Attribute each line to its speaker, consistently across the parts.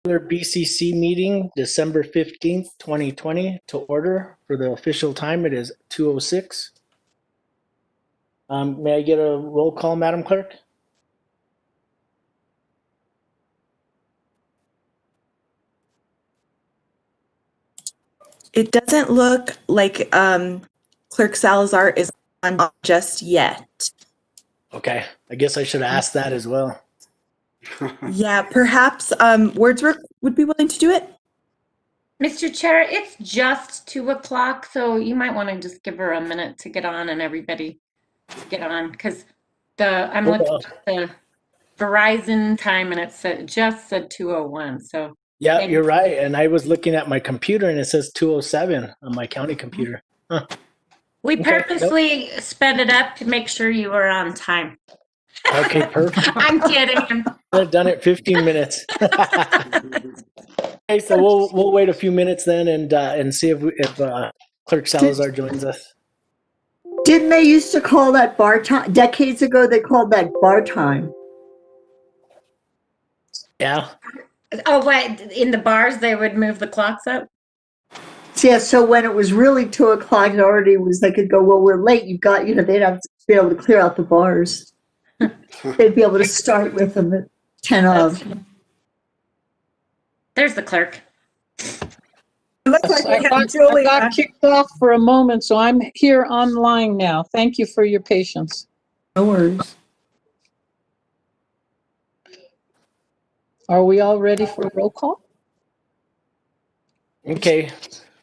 Speaker 1: BCC meeting, December 15th, 2020 to order. For the official time, it is 2:06. May I get a roll call, Madam Clerk?
Speaker 2: It doesn't look like Clerk Salazar is on just yet.
Speaker 1: Okay, I guess I should ask that as well.
Speaker 2: Yeah, perhaps Wordsworth would be willing to do it.
Speaker 3: Mr. Chair, it's just 2 o'clock, so you might want to just give her a minute to get on and everybody to get on, because I'm looking at the Verizon time and it just said 2:01. So
Speaker 1: yeah, you're right. And I was looking at my computer and it says 2:07 on my county computer. Huh.
Speaker 3: We purposely sped it up to make sure you were on time.
Speaker 1: Okay, perfect.
Speaker 3: I'm kidding.
Speaker 1: I've done it 15 minutes. Okay, so we'll wait a few minutes then and see if Clerk Salazar joins us.
Speaker 4: Didn't they used to call that bar time? Decades ago, they called that bar time.
Speaker 1: Yeah.
Speaker 3: Oh, what? In the bars, they would move the clocks up?
Speaker 4: Yeah, so when it was really 2 o'clock, it already was, they could go, well, we're late. You've got, they'd have to be able to clear out the bars. They'd be able to start with them at 10 of.
Speaker 3: There's the clerk.
Speaker 4: It looks like
Speaker 5: I got kicked off for a moment, so I'm here online now. Thank you for your patience.
Speaker 4: No worries.
Speaker 5: Are we all ready for roll call?
Speaker 1: Okay,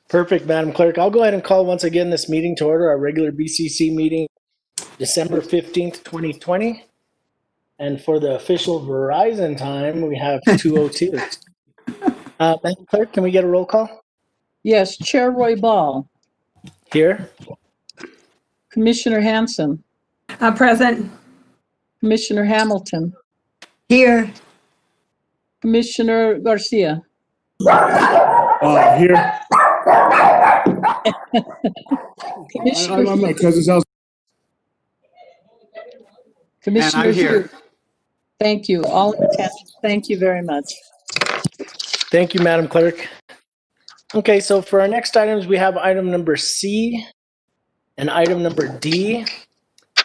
Speaker 1: perfect, Madam Clerk. I'll go ahead and call once again this meeting to order, our regular BCC meeting, December 15th, 2020. And for the official Verizon time, we have 2:02. Madam Clerk, can we get a roll call?
Speaker 5: Yes, Chair Roy Ball.
Speaker 1: Here.
Speaker 5: Commissioner Hanson.
Speaker 2: Present.
Speaker 5: Commissioner Hamilton.
Speaker 4: Here.
Speaker 5: Commissioner Garcia.
Speaker 6: Here.
Speaker 5: Commissioner
Speaker 6: I'm at cousin's house.
Speaker 5: Commissioner
Speaker 6: And I'm here.
Speaker 5: Thank you. All in attendance. Thank you very much.
Speaker 1: Thank you, Madam Clerk. Okay, so for our next items, we have item number C and item number D.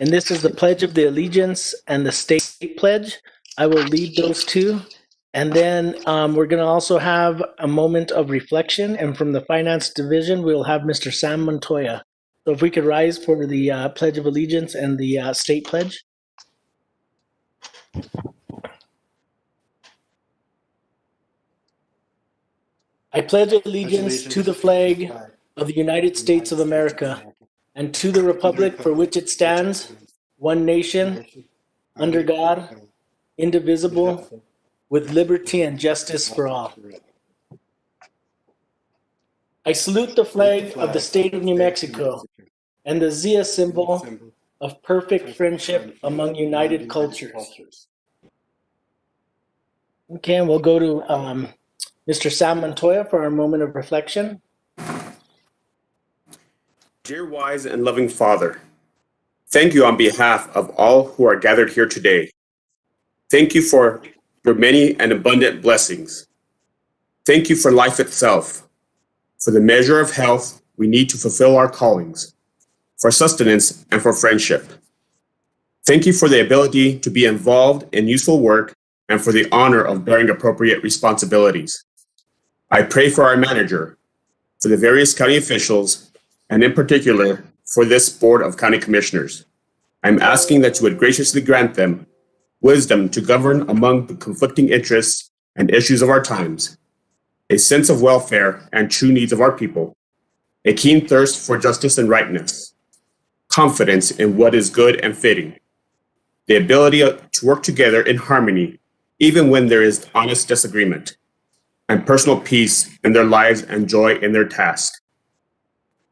Speaker 1: And this is the Pledge of the Allegiance and the State Pledge. I will lead those two. And then we're going to also have a moment of reflection. And from the Finance Division, we'll have Mr. Sam Montoya. So if we could rise for the Pledge of Allegiance and the State Pledge. I pledge allegiance to the flag of the United States of America and to the republic for which it stands, one nation, under God, indivisible, with liberty and justice for all. I salute the flag of the state of New Mexico and the Zia symbol of perfect friendship among united cultures. Okay, and we'll go to Mr. Sam Montoya for our moment of reflection.
Speaker 7: Dear wise and loving Father, thank you on behalf of all who are gathered here today. Thank you for your many and abundant blessings. Thank you for life itself, for the measure of health we need to fulfill our callings, for sustenance and for friendship. Thank you for the ability to be involved in useful work and for the honor of bearing appropriate responsibilities. I pray for our manager, for the various county officials, and in particular, for this Board of County Commissioners. I'm asking that you would graciously grant them wisdom to govern among the conflicting interests and issues of our times, a sense of welfare and true needs of our people, a keen thirst for justice and rightness, confidence in what is good and fitting, the ability to work together in harmony even when there is honest disagreement, and personal peace in their lives and joy in their task.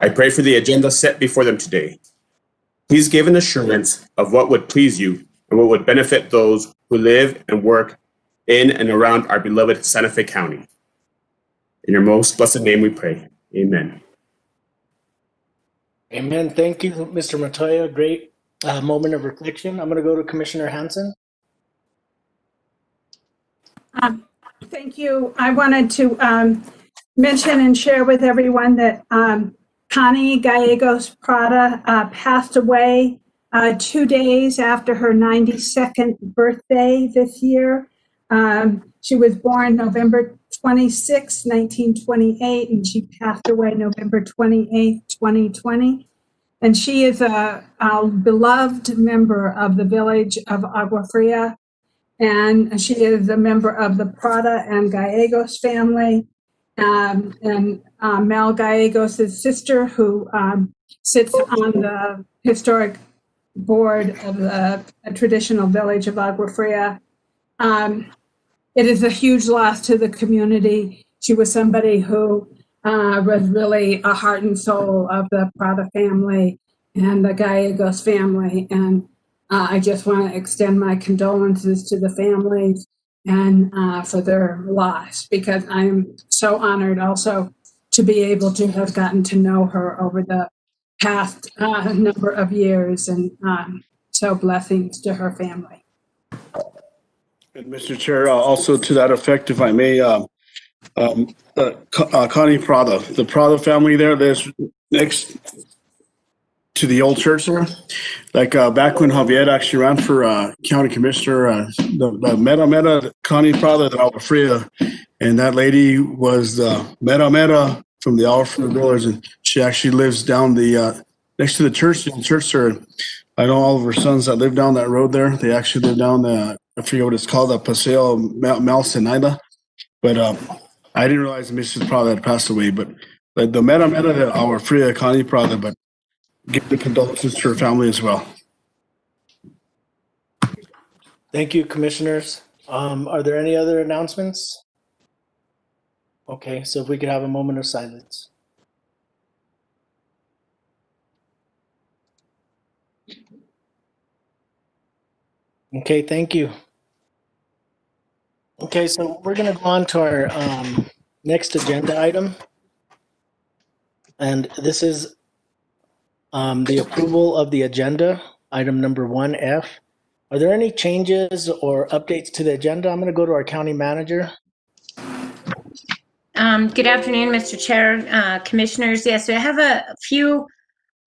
Speaker 7: I pray for the agenda set before them today. Please give an assurance of what would please you and what would benefit those who live and work in and around our beloved Santa Fe County. In your most blessed name we pray. Amen.
Speaker 1: Amen. Thank you, Mr. Montoya. Great moment of reflection. I'm going to go to Commissioner Hanson.
Speaker 6: Thank you. I wanted to mention and share with everyone that Connie Gallegos Prada passed away 2 days after her 92nd birthday this year. She was born November 26, 1928, and she passed away November 28, 2020. And she is a beloved member of the village of Agua Fria. And she is a member of the Prada and Gallegos family. And Mel Gallegos' sister, who sits on the historic board of the traditional village of Agua Fria. It is a huge loss to the community. She was somebody who was really a heart and soul of the Prada family and the Gallegos family. And I just want to extend my condolences to the families and for their loss, because I'm so honored also to be able to have gotten to know her over the past number of years, and so blessings to her family.
Speaker 8: And Mr. Chair, also to that effect, if I may, Connie Prada, the Prada family there, there's next to the old church there. Like back when Javier actually ran for county commissioner, the Meta Connie Prada de Agua Fria, and that lady was the Meta from the Agua Fria Village, and she actually lives down the next to the church, there. I know all of her sons that live down that road there. They actually live down the, I forget what it's called, the Paseo Malcenida. But I didn't realize Mrs. Prada had passed away. But the Meta de Agua Fria, Connie Prada, but give the condolences to her family as well.
Speaker 1: Thank you, commissioners. Are there any other announcements? Okay, so if we could have a moment of silence. Okay, thank you. Okay, so we're going to go on to our next agenda item. And this is the approval of the agenda, item number 1F. Are there any changes or updates to the agenda? I'm going to go to our county manager.
Speaker 3: Good afternoon, Mr. Chair, commissioners. Yes, I have a few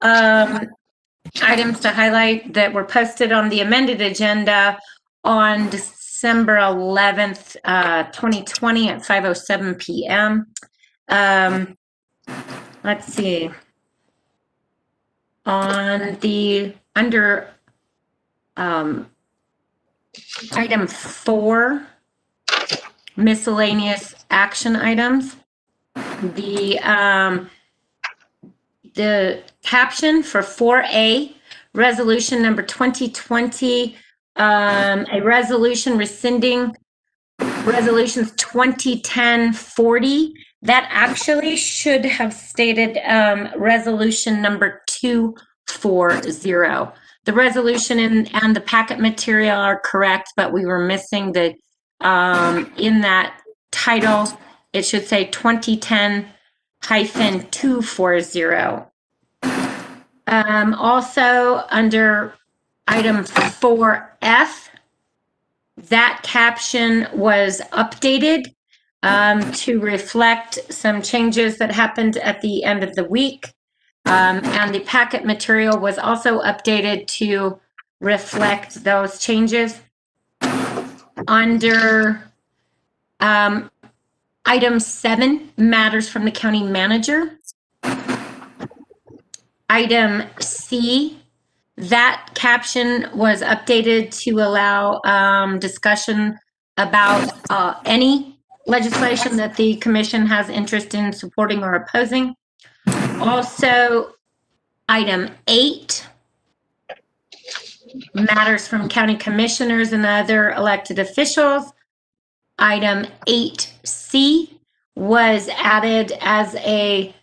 Speaker 3: items to highlight that were posted on the amended agenda on December 11th, 2020 at 5:07 p.m. Let's see. Under item 4, miscellaneous action items, the caption for 4A, resolution number 2020, a resolution rescinding resolutions 2010-40, that actually should have stated resolution number 240. The resolution and the packet material are correct, but we were missing the in that title, it should say 2010-240. Also, under item 4F, that caption was updated to reflect some changes that happened at the end of the week. And the packet material was also updated to reflect those changes. Under item 7, matters from the county manager. Item C, that caption was updated to allow discussion about any legislation that the commission has interest in supporting or opposing. Also, item 8, matters from county commissioners and other elected officials. Item 8C was added as a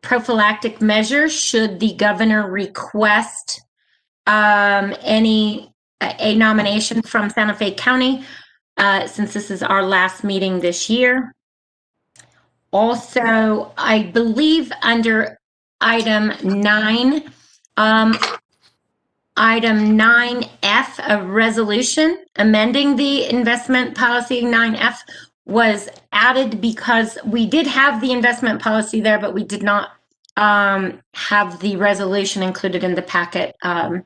Speaker 3: prophylactic measure should the governor request a nomination from Santa Fe County, since this is our last meeting this year. Also, I believe under item 9, item 9F, a resolution amending the investment policy. 9F was added because we did have the investment policy there, but we did not have the resolution included in the packet on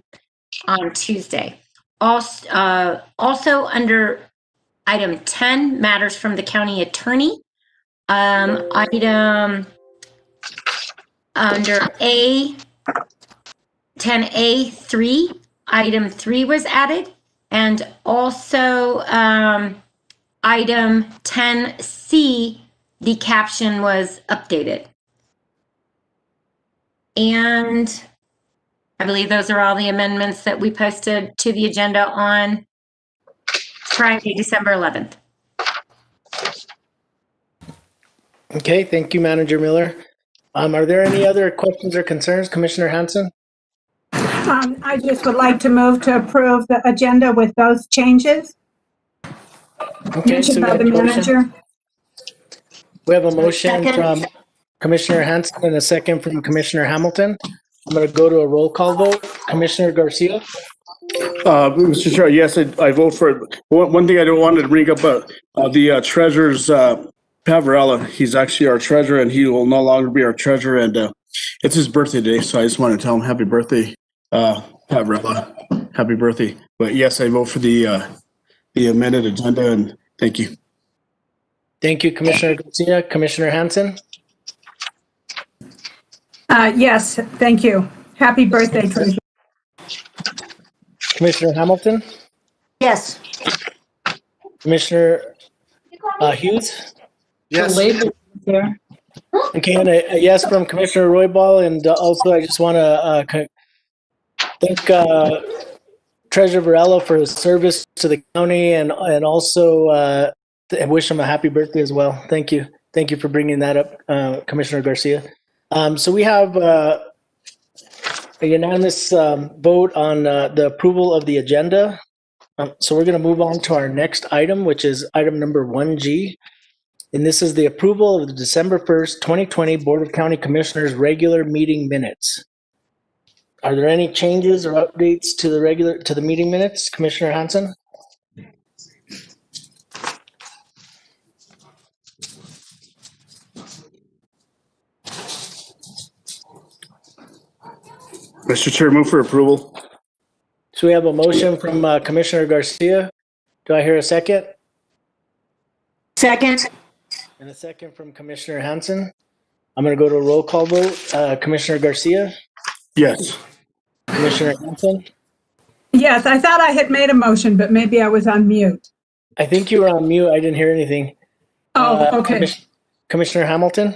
Speaker 3: Tuesday. Also under item 10, matters from the county attorney. Item under A, 10A3, item 3 was added. And also item 10C, the caption was updated. And I believe those are all the amendments that we posted to the agenda on Friday, December 11th.
Speaker 1: Okay, thank you, Manager Miller. Are there any other questions or concerns, Commissioner Hanson?
Speaker 6: I just would like to move to approve the agenda with those changes
Speaker 1: Okay, so
Speaker 6: mentioned
Speaker 1: we
Speaker 6: by
Speaker 1: have
Speaker 6: the
Speaker 1: a motion.
Speaker 6: manager.
Speaker 1: We have a motion
Speaker 4: Second.
Speaker 1: from Commissioner Hanson and a second from Commissioner Hamilton. I'm going to go to a roll call vote. Commissioner Garcia?
Speaker 8: Mr. Chair, yes, I vote for it. One thing I don't want to bring up, the treasurer's, Pavarella, he's actually our treasurer and he will no longer be our treasurer, and it's his birthday today, so I just want to tell him happy birthday, Pavarella. Happy birthday. But yes, I vote for the amended agenda, and thank you.
Speaker 1: Thank you, Commissioner Garcia. Commissioner Hanson?
Speaker 6: Yes, thank you. Happy birthday, Treasurer.
Speaker 1: Commissioner Hamilton?
Speaker 4: Yes.
Speaker 1: Commissioner Hughes?
Speaker 5: The label there.
Speaker 1: Okay, and a yes from Commissioner Roybal, and also I just want to thank Treasurer Varela for his service to the county, and also I wish him a happy birthday as well. Thank you. Thank you for bringing that up, Commissioner Garcia. So we have a unanimous vote on the approval of the agenda. So we're going to move on to our next item, which is item number 1G. And this is the approval of the December 1st, 2020 Board of County Commissioners regular meeting minutes. Are there any changes or updates to the meeting minutes, Commissioner Hanson?
Speaker 8: Mr. Chair, move for approval.
Speaker 1: So we have a motion from Commissioner Garcia. Do I hear a second?
Speaker 4: Second.
Speaker 1: And a second from Commissioner Hanson. I'm going to go to a roll call vote. Commissioner Garcia?
Speaker 8: Yes.
Speaker 1: Commissioner Hanson?
Speaker 6: Yes, I thought I had made a motion, but maybe I was on mute.
Speaker 1: I think you were on mute. I didn't hear anything.
Speaker 6: Oh, okay.
Speaker 1: Commissioner Hamilton?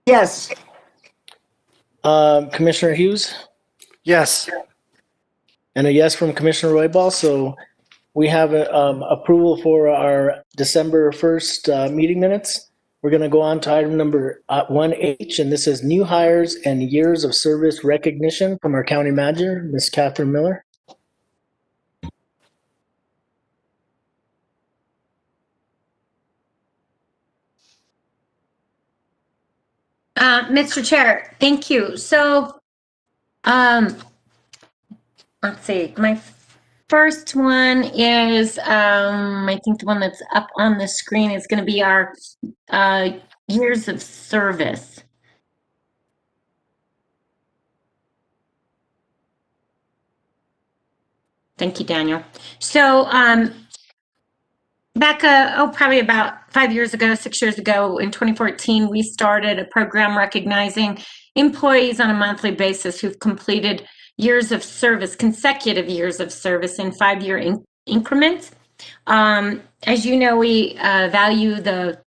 Speaker 4: Yes.
Speaker 1: Commissioner Hughes?
Speaker 9: Yes.
Speaker 1: And a yes from Commissioner Roybal. So we have approval for our December 1st meeting minutes. We're going to go on to item number 1H, and this is new hires and years of service recognition from our county manager, Ms. Catherine Miller.
Speaker 3: Mr. Chair, thank you. So, let's see, my first one is, I think the one that's up on the screen is going to be our years of service. Thank you, Daniel. So, back, probably about 5 years ago, 6 years ago, in 2014, we started a program recognizing employees on a monthly basis who've completed years of service, consecutive years of service in 5-year increments. As you know, we value the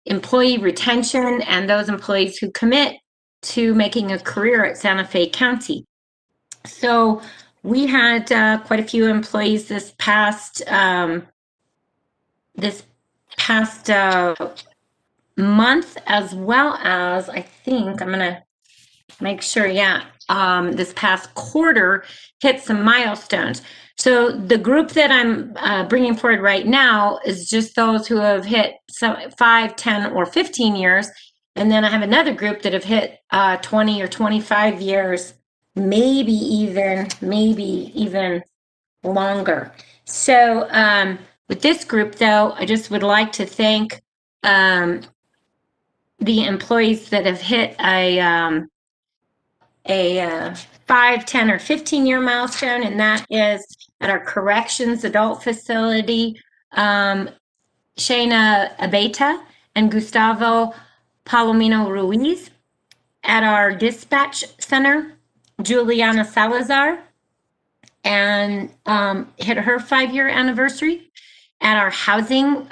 Speaker 3: employee retention and those employees who commit to making a career at Santa Fe County. So we had quite a few employees this past month, as well as, I think, I'm gonna make sure, this past quarter hit some milestones. So the group that I'm bringing forward right now is just those who have hit 5, 10, or 15 years. And then I have another group that have hit 20 or 25 years maybe even longer. So with this group, though, I just would like to thank the employees that have hit a 5, 10, or 15-year milestone, and that is at our corrections adult facility, Shayna Abeta and Gustavo Palomino Ruiz. At our dispatch center, Juliana Salazar, and hit her 5-year anniversary. At our housing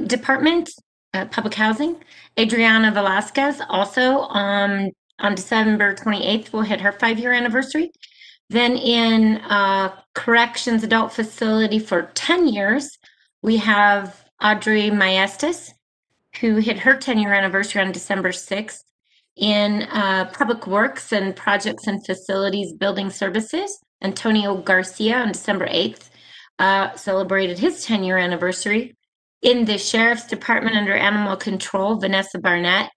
Speaker 3: department, public housing, Adriana Velasquez, also on December 28th, will hit her 5-year anniversary. Then in corrections adult facility for 10 years, we have Audrey Maestas, who hit her 10-year anniversary on December 6th. In public works and projects and facilities building services, Antonio Garcia on December 8th celebrated his 10-year anniversary. In the Sheriff's Department under Animal Control, Vanessa Barnett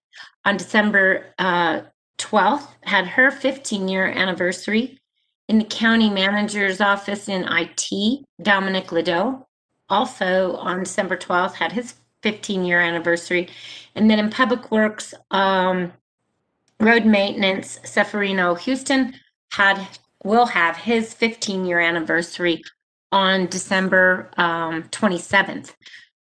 Speaker 3: on December 12th had her 15-year anniversary. In the County Manager's Office in IT, Dominic Ladeau, also on December 12th, had his 15-year anniversary. And then in Public Works, Road Maintenance, Seferino Houston will have his 15-year anniversary on December 27th.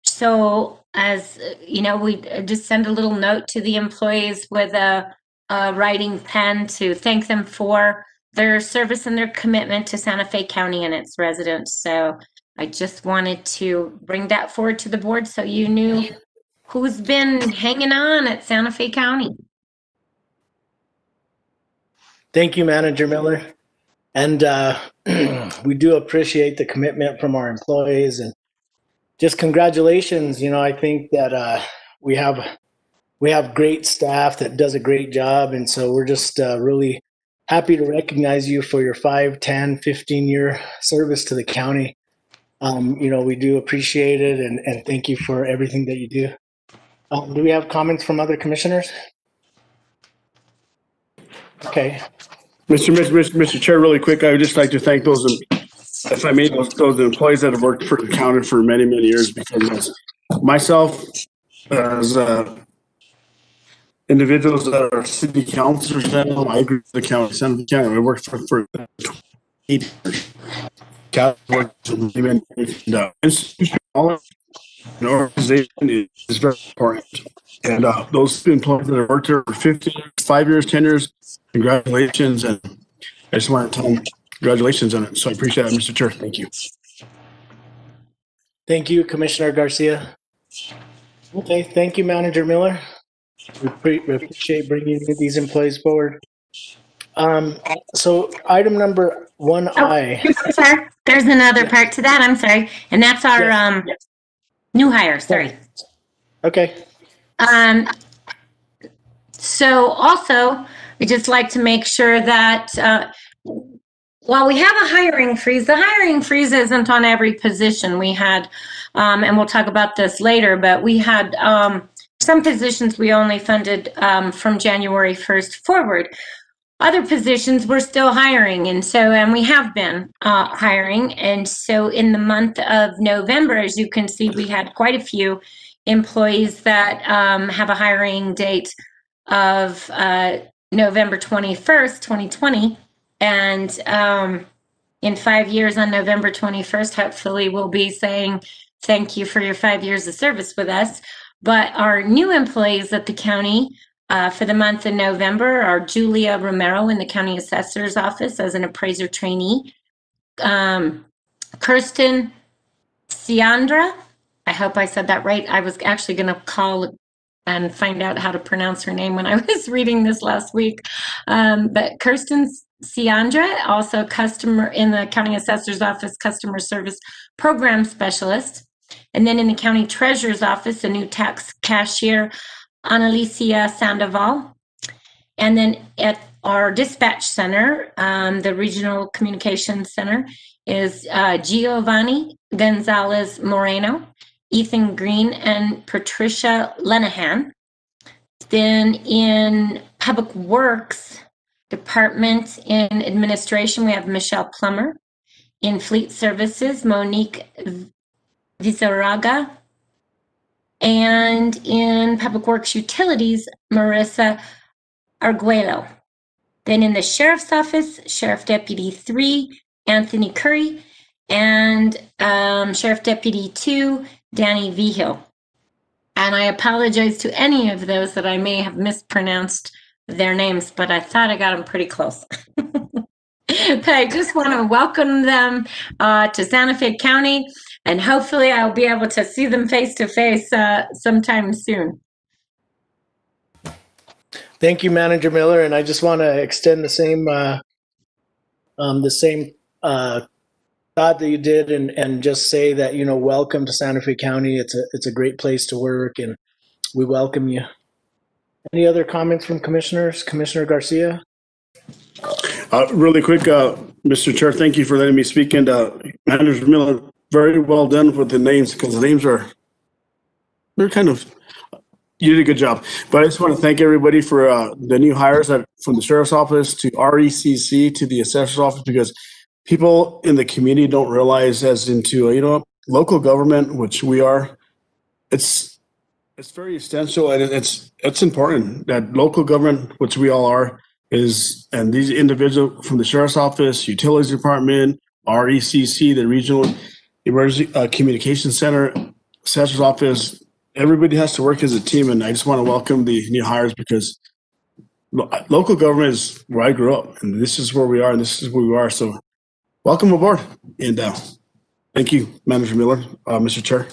Speaker 3: So as you know, we just send a little note to the employees with a writing pen to thank them for their service and their commitment to Santa Fe County and its residents. So I just wanted to bring that forward to the board so you knew who's been hanging on at Santa Fe County.
Speaker 1: Thank you, Manager Miller. And we do appreciate the commitment from our employees, and just congratulations. You know, I think that we have great staff that does a great job. And so we're just really happy to recognize you for your 5, 10, 15-year service to the county. You know, we do appreciate it, and thank you for everything that you do. Do we have comments from other commissioners? Okay.
Speaker 8: Mr. Chair, really quick, I would just like to thank those, if I may, those employees that have worked for the county for many, many years, because myself, as individuals that are city councilors now, I agree with the county, Santa Fe County. I worked for 8 years. An organization is very important. And those employees that have worked here for 15 years, 5 years, 10 years, congratulations. And I just want to tell them congratulations on it. So I appreciate it, Mr. Chair. Thank you.
Speaker 1: Thank you, Commissioner Garcia. Okay, thank you, Manager Miller. We appreciate bringing these employees forward. So item number 1I.
Speaker 3: Oh, sorry. There's another part to that. I'm sorry. And that's our new hire. Sorry.
Speaker 1: Okay.
Speaker 3: So also, we just like to make sure that while we have a hiring freeze, the hiring freeze isn't on every position. We had, and we'll talk about this later, but we had some positions we only funded from January 1st forward. Other positions we're still hiring, and we have been hiring. And so in the month of November, as you can see, we had quite a few employees that have a hiring date of November 21st, 2020. And in 5 years on November 21st, hopefully we'll be saying thank you for your 5 years of service with us. But our new employees at the county for the month of November are Julia Romero in the county assessor's office as an appraiser trainee, Kirsten Ciandra, I hope I said that right. I was actually going to call and find out how to pronounce her name when I was reading this last week. But Kirsten Ciandra, also customer in the county assessor's office, customer service program specialist. And then in the county treasurer's office, a new tax cashier, Annalicia Sandoval. And then at our dispatch center, the regional communications center, is Giovanni Gonzalez Moreno, Ethan Green, and Patricia Lenahan. Then in public works, Department in Administration, we have Michelle Plummer. In Fleet Services, Monique Vizarraga. And in Public Works Utilities, Marissa Arguello. Then in the Sheriff's Office, Sheriff Deputy 3, Anthony Curry, and Sheriff Deputy 2, Danny Vigil. And I apologize to any of those that I may have mispronounced their names, but I thought I got them pretty close. But I just want to welcome them to Santa Fe County, and hopefully I'll be able to see them face to face sometime soon.
Speaker 1: Thank you, Manager Miller, and I just want to extend the same thought that you did, and just say that, you know, welcome to Santa Fe County. It's a great place to work, and we welcome you. Any other comments from commissioners? Commissioner Garcia?
Speaker 8: Really quick, Mr. Chair, thank you for letting me speak. And Manager Miller, very well done with the names, because the names they're kind of, you did a good job. But I just want to thank everybody for the new hires from the Sheriff's Office to RECC to the Assessor's Office, because people in the community don't realize, as into, you know, local government, which we are, it's very essential, and it's important that local government, which we all are, and these individuals from the Sheriff's Office, Utilities Department, RECC, the Regional Emergency Communication Center, Assessor's Office, everybody has to work as a team. And I just want to welcome the new hires, because local government is where I grew up, and this is where we are, and this is where we are. So welcome aboard. And thank you, Manager Miller, Mr. Chair.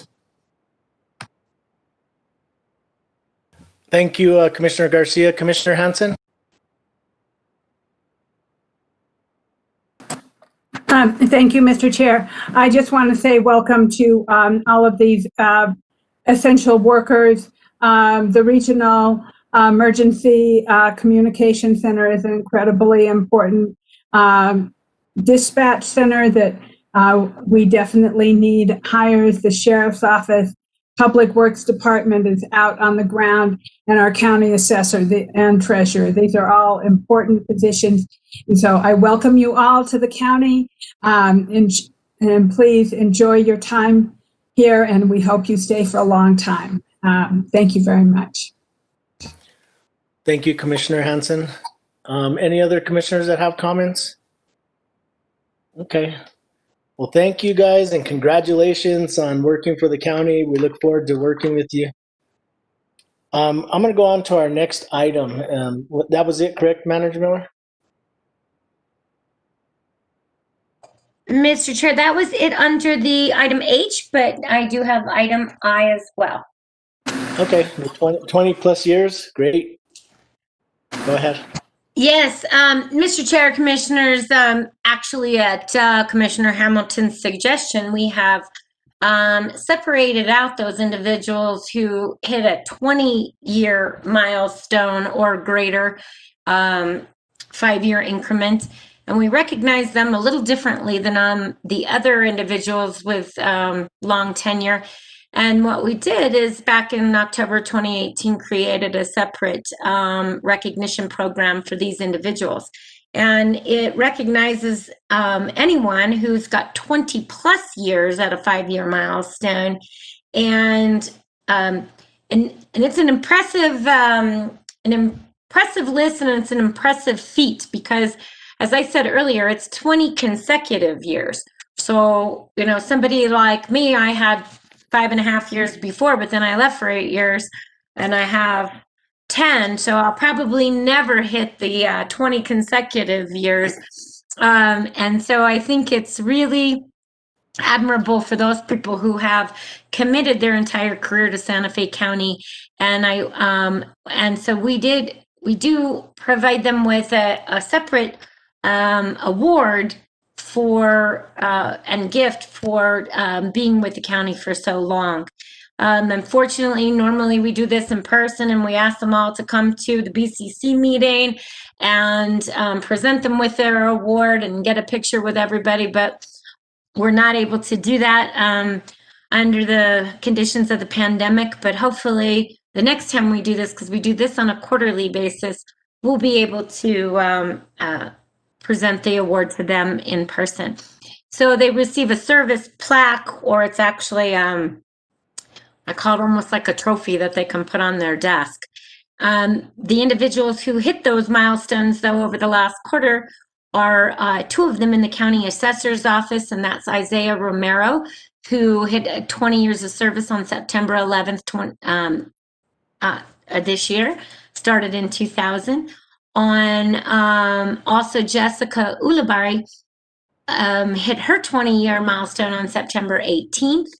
Speaker 1: Thank you, Commissioner Garcia. Commissioner Hansen?
Speaker 6: Thank you, Mr. Chair. I just want to say welcome to all of these essential workers. The Regional Emergency Communication Center is an incredibly important dispatch center that we definitely need hires. The Sheriff's Office, Public Works Department is out on the ground, and our county assessor and treasurer. These are all important positions. And so I welcome you all to the county, and please enjoy your time here, and we hope you stay for a long time. Thank you very much.
Speaker 1: Thank you, Commissioner Hansen. Any other commissioners that have comments? Okay. Well, thank you guys, and congratulations on working for the county. We look forward to working with you. I'm going to go on to our next item. That was it, correct, Manager Miller?
Speaker 3: Mr. Chair, that was it under the item H, but I do have item I as well.
Speaker 1: Okay, 20 plus years, great. Go ahead.
Speaker 3: Yes, Mr. Chair, Commissioners, actually at Commissioner Hamilton's suggestion, we have separated out those individuals who hit a 20-year milestone or greater 5-year increment. And we recognize them a little differently than the other individuals with long tenure. And what we did is back in October 2018, created a separate recognition program for these individuals. And it recognizes anyone who's got 20 plus years at a 5-year milestone. And it's an impressive list, and it's an impressive feat, because as I said earlier, it's 20 consecutive years. So, you know, somebody like me, I had 5.5 years before, but then I left for 8 years, and I have 10. So I'll probably never hit the 20 consecutive years. And so I think it's really admirable for those people who have committed their entire career to Santa Fe County. And so we do provide them with a separate award for and gift for being with the county for so long. Unfortunately, normally we do this in person, and we ask them all to come to the BCC meeting and present them with their award and get a picture with everybody, but we're not able to do that under the conditions of the pandemic. But hopefully the next time we do this, because we do this on a quarterly basis, we'll be able to present the award to them in person. So they receive a service plaque, or it's actually, I call it almost like a trophy that they can put on their desk. The individuals who hit those milestones, though, over the last quarter are two of them in the county assessor's office, and that's Isaiah Romero, who hit 20 years of service on September 11th, this year, started in 2000. On also Jessica Ulibarri hit her 20-year milestone on September 18th.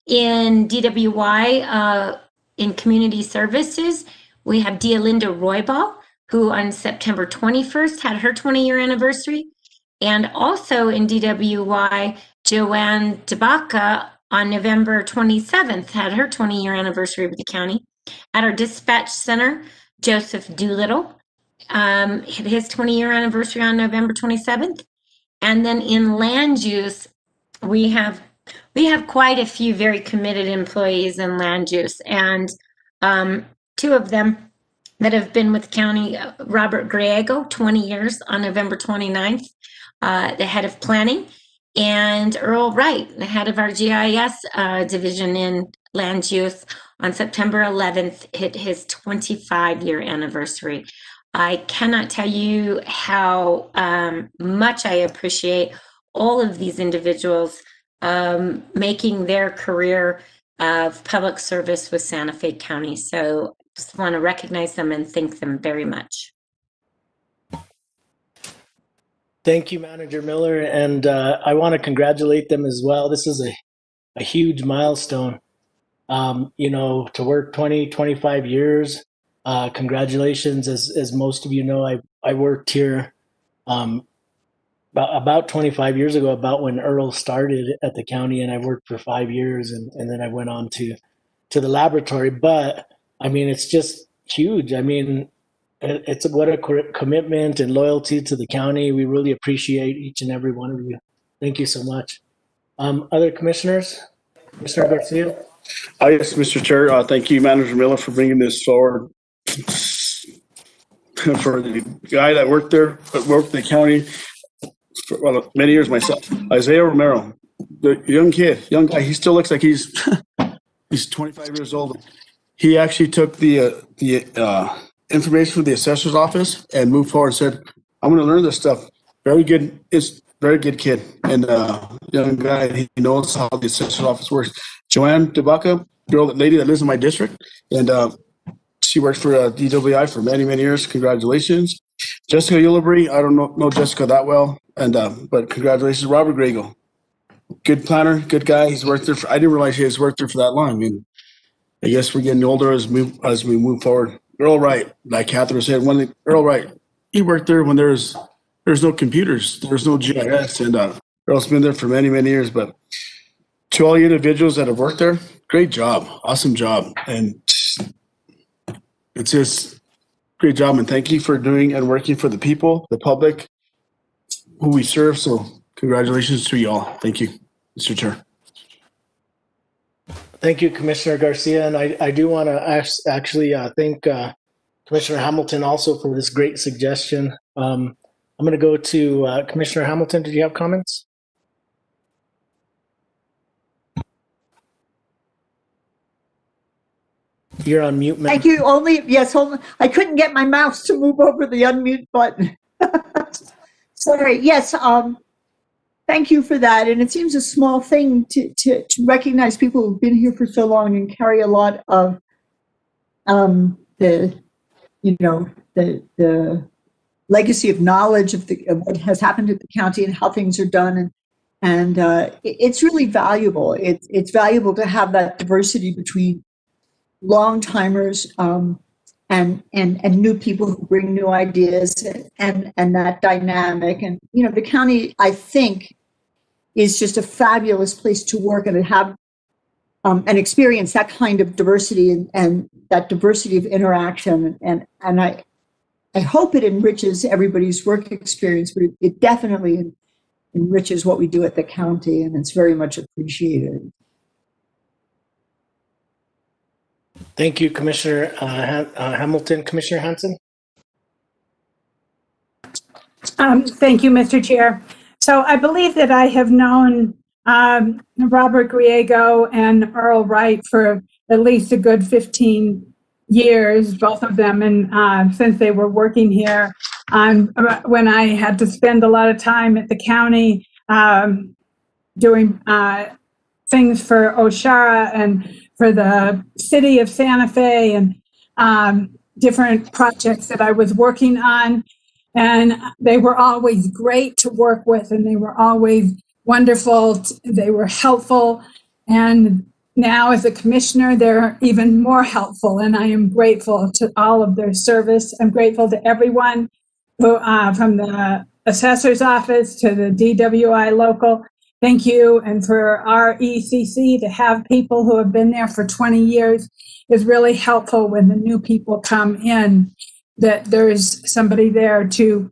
Speaker 3: In DWI, in community services, we have Deolinda Roybal, who on September 21st had her 20-year anniversary. And also in DWI, Joanne Tabaka on November 27th had her 20-year anniversary with the county. At our dispatch center, Joseph Doolittle hit his 20-year anniversary on November 27th. And then in land use, we have quite a few very committed employees in land use, and two of them that have been with the county, Robert Griego, 20 years on November 29th, the head of planning, and Earl Wright, the head of our GIS division in land use, on September 11th, hit his 25-year anniversary. I cannot tell you how much I appreciate all of these individuals making their career of public service with Santa Fe County. So just want to recognize them and thank them very much.
Speaker 1: Thank you, Manager Miller, and I want to congratulate them as well. This is a huge milestone. To work 20, 25 years, congratulations. As most of you know, I worked here about 25 years ago, about when Earl started at the county, and I worked for 5 years, and then I went on to the laboratory. But I mean, it's just huge. I mean, it's what a commitment and loyalty to the county. We really appreciate each and every one of you. Thank you so much. Other commissioners? Commissioner Garcia?
Speaker 8: Yes, Mr. Chair. Thank you, Manager Miller, for bringing this forward. For the guy that worked in the county for many years myself, Isaiah Romero, the young guy. He still looks like he's 25 years old. He actually took the information from the assessor's office and moved forward and said, I'm going to learn this stuff. Very good. It's very good kid. And young guy, he knows how the assessor's office works. Joanne Tabaka, lady that lives in my district. And she worked for DWI for many, many years. Congratulations. Jessica Ulibarri, I don't know Jessica that well. And but congratulations. Robert Grego, good planner, good guy. He's worked there I didn't realize he has worked there for that long. I mean, I guess we're getting older as we move forward. Earl Wright, like Catherine said, Earl Wright, he worked there when there's no computers, there's no GIS, and Earl's been there for many, many years. But to all the individuals that have worked there, great job, awesome job, and it's just great job. And thank you for doing and working for the people, the public, who we serve. So congratulations to you all. Thank you, Mr. Chair.
Speaker 1: Thank you, Commissioner Garcia. And I do want to actually thank Commissioner Hamilton also for this great suggestion. I'm going to go to Commissioner Hamilton. Did you have comments? You're on mute, ma'am.
Speaker 4: Thank you. Hold on. I couldn't get my mouse to move over the unmute button. Sorry. Yes. Thank you for that. And it seems a small thing to recognize people who've been here for so long and carry a lot of the legacy of knowledge of what has happened at the county and how things are done. And it's really valuable. It's valuable to have that diversity between long timers and new people who bring new ideas and that dynamic. And, the county, I think, is just a fabulous place to work and to have and experience that kind of diversity and that diversity of interaction. And I hope it enriches everybody's work experience, but it definitely enriches what we do at the county, and it's very much appreciated.
Speaker 1: Thank you, Commissioner Hamilton. Commissioner Hanson?
Speaker 6: Thank you, Mr. Chair. So I believe that I have known Robert Griego and Earl Wright for at least a good 15 years, both of them, and since they were working here, when I had to spend a lot of time at the county doing things for Oshara and for the city of Santa Fe and different projects that I was working on. And they were always great to work with, and they were always wonderful. They were helpful. And now as a commissioner, they're even more helpful. And I am grateful to all of their service. I'm grateful to everyone who, from the assessor's office to the DWI local. Thank you. And for our ECC to have people who have been there for 20 years is really helpful when the new people come in, that there's somebody there to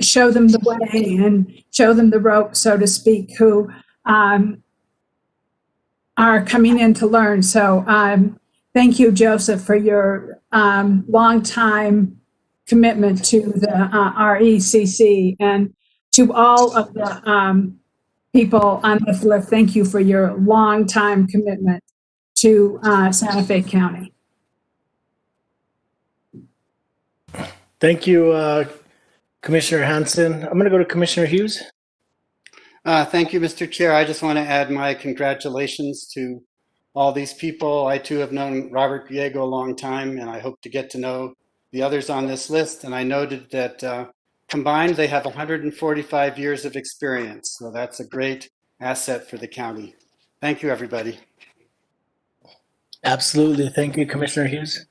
Speaker 6: show them the way and show them the rope, so to speak, who are coming in to learn. So thank you, Joseph, for your long time commitment to the RECC, and to all of the people on this list. Thank you for your long time commitment to Santa Fe County.
Speaker 1: Thank you, Commissioner Hanson. I'm going to go to Commissioner Hughes.
Speaker 9: Thank you, Mr. Chair. I just want to add my congratulations to all these people. I too have known Robert Griego a long time, and I hope to get to know the others on this list. And I noted that combined, they have 145 years of experience. So that's a great asset for the county. Thank you, everybody.
Speaker 1: Absolutely. Thank you, Commissioner Hughes.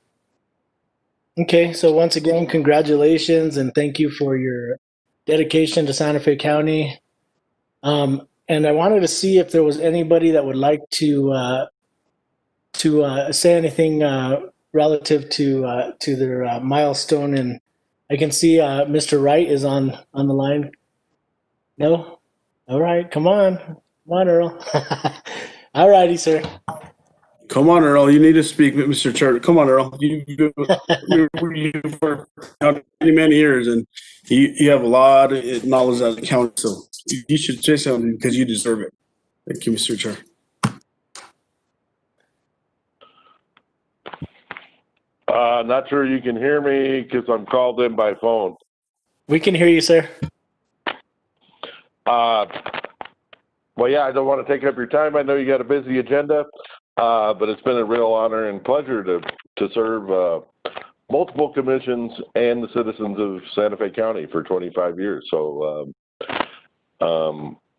Speaker 1: Okay, so once again, congratulations and thank you for your dedication to Santa Fe County. And I wanted to see if there was anybody that would like to say anything relative to their milestone. And I can see Mr. Wright is on the line. No? All right, come on, Earl. All righty, sir.
Speaker 8: Come on, Earl. You need to speak, Mr. Chair. Come on, Earl. You're for many, many years, and you have a lot of knowledge as a county, so you should say something because you deserve it. Thank you, Mr. Chair.
Speaker 10: Not sure you can hear me because I'm called in by phone.
Speaker 1: We can hear you, sir.
Speaker 10: Well, yeah, I don't want to take up your time. I know you got a busy agenda. But it's been a real honor and pleasure to serve multiple commissions and the citizens of Santa Fe County for 25 years. So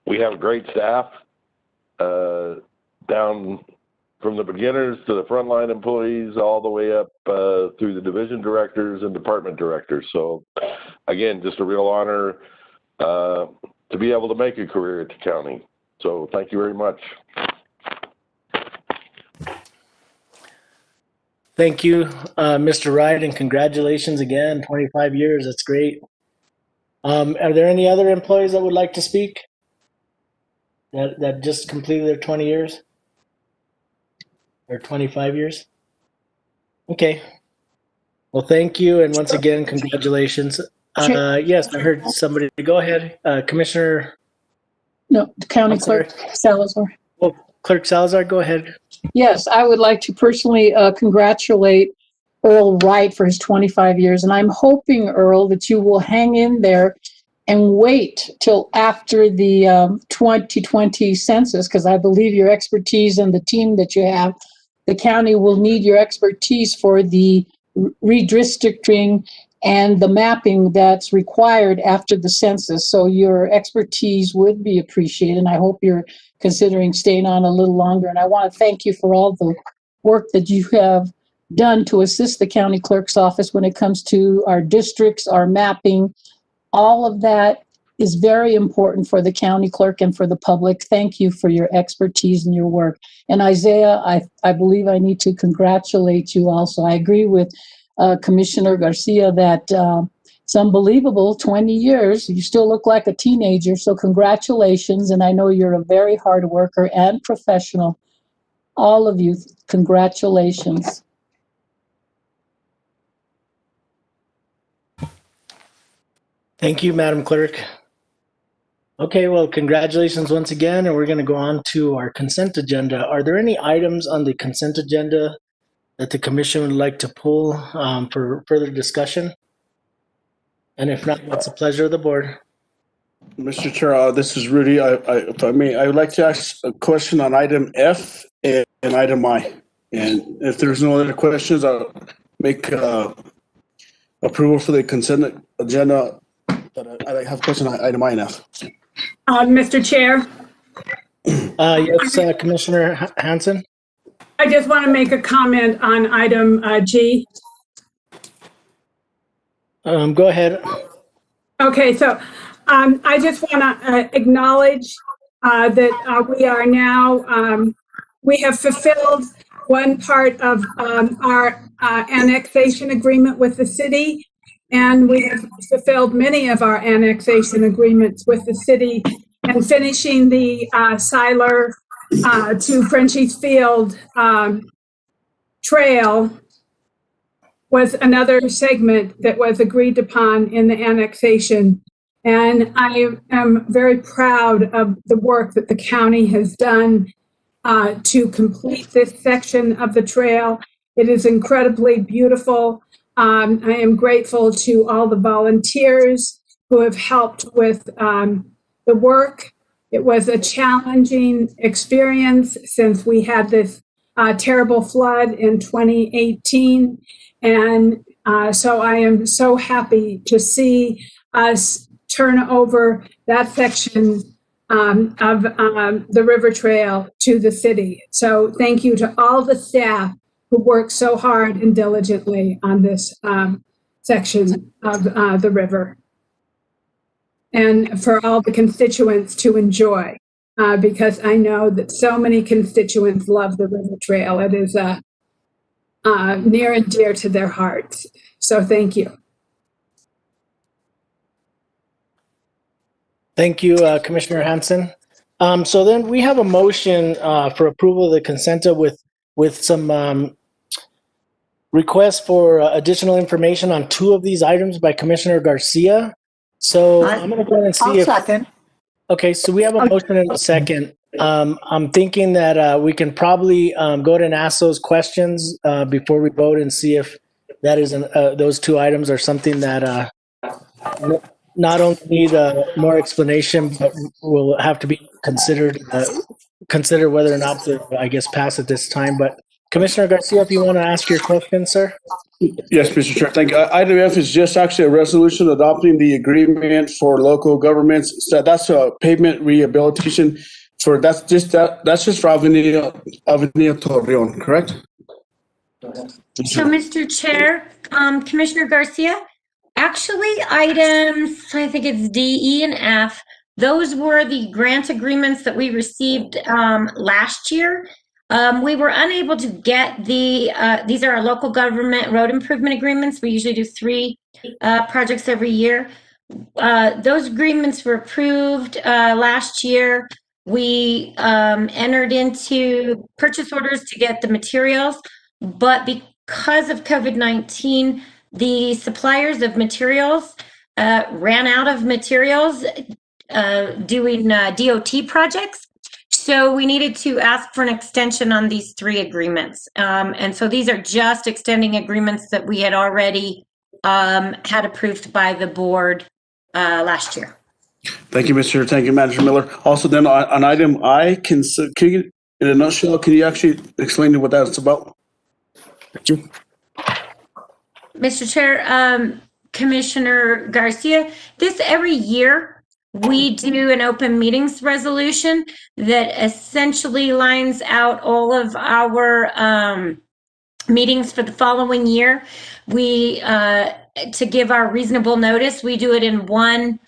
Speaker 10: we have a great staff down from the beginners to the frontline employees all the way up through the division directors and department directors. So again, just a real honor to be able to make a career at the county. So thank you very much.
Speaker 1: Thank you, Mr. Wright, and congratulations again, 25 years, that's great. Are there any other employees that would like to speak that just completed their 20 years or 25 years? Okay. Well, thank you, and once again, congratulations. Yes, I heard somebody. Go ahead, Commissioner.
Speaker 5: No, County Clerk Salazar.
Speaker 1: Oh, Clerk Salazar, go ahead.
Speaker 5: Yes, I would like to personally congratulate Earl Wright for his 25 years. And I'm hoping, Earl, that you will hang in there and wait till after the 2020 census, because I believe your expertise and the team that you have, the county will need your expertise for the redistricting and the mapping that's required after the census. So your expertise would be appreciated. And I hope you're considering staying on a little longer. And I want to thank you for all the work that you have done to assist the county clerk's office when it comes to our districts, our mapping. All of that is very important for the county clerk and for the public. Thank you for your expertise and your work. And Isaiah, I believe I need to congratulate you also. I agree with Commissioner Garcia that it's unbelievable, 20 years, you still look like a teenager, so congratulations, and I know you're a very hard worker and professional. All of you, congratulations.
Speaker 1: Thank you, Madam Clerk. Okay, well, congratulations once again, and we're going to go on to our consent agenda. Are there any items on the consent agenda that the commission would like to pull for further discussion? And if not, what's the pleasure of the board?
Speaker 8: Mr. Chair, this is Rudy. If I may, I would like to ask a question on item F and item I. And if there's no other questions, I'll make approval for the consent agenda. But I have a question on item I and F.
Speaker 6: Mr. Chair,
Speaker 1: Yes, Commissioner Hanson?
Speaker 6: I just want to make a comment on item G.
Speaker 1: Go ahead.
Speaker 6: Okay, so I just want to acknowledge that we are now, we have fulfilled one part of our annexation agreement with the city, and we have fulfilled many of our annexation agreements with the city, and finishing the Siler to Frenchie's Field trail was another segment that was agreed upon in the annexation. And I am very proud of the work that the county has done to complete this section of the trail. It is incredibly beautiful. I am grateful to all the volunteers who have helped with the work. It was a challenging experience since we had this terrible flood in 2018. And so I am so happy to see us turn over that section of the river trail to the city. So thank you to all the staff who worked so hard and diligently on this section of the river. And for all the constituents to enjoy, because I know that so many constituents love the river trail. It is near and dear to their hearts. So thank you.
Speaker 1: Thank you, Commissioner Hanson. So then we have a motion for approval of the consenta with some requests for additional information on two of these items by Commissioner Garcia. So I'm going to go ahead and see
Speaker 4: I'll second.
Speaker 1: Okay, so we have a motion and a second. I'm thinking that we can probably go ahead and ask those questions before we vote and see if that is those two items are something that not only need more explanation, but will have to be considered whether or not to, I guess, pass at this time. But Commissioner Garcia, if you want to ask your question, sir.
Speaker 8: Yes, Mr. Chair, thank you. Item F is just actually a resolution adopting the agreement for local governments. So that's a pavement rehabilitation that's just for Avenida Torreon, correct?
Speaker 3: So, Mr. Chair, Commissioner Garcia, actually items, I think it's D, E, and F, those were the grant agreements that we received last year. We were unable to get these are our local government road improvement agreements. We usually do 3 projects every year. Those agreements were approved last year. We entered into purchase orders to get the materials, but because of COVID-19, the suppliers of materials ran out of materials doing DOT projects. So we needed to ask for an extension on these 3 agreements. And so these are just extending agreements that we had already had approved by the board last year.
Speaker 8: Thank you, Mr. Thank you, Manager Miller. Also then on item I, can you, in a nutshell, can you actually explain to what that's about? Thank you.
Speaker 3: Mr. Chair, Commissioner Garcia, this every year we do an open meetings resolution that essentially lines out all of our meetings for the following year. We, to give our reasonable notice, we do it in one,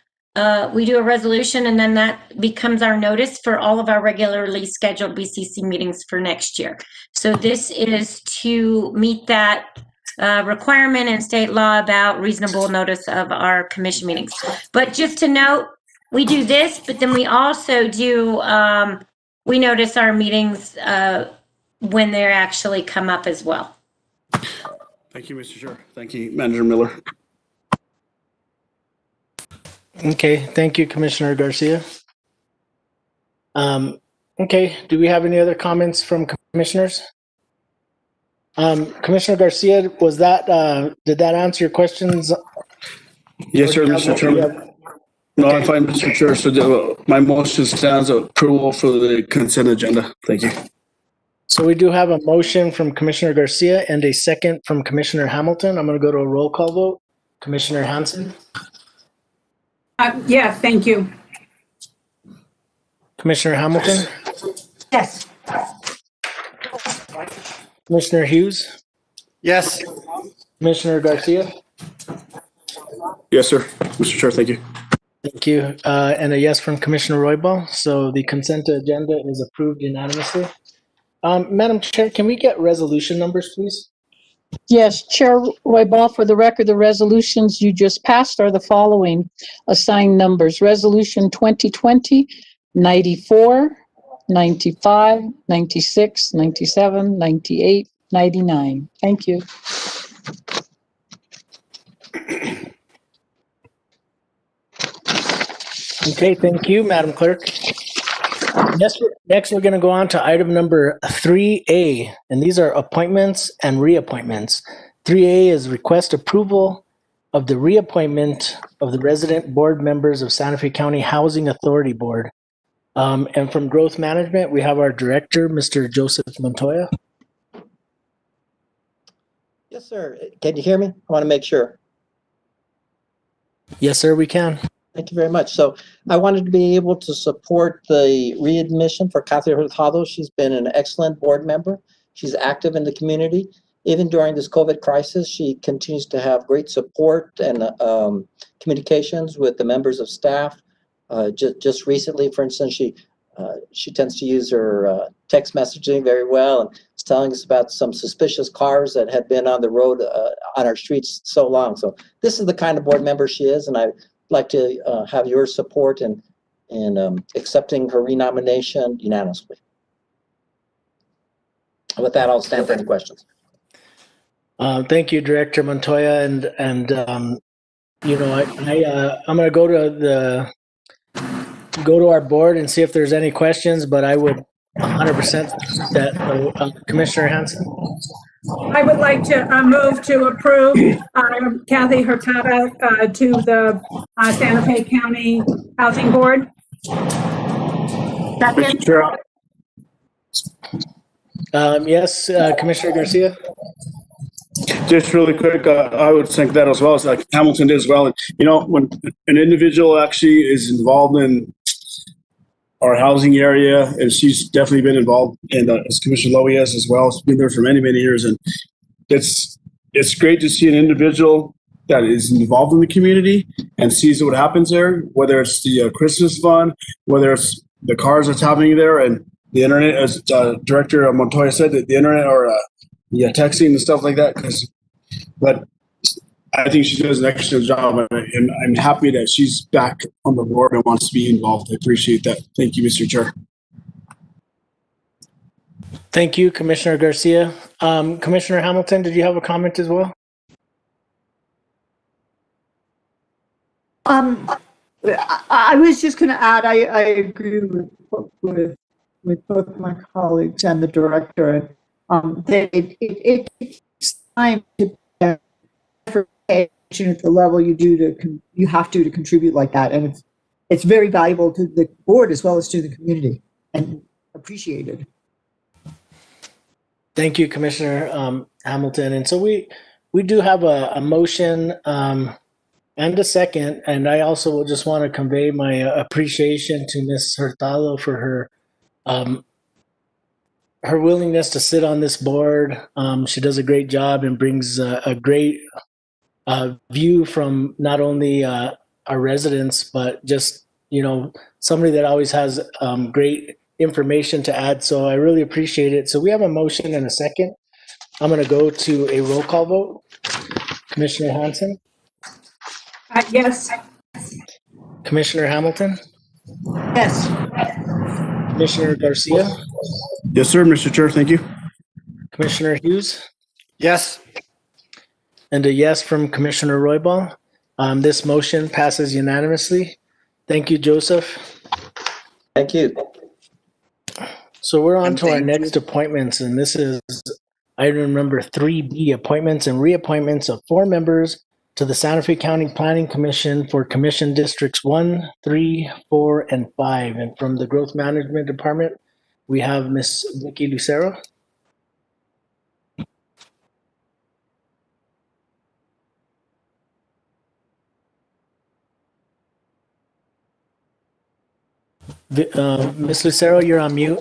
Speaker 3: we do a resolution and then that becomes our notice for all of our regularly scheduled BCC meetings for next year. So this is to meet that requirement in state law about reasonable notice of our commission meetings. But just to note, we do this, but then we also do, we notice our meetings when they actually come up as well.
Speaker 8: Thank you, Mr. Chair. Thank you, Manager Miller.
Speaker 1: Okay, thank you, Commissioner Garcia. Okay, do we have any other comments from commissioners? Commissioner Garcia, was that did that answer your questions?
Speaker 8: Yes, sir, Mr. Chairman. No, I'm fine, Mr. Chair. So my motion stands approval for the consent agenda. Thank you.
Speaker 1: So we do have a motion from Commissioner Garcia and a second from Commissioner Hamilton. I'm going to go to a roll call vote. Commissioner Hanson?
Speaker 6: Yeah, thank you.
Speaker 1: Commissioner Hamilton?
Speaker 6: Yes.
Speaker 1: Commissioner Hughes?
Speaker 9: Yes.
Speaker 1: Commissioner Garcia?
Speaker 8: Yes, sir, Mr. Chair. Thank you.
Speaker 1: Thank you. And a yes from Commissioner Roybal. So the consent agenda is approved unanimously. Madam Chair, can we get resolution numbers, please?
Speaker 5: Yes, Chair Roybal, for the record, the resolutions you just passed are the following assigned numbers. Resolution 2020, 94, 95, 96, 97, 98, 99. Thank you.
Speaker 1: Okay, thank you, Madam Clerk. Next, we're going to go on to item number 3A, and these are appointments and reappointments. 3A is request approval of the reappointment of the resident board members of Santa Fe County Housing Authority Board. And from Growth Management, we have our director, Mr. Joseph Montoya.
Speaker 11: Yes, sir. Can you hear me? I want to make sure.
Speaker 1: Yes, sir, we can.
Speaker 11: Thank you very much. So I wanted to be able to support the readmission for Kathy Hurtado. She's been an excellent board member. She's active in the community. Even during this COVID crisis, she continues to have great support and communications with the members of staff. Just recently, for instance, she tends to use her text messaging very well and is telling us about some suspicious cars that had been on the road on our streets so long. So this is the kind of board member she is, and I'd like to have your support in accepting her renomination unanimously. With that, I'll stand for any questions.
Speaker 1: Thank you, Director Montoya, and you know, I'm going to go to our board and see if there's any questions, but I would 100% that Commissioner Hanson.
Speaker 6: I would like to move to approve Kathy Hurtado to the Santa Fe County Housing Board.
Speaker 8: Mr. Chair,
Speaker 1: Yes, Commissioner Garcia.
Speaker 8: just really quick, I would think that as well as like Hamilton did as well. And, you know, when an individual actually is involved in our housing area, and she's definitely been involved in as Commissioner Lowy has as well. She's been there for many, many years, and it's great to see an individual that is involved in the community and sees what happens there, whether it's the Christmas fund, whether it's the cars that's happening there, and the internet, as Director Montoya said, the internet or texting and stuff like that. But I think she does an excellent job, and I'm happy that she's back on the board and wants to be involved. I appreciate that. Thank you, Mr. Chair.
Speaker 1: Thank you, Commissioner Garcia. Commissioner Hamilton, did you have a comment as well?
Speaker 4: I was just going to add, I agree with both my colleagues and the director. That it takes time to pay attention at the level you have to contribute like that, and it's very valuable to the board as well as to the community, and appreciated.
Speaker 1: Thank you, Commissioner Hamilton. And so we do have a motion and a second, and I also just want to convey my appreciation to Ms. Hurtado for her willingness to sit on this board. She does a great job and brings a great view from not only our residents, but just, somebody that always has great information to add. So I really appreciate it. So we have a motion and a second. I'm going to go to a roll call vote. Commissioner Hanson?
Speaker 6: Yes.
Speaker 1: Commissioner Hamilton?
Speaker 4: Yes.
Speaker 1: Commissioner Garcia?
Speaker 8: Yes, sir, Mr. Chair. Thank you.
Speaker 1: Commissioner Hughes?
Speaker 9: Yes.
Speaker 1: And a yes from Commissioner Roybal. This motion passes unanimously. Thank you, Joseph.
Speaker 11: Thank you.
Speaker 1: So we're on
Speaker 9: And
Speaker 1: to our
Speaker 9: thank
Speaker 1: next appointments, and this is item number 3B, appointments and reappointments of 4 members to the Santa Fe County Planning Commission for Commission Districts 1, 3, 4, and 5. And from the Growth Management Department, we have Ms. Vicky Lucero. Ms. Lucero, you're on mute.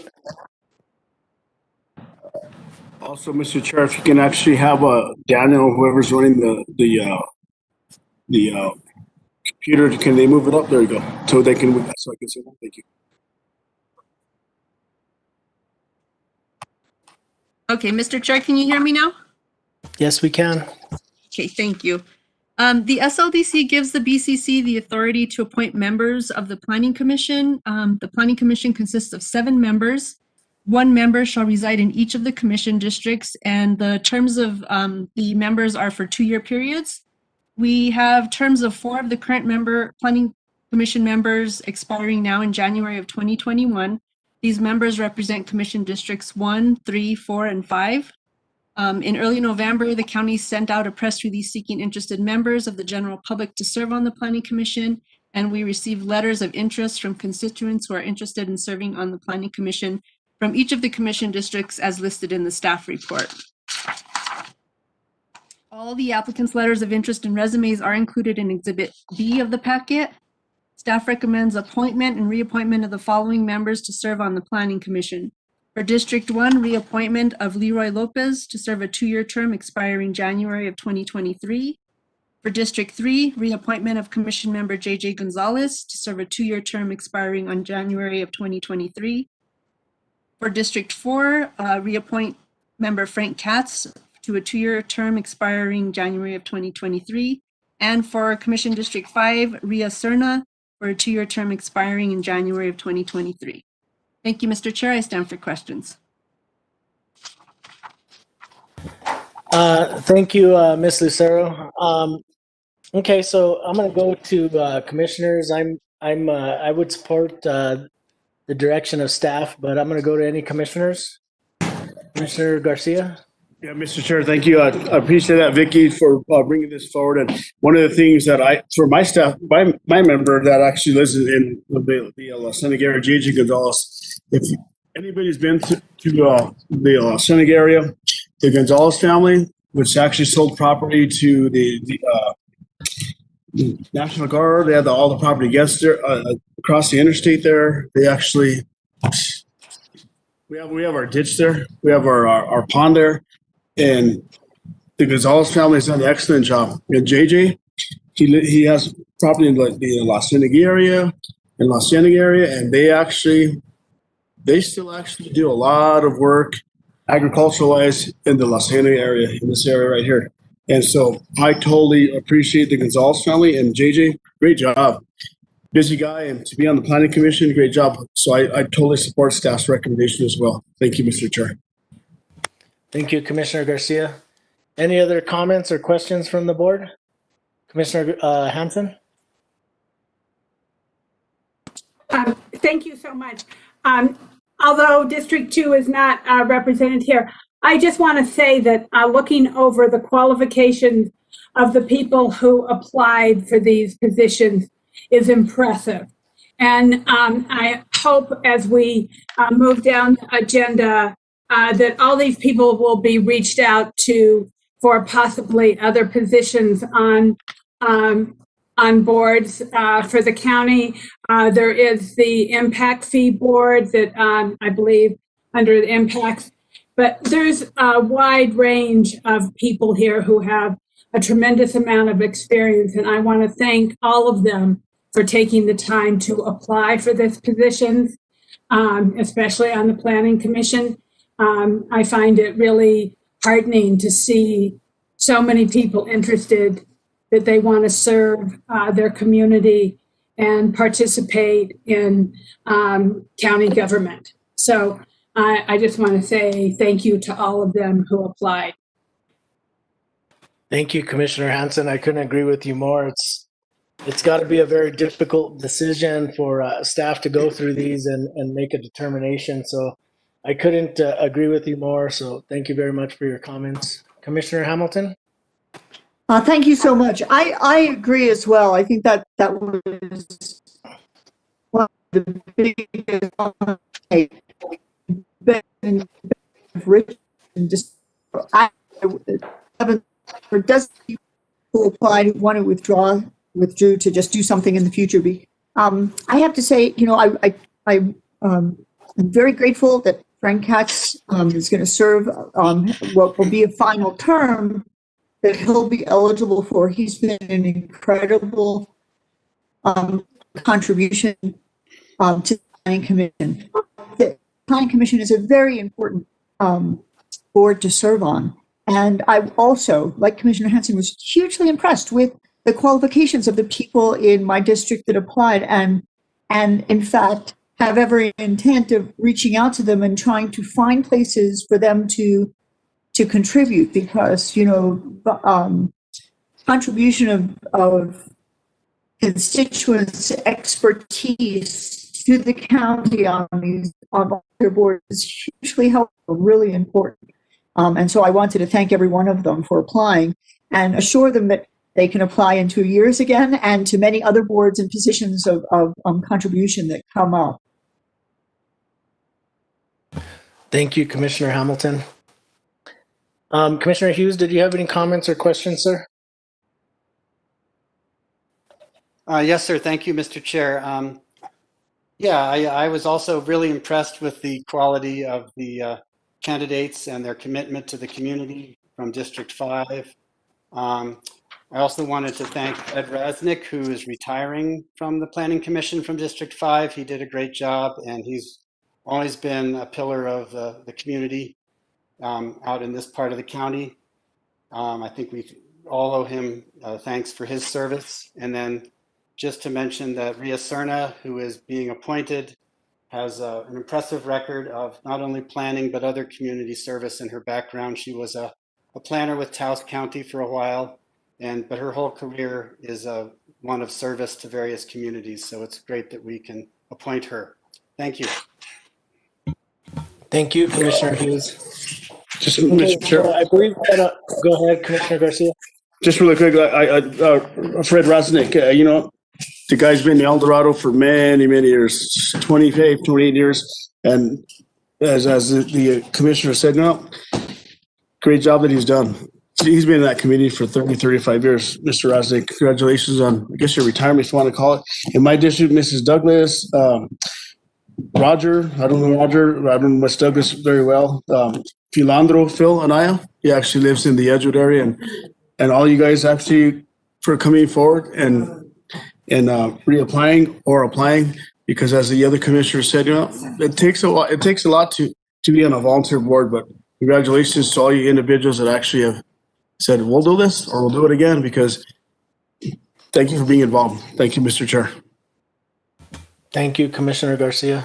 Speaker 8: Also, Mr. Chair, if you can actually have Daniel, whoever's running the computer, can they move it up? There you go. So they can, so I can see that. Thank you.
Speaker 12: Okay, Mr. Chair, can you hear me now?
Speaker 1: Yes, we can.
Speaker 12: Okay, thank you. The SLDC gives the BCC the authority to appoint members of the Planning Commission. The Planning Commission consists of 7 members. 1 member shall reside in each of the commission districts, and the terms of the members are for 2-year periods. We have terms of 4 of the current Planning Commission members expiring now in January of 2021. These members represent Commission Districts 1, 3, 4, and 5. In early November, the county sent out a press release seeking interested members of the general public to serve on the Planning Commission, and we received letters of interest from constituents who are interested in serving on the Planning Commission from each of the commission districts as listed in the staff report. All the applicants' letters of interest and resumes are included in Exhibit B of the packet. Staff recommends appointment and reappointment of the following members to serve on the Planning Commission. For District 1, reappointment of Leroy Lopez to serve a 2-year term expiring January of 2023. For District 3, reappointment of Commission Member JJ Gonzalez to serve a 2-year term expiring on January of 2023. For District 4, reappoint Member Frank Katz to a 2-year term expiring January of 2023. And for Commission District 5, Ria Serna for a 2-year term expiring in January of 2023. Thank you, Mr. Chair. I stand for questions.
Speaker 1: Thank you, Ms. Lucero. Okay, so I'm going to go to commissioners. I would support the direction of staff, but I'm going to go to any commissioners. Commissioner Garcia.
Speaker 8: Yeah, Mr. Chair, thank you. I appreciate that, Vicky, for bringing this forward. And one of the things that for my staff, my member that actually lives in the La Cienega area, JJ Gonzalez, if anybody's been to the La Cienega area, the Gonzalez family, which actually sold property to the National Guard, they had all the property against there across the interstate there. They actually, we have our ditch there, we have our pond there. And the Gonzalez family has done an excellent job. And JJ, he has property in the La Cienega area, and they still actually do a lot of work agricultural-wise in the La Cienega area, in this area right here. And so I totally appreciate the Gonzalez family, and JJ, great job. Busy guy, and to be on the Planning Commission, great job. So I totally support staff's recommendation as well. Thank you, Mr. Chair.
Speaker 1: Thank you, Commissioner Garcia. Any other comments or questions from the board? Commissioner Hanson?
Speaker 6: Thank you so much. Although District 2 is not represented here, I just want to say that looking over the qualifications of the people who applied for these positions is impressive. And I hope as we move down the agenda that all these people will be reached out to for possibly other positions on boards for the county. There is the impact fee board that I believe under the impacts, but there's a wide range of people here who have a tremendous amount of experience, and I want to thank all of them for taking the time to apply for this positions, especially on the Planning Commission. I find it really heartening to see so many people interested that they want to serve their community and participate in county government. So I just want to say thank you to all of them who applied.
Speaker 1: Thank you, Commissioner Hanson. I couldn't agree with you more. It's it's got to be a very difficult decision for staff to go through these and make a determination. So I couldn't agree with you more. So thank you very much for your comments. Commissioner Hamilton?
Speaker 4: Thank you so much. I agree as well. I think that was one of the biggest rich and just I haven't or does people who applied who want to withdrew to just do something in the future. I have to say, I'm very grateful that Frank Katz is going to serve what will be a final term that he'll be eligible for. He's been an incredible contribution to the Planning Commission. The Planning Commission is a very important board to serve on. And I also, like Commissioner Hanson, was hugely impressed with the qualifications of the people in my district that applied, and in fact have every intent of reaching out to them and trying to find places for them to contribute, because contribution of constituents' expertise to the county on their boards is hugely helpful, really important. And so I wanted to thank every one of them for applying and assure them that they can apply in 2 years again and to many other boards and positions of contribution that come up.
Speaker 1: Thank you, Commissioner Hamilton. Commissioner Hughes, did you have any comments or questions, sir?
Speaker 9: Yes, sir. Thank you, Mr. Chair. I was also really impressed with the quality of the candidates and their commitment to the community from District 5. I also wanted to thank Ed Rasnick, who is retiring from the Planning Commission from District 5. He did a great job, and he's always been a pillar of the community out in this part of the county. I think we all owe him thanks for his service. And then just to mention that Ria Serna, who is being appointed, has an impressive record of not only planning, but other community service in her background. She was a planner with Taos County for a while, but her whole career is one of service to various communities. So it's great that we can appoint her. Thank you.
Speaker 1: Thank you, Commissioner Hughes.
Speaker 8: Just, Mr. Chair.
Speaker 1: I believe that, go ahead, Commissioner Garcia.
Speaker 8: Just really quick, Fred Rasnick, the guy's been in El Dorado for many, many years, 28 years. And as the commissioner said, great job that he's done. He's been in that community for 30, 35 years. Mr. Rasnick, congratulations on, I guess, your retirement, if you want to call it. In my district, Mrs. Douglas, Roger, I don't know Miss Douglas very well. Phil Anaya, he actually lives in the Edgewood area, and all you guys actually for coming forward and reapplying or applying, because as the other commissioner said, it takes a lot to be on a volunteer board, but congratulations to all you individuals that actually have said, we'll do this or we'll do it again, because thank you for being involved. Thank you, Mr. Chair.
Speaker 1: Thank you, Commissioner Garcia.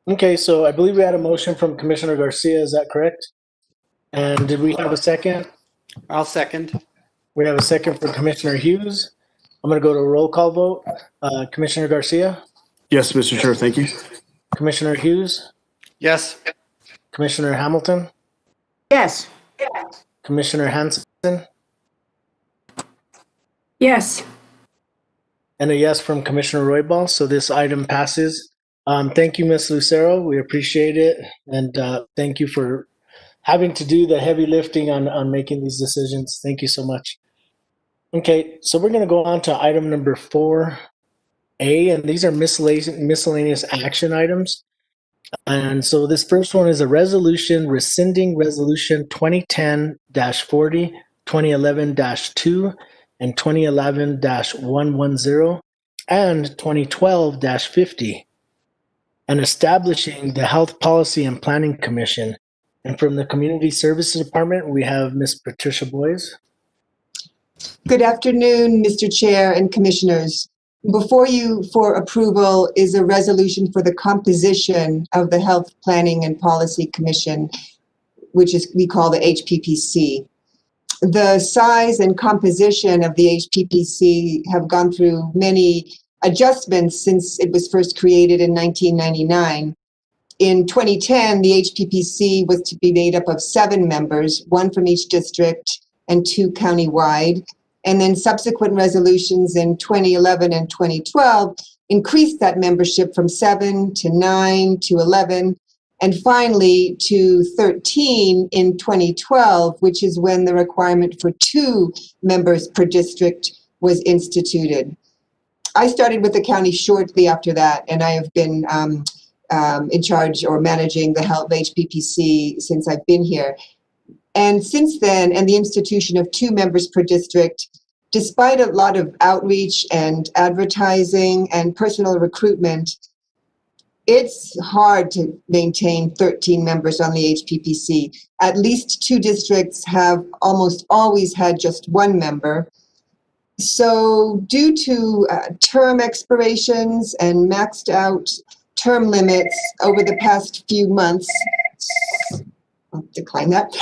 Speaker 1: Okay, so I believe we had a motion from Commissioner Garcia. Is that correct? And did we have a second?
Speaker 9: I'll second.
Speaker 1: We have a second for Commissioner Hughes. I'm going to go to a roll call vote. Commissioner Garcia?
Speaker 8: Yes, Mr. Chair. Thank you.
Speaker 1: Commissioner Hughes?
Speaker 9: Yes.
Speaker 1: Commissioner Hamilton?
Speaker 4: Yes.
Speaker 1: Commissioner Hanson?
Speaker 6: Yes.
Speaker 1: And a yes from Commissioner Roybal. So this item passes. Thank you, Ms. Lucero. We appreciate it. And thank you for having to do the heavy lifting on making these decisions. Thank you so much. Okay, so we're going to go on to item number 4A, and these are miscellaneous action items. And so this first one is a resolution rescinding resolution 2010-40, 2011-2, and 2011-110, and 2012-50, and establishing the Health Policy and Planning Commission. And from the Community Services Department, we have Ms. Patricia Boyes.
Speaker 13: Good afternoon, Mr. Chair and Commissioners. Before you for approval is a resolution for the composition of the Health Planning and Policy Commission, which is we call the HPPC. the size and composition of the HPPC have gone through many adjustments since it was first created in 1999. In 2010, the HPPC was to be made up of 7 members, 1 from each district and 2 countywide. And then subsequent resolutions in 2011 and 2012 increased that membership from 7 to 9 to 11, and finally to 13 in 2012, which is when the requirement for 2 members per district was instituted. I started with the county shortly after that, and I have been in charge or managing the health HPPC since I've been here. And since then, and the institution of 2 members per district, despite a lot of outreach and advertising and personal recruitment, it's hard to maintain 13 members on the HPPC. At least 2 districts have almost always had just 1 member. So due to term expirations and maxed out term limits over the past few months, I'll decline that,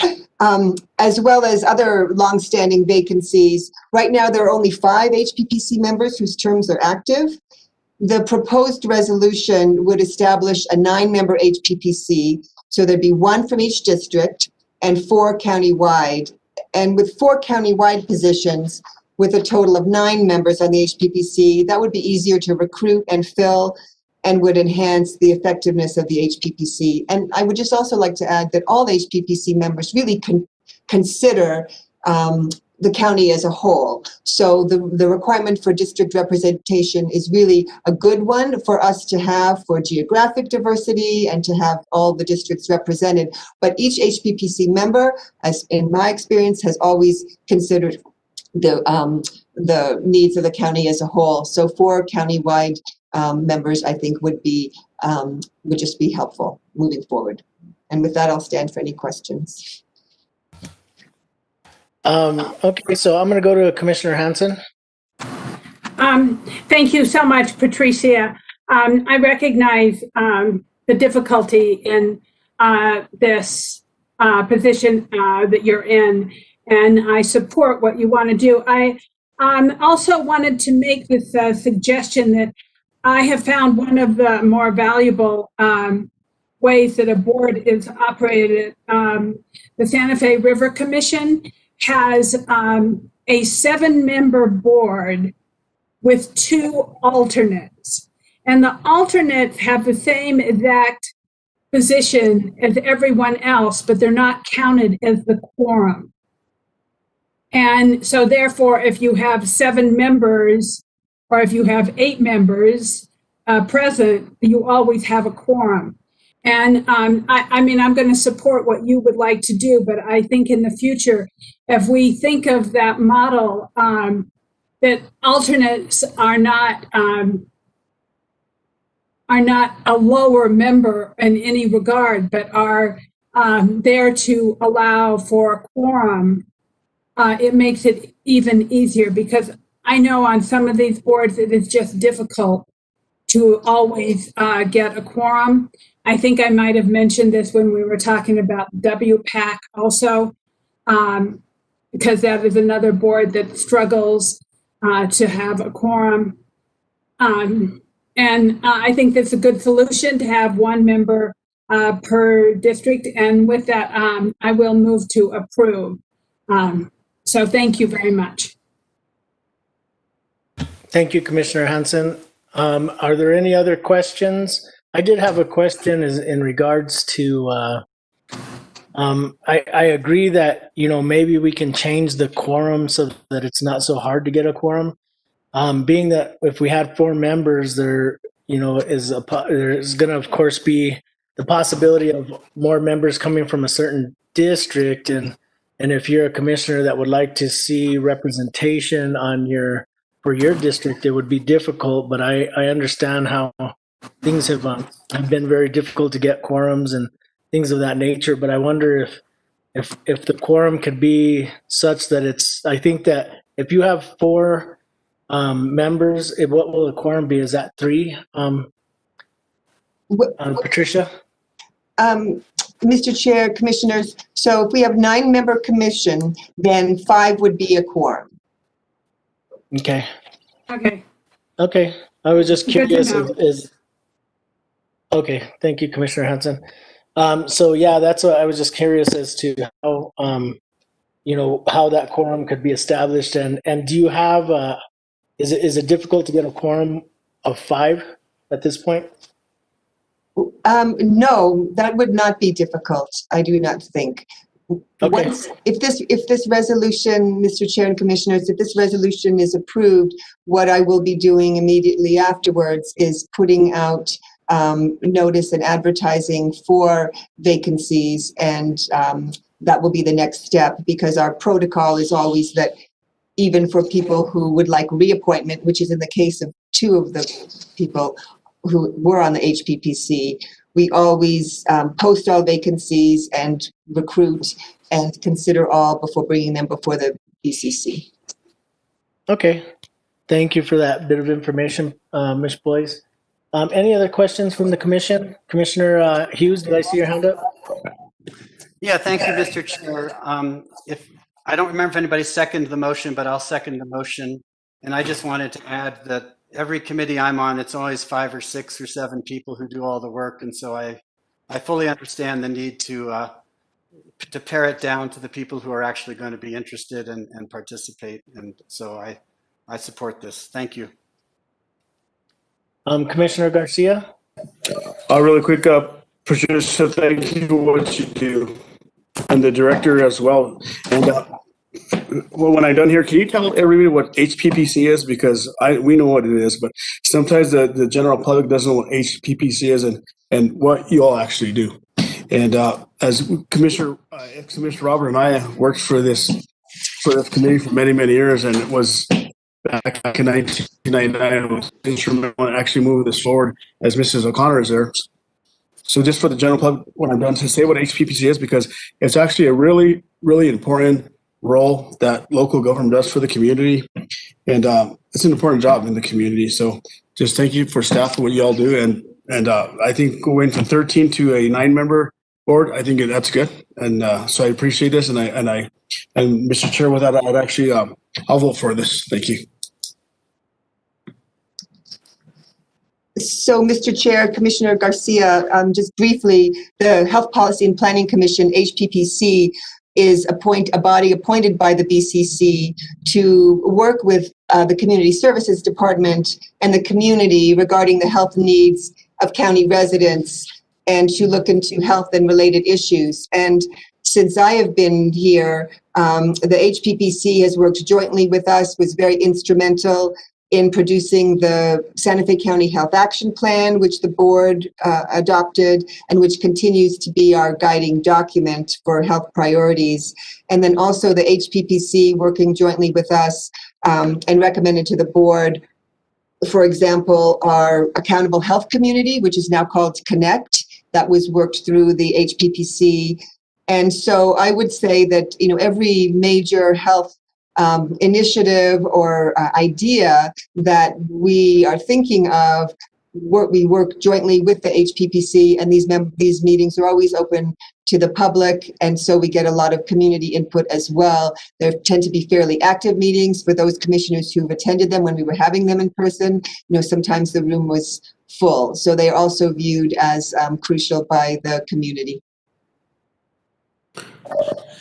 Speaker 13: as well as other longstanding vacancies. Right now, there are only 5 HPPC members whose terms are active. The proposed resolution would establish a 9-member HPPC, so there'd be 1 from each district and 4 countywide. And with 4 countywide positions, with a total of 9 members on the HPPC, that would be easier to recruit and fill and would enhance the effectiveness of the HPPC. And I would just also like to add that all HPPC members really consider the county as a whole. So the requirement for district representation is really a good one for us to have for geographic diversity and to have all the districts represented. But each HPPC member, as in my experience, has always considered the needs of the county as a whole. So 4 countywide members, I think, would just be helpful moving forward. And with that, I'll stand for any questions.
Speaker 1: Okay, so I'm going to go to Commissioner Hanson.
Speaker 6: Thank you so much, Patricia. I recognize the difficulty in this position that you're in, and I support what you want to do. I also wanted to make this suggestion that I have found one of the more valuable ways that a board is operated. The Santa Fe River Commission has a 7-member board with 2 alternates. And the alternates have the same exact position as everyone else, but they're not counted as the quorum. And so therefore, if you have 7 members, or if you have 8 members present, you always have a quorum. And I mean, I'm going to support what you would like to do, but I think in the future, if we think of that model, that alternates are not a lower member in any regard, but are there to allow for a quorum, it makes it even easier, because I know on some of these boards it is just difficult to always get a quorum. I think I might have mentioned this when we were talking about WPAC also, because that is another board that struggles to have a quorum. And I think that's a good solution to have 1 member per district. And with that, I will move to approve. So thank you very much.
Speaker 1: Thank you, Commissioner Hanson. Are there any other questions? I did have a question in regards to, I agree that, maybe we can change the quorum so that it's not so hard to get a quorum. Being that if we had 4 members, there's going to, of course, be the possibility of more members coming from a certain district. And if you're a commissioner that would like to see representation for your district, it would be difficult. But I understand how things have been very difficult to get quorums and things of that nature. But I wonder if the quorum could be such that I think that if you have 4 members, what will the quorum be? Is that 3? Patricia?
Speaker 13: Mr. Chair, Commissioners, so if we have 9-member commission, then 5 would be a quorum.
Speaker 1: Okay.
Speaker 6: Okay.
Speaker 1: Okay. I was just
Speaker 6: Good to
Speaker 1: curious.
Speaker 6: know.
Speaker 1: Okay. Thank you, Commissioner Hanson. So yeah, that's what I was just curious as to how, how that quorum could be established. And do you have, is it difficult to get a quorum of 5 at this point?
Speaker 13: No, that would not be difficult. I do not think.
Speaker 1: Okay.
Speaker 13: If this resolution, Mr. Chair and Commissioners, if this resolution is approved, what I will be doing immediately afterwards is putting out notice and advertising for vacancies, and that will be the next step, because our protocol is always that even for people who would like reappointment, which is in the case of 2 of the people who were on the HPPC, we always post all vacancies and recruit and consider all before bringing them before the BCC.
Speaker 1: Okay. Thank you for that bit of information, Ms. Boyce. Any other questions from the commission? Commissioner Hughes, did I see your hand up?
Speaker 9: Yeah, thank you, Mr. Chair. If I don't remember if anybody seconded the motion, but I'll second the motion. And I just wanted to add that every committee I'm on, it's always 5 or 6 or 7 people who do all the work. And so I fully understand the need to pare it down to the people who are actually going to be interested and participate. And so I support this. Thank you.
Speaker 1: Commissioner Garcia?
Speaker 8: Really quick, Patricia, thank you for what you do, and the director as well. And well, when I'm done here, can you tell everybody what HPPC is? Because we know what it is, but sometimes the general public doesn't know what HPPC is and what you all actually do. And as Commissioner Robert and I worked for this committee for many, many years, and it was back in 1999, it was instrumental in actually moving this forward, as Mrs. O'Connor is there. So just for the general public, when I'm done, to say what HPPC is, because it's actually a really, really important role that local government does for the community. And it's an important job in the community. So just thank you for staff for what you all do. And I think going from 13 to a 9-member board, I think that's good. And so I appreciate this. And Mr. Chair, with that, I'd actually, I'll vote for this. Thank you.
Speaker 13: So, Mr. Chair, Commissioner Garcia, just briefly, the Health Policy and Planning Commission, HPPC, is a body appointed by the BCC to work with the Community Services Department and the community regarding the health needs of county residents and to look into health and related issues. And since I have been here, the HPPC has worked jointly with us, was very instrumental in producing the Santa Fe County Health Action Plan, which the board adopted and which continues to be our guiding document for health priorities. And then also the HPPC working jointly with us and recommended to the board, for example, our Accountable Health Community, which is now called Connect, that was worked through the HPPC. And so I would say that, every major health initiative or idea that we are thinking of, we work jointly with the HPPC, and these meetings are always open to the public, and so we get a lot of community input as well. There tend to be fairly active meetings for those commissioners who've attended them when we were having them in person. Sometimes the room was full, so they are also viewed as crucial by the community.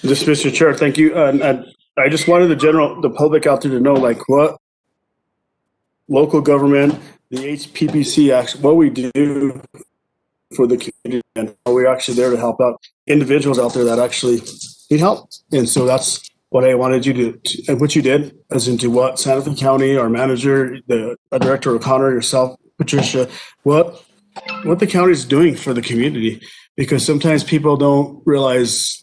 Speaker 8: Just, Mr. Chair, thank you. I just wanted the public out there to know, like, what local government, the HPPC, actually, what we do for the community, and how we're actually there to help out individuals out there that actually need help. And so that's what I wanted you to and what you did, as into what Santa Fe County, our manager, the Director O'Connor, yourself, Patricia, what the county is doing for the community, because sometimes people don't realize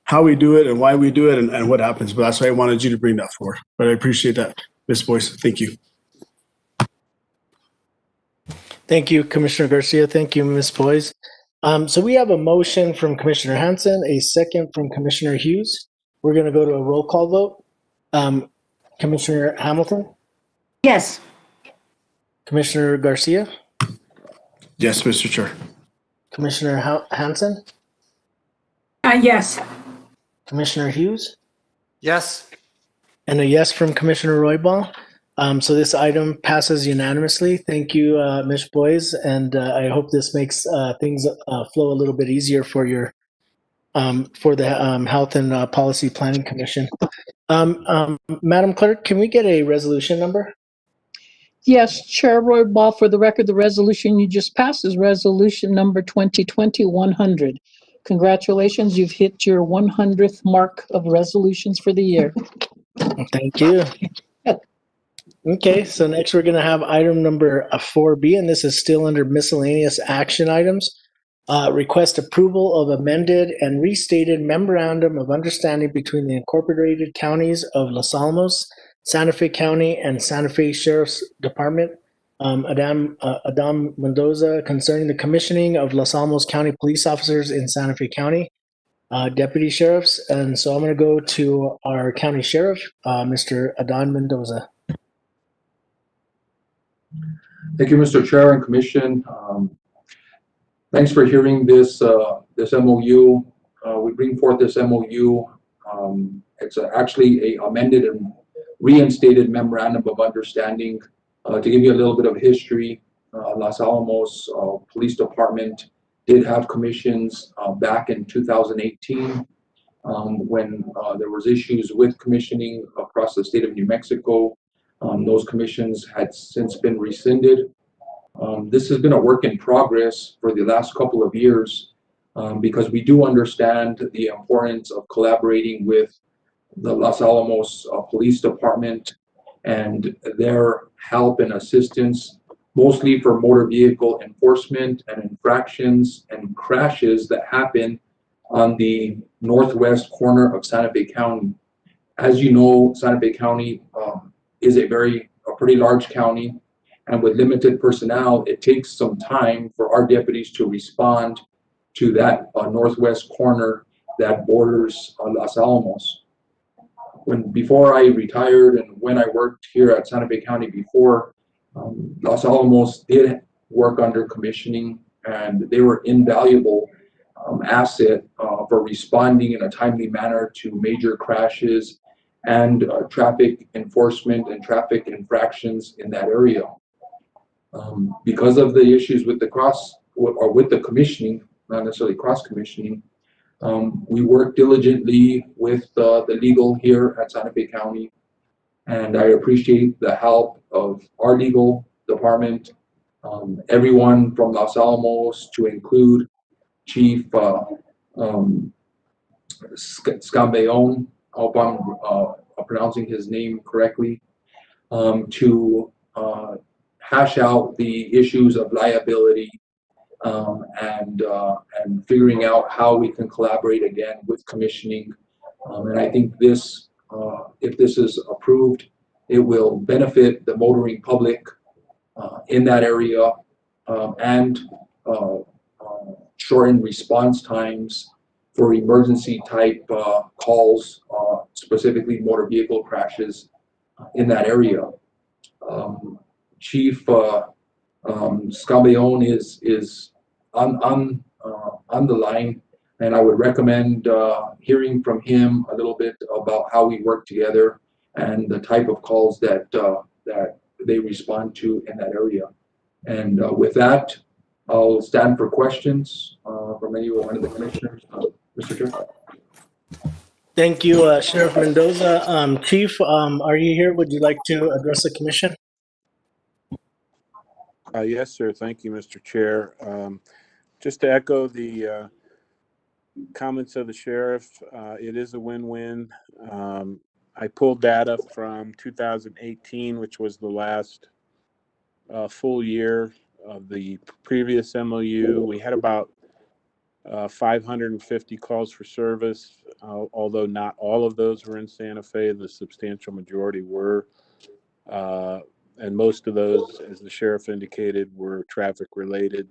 Speaker 8: how we do it and why we do it and what happens. But that's why I wanted you to bring that forward. But I appreciate that, Ms. Boyce. Thank you.
Speaker 1: Thank you, Commissioner Garcia. Thank you, Ms. Boyce. So we have a motion from Commissioner Hanson, a second from Commissioner Hughes. We're going to go to a roll call vote. Commissioner Hamilton?
Speaker 14: Yes.
Speaker 1: Commissioner Garcia?
Speaker 8: Yes, Mr. Chair.
Speaker 1: Commissioner Hanson?
Speaker 6: Yes.
Speaker 1: Commissioner Hughes,
Speaker 9: Yes.
Speaker 1: and a yes from Commissioner Roybal. So this item passes unanimously. Thank you, Ms. Boyes, and I hope this makes things flow a little bit easier for your for the Health and Policy Planning Commission. Madam Clerk, can we get a resolution number?
Speaker 5: Yes, Chair Roy Ball, for the record, the resolution you just passed is resolution number 2020-100. Congratulations, you've hit your 100th mark of resolutions for the year.
Speaker 1: Thank you. Okay, so next we're going to have item number 4B, and this is still under miscellaneous action items. Request approval of amended and restated memorandum of understanding between the incorporated counties of Los Alamos, Santa Fe County, and Santa Fe Sheriff's Department, Adam Mendoza, concerning the commissioning of Los Alamos County police officers in Santa Fe County, deputy sheriffs. And so I'm going to go to our county sheriff, Mr. Adan Mendoza.
Speaker 14: Thank you, Mr. Chair and Commission. Thanks for hearing this this MOU. We bring forth this MOU. It's actually a amended and reinstated memorandum of understanding. To give you a little bit of history, Los Alamos Police Department did have commissions back in 2018 when there was issues with commissioning across the state of New Mexico. Those commissions had since been rescinded. This has been a work in progress for the last couple of years because we do understand the importance of collaborating with the Los Alamos Police Department and their help and assistance, mostly for motor vehicle enforcement and infractions and crashes that happen on the northwest corner of Santa Fe County. As you know, Santa Fe County is a pretty large county, and with limited personnel, it takes some time for our deputies to respond to that northwest corner that borders Los Alamos. Before I retired and when I worked here at Santa Fe County before, Los Alamos did work under commissioning, and they were invaluable asset for responding in a timely manner to major crashes and traffic enforcement and traffic infractions in that area. Because of the issues with the commissioning, not necessarily cross commissioning, we work diligently with the legal here at Santa Fe County, and I appreciate the help of our legal department, everyone from Los Alamos to include Chief Scambeon, I hope I'm pronouncing his name correctly, to hash out the issues of liability and figuring out how we can collaborate again with commissioning. And I think this, if this is approved, it will benefit the motoring public in that area and shorten response times for emergency type calls, specifically motor vehicle crashes in that area. Chief Scambeon is on the line, and I would recommend hearing from him a little bit about how we work together and the type of calls that that they respond to in that area. And with that, I'll stand for questions from any one of the commissioners. Mr. Chair.
Speaker 1: Thank you, Sheriff Mendoza. Chief, are you here? Would you like to address the commission?
Speaker 15: Yes, sir. Thank you, Mr. Chair. Just to echo the comments of the sheriff, it is a win-win. I pulled data from 2018, which was the last full year of the previous MOU. We had about 550 calls for service, although not all of those were in Santa Fe. The substantial majority were. And most of those, as the sheriff indicated, were traffic related.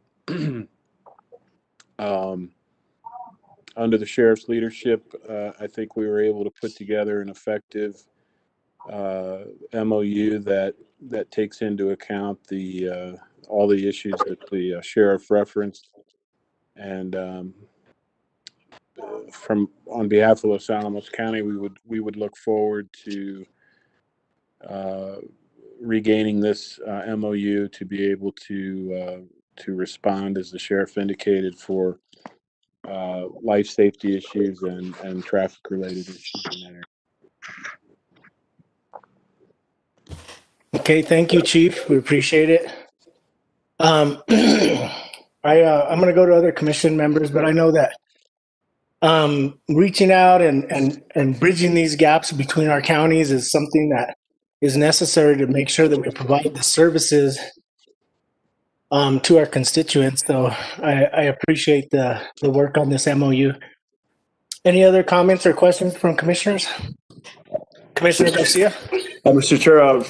Speaker 15: Under the sheriff's leadership, I think we were able to put together an effective MOU that takes into account the all the issues that the sheriff referenced, and on behalf of Los Alamos County, we would look forward to regaining this MOU to be able to respond, as the sheriff indicated, for life safety issues and traffic related issues in that area.
Speaker 1: Okay, thank you, Chief. We appreciate it. I'm going to go to other commission members, but I know that reaching out and bridging these gaps between our counties is something that is necessary to make sure that we provide the services to our constituents. So I appreciate the work on this MOU. Any other comments or questions from commissioners? Commissioner Garcia?
Speaker 8: Mr. Chair,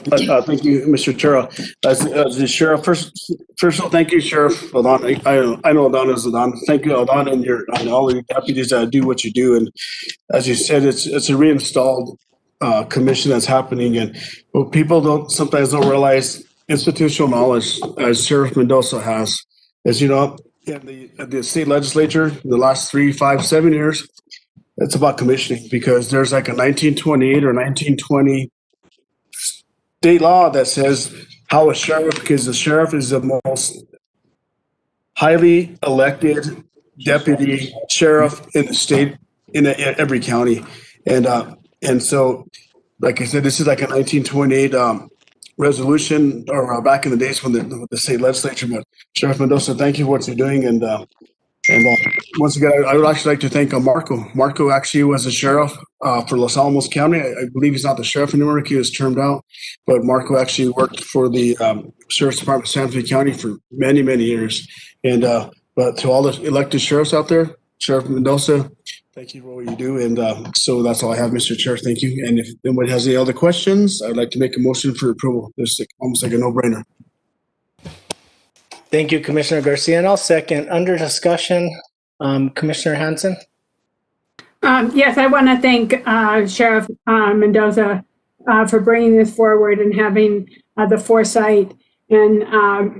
Speaker 8: thank you, Mr. Chair. As the sheriff, first of all, thank you, Sheriff Aldon. I know Aldon is Aldon. Thank you, Aldon, and all the deputies that do what you do. And as you said, it's a reinstalled commission that's happening, and what people sometimes don't realize, institutional knowledge, as Sheriff Mendoza has, as you know, in the state legislature, the last 3, 5, 7 years, it's about commissioning, because there's like a 1928 or 1920 state law that says how a sheriff, because the sheriff is the most highly elected deputy sheriff in the state, in every county. And so, like I said, this is like a 1928 resolution, or back in the days when the state legislature. But Sheriff Mendoza, thank you for what you're doing. And once again, I would actually like to thank Marco. Marco actually was a sheriff for Los Alamos County. I believe he's not the sheriff anymore. He was termed out. But Marco actually worked for the Sheriff's Department of Santa Fe County for many, many years. And but to all the elected sheriffs out there, Sheriff Mendoza, thank you for what you do. And so that's all I have, Mr. Chair. Thank you. And if anybody has any other questions, I'd like to make a motion for approval. It's almost like a no-brainer.
Speaker 1: Thank you, Commissioner Garcia. And I'll second. Under discussion, Commissioner Hansen.
Speaker 6: Yes, I want to thank Sheriff Mendoza for bringing this forward and having the foresight and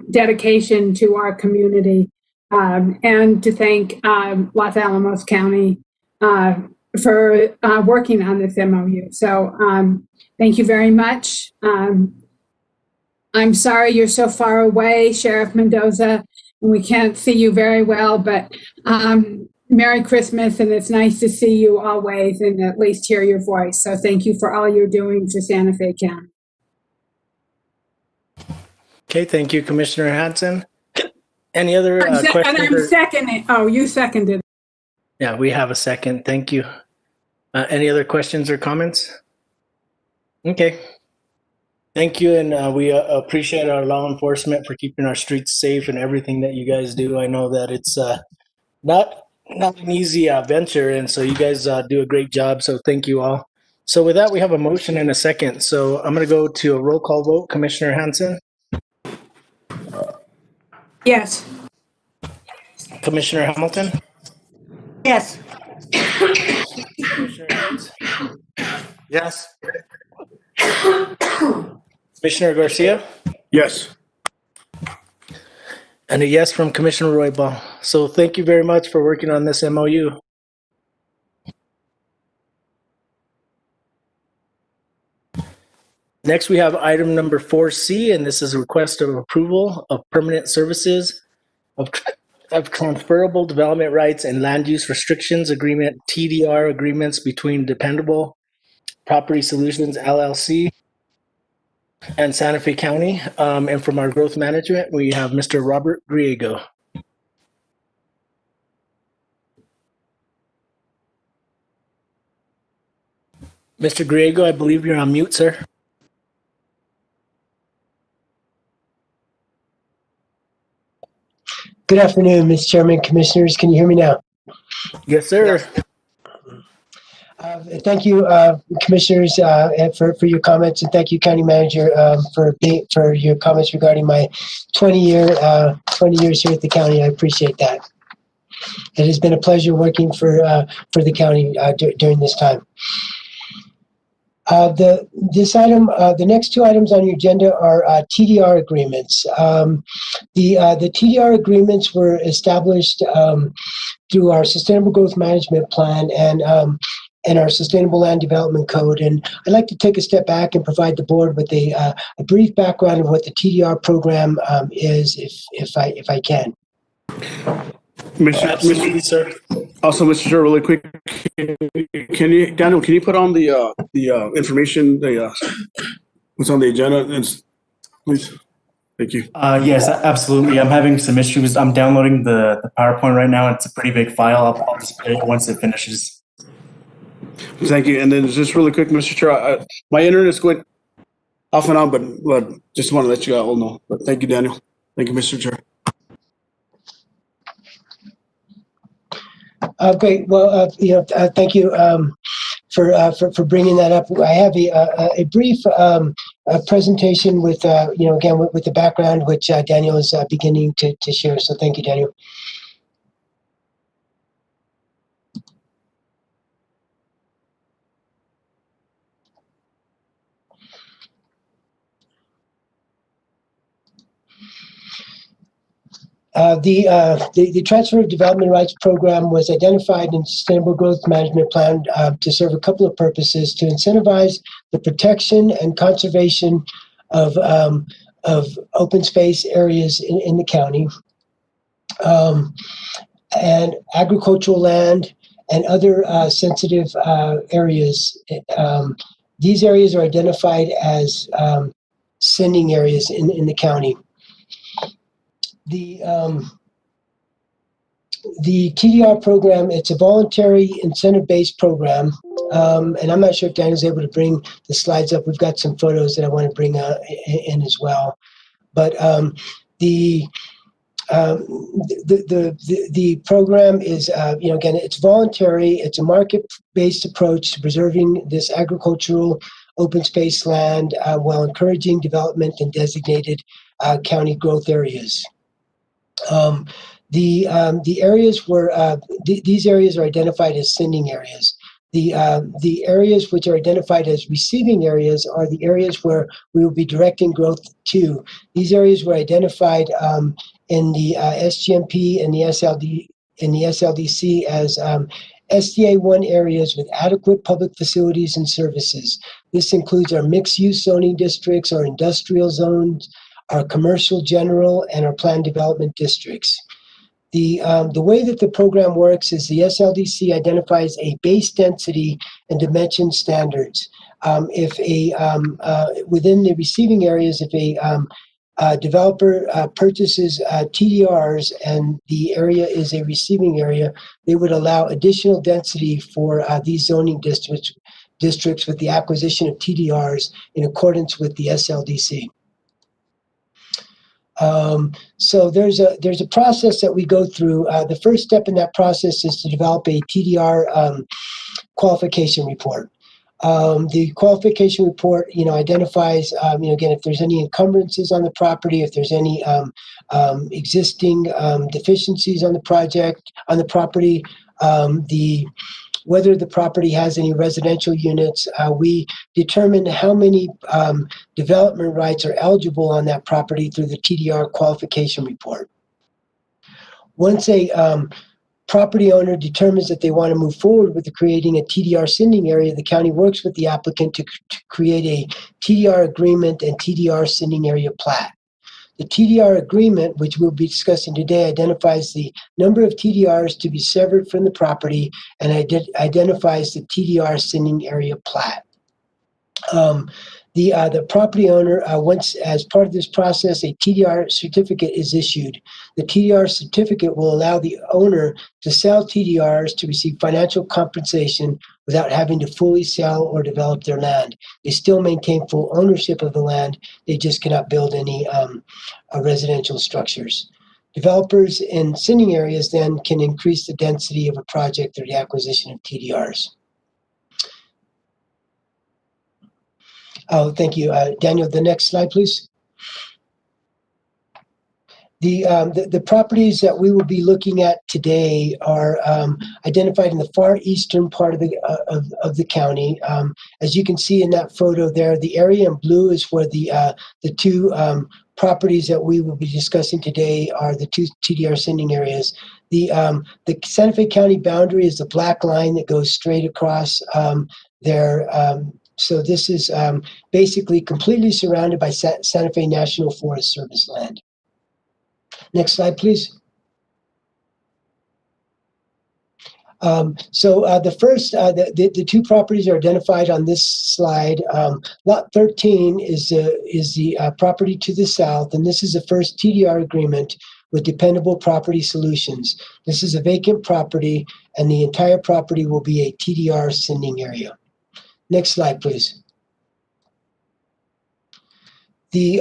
Speaker 6: dedication to our community, and to thank Los Alamos County for working on this MOU. So thank you very much. I'm sorry you're so far away, Sheriff Mendoza, and we can't see you very well, but Merry Christmas, and it's nice to see you always and at least hear your voice. So thank you for all you're doing for Santa Fe County.
Speaker 1: Okay, thank you, Commissioner Hansen. Any other questions?
Speaker 6: And I'm seconding. Oh, you seconded.
Speaker 1: Yeah, we have a second. Thank you. Any other questions or comments? Okay. Thank you, and we appreciate our law enforcement for keeping our streets safe and everything that you guys do. I know that it's not an easy venture, and so you guys do a great job, so thank you all. So with that, we have a motion and a second. So I'm going to go to a roll call vote. Commissioner Hansen?
Speaker 6: Yes.
Speaker 1: Commissioner Hamilton?
Speaker 6: Yes.
Speaker 1: Commissioner Hayes?
Speaker 9: Yes.
Speaker 1: Commissioner Garcia?
Speaker 8: Yes.
Speaker 1: And a yes from Commissioner Roybal. So thank you very much for working on this MOU. Next, we have item number 4C, and this is a request of approval of permanent services of transferable development rights and land use restrictions agreement, TDR agreements between Dependable Property Solutions, LLC, and Santa Fe County. And from our growth management, we have Mr. Robert Griego. Mr. Griego, I believe you're on mute, sir.
Speaker 16: Good afternoon, Mr. Chairman, Commissioners. Can you hear me now?
Speaker 1: Yes, sir.
Speaker 16: Thank you, Commissioners, for your comments, and thank you, County Manager, for your comments regarding my 20 years here at the county. I appreciate that. It has been a pleasure working for the county during this time. The next two items on your agenda are TDR agreements. The TDR agreements were established through our Sustainable Growth Management Plan and our Sustainable Land Development Code. And I'd like to take a step back and provide the board with a brief background of what the TDR program is, if I can.
Speaker 1: Absolutely, sir.
Speaker 8: Also, Mr. Chair, really quick, Daniel, can you put on the information, what's on the agenda, please? Thank you.
Speaker 17: Yes, absolutely. I'm having some issues. I'm downloading the PowerPoint right now. It's a pretty big file. I'll display it once it finishes.
Speaker 8: Thank you. And then just really quick, Mr. Chair, my internet's going off and on, but just want to let you all know. But thank you, Daniel. Thank you, Mr. Chair.
Speaker 16: Great. Well, thank you for bringing that up. I have a brief presentation with again with the background which Daniel is beginning to share. So thank you, Daniel. The Transfer of Development Rights Program was identified in the Sustainable Growth Management Plan to serve a couple of purposes: to incentivize the protection and conservation of open space areas in the county, and agricultural land and other sensitive areas. These areas are identified as sending areas in the county. The TDR program, it's a voluntary incentive-based program, and I'm not sure if Daniel's able to bring the slides up. We've got some photos that I want to bring in as well. But the program is, again, it's voluntary. It's a market-based approach to preserving this agricultural open space land while encouraging development in designated county growth areas. The areas where these areas are identified as sending areas. The areas which are identified as receiving areas are the areas where we will be directing growth to. These areas were identified in the SGMP and the SLDC as SDA1 areas with adequate public facilities and services. This includes our mixed-use zoning districts, our industrial zones, our commercial general, and our planned development districts. The way that the program works is the SLDC identifies a base density and dimension standards. If within the receiving areas, if a developer purchases TDRs and the area is a receiving area, they would allow additional density for these zoning districts with the acquisition of TDRs in accordance with the SLDC. So there's a process that we go through. The first step in that process is to develop a TDR qualification report. The qualification report, identifies, again, if there's any encumbrances on the property, if there's any existing deficiencies on the property, whether the property has any residential units. We determine how many development rights are eligible on that property through the TDR qualification report. Once a property owner determines that they want to move forward with creating a TDR sending area, the county works with the applicant to create a TDR agreement and TDR sending area plat. The TDR agreement, which we'll be discussing today, identifies the number of TDRs to be severed from the property and identifies the TDR sending area plat. The property owner, once as part of this process, a TDR certificate is issued. The TDR certificate will allow the owner to sell TDRs to receive financial compensation without having to fully sell or develop their land. They still maintain full ownership of the land. They just cannot build any residential structures. Developers in sending areas then can increase the density of a project through the acquisition of TDRs. Oh, thank you. Daniel, the next slide, please. The properties that we will be looking at today are identified in the far eastern part of the county. As you can see in that photo there, the area in blue is where the two properties that we will be discussing today are the two TDR sending areas. The Santa Fe County boundary is the black line that goes straight across there. So this is basically completely surrounded by Santa Fe National Forest Service land. Next slide, please. The two properties are identified on this slide. Lot 13 is the property to the south, and this is the first TDR agreement with Dependable Property Solutions. This is a vacant property, and the entire property will be a TDR sending area. Next slide, please. The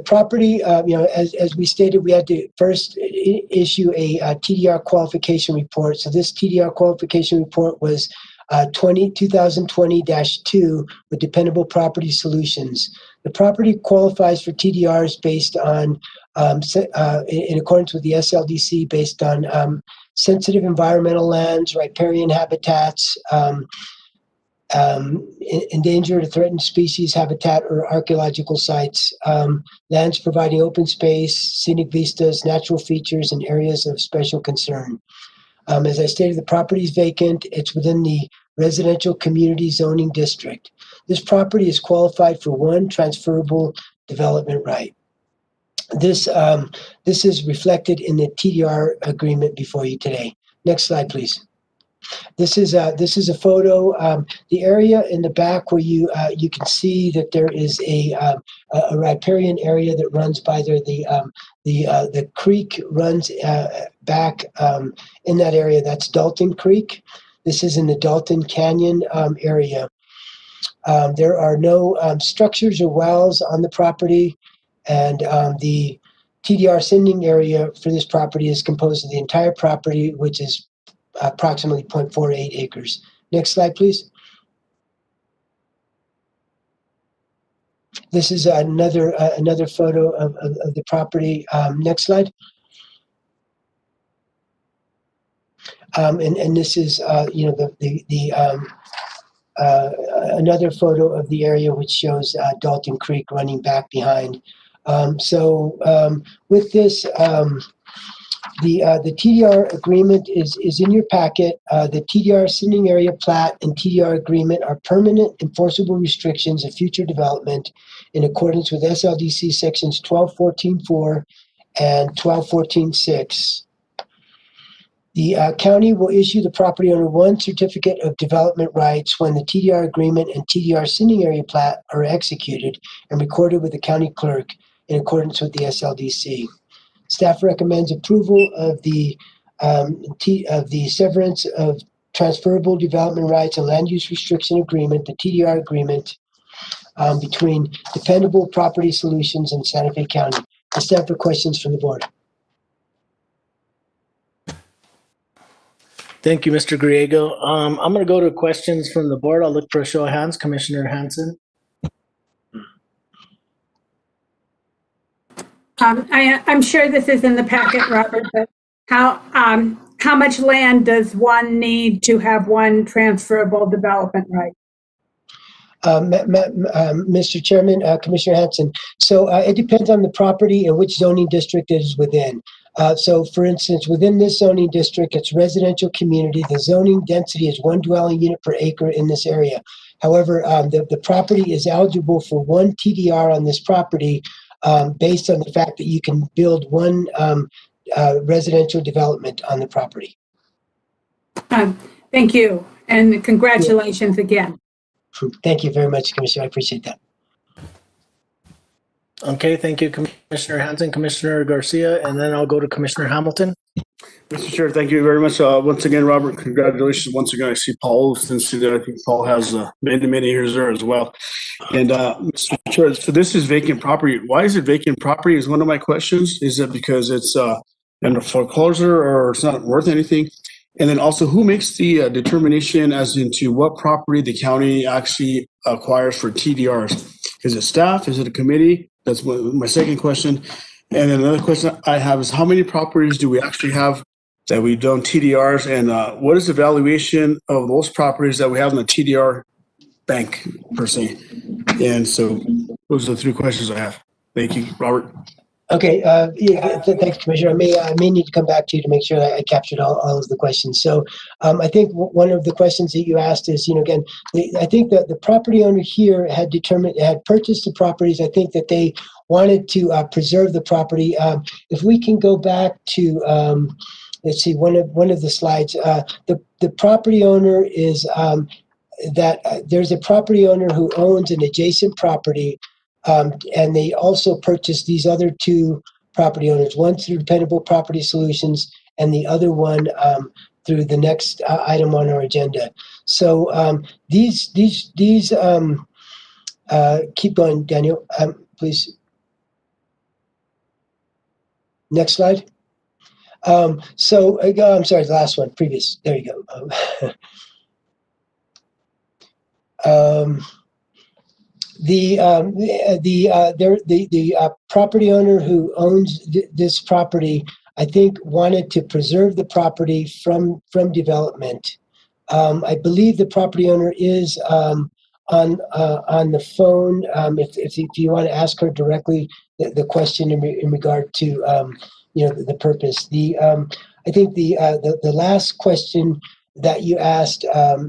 Speaker 16: property, as we stated, we had to first issue a TDR qualification report. So this TDR qualification report was 2020-2 with Dependable Property Solutions. The property qualifies for TDRs based on, in accordance with the SLDC, based on sensitive environmental lands, riparian habitats, endangered or threatened species habitat or archaeological sites, lands providing open space, scenic vistas, natural features, and areas of special concern. As I stated, the property is vacant. It's within the residential community zoning district. This property is qualified for one transferable development right. This is reflected in the TDR agreement before you today. Next slide, please. This is a photo. The area in the back where you can see that there is a riparian area that runs by there. The creek runs back in that area. That's Dalton Creek. This is in the Dalton Canyon area. There are no structures or wells on the property, and the TDR sending area for this property is composed of the entire property, which is approximately 0.48 acres. Next slide, please. This is another photo of the property. Next slide. And this is another photo of the area which shows Dalton Creek running back behind. With this, the TDR agreement is in your packet. The TDR sending area plat and TDR agreement are permanent enforceable restrictions of future development in accordance with SLDC sections 1214.4 and 1214.6. The county will issue the property owner one certificate of development rights when the TDR agreement and TDR sending area plat are executed and recorded with the county clerk in accordance with the SLDC. Staff recommends approval of the severance of transferable development rights and land use restriction agreement, the TDR agreement, between Dependable Property Solutions and Santa Fe County. I stand for questions from the board.
Speaker 1: Thank you, Mr. Griego. I'm going to go to questions from the board. I'll look for a show of hands. Commissioner Hansen.
Speaker 6: I'm sure this is in the packet, Robert, but how much land does one need to have one transferable development right?
Speaker 16: Mr. Chairman, Commissioner Hansen. So it depends on the property and which zoning district it is within. So for instance, within this zoning district, it's residential community. The zoning density is one dwelling unit per acre in this area. However, the property is eligible for one TDR on this property based on the fact that you can build one residential development on the property.
Speaker 6: Thank you, and congratulations again.
Speaker 16: Thank you very much, Commissioner. I appreciate that.
Speaker 1: Okay, thank you, Commissioner Hansen, Commissioner Garcia, and then I'll go to Commissioner Hamilton.
Speaker 8: Mr. Chair, thank you very much. Once again, Robert, congratulations. Once again, I see Paul, since I think Paul has many years there as well. And Mr. Chair, so this is vacant property. Why is it vacant property is one of my questions. Is it because it's in a foreclosure or it's not worth anything? And then also, who makes the determination as into what property the county actually acquires for TDRs? Is it staff? Is it a committee? That's my second question. And then another question I have is how many properties do we actually have that we've done TDRs, and what is the valuation of those properties that we have in the TDR bank per se? And so those are the three questions I have. Thank you, Robert.
Speaker 16: Okay, yeah, thanks, Commissioner. I may need to come back to you to make sure that I captured all of the questions. So I think one of the questions that you asked is, again, I think that the property owner here had purchased the properties. I think that they wanted to preserve the property. If we can go back to, let's see, one of the slides, the property owner is there's a property owner who owns an adjacent property. And they also purchased these other two property owners, one through Dependable Property Solutions and the other one through the next item on our agenda. So these keep going, Daniel, please. Next slide. I'm sorry, the last one, previous. There you go. The property owner who owns this property, I think, wanted to preserve the property from development. I believe the property owner is on the phone. If you want to ask her directly the question in regard to the purpose. I think the last question that you asked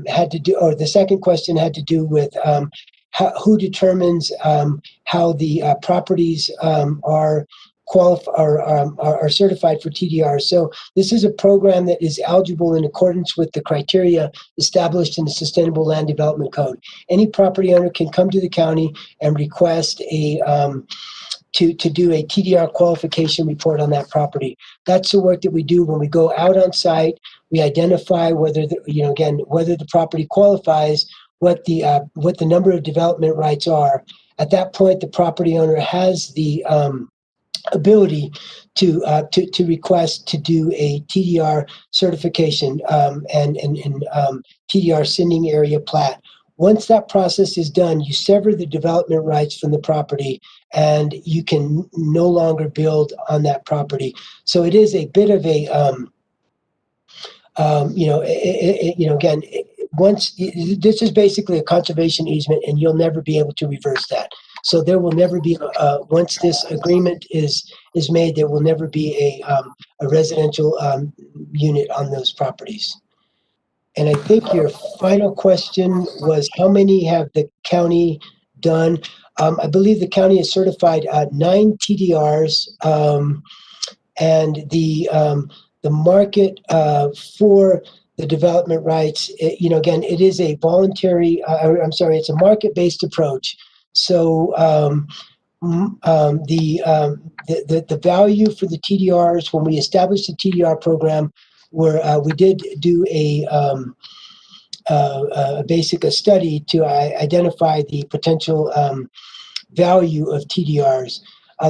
Speaker 16: had to do, or the second question had to do with who determines how the properties are certified for TDR. So this is a program that is eligible in accordance with the criteria established in the Sustainable Land Development Code. Any property owner can come to the county and request to do a TDR qualification report on that property. That's the work that we do when we go out on site. We identify whether whether the property qualifies, what the number of development rights are. At that point, the property owner has the ability to request to do a TDR certification and TDR sending area plat. Once that process is done, you sever the development rights from the property, and you can no longer build on that property. So it is a bit of a again. Once this is basically a conservation easement, and you'll never be able to reverse that. So there will never be once this agreement is made, there will never be a residential unit on those properties. And I think your final question was, how many have the county done? I believe the county has certified 9 TDRs, and the market for the development rights, again, it is a voluntary, it's a market-based approach. So the value for the TDRs, when we established the TDR program, where we did do a study to identify the potential value of TDRs.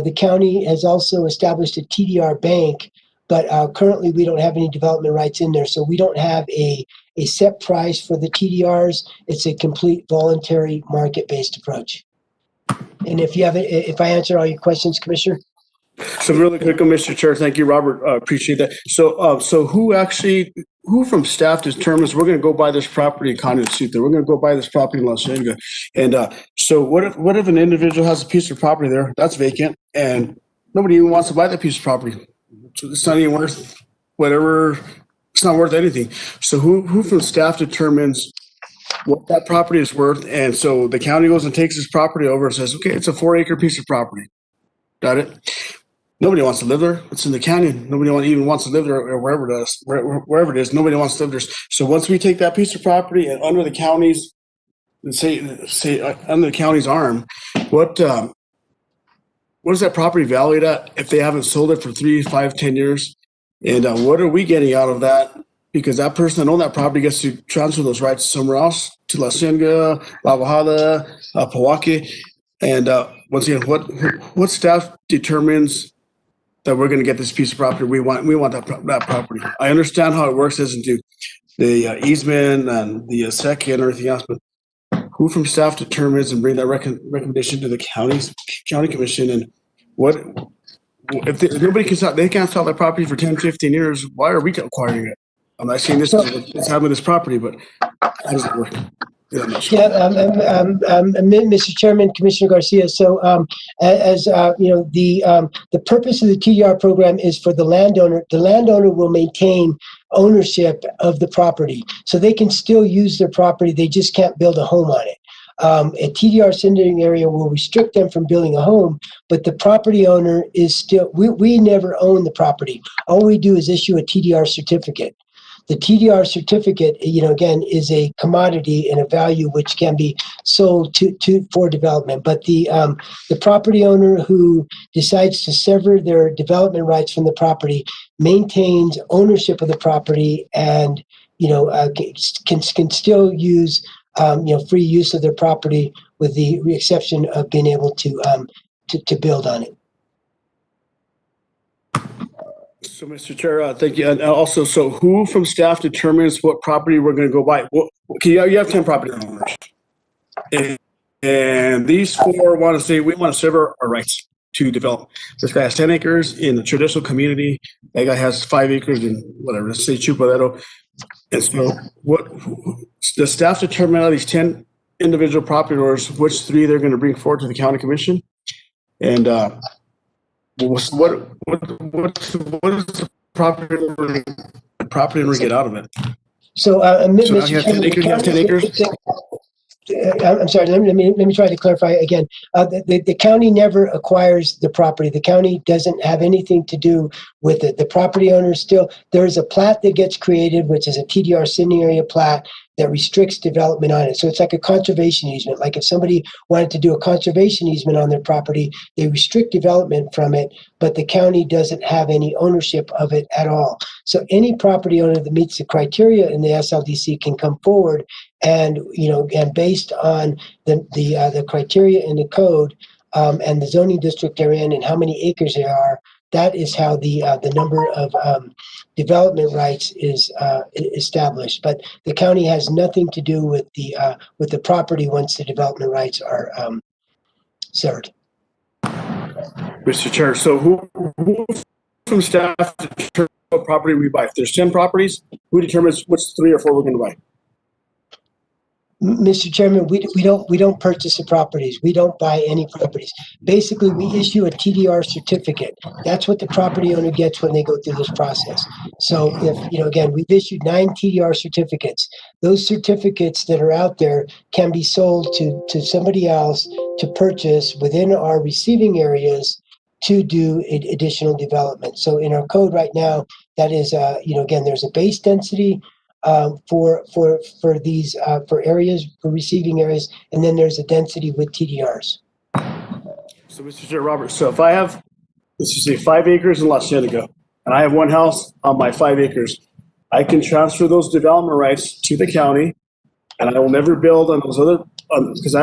Speaker 16: The county has also established a TDR bank, but currently we don't have any development rights in there, so we don't have a set price for the TDRs. It's a complete voluntary market-based approach. And if I answer all your questions, Commissioner?
Speaker 8: So really quick, Mr. Chair, thank you, Robert. Appreciate that. So who from staff determines we're going to go buy this property in Contesita? We're going to go buy this property in La Cienega. And so what if an individual has a piece of property there that's vacant and nobody even wants to buy that piece of property? So it's not even worth whatever. It's not worth anything. So who from staff determines what that property is worth? And so the county goes and takes this property over and says, okay, it's a 4-acre piece of property. Got it? Nobody wants to live there. It's in the county. Nobody even wants to live there, or wherever it is. Nobody wants to live there. So once we take that piece of property and under the county's, say under the county's arm, what is that property valued at if they haven't sold it for 3, 5, 10 years? And what are we getting out of that? Because that person that owned that property gets to transfer those rights somewhere else, to La Cienega, La Bajada, Pewaukee. And once again, what staff determines that we're going to get this piece of property? We want that property. I understand how it works as into the easement and the SEC and everything else, but who from staff determines and bring that recommendation to the county commission? And what if nobody can sell? They can't sell that property for 10, 15 years. Why are we acquiring it? I'm not saying this is happening with this property, but how does it work?
Speaker 16: Yeah, Mr. Chairman, Commissioner Garcia. So, as you know, the purpose of the TDR program is for the landowner. The landowner will maintain ownership of the property, so they can still use their property. They just can't build a home on it. A TDR syndicate area will restrict them from building a home, but the property owner is still. We never own the property. All we do is issue a TDR certificate. The TDR certificate, you know, again, is a commodity and a value which can be sold for development. But the property owner who decides to sever their development rights from the property maintains ownership of the property, and you know can still use free use of their property, with the exception of being able to build on it.
Speaker 8: So, Mr. Chair, thank you. And also, so who from staff determines what property we're going to go buy? Well, okay, you have 10 property owners. And these 4 want to say, we want to sever our rights to develop. This guy has 10 acres in the traditional community. That guy has 5 acres in whatever, let's say Chupadero. And so what the staff determine out of these 10 individual property owners, which 3 they're going to bring forward to the county commission? And what is the property owner get out of it?
Speaker 16: So, Mr. Chairman,
Speaker 8: you have 10 acres?
Speaker 16: I'm sorry. Let me try to clarify again. The county never acquires the property. The county doesn't have anything to do with it. The property owner still. There is a plat that gets created, which is a TDR sitting area plat that restricts development on it. So it's like a conservation easement. Like if somebody wanted to do a conservation easement on their property, they restrict development from it, but the county doesn't have any ownership of it at all. So any property owner that meets the criteria in the SLDC can come forward, and and based on the criteria in the code and the zoning district they're in and how many acres there are, that is how the number of development rights is established. But the county has nothing to do with the property once the development rights are severed.
Speaker 8: Mr. Chair, so who from staff determines what property we buy? If there's 10 properties, who determines which 3 or 4 we're going to buy?
Speaker 16: Mr. Chairman, we don't purchase the properties. We don't buy any properties. Basically, we issue a TDR certificate. That's what the property owner gets when they go through this process. So if, again, we've issued 9 TDR certificates. Those certificates that are out there can be sold to somebody else to purchase within our receiving areas to do additional development. So in our code right now, that is, again, there's a base density for these for areas, for receiving areas, and then there's a density with TDRs.
Speaker 8: So, Mr. Chair, Robert, so if I have, let's just say 5 acres in La Cienega, and I have 1 house on my 5 acres, I can transfer those development rights to the county, and I will never build on those other, because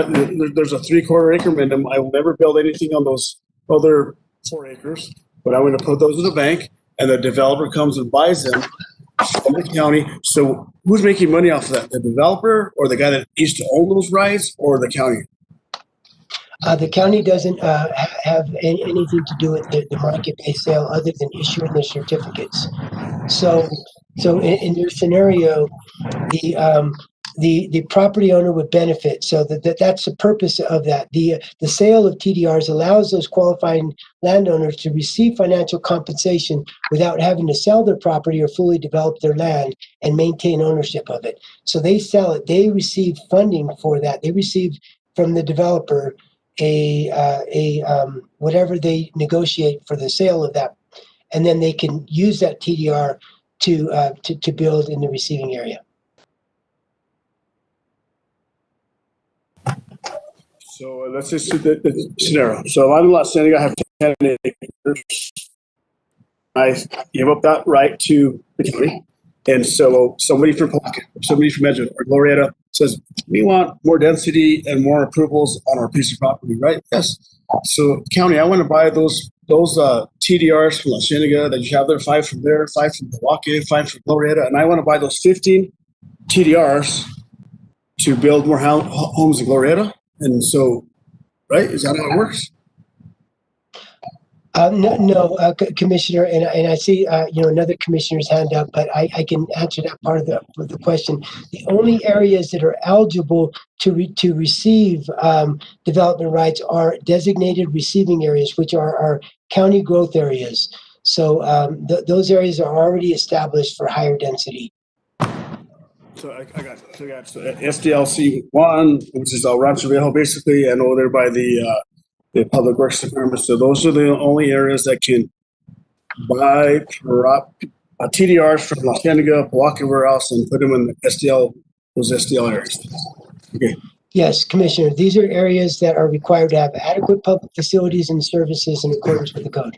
Speaker 8: there's a 3/4 acre minimum. I will never build anything on those other 4 acres, but I'm going to put those in the bank, and the developer comes and buys them from the county. So who's making money off of that? The developer, or the guy that used to own those rights, or the county?
Speaker 16: The county doesn't have anything to do with the market-based sale other than issuing the certificates. So in your scenario, the property owner would benefit. So that's the purpose of that. The sale of TDRs allows those qualifying landowners to receive financial compensation without having to sell their property or fully develop their land and maintain ownership of it. So they sell it. They receive funding for that. They receive from the developer whatever they negotiate for the sale of that, and then they can use that TDR to build in the receiving area.
Speaker 8: So let's just see the scenario. So I'm in La Cienega, I have 10 acres. I give up that right to the county. And so somebody from Pulaski, somebody from Edgewood or Glorieta says, we want more density and more approvals on our piece of property, right? Yes. So county, I want to buy those TDRs from La Cienega that you have there, 5 from there, 5 from Milwaukee, 5 from Glorieta, and I want to buy those 15 TDRs to build more homes in Glorieta. And so, right, is that how it works?
Speaker 16: No, Commissioner, and I see, another commissioner's hand up, but I can answer that part of the question. The only areas that are eligible to receive development rights are designated receiving areas, which are our county growth areas. So those areas are already established for higher density.
Speaker 8: So I got SDLC 1, which is Rancho Viejo, basically, and over there by the Public Works Department. So those are the only areas that can buy TDRs from La Cienega, Pojoaque, everywhere else, and put them in the those SDL areas. Okay.
Speaker 16: Yes, Commissioner, these are areas that are required to have adequate public facilities and services in accordance with the code.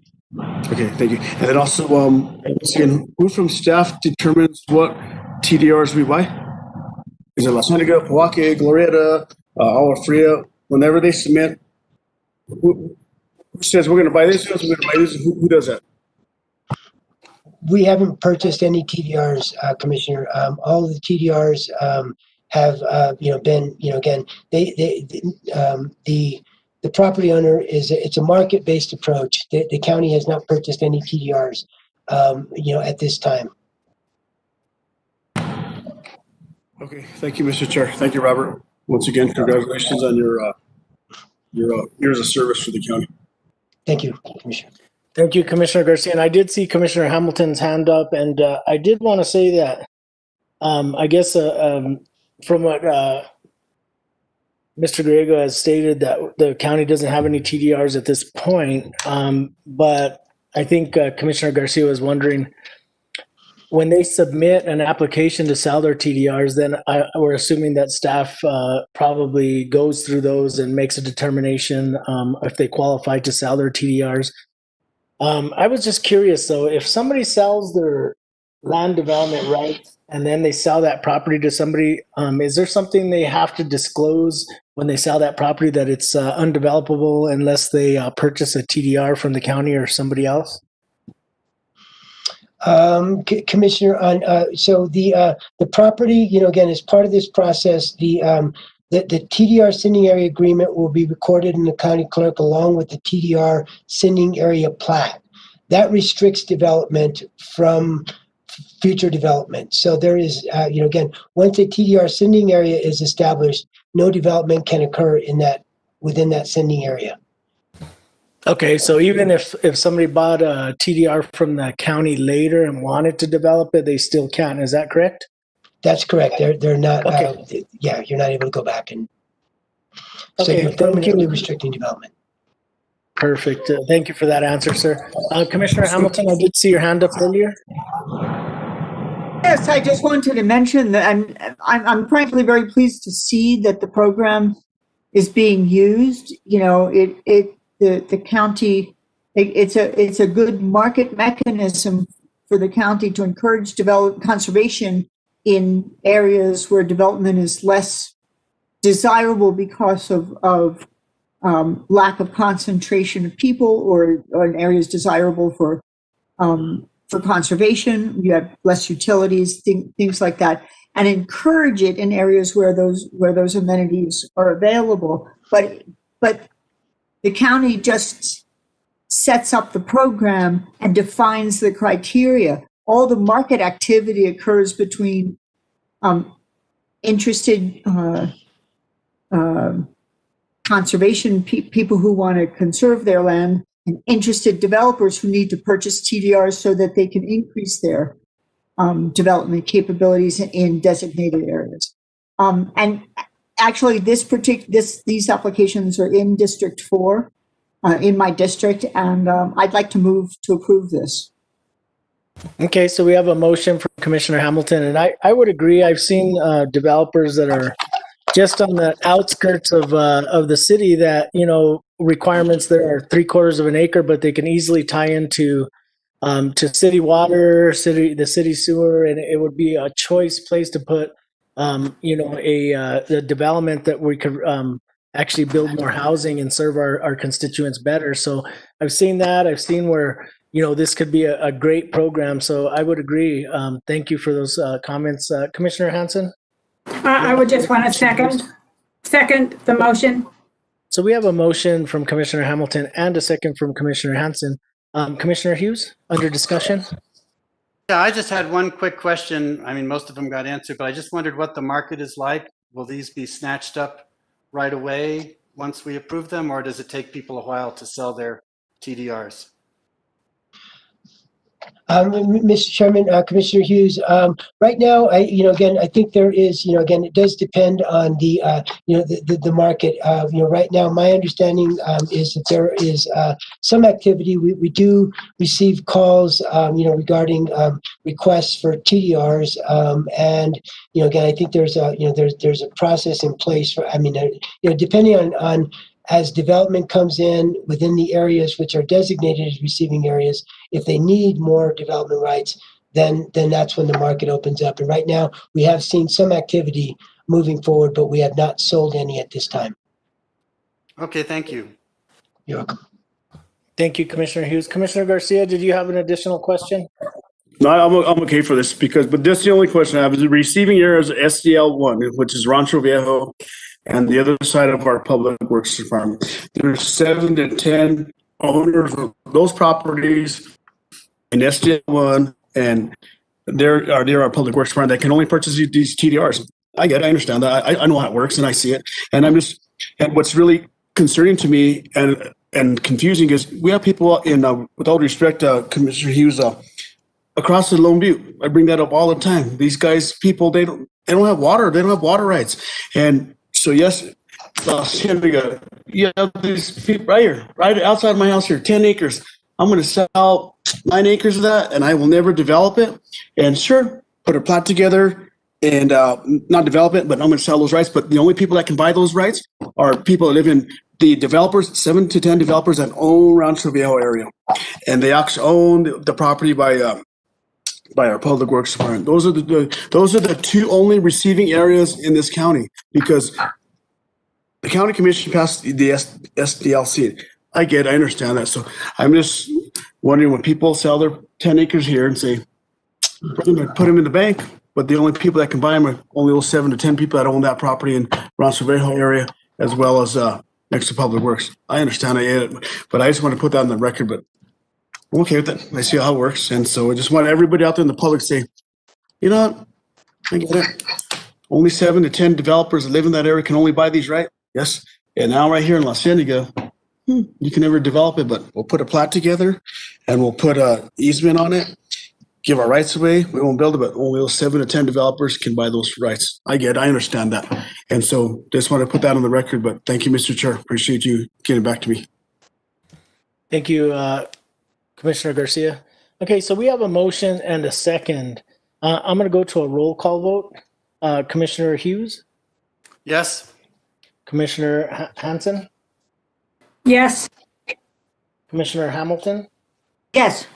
Speaker 8: Okay, thank you. And then also, who from staff determines what TDRs we buy? Is it La Cienega, Pojoaque, Glorieta, Agua Fria? Whenever they submit, who says we're going to buy this, we're going to buy this? Who does that?
Speaker 16: We haven't purchased any TDRs, Commissioner. All of the TDRs have, been, again, the property owner it's a market-based approach. The county has not purchased any TDRs, at this time.
Speaker 8: Okay, thank you, Mr. Chair. Thank you, Robert. Once again, congratulations on your years of service for the county.
Speaker 16: Thank you, Commissioner.
Speaker 1: Thank you, Commissioner Garcia. And I did see Commissioner Hamilton's hand up, and I did want to say that I guess from what Mr. Griego has stated, that the county doesn't have any TDRs at this point, but I think Commissioner Garcia was wondering, when they submit an application to sell their TDRs, then we're assuming that staff probably goes through those and makes a determination if they qualify to sell their TDRs. I was just curious, though, if somebody sells their land development rights and then they sell that property to somebody, is there something they have to disclose when they sell that property, that it's undevelopable unless they purchase a TDR from the county or somebody else?
Speaker 16: Commissioner, so the property, again, as part of this process, the TDR sending area agreement will be recorded in the county clerk along with the TDR sending area plat. That restricts development from future development. So there is, again, once a TDR sending area is established, no development can occur within that sending area.
Speaker 1: Okay, so even if somebody bought a TDR from the county later and wanted to develop it, they still can. Is that correct?
Speaker 16: That's correct. They're not.
Speaker 1: Okay.
Speaker 16: You're not able to go back and. So
Speaker 1: Okay,
Speaker 16: you're permanently restricting development.
Speaker 1: Perfect. Thank you for that answer, sir. Commissioner Hamilton, I did see your hand up earlier.
Speaker 4: Yes, I just wanted to mention that I'm frankly very pleased to see that the program is being used. The county, it's a good market mechanism for the county to encourage conservation in areas where development is less desirable because of lack of concentration of people, or in areas desirable for conservation. You have less utilities, things like that, and encourage it in areas where those amenities are available. But the county just sets up the program and defines the criteria. All the market activity occurs between interested conservation people who want to conserve their land and interested developers who need to purchase TDRs so that they can increase their development capabilities in designated areas. And actually, these applications are in District 4, in my district, and I'd like to move to approve this.
Speaker 1: Okay, so we have a motion from Commissioner Hamilton, and I would agree. I've seen developers that are just on the outskirts of the city that, requirements there are 3/4 of an acre, but they can easily tie into to city water, the city sewer, and it would be a choice place to put the development that we could actually build more housing and serve our constituents better. So I've seen that. I've seen where, this could be a great program. So I would agree. Thank you for those comments. Commissioner Hanson?
Speaker 6: I would just want to second the motion.
Speaker 1: So we have a motion from Commissioner Hamilton and a second from Commissioner Hanson. Commissioner Hughes, under discussion.
Speaker 9: Yeah, I just had one quick question. I mean, most of them got answered, but I just wondered what the market is like. Will these be snatched up right away once we approve them, or does it take people a while to sell their TDRs?
Speaker 16: Mr. Chairman, Commissioner Hughes, right now, again, I think there is, again, it does depend on the, the market. Right now, my understanding is that there is some activity. We do receive calls, regarding requests for TDRs, and again, I think there's a, there's a process in place for. I mean, depending on as development comes in within the areas which are designated as receiving areas, if they need more development rights, then that's when the market opens up. And right now, we have seen some activity moving forward, but we have not sold any at this time.
Speaker 9: Okay, thank you.
Speaker 16: You're welcome.
Speaker 1: Thank you, Commissioner Hughes. Commissioner Garcia, did you have an additional question?
Speaker 8: No, I'm okay for this but that's the only question I have is the receiving area is SDL1, which is Rancho Viejo, and the other side of our public works department. There's 7 to 10 owners of those properties in SDL1, and they're our public works department that can only purchase these TDRs. I understand that. I know how it works, and I see it. And and what's really concerning to me and confusing is we have people in, with all respect, Commissioner Hughes, across the Lone Butte. I bring that up all the time. These guys, people, they don't have water. They don't have water rights. And so, yes, you have these people right here, right outside my house here, 10 acres. I'm going to sell 9 acres of that, and I will never develop it. And sure, put a plot together and not develop it, but I'm going to sell those rights. But the only people that can buy those rights are people that live in the developers, 7 to 10 developers that own Rancho Viejo area. And they actually own the property by our public works department. Those are the 2 only receiving areas in this county because the county commission passed the SDLC. I understand that. So I'm just wondering when people sell their 10 acres here and say, put them in the bank, but the only people that can buy them are only those 7 to 10 people that own that property in Rancho Viejo area, as well as next to public works. I understand, I get it, but I just want to put that on the record, but I'm okay with it. I see how it works. And so I just want everybody out there in the public to say, you know what? I get it. Only 7 to 10 developers that live in that area can only buy these, right? Yes. And now right here in La Cienega, you can never develop it, but we'll put a plat together and we'll put a easement on it, give our rights away. We won't build it, but only those 7 to 10 developers can buy those rights. I understand that. And so just want to put that on the record, but thank you, Mr. Chair. Appreciate you getting back to me.
Speaker 1: Thank you, Commissioner Garcia. Okay, so we have a motion and a second. I'm going to go to a roll call vote. Commissioner Hughes?
Speaker 9: Yes.
Speaker 1: Commissioner Hanson?
Speaker 6: Yes.
Speaker 1: Commissioner Hamilton?
Speaker 18: Yes.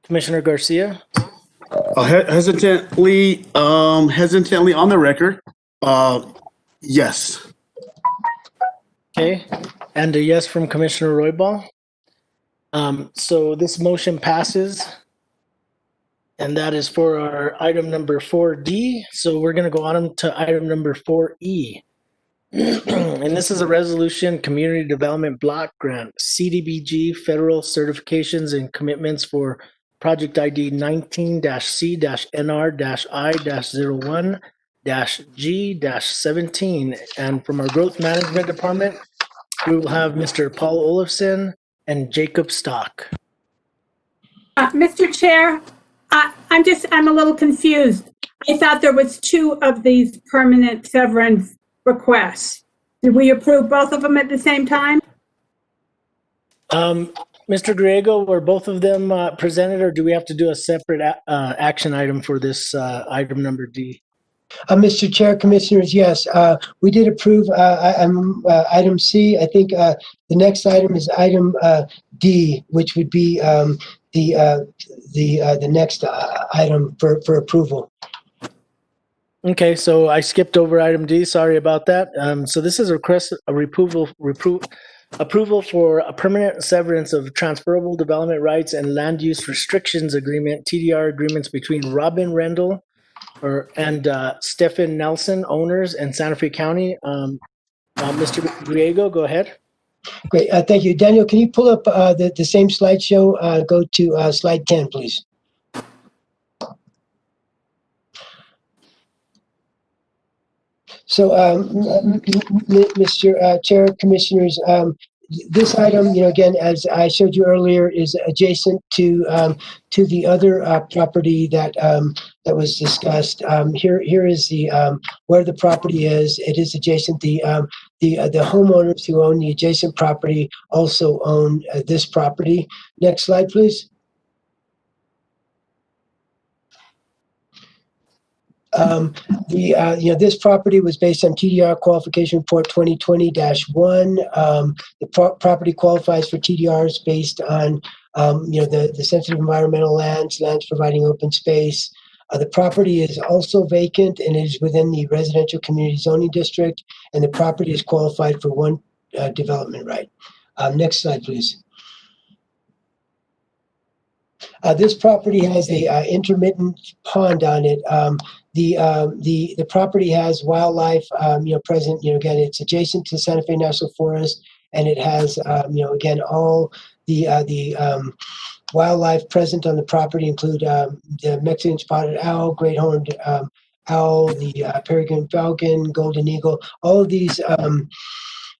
Speaker 1: Commissioner Garcia?
Speaker 8: Hesitantly on the record, yes.
Speaker 1: Okay, and a yes from Commissioner Roybal. So this motion passes, and that is for our item number 4D. So we're going to go on to item number 4E. And this is a resolution, Community Development Block Grant, CDBG, Federal Certifications and Commitments for Project ID 19-C-NR-I-01-G-17. And from our Growth Management Department, we will have Mr. Paul Olofson and Jacob Stock.
Speaker 6: Mr. Chair, I'm a little confused. I thought there was 2 of these permanent severance requests. Did we approve both of them at the same time?
Speaker 1: Mr. Griego, were both of them presented, or do we have to do a separate action item for this item number D?
Speaker 16: Mr. Chair, Commissioners, yes, we did approve item C. I think the next item is item D, which would be the next item for approval.
Speaker 1: Okay, so I skipped over item D. Sorry about that. So this is a request, approval for a permanent severance of transferable development rights and land use restrictions agreement, TDR agreements between Robin Rendell and Stephen Nelson, owners, and Santa Fe County. Mr. Griego, go ahead.
Speaker 16: Great, thank you. Daniel, can you pull up the same slideshow? Go to slide 10, please. So, Mr. Chair, Commissioners, this item, again, as I showed you earlier, is adjacent to the other property that was discussed. Here is the where the property is. It is adjacent. The homeowners who own the adjacent property also own this property. Next slide, please. This property was based on TDR qualification report 2020-1. The property qualifies for TDRs based on the sensitive environmental lands providing open space. The property is also vacant and is within the residential community zoning district, and the property is qualified for one development right. Next slide, please. This property has a intermittent pond on it. The property has wildlife, present. Again, it's adjacent to Santa Fe National Forest, and it has, again, all the wildlife present on the property include the Mexican spotted owl, great horned owl, the peregrine falcon, golden eagle. All of these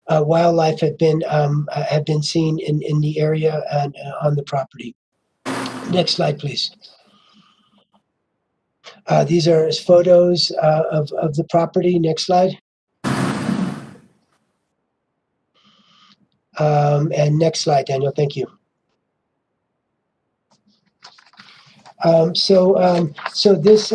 Speaker 16: wildlife have been seen in the area and on the property. Next slide, please. These are photos of the property. Next slide. And next slide, Daniel. Thank you. So this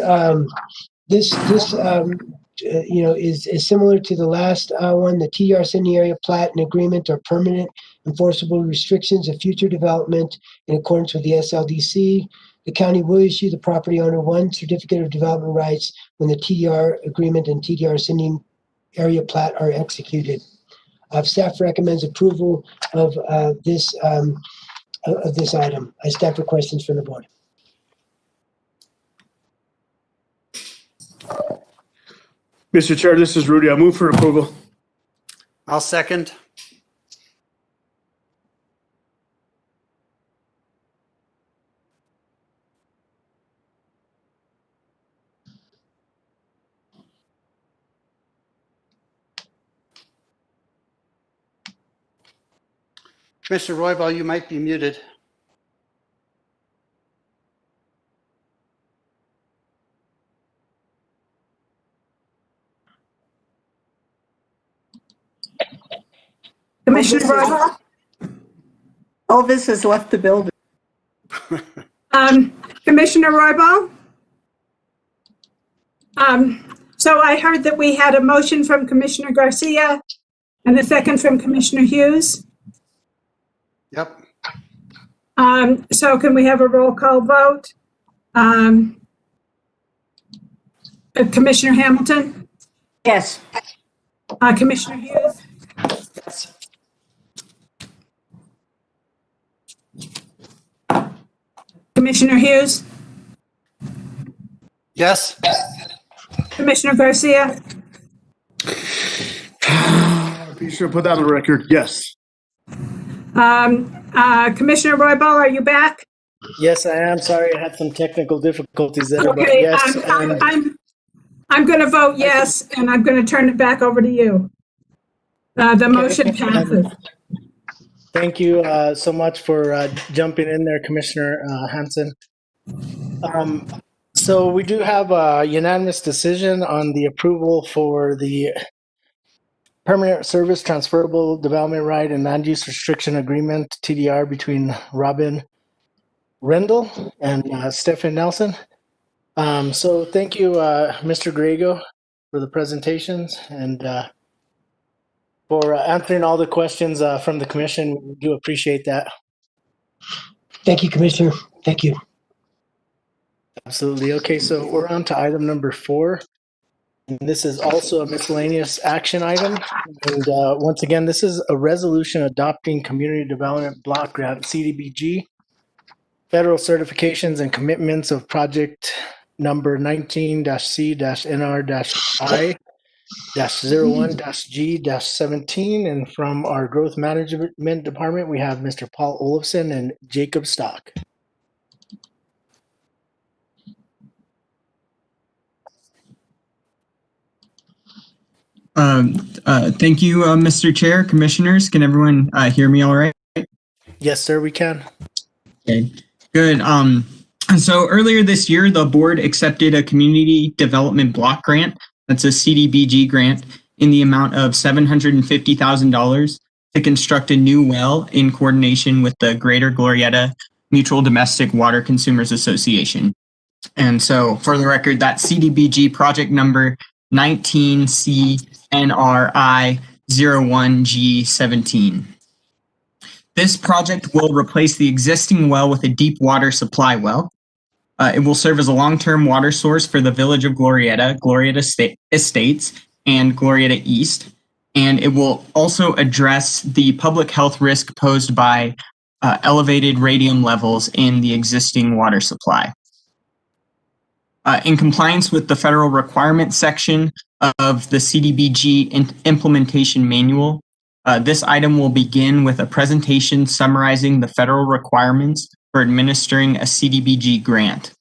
Speaker 16: is similar to the last one. The TDR Sydney area plat and agreement are permanent enforceable restrictions of future development in accordance with the SLDC. The county will issue the property owner one certificate of development rights when the TDR agreement and TDR Sydney area plat are executed. Staff recommends approval of this item. I stand for questions from the board.
Speaker 8: Mr. Chair, this is Rudy. I move for approval.
Speaker 9: I'll second. Commissioner Roybal, you might be muted.
Speaker 6: Commissioner Roybal?
Speaker 4: Elvis has left the building.
Speaker 6: Commissioner Roybal? So I heard that we had a motion from Commissioner Garcia and a second from Commissioner Hughes.
Speaker 9: Yep.
Speaker 6: So can we have a roll call vote? Commissioner Hamilton?
Speaker 4: Yes.
Speaker 6: Commissioner Hughes?
Speaker 1: Yes.
Speaker 6: Commissioner Hughes?
Speaker 9: Yes.
Speaker 6: Commissioner Garcia?
Speaker 8: Be sure to put that on the record. Yes.
Speaker 6: Commissioner Roybal, are you back?
Speaker 1: Yes, I am. Sorry, I had some technical difficulties there, but
Speaker 6: Okay,
Speaker 1: yes.
Speaker 6: I'm going to vote yes, and I'm going to turn it back over to you. The motion passes.
Speaker 1: Thank you so much for jumping in there, Commissioner Hanson. So we do have a unanimous decision on the approval for the permanent service transferable development right and land use restriction agreement, TDR, between Robin Rendell and Stephen Nelson. So thank you, Mr. Griego, for the presentations and for answering all the questions from the commission. We do appreciate that.
Speaker 16: Thank you, Commissioner. Thank you.
Speaker 1: Absolutely. Okay, so we're on to item number 4. And this is also a miscellaneous action item. And once again, this is a resolution adopting Community Development Block Grant, CDBG, federal certifications and commitments of project number 19-C-NR-I -01-G-17. And from our growth management department, we have Mr. Paul Olofsson and Jacob Stock.
Speaker 18: Thank you, Mr. Chair, Commissioners. Can everyone hear me all right?
Speaker 1: Yes, sir, we can.
Speaker 18: Okay, good. So earlier this year, the board accepted a community development block grant. That's a CDBG grant in the amount of $750,000 to construct a new well in coordination with the Greater Glorieta Mutual Domestic Water Consumers Association. And so for the record, that CDBG project number 19CNRI01G17. This project will replace the existing well with a deep water supply well. It will serve as a long-term water source for the village of Glorieta, Glorieta Estates, and Glorieta East. And it will also address the public health risk posed by elevated radium levels in the existing water supply. In compliance with the federal requirement section of the CDBG implementation manual, this item will begin with a presentation summarizing the federal requirements for administering a CDBG grant.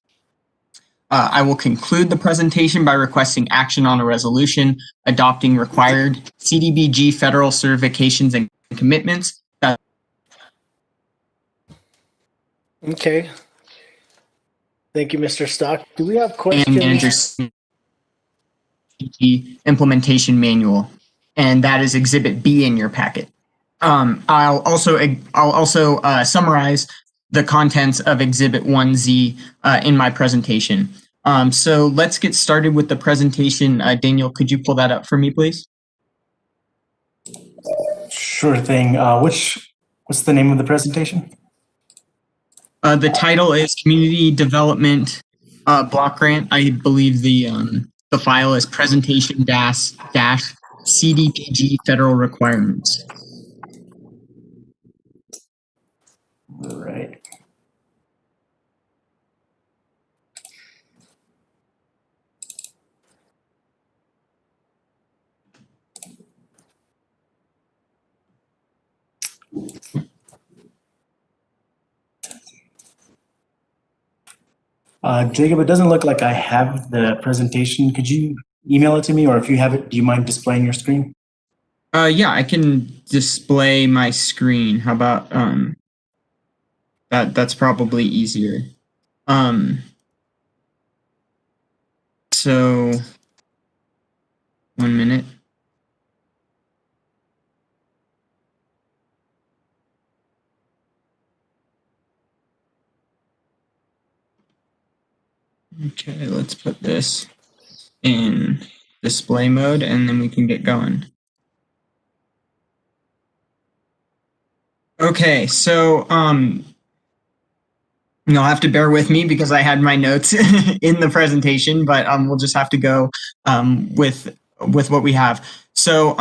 Speaker 18: I will conclude the presentation by requesting action on a resolution adopting required CDBG federal certifications and commitments.
Speaker 1: Okay. Thank you, Mr. Stock. Do we have questions?
Speaker 18: And manager's implementation manual, and that is Exhibit B in your packet. I'll also summarize the contents of Exhibit 1Z in my presentation. So let's get started with the presentation. Daniel, could you pull that up for me, please?
Speaker 17: Sure thing. What's the name of the presentation?
Speaker 18: The title is Community Development Block Grant. I believe the file is presentation dash CDBG federal requirements.
Speaker 17: All right. Jacob, it doesn't look like I have the presentation. Could you email it to me, or if you have it, do you mind displaying your screen?
Speaker 18: Yeah, I can display my screen. How about that's probably easier. So 1 minute. Okay, let's put this in display mode and then we can get going. Okay, so you'll have to bear with me because I had my notes in the presentation, but we'll just have to go with what we have. So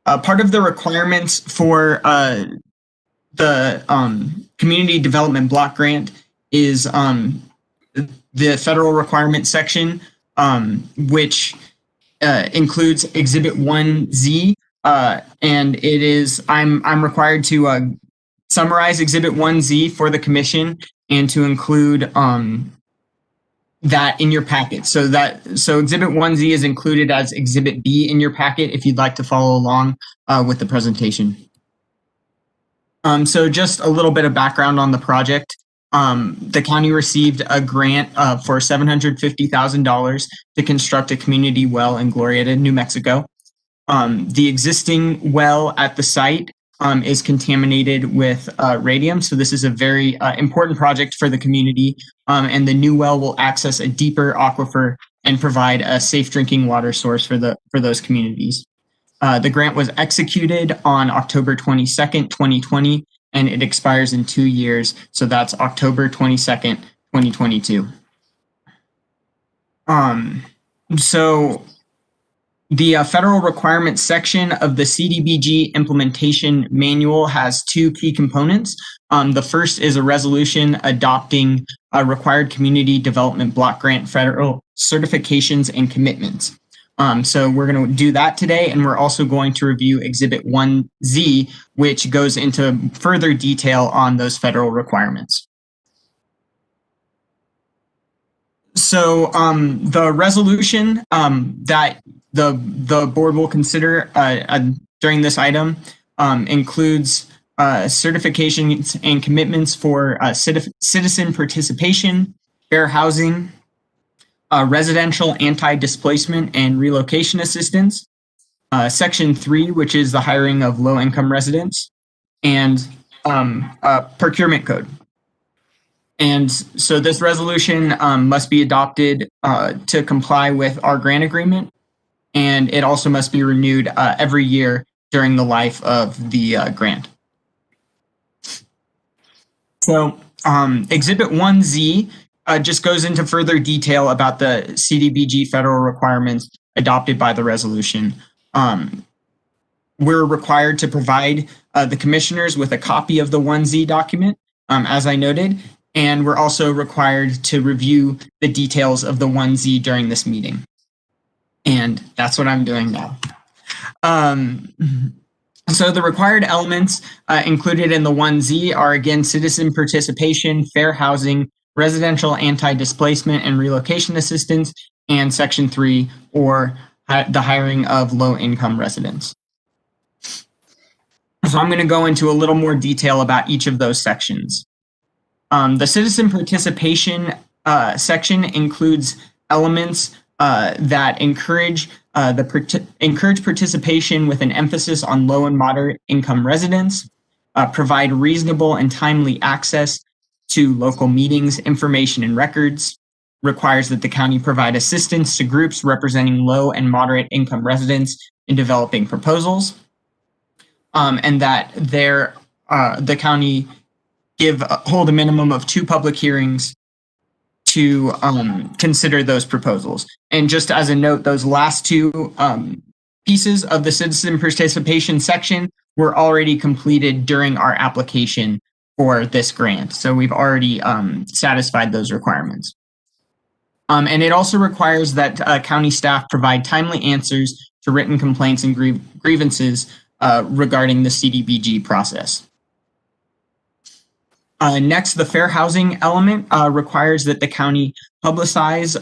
Speaker 18: part of the requirements for the community development block grant is the federal requirement section, which includes Exhibit 1Z, and it is I'm required to summarize Exhibit 1Z for the commission and to include that in your packet. So Exhibit 1Z is included as Exhibit B in your packet if you'd like to follow along with the presentation. So just a little bit of background on the project. The county received a grant for $750,000 to construct a community well in Glorieta, New Mexico. The existing well at the site is contaminated with radium, so this is a very important project for the community, and the new well will access a deeper aquifer and provide a safe drinking water source for those communities. The grant was executed on October 22nd, 2020, and it expires in 2 years. So that's October 22nd, 2022. So the federal requirements section of the CDBG implementation manual has two key components. The first is a resolution adopting a required community development block grant federal certifications and commitments. So we're going to do that today, and we're also going to review Exhibit 1Z, which goes into further detail on those federal requirements. So the resolution that the board will consider during this item includes certifications and commitments for citizen participation, fair housing, residential anti-displacement and relocation assistance, Section 3, which is the hiring of low-income residents, and procurement code. And so this resolution must be adopted to comply with our grant agreement, and it also must be renewed every year during the life of the grant. So Exhibit 1Z just goes into further detail about the CDBG federal requirements adopted by the resolution. We're required to provide the commissioners with a copy of the 1Z document, as I noted, and we're also required to review the details of the 1Z during this meeting. And that's what I'm doing now. So the required elements included in the 1Z are, again, citizen participation, fair housing, residential anti-displacement and relocation assistance, and Section 3, or the hiring of low-income residents. So I'm going to go into a little more detail about each of those sections. The citizen participation section includes elements that encourage participation with an emphasis on low and moderate income residents, provide reasonable and timely access to local meetings, information, and records, requires that the county provide assistance to groups representing low and moderate income residents in developing proposals, and that the county hold a minimum of 2 public hearings to consider those proposals. And just as a note, those last 2 pieces of the citizen participation section were already completed during our application for this grant. So we've already satisfied those requirements. And it also requires that county staff provide timely answers to written complaints and grievances regarding the CDBG process. Next, the fair housing element requires that the county publicize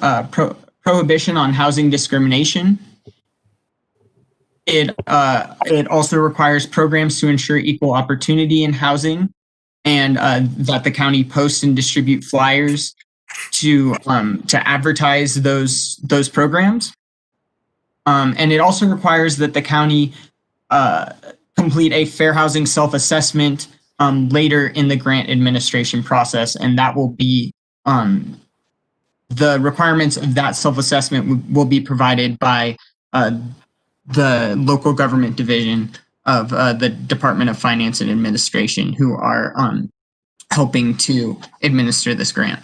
Speaker 18: prohibition on housing discrimination. It also requires programs to ensure equal opportunity in housing, and that the county post and distribute flyers to advertise those programs. And it also requires that the county complete a fair housing self-assessment later in the grant administration process, and that will be the requirements of that self-assessment will be provided by the local government division of the Department of Finance and Administration, who are helping to administer this grant.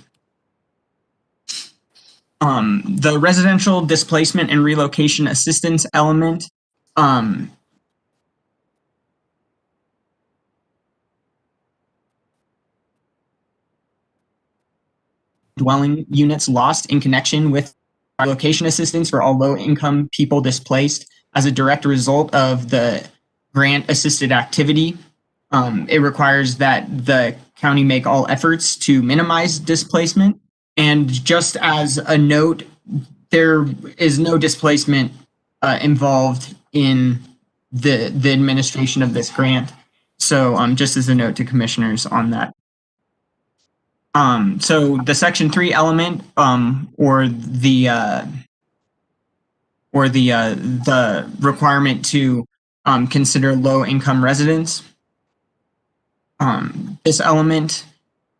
Speaker 18: The residential displacement and relocation assistance element dwelling units lost in connection with relocation assistance for all low-income people displaced as a direct result of the grant-assisted activity. It requires that the county make all efforts to minimize displacement. And just as a note, there is no displacement involved in the administration of this grant. So just as a note to commissioners on that. So the Section 3 element, or the requirement to consider low-income residents. This element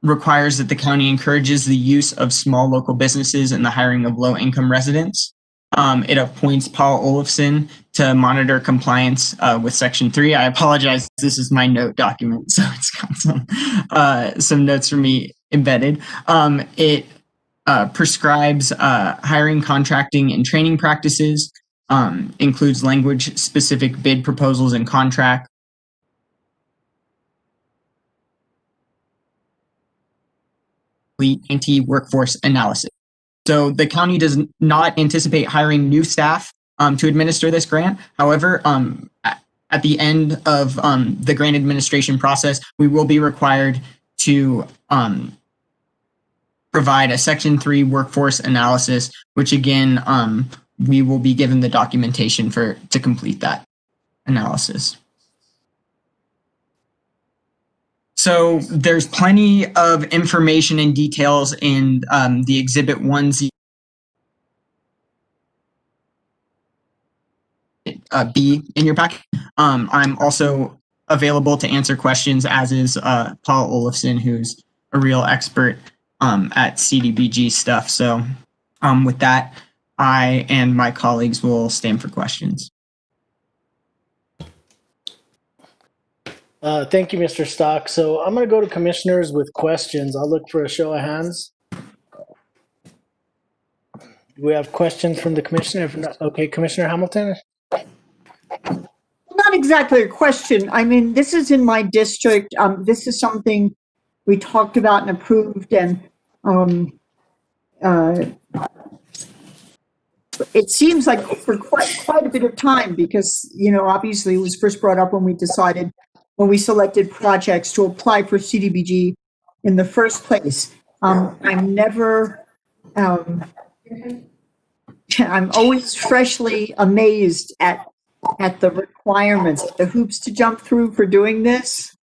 Speaker 18: requires that the county encourages the use of small local businesses and the hiring of low-income residents. It appoints Paul Olafson to monitor compliance with Section 3. I apologize, this is my note document, so it's got some notes from me embedded. It prescribes hiring, contracting, and training practices, includes language-specific bid proposals and contract. Anti-workforce analysis. So the county does not anticipate hiring new staff to administer this grant. However, at the end of the grant administration process, we will be required to provide a Section 3 workforce analysis, which again, we will be given the documentation to complete that analysis. So there's plenty of information and details in the Exhibit 1Z B in your packet. I'm also available to answer questions, as is Paul Olafson, who's a real expert at CDBG stuff. So with that, I and my colleagues will stand for questions.
Speaker 1: Thank you, Mr. Stock. So I'm going to go to commissioners with questions. I'll look for a show of hands. Do we have questions from the commissioner? If not, okay, Commissioner Hamilton.
Speaker 4: Not exactly a question. I mean, this is in my district. This is something we talked about and approved, and it seems like for quite a bit of time, because, you know, obviously it was first brought up when we selected projects to apply for CDBG in the first place. I'm never, I'm always freshly amazed at the requirements, the hoops to jump through for doing this.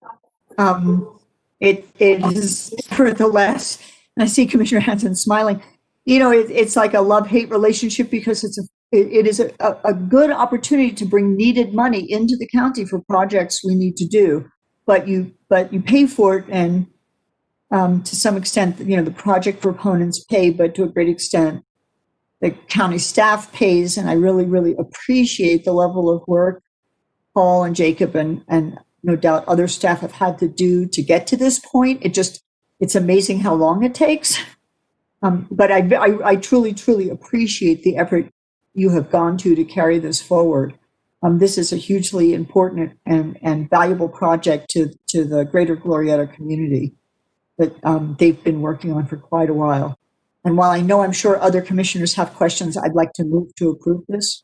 Speaker 4: It is nevertheless, and I see Commissioner Hanson smiling, you know, it's like a love-hate relationship, because it is a good opportunity to bring needed money into the county for projects we need to do, but you pay for it, and to some extent, you know, the project proponents pay, but to a great extent, the county staff pays, and I really, really appreciate the level of work Paul and Jacob and no doubt other staff have had to do to get to this point. It's amazing how long it takes. But I truly, truly appreciate the effort you have gone to carry this forward. This is a hugely important and valuable project to the greater Glorieta community that they've been working on for quite a while. And while I know I'm sure other commissioners have questions, I'd like to move to approve this.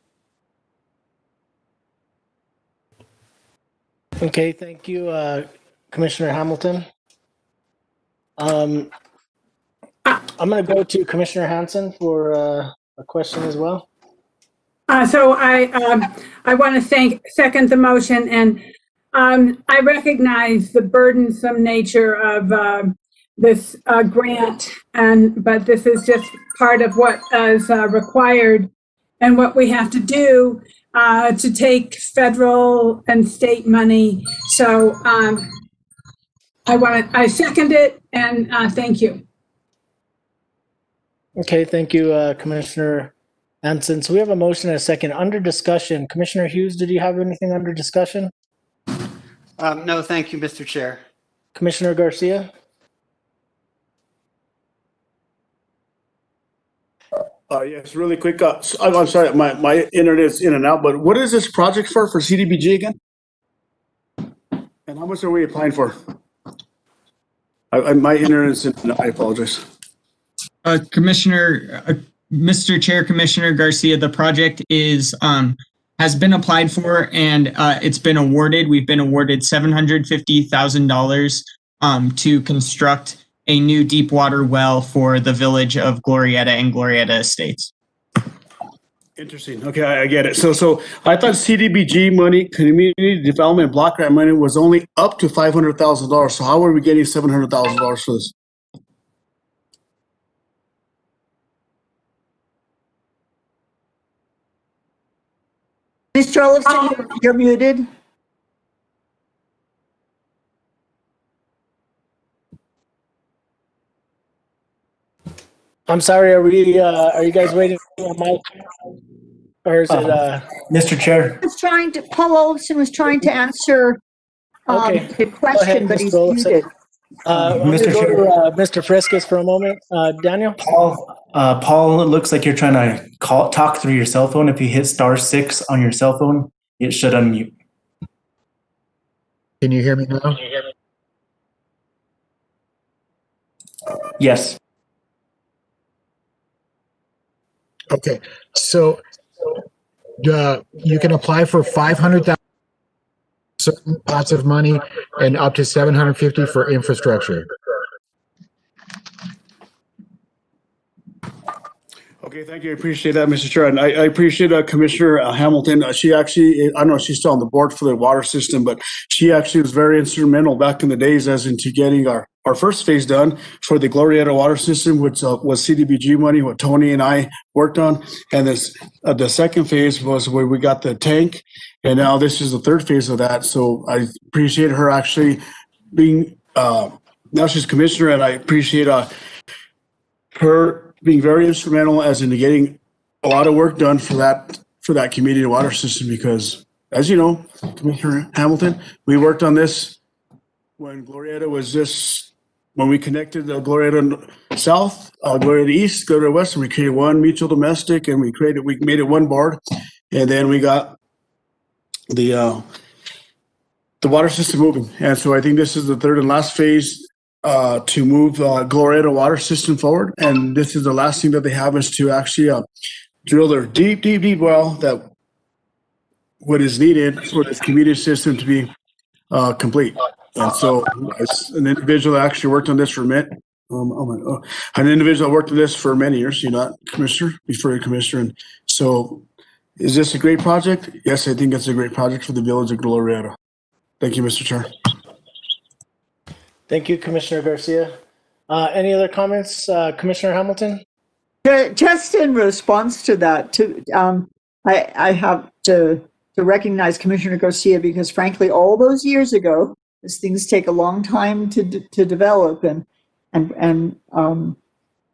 Speaker 1: Okay, thank you, Commissioner Hamilton. I'm going to go to Commissioner Hanson for a question as well.
Speaker 6: So I want to second the motion, and I recognize the burdensome nature of this grant, but this is just part of what is required and what we have to do to take federal and state money. So I second it, and thank you.
Speaker 1: Okay, thank you, Commissioner Hanson. So we have a motion and a second under discussion. Commissioner Hughes, did you have anything under discussion?
Speaker 9: No, thank you, Mr. Chair.
Speaker 1: Commissioner Garcia?
Speaker 8: Yes, really quick. I'm sorry, my internet's in and out, but what is this project for CDBG again? And how much are we applying for? My internet's in and out, I apologize.
Speaker 18: Mr. Chair, Commissioner Garcia, the project has been applied for, and it's been awarded. We've been awarded $750,000 to construct a new deep water well for the village of Glorieta and Glorieta Estates.
Speaker 8: Interesting. Okay, I get it. So I thought CDBG money, community development block grant money, was only up to $500,000. So how are we getting $700,000 for this?
Speaker 4: Mr. Olafson, you're muted.
Speaker 1: I'm sorry, are you guys waiting for my, or is it
Speaker 17: Mr. Chair?
Speaker 4: Paul Olafson was trying to answer the question, but he's muted.
Speaker 1: I'm going to go to Mr. Frescas for a moment. Daniel?
Speaker 17: Paul, it looks like you're trying to talk through your cell phone. If you hit *6 on your cell phone, it should unmute.
Speaker 19: Can you hear me now?
Speaker 17: Yes.
Speaker 19: Okay, so you can apply for 500,000 certain pots of money and up to 750 for infrastructure.
Speaker 8: Okay, thank you. I appreciate that, Mr. Chair. And I appreciate Commissioner Hamilton. She actually, I don't know if she's still on the board for the water system, but she actually was very instrumental back in the days as into getting our first phase done for the Glorieta water system, which was CDBG money, what Tony and I worked on. And this, the second phase was where we got the tank. And now this is the third phase of that. So I appreciate her actually being, now she's commissioner, and I appreciate her being very instrumental as in getting a lot of work done for that community water system, because as you know, Commissioner Hamilton, we worked on this when Glorieta was just, when we connected the Glorieta South, Glorieta East, Glorieta West, and we created one mutual domestic, and we made it one board, and then we got the water system moving. And so I think this is the third and last phase to move Glorieta water system forward. And this is the last thing that they have is to actually drill their deep well, that what is needed for this community system to be complete. And so as an individual that actually worked on this for an individual that worked on this for many years, you're not commissioner, before you're commissioner. And so is this a great project? Yes, I think it's a great project for the village of Glorieta. Thank you, Mr. Chair.
Speaker 1: Thank you, Commissioner Garcia. Any other comments, Commissioner Hamilton?
Speaker 4: Just in response to that, I have to recognize Commissioner Garcia, because frankly, all those years ago, as things take a long time to develop, and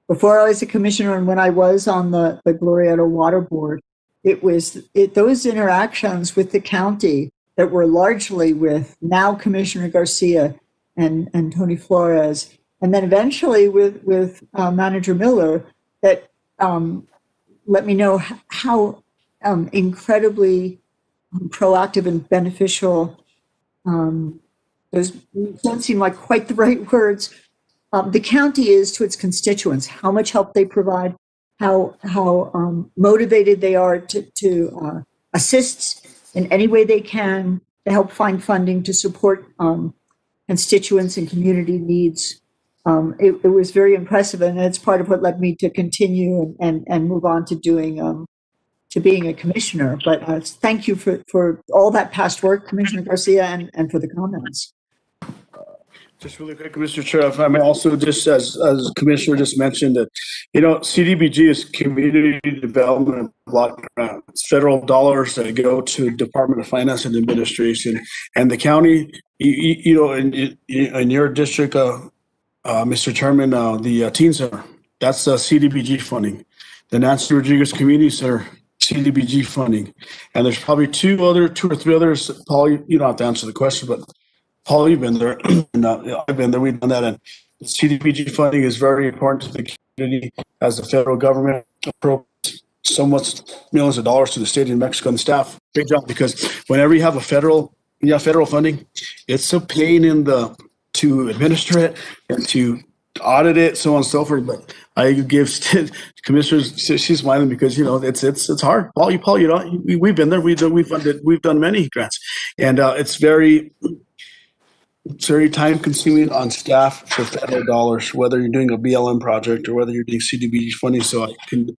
Speaker 4: before I was a commissioner and when I was on the Glorieta Water Board, it was those interactions with the county that were largely with now Commissioner Garcia and Tony Flores, and then eventually with Manager Miller, that let me know how incredibly proactive and beneficial, those don't seem like quite the right words, the county is to its constituents, how much help they provide, how motivated they are to assist in any way they can, to help find funding to support constituents and community needs. It was very impressive, and it's part of what led me to continue and move on to doing to being a commissioner. But thank you for all that past work, Commissioner Garcia, and for the comments.
Speaker 8: Just really quick, Mr. Chair, if I may also just, as Commissioner just mentioned, that, you know, CDBG is Community Development Block Grant. It's federal dollars that go to Department of Finance and Administration. And the county, you know, in your district, Mr. Chairman, the Teen Center, that's CDBG funding. The Nancy Rodriguez Community Center, CDBG funding. And there's probably two or three others. Paul, you don't have to answer the question, but Paul, you've been there, and I've been there, we've done that, and CDBG funding is very important to the community as the federal government appropriates so much millions of dollars to the state of New Mexico and the staff. Big job, because whenever you have a federal funding, it's a pain to administer it and to audit it, so on and so forth. But I give commissioners, she's smiling because, you know, it's hard. Paul, you know, we've been there, we've done many grants, and it's very time consuming on staff for federal dollars, whether you're doing a BLM project or whether you're doing CDBG funding. So I can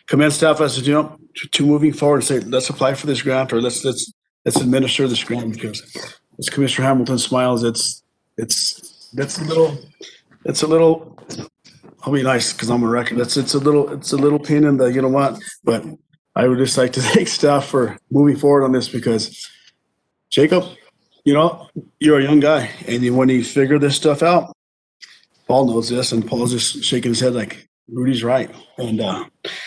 Speaker 8: commend staff as, you know, to moving forward and say, let's apply for this grant, or let's administer this grant, because as Commissioner Hamilton smiles, it's a little, I'll be nice because I'm a record. It's a little pain in the, you know what, but I would just like to thank staff for moving forward on this, because Jacob, you know, you're a young guy, and when you figure this stuff out, Paul knows this, and Paul's just shaking his head like, Rudy's right. And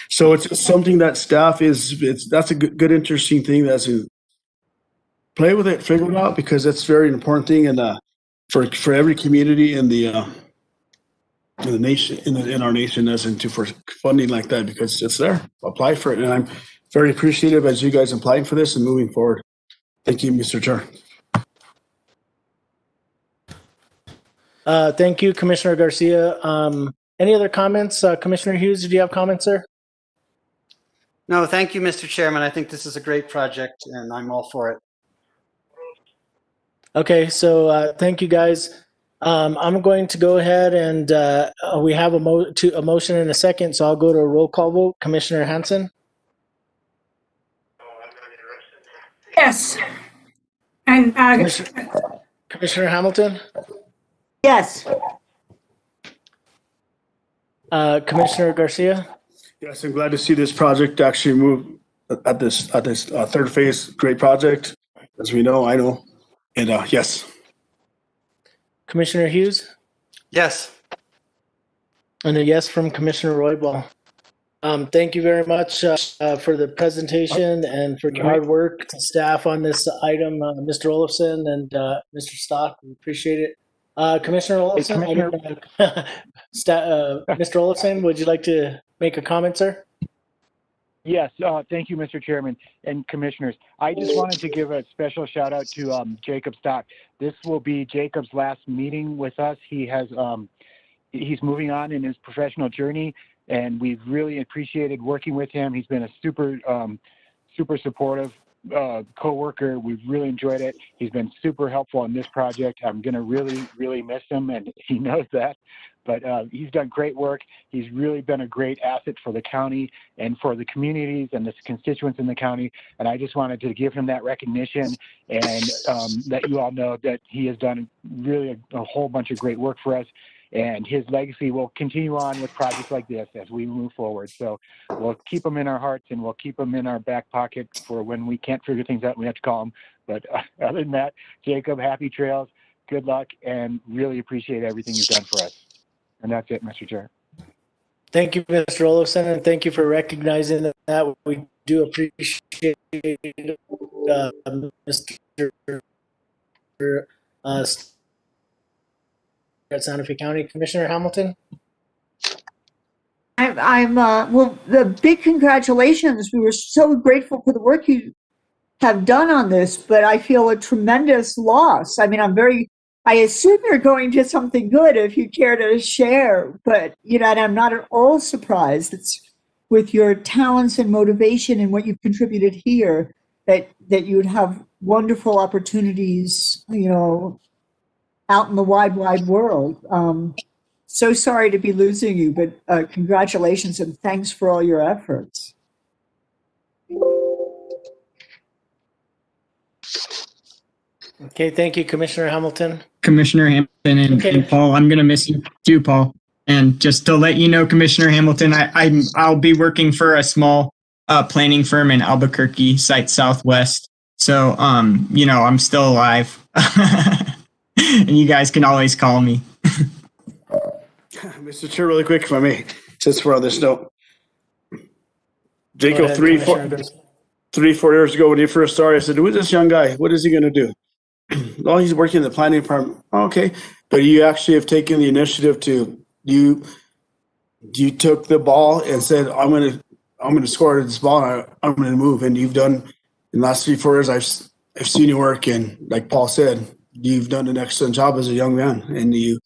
Speaker 8: so it's something that staff that's a good interesting thing. That's to play with it, figure it out, because that's a very important thing. And for every community in the nation, in our nation, as into for funding like that, because it's there, apply for it. And I'm very appreciative as you guys applying for this and moving forward. Thank you, Mr. Chair.
Speaker 1: Thank you, Commissioner Garcia. Any other comments? Commissioner Hughes, did you have comments, sir?
Speaker 9: No, thank you, Mr. Chairman. I think this is a great project and I'm all for it.
Speaker 1: Okay, so thank you guys. I'm going to go ahead and we have a motion and a second, so I'll go to a roll call vote. Commissioner Hanson?
Speaker 6: Yes. And
Speaker 1: Commissioner Hamilton?
Speaker 4: Yes.
Speaker 1: Commissioner Garcia?
Speaker 8: Yes, I'm glad to see this project actually move at this third phase. Great project, as we know, I know. And yes.
Speaker 1: Commissioner Hughes?
Speaker 9: Yes.
Speaker 1: And a yes from Commissioner Roybal. Thank you very much for the presentation and for your hard work to staff on this item, Mr. Olofsson and Mr. Stock. We appreciate it. Commissioner Olofsson, Mr. Olofsson, would you like to make a comment, sir?
Speaker 20: Yes, thank you, Mr. Chairman and Commissioners. I just wanted to give a special shout out to Jacob Stock. This will be Jacob's last meeting with us. He has he's moving on in his professional journey, and we've really appreciated working with him. He's been a super supportive co-worker. We've really enjoyed it. He's been super helpful in this project. I'm going to really miss him, and he knows that. But he's done great work. He's really been a great asset for the county and for the communities and the constituents in the county. And I just wanted to give him that recognition and let you all know that he has done really a whole bunch of great work for us. And his legacy will continue on with projects like this as we move forward. So we'll keep him in our hearts and we'll keep him in our back pocket for when we can't figure things out and we have to call him. But other than that, Jacob, happy trails, good luck, and really appreciate everything you've done for us. And that's it, Mr. Chair.
Speaker 1: Thank you, Mr. Olofsson, and thank you for recognizing that. We do appreciate Mr. At Santa Fe County. Commissioner Hamilton?
Speaker 4: Well, the big congratulations. We were so grateful for the work you have done on this, but I feel a tremendous loss. I mean, I assume you're going to something good if you care to share, but, and I'm not at all surprised. It's with your talents and motivation and what you've contributed here that you would have wonderful opportunities, out in the wide world. So sorry to be losing you, but congratulations and thanks for all your efforts.
Speaker 1: Okay, thank you, Commissioner Hamilton.
Speaker 18: Commissioner Hamilton and Paul, I'm going to miss you too, Paul. And just to let you know, Commissioner Hamilton, I'll be working for a small planning firm in Albuquerque, Site Southwest. So, I'm still alive. And you guys can always call me.
Speaker 8: Mr. Chair, really quick, if I may, since we're on this note. Jacob, 3-4 years ago when he first started, I said, who's this young guy? What is he going to do? Oh, he's working in the planning department. Oh, okay. But you actually have taken the initiative you took the ball and said, I'm going to score this ball and I'm going to move. And you've done in the last 3-4 years, I've seen you work, and like Paul said, you've done an excellent job as a young man, and you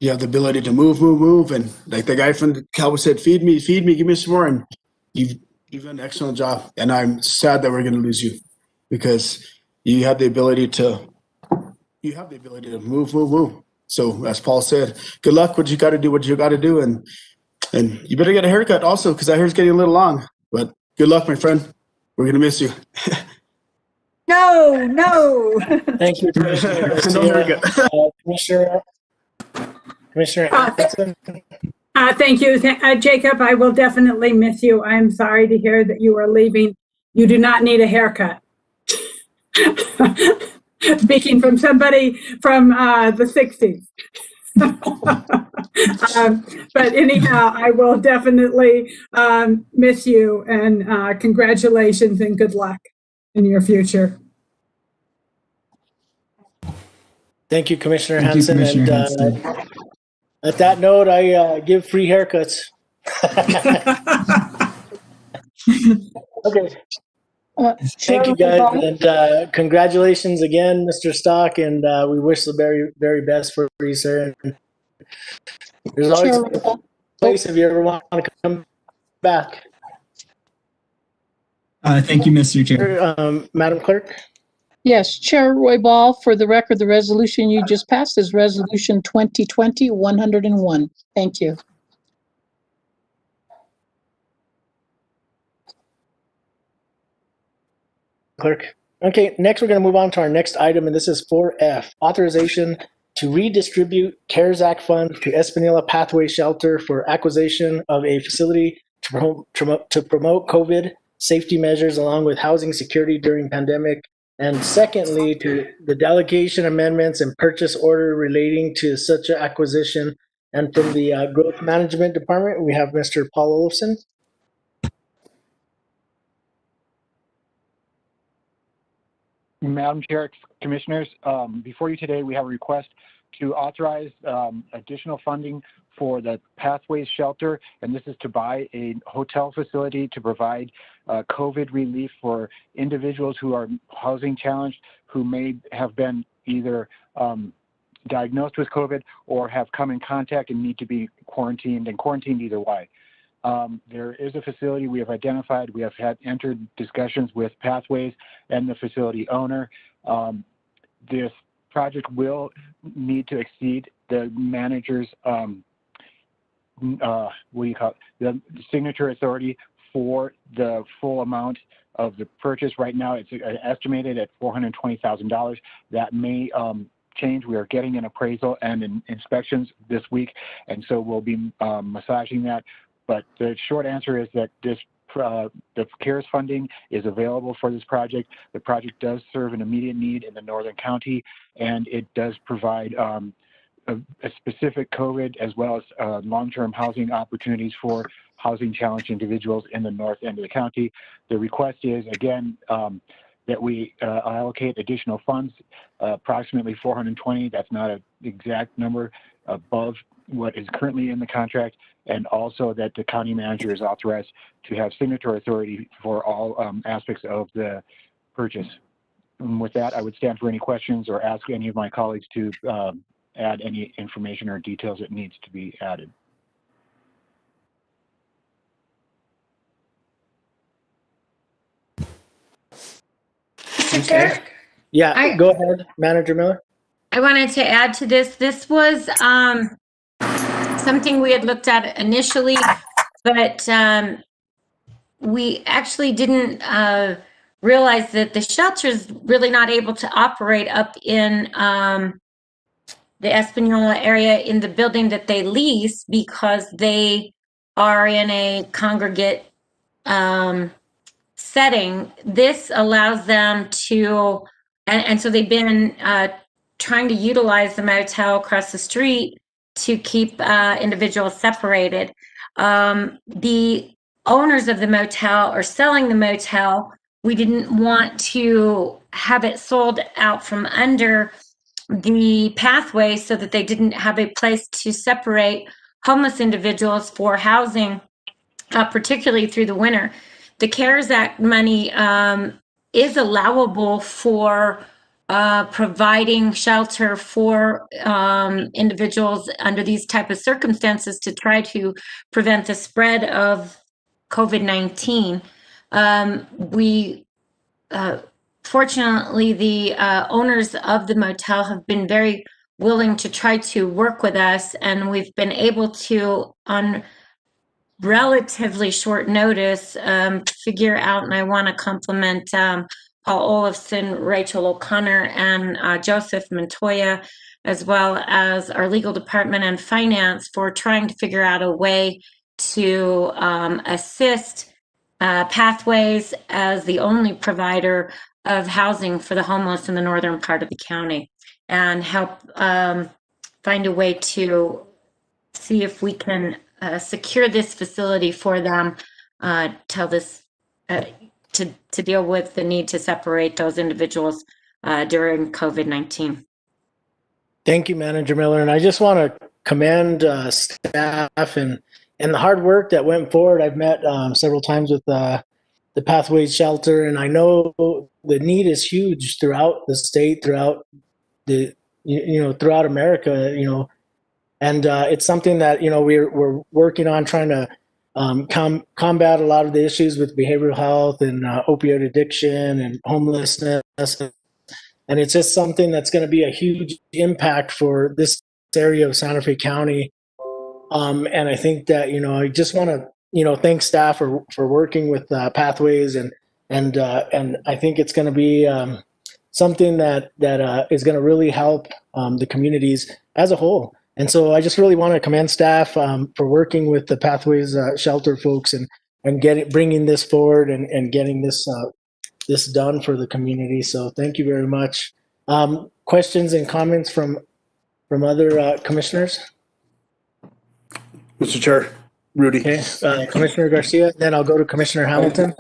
Speaker 8: have the ability to move. And like the guy from the Cowboy said, feed me, give me some more. And you've done an excellent job. And I'm sad that we're going to lose you because you have the ability to move. So as Paul said, good luck. What you got to do. And you better get a haircut also, because I hear it's getting a little long, but good luck, my friend. We're going to miss you.
Speaker 4: No.
Speaker 1: Thank you, Commissioner. Commissioner Hamilton.
Speaker 6: Thank you, Jacob. I will definitely miss you. I'm sorry to hear that you are leaving. You do not need a haircut. Speaking from somebody from the 60s. But anyhow, I will definitely miss you, and congratulations and good luck in your future.
Speaker 1: Thank you, Commissioner Hanson. At that note, I give free haircuts. Okay. Thank you, guys, and congratulations again, Mr. Stock, and we wish the very, very best for you, sir. And there's always a place if you ever want to come back.
Speaker 18: Thank you, Mr. Chair.
Speaker 1: Madam Clerk?
Speaker 5: Yes, Chair Roy Ball, for the record, the resolution you just passed is Resolution 2020-101. Thank you.
Speaker 1: Clerk. Okay, next we're going to move on to our next item, and this is 4F, authorization to redistribute CARES Act funds to Espanola Pathway Shelter for acquisition of a facility to promote COVID safety measures along with housing security during pandemic. And secondly, to the delegation amendments and purchase order relating to such an acquisition. And from the Growth Management Department, we have Mr. Paul Olofson.
Speaker 20: Madam Chair, Commissioners, before you today, we have a request to authorize additional funding for the Pathways Shelter, and this is to buy a hotel facility to provide COVID relief for individuals who are housing challenged, who may have been either diagnosed with COVID or have come in contact and need to be quarantined either way. There is a facility we have identified. We have entered discussions with Pathways and the facility owner. This project will need to exceed the manager's the signature authority for the full amount of the purchase. Right now, it's estimated at $420,000. That may change. We are getting an appraisal and inspections this week, and so we'll be massaging that. But the short answer is that the CARES funding is available for this project. The project does serve an immediate need in the northern county, and it does provide a specific COVID as well as long-term housing opportunities for housing challenged individuals in the north end of the county. The request is, again, that we allocate additional funds, approximately 420. That's not an exact number, above what is currently in the contract, and also that the county manager is authorized to have signatory authority for all aspects of the purchase. And with that, I would stand for any questions or ask any of my colleagues to add any information or details that needs to be added.
Speaker 3: Mr. Chair?
Speaker 1: Yeah, go ahead, Manager Miller.
Speaker 3: I wanted to add to this. This was something we had looked at initially, but we actually didn't realize that the shelter is really not able to operate up in the Espanola area in the building that they lease because they are in a congregate setting. This allows them to, and so they've been trying to utilize the motel across the street to keep individuals separated. The owners of the motel are selling the motel. We didn't want to have it sold out from under the pathway so that they didn't have a place to separate homeless individuals for housing, particularly through the winter. The CARES Act money is allowable for providing shelter for individuals under these type of circumstances to try to prevent the spread of COVID-19. Fortunately, the owners of the motel have been very willing to try to work with us, and we've been able to, on relatively short notice, figure out, and I want to compliment Paul Olofson, Rachel O'Connor, and Joseph Montoya, as well as our legal department and finance, for trying to figure out a way to assist Pathways as the only provider of housing for the homeless in the northern part of the county, and help find a way to see if we can secure this facility for them till this to deal with the need to separate those individuals during COVID-19.
Speaker 1: Thank you, Manager Miller. And I just want to commend staff and the hard work that went forward. I've met several times with the Pathways Shelter, and I know the need is huge throughout the state, throughout the throughout America, and it's something that we're working on, trying to combat a lot of the issues with behavioral health and opioid addiction and homelessness. And it's just something that's going to be a huge impact for this area of Santa Fe County. And I think that, I just want to, thank staff for working with Pathways and I think it's going to be something that is going to really help the communities as a whole. And so I just really want to commend staff for working with the Pathways shelter folks and bringing this forward and getting this done for the community. So thank you very much. Questions and comments from other commissioners?
Speaker 8: Mr. Chair, Rudy.
Speaker 1: Okay, Commissioner Garcia, then I'll go to Commissioner Hamilton.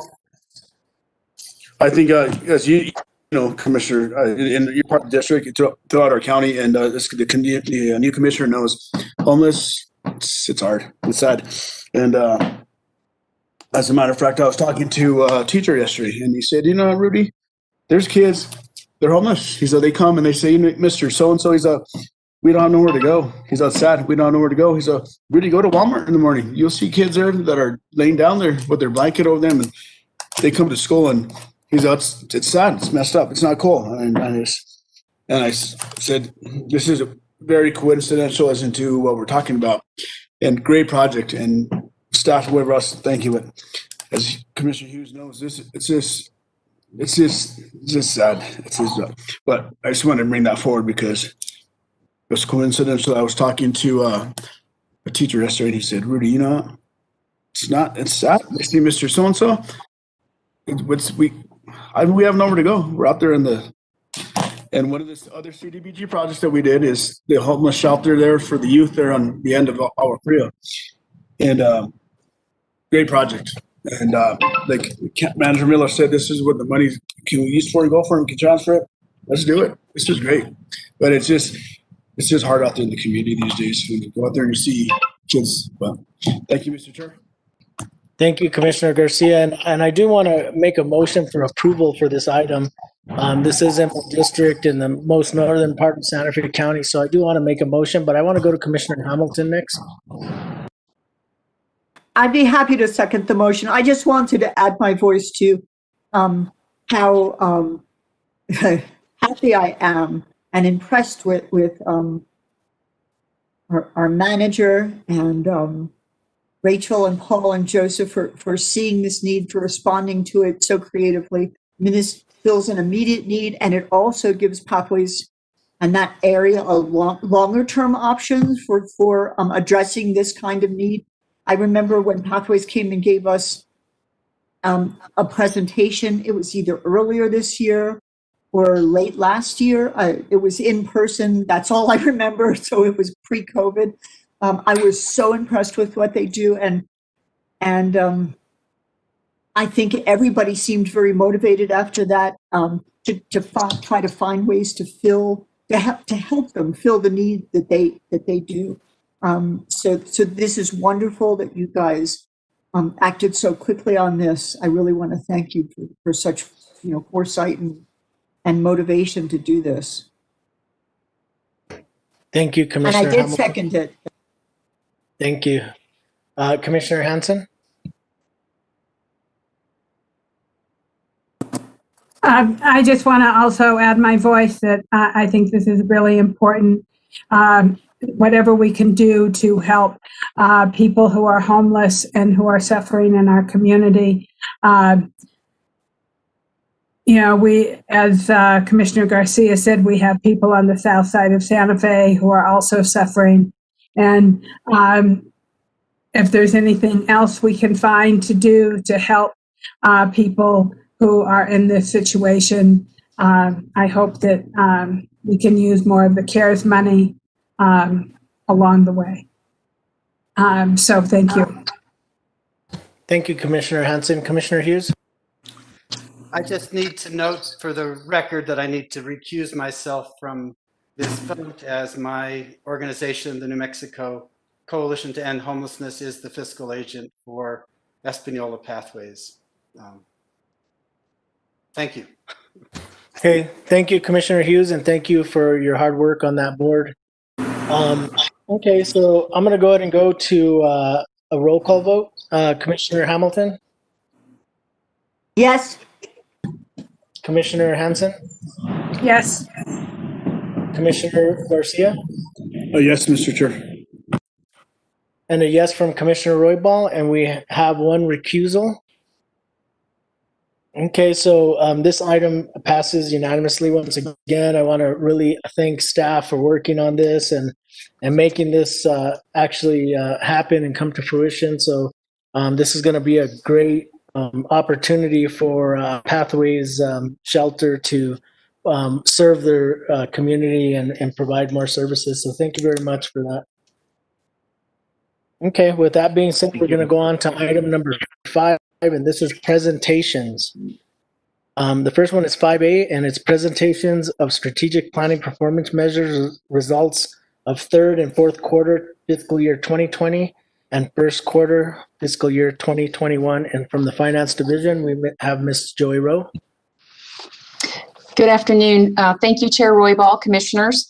Speaker 8: I think, as you know, Commissioner, in your part of the district, throughout our county, and the new commissioner knows, homeless, it's hard, it's sad. And as a matter of fact, I was talking to a teacher yesterday, and he said, Rudy, there's kids, they're homeless. He said, they come and they say, Mr. So-and-so, he's we don't have nowhere to go. He's sad. We don't have nowhere to go. He's Rudy, go to Walmart in the morning. You'll see kids there that are laying down there with their blanket over them, and they come to school, and he's it's sad. It's messed up. It's not cool. And I said, this is very coincidental as into what we're talking about, and great project, and staff, whoever else, thank you. But as Commissioner Hughes knows, it's just sad. But I just wanted to bring that forward because it was coincidental. I was talking to a teacher yesterday, and he said, Rudy, it's sad. I see Mr. So-and-so. We have nowhere to go. We're out there and one of the other CDBG projects that we did is the homeless shelter there for the youth there on the end of our Frio. And great project. And like Manager Miller said, this is what the money can we use for and go for and can transfer it. Let's do it. This is great. But it's just hard out there in the community these days. When you go out there and you see kids. But thank you, Mr. Chair.
Speaker 1: Thank you, Commissioner Garcia. And I do want to make a motion for approval for this item. This is in the district in the most northern part of Santa Fe County. So I do want to make a motion, but I want to go to Commissioner Hamilton next.
Speaker 4: I'd be happy to second the motion. I just wanted to add my voice to how happy I am and impressed with our manager and Rachel and Paul and Joseph for seeing this need, for responding to it so creatively. I mean, this fills an immediate need, and it also gives Pathways and that area a longer term options for addressing this kind of need. I remember when Pathways came and gave us a presentation. It was either earlier this year or late last year. It was in person. That's all I remember. So it was pre-COVID. I was so impressed with what they do, and I think everybody seemed very motivated after that to try to find ways to help them fill the need that they do. So this is wonderful that you guys acted so quickly on this. I really want to thank you for such foresight and motivation to do this.
Speaker 1: Thank you, Commissioner.
Speaker 4: And I did second it.
Speaker 1: Thank you. Commissioner Hanson?
Speaker 6: I just want to also add my voice that I think this is really important. Whatever we can do to help people who are homeless and who are suffering in our community. We, as Commissioner Garcia said, we have people on the south side of Santa Fe who are also suffering. And if there's anything else we can find to do to help people who are in this situation, I hope that we can use more of the CARES money along the way. So thank you.
Speaker 1: Thank you, Commissioner Hanson. Commissioner Hughes?
Speaker 9: I just need to note for the record that I need to recuse myself from this vote, as my organization, the New Mexico Coalition to End Homelessness, is the fiscal agent for Espanola Pathways. Thank you.
Speaker 1: Okay, thank you, Commissioner Hughes, and thank you for your hard work on that board. Okay, so I'm going to go ahead and go to a roll call vote. Commissioner Hamilton,
Speaker 4: Yes.
Speaker 1: Commissioner Hanson,
Speaker 6: Yes.
Speaker 1: Commissioner Garcia,
Speaker 8: Yes, Mr. Chair.
Speaker 1: and a yes from Commissioner Roybal, and we have one recusal. Okay, so this item passes unanimously once again. I want to really thank staff for working on this and making this actually happen and come to fruition. So this is going to be a great opportunity for Pathways Shelter to serve their community and provide more services. So thank you very much for that. Okay, with that being said, we're going to go on to item number 5, and this is presentations. The first one is 5A, and it's presentations of strategic planning performance measures results of third and fourth quarter fiscal year 2020 and first quarter fiscal year 2021. And from the Finance Division, we have Ms. Joy Rowe.
Speaker 21: Good afternoon. Thank you, Chair Roybal, Commissioners.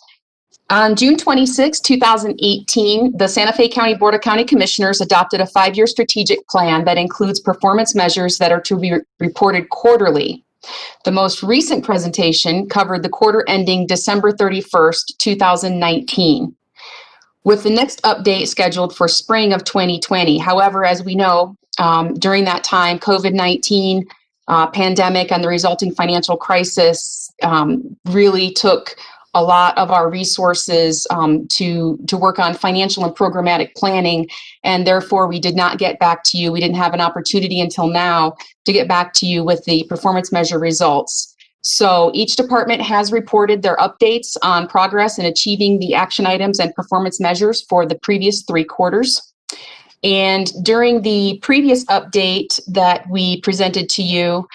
Speaker 21: On June 26, 2018, the Santa Fe County Board of County Commissioners adopted a 5-year strategic plan that includes performance measures that are to be reported quarterly. The most recent presentation covered the quarter ending December 31st, 2019, with the next update scheduled for spring of 2020. However, as we know, during that time, COVID-19 pandemic and the resulting financial crisis really took a lot of our resources to work on financial and programmatic planning, and therefore we did not get back to you. We didn't have an opportunity until now to get back to you with the performance measure results. So each department has reported their updates on progress in achieving the action items and performance measures for the previous 3 quarters. And during the previous update that we presented to you,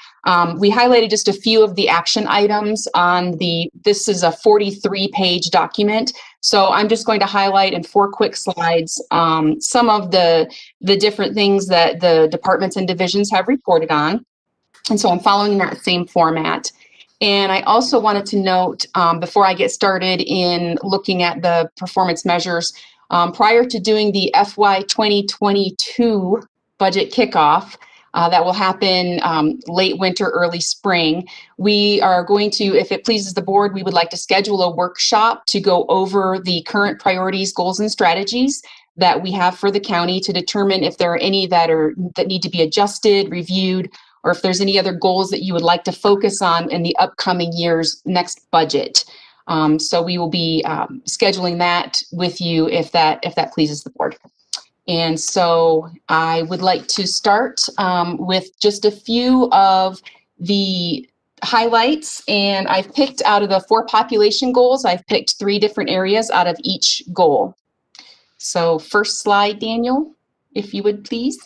Speaker 21: we highlighted just a few of the action items on this is a 43-page document. So I'm just going to highlight in 4 quick slides some of the different things that the departments and divisions have reported on. And so I'm following that same format. And I also wanted to note, before I get started in looking at the performance measures, prior to doing the FY 2022 budget kickoff, that will happen late winter, early spring. We are going to, if it pleases the board, we would like to schedule a workshop to go over the current priorities, goals, and strategies that we have for the county to determine if there are any that need to be adjusted, reviewed, or if there's any other goals that you would like to focus on in the upcoming year's next budget. So we will be scheduling that with you if that pleases the board. And so I would like to start with just a few of the highlights. And I've picked out of the 4 population goals, I've picked 3 different areas out of each goal. So first slide, Daniel, if you would please.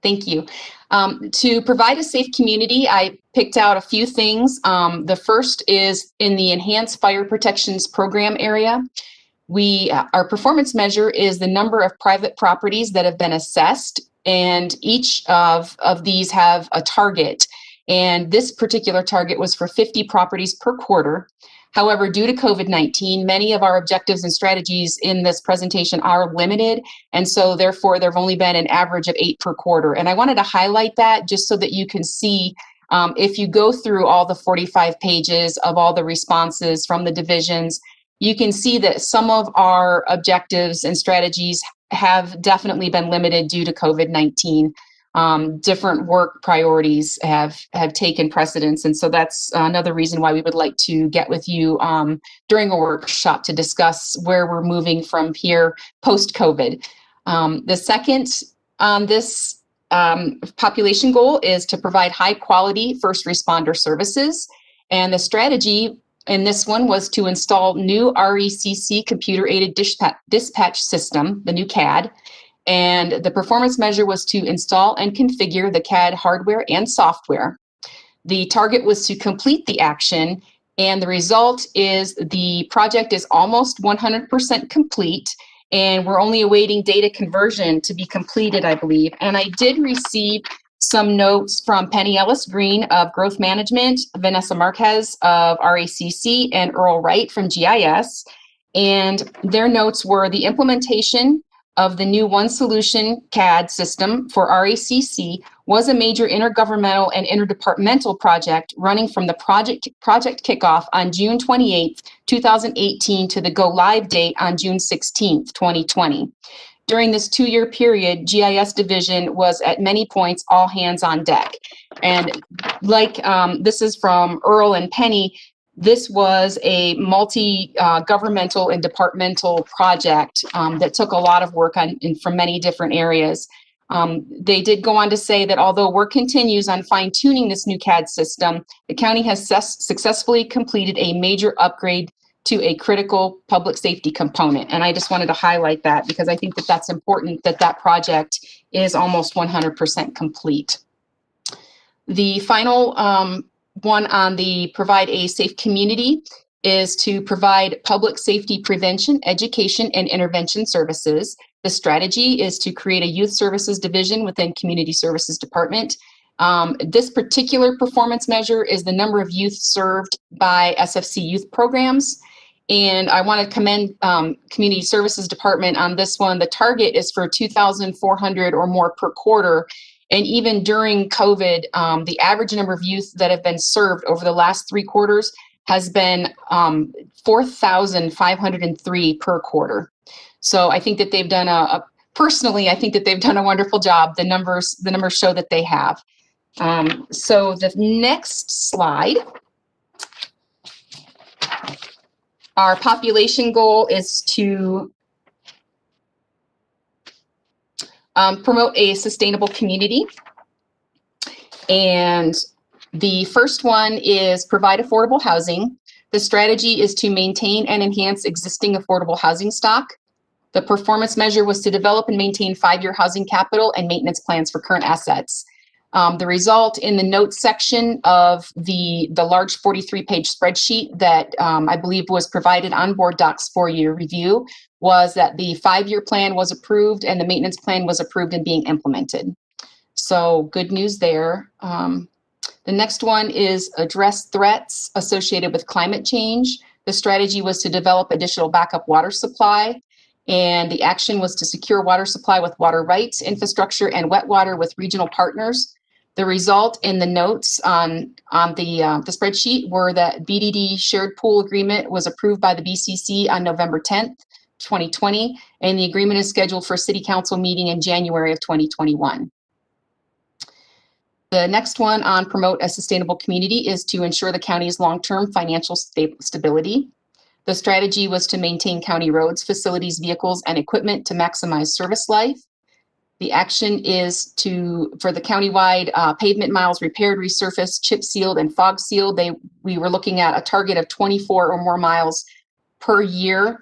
Speaker 21: Thank you. To provide a safe community, I picked out a few things. The first is in the Enhanced Fire Protections Program area. Our performance measure is the number of private properties that have been assessed, and each of these have a target. And this particular target was for 50 properties per quarter. However, due to COVID-19, many of our objectives and strategies in this presentation are limited. And so therefore, there have only been an average of 8 per quarter. And I wanted to highlight that just so that you can see, if you go through all the 45 pages of all the responses from the divisions, you can see that some of our objectives and strategies have definitely been limited due to COVID-19. Different work priorities have taken precedence. And so that's another reason why we would like to get with you during a workshop to discuss where we're moving from here post-COVID. The second on this population goal is to provide high quality first responder services. And the strategy in this one was to install new RECC computer-aided dispatch system, the new CAD. And the performance measure was to install and configure the CAD hardware and software. The target was to complete the action, and the result is the project is almost 100% complete, and we're only awaiting data conversion to be completed, I believe. And I did receive some notes from Penny Ellis Green of Growth Management, Vanessa Marquez of RACC, and Earl Wright from GIS. And their notes were the implementation of the new One Solution CAD system for RACC was a major intergovernmental and interdepartmental project running from the project kickoff on June 28th, 2018 to the go live date on June 16th, 2020. During this 2-year period, GIS division was at many points all hands on deck. And like this is from Earl and Penny, this was a multi-governmental and departmental project that took a lot of work from many different areas. They did go on to say that although work continues on fine-tuning this new CAD system, the county has successfully completed a major upgrade to a critical public safety component. And I just wanted to highlight that because I think that that's important, that that project is almost 100% complete. The final one on the provide a safe community is to provide public safety prevention, education, and intervention services. The strategy is to create a youth services division within Community Services Department. This particular performance measure is the number of youth served by SFC youth programs. And I want to commend Community Services Department on this one. The target is for 2,400 or more per quarter. And even during COVID, the average number of youth that have been served over the last 3 quarters has been 4,503 per quarter. So I think that they've done personally, I think that they've done a wonderful job. The numbers show that they have. So the next slide. Our population goal is to promote a sustainable community. And the first one is provide affordable housing. The strategy is to maintain and enhance existing affordable housing stock. The performance measure was to develop and maintain 5-year housing capital and maintenance plans for current assets. The result in the notes section of the large 43-page spreadsheet that I believe was provided on board docs for your review was that the 5-year plan was approved and the maintenance plan was approved and being implemented. So good news there. The next one is address threats associated with climate change. The strategy was to develop additional backup water supply. And the action was to secure water supply with water rights, infrastructure, and wet water with regional partners. The result in the notes on the spreadsheet were that BDD shared pool agreement was approved by the BCC on November 10th, 2020, and the agreement is scheduled for City Council meeting in January of 2021. The next one on promote a sustainable community is to ensure the county's long-term financial stability. The strategy was to maintain county roads, facilities, vehicles, and equipment to maximize service life. The action is for the countywide pavement miles repaired, resurfaced, chip sealed, and fog sealed. We were looking at a target of 24 or more miles per year.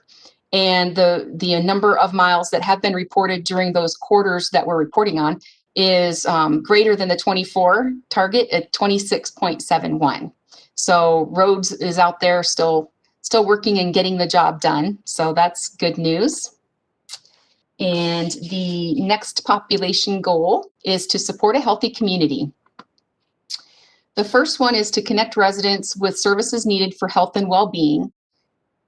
Speaker 21: And the number of miles that have been reported during those quarters that we're reporting on is greater than the 24 target at 26.71. So roads is out there still working and getting the job done. So that's good news. And the next population goal is to support a healthy community. The first one is to connect residents with services needed for health and well-being.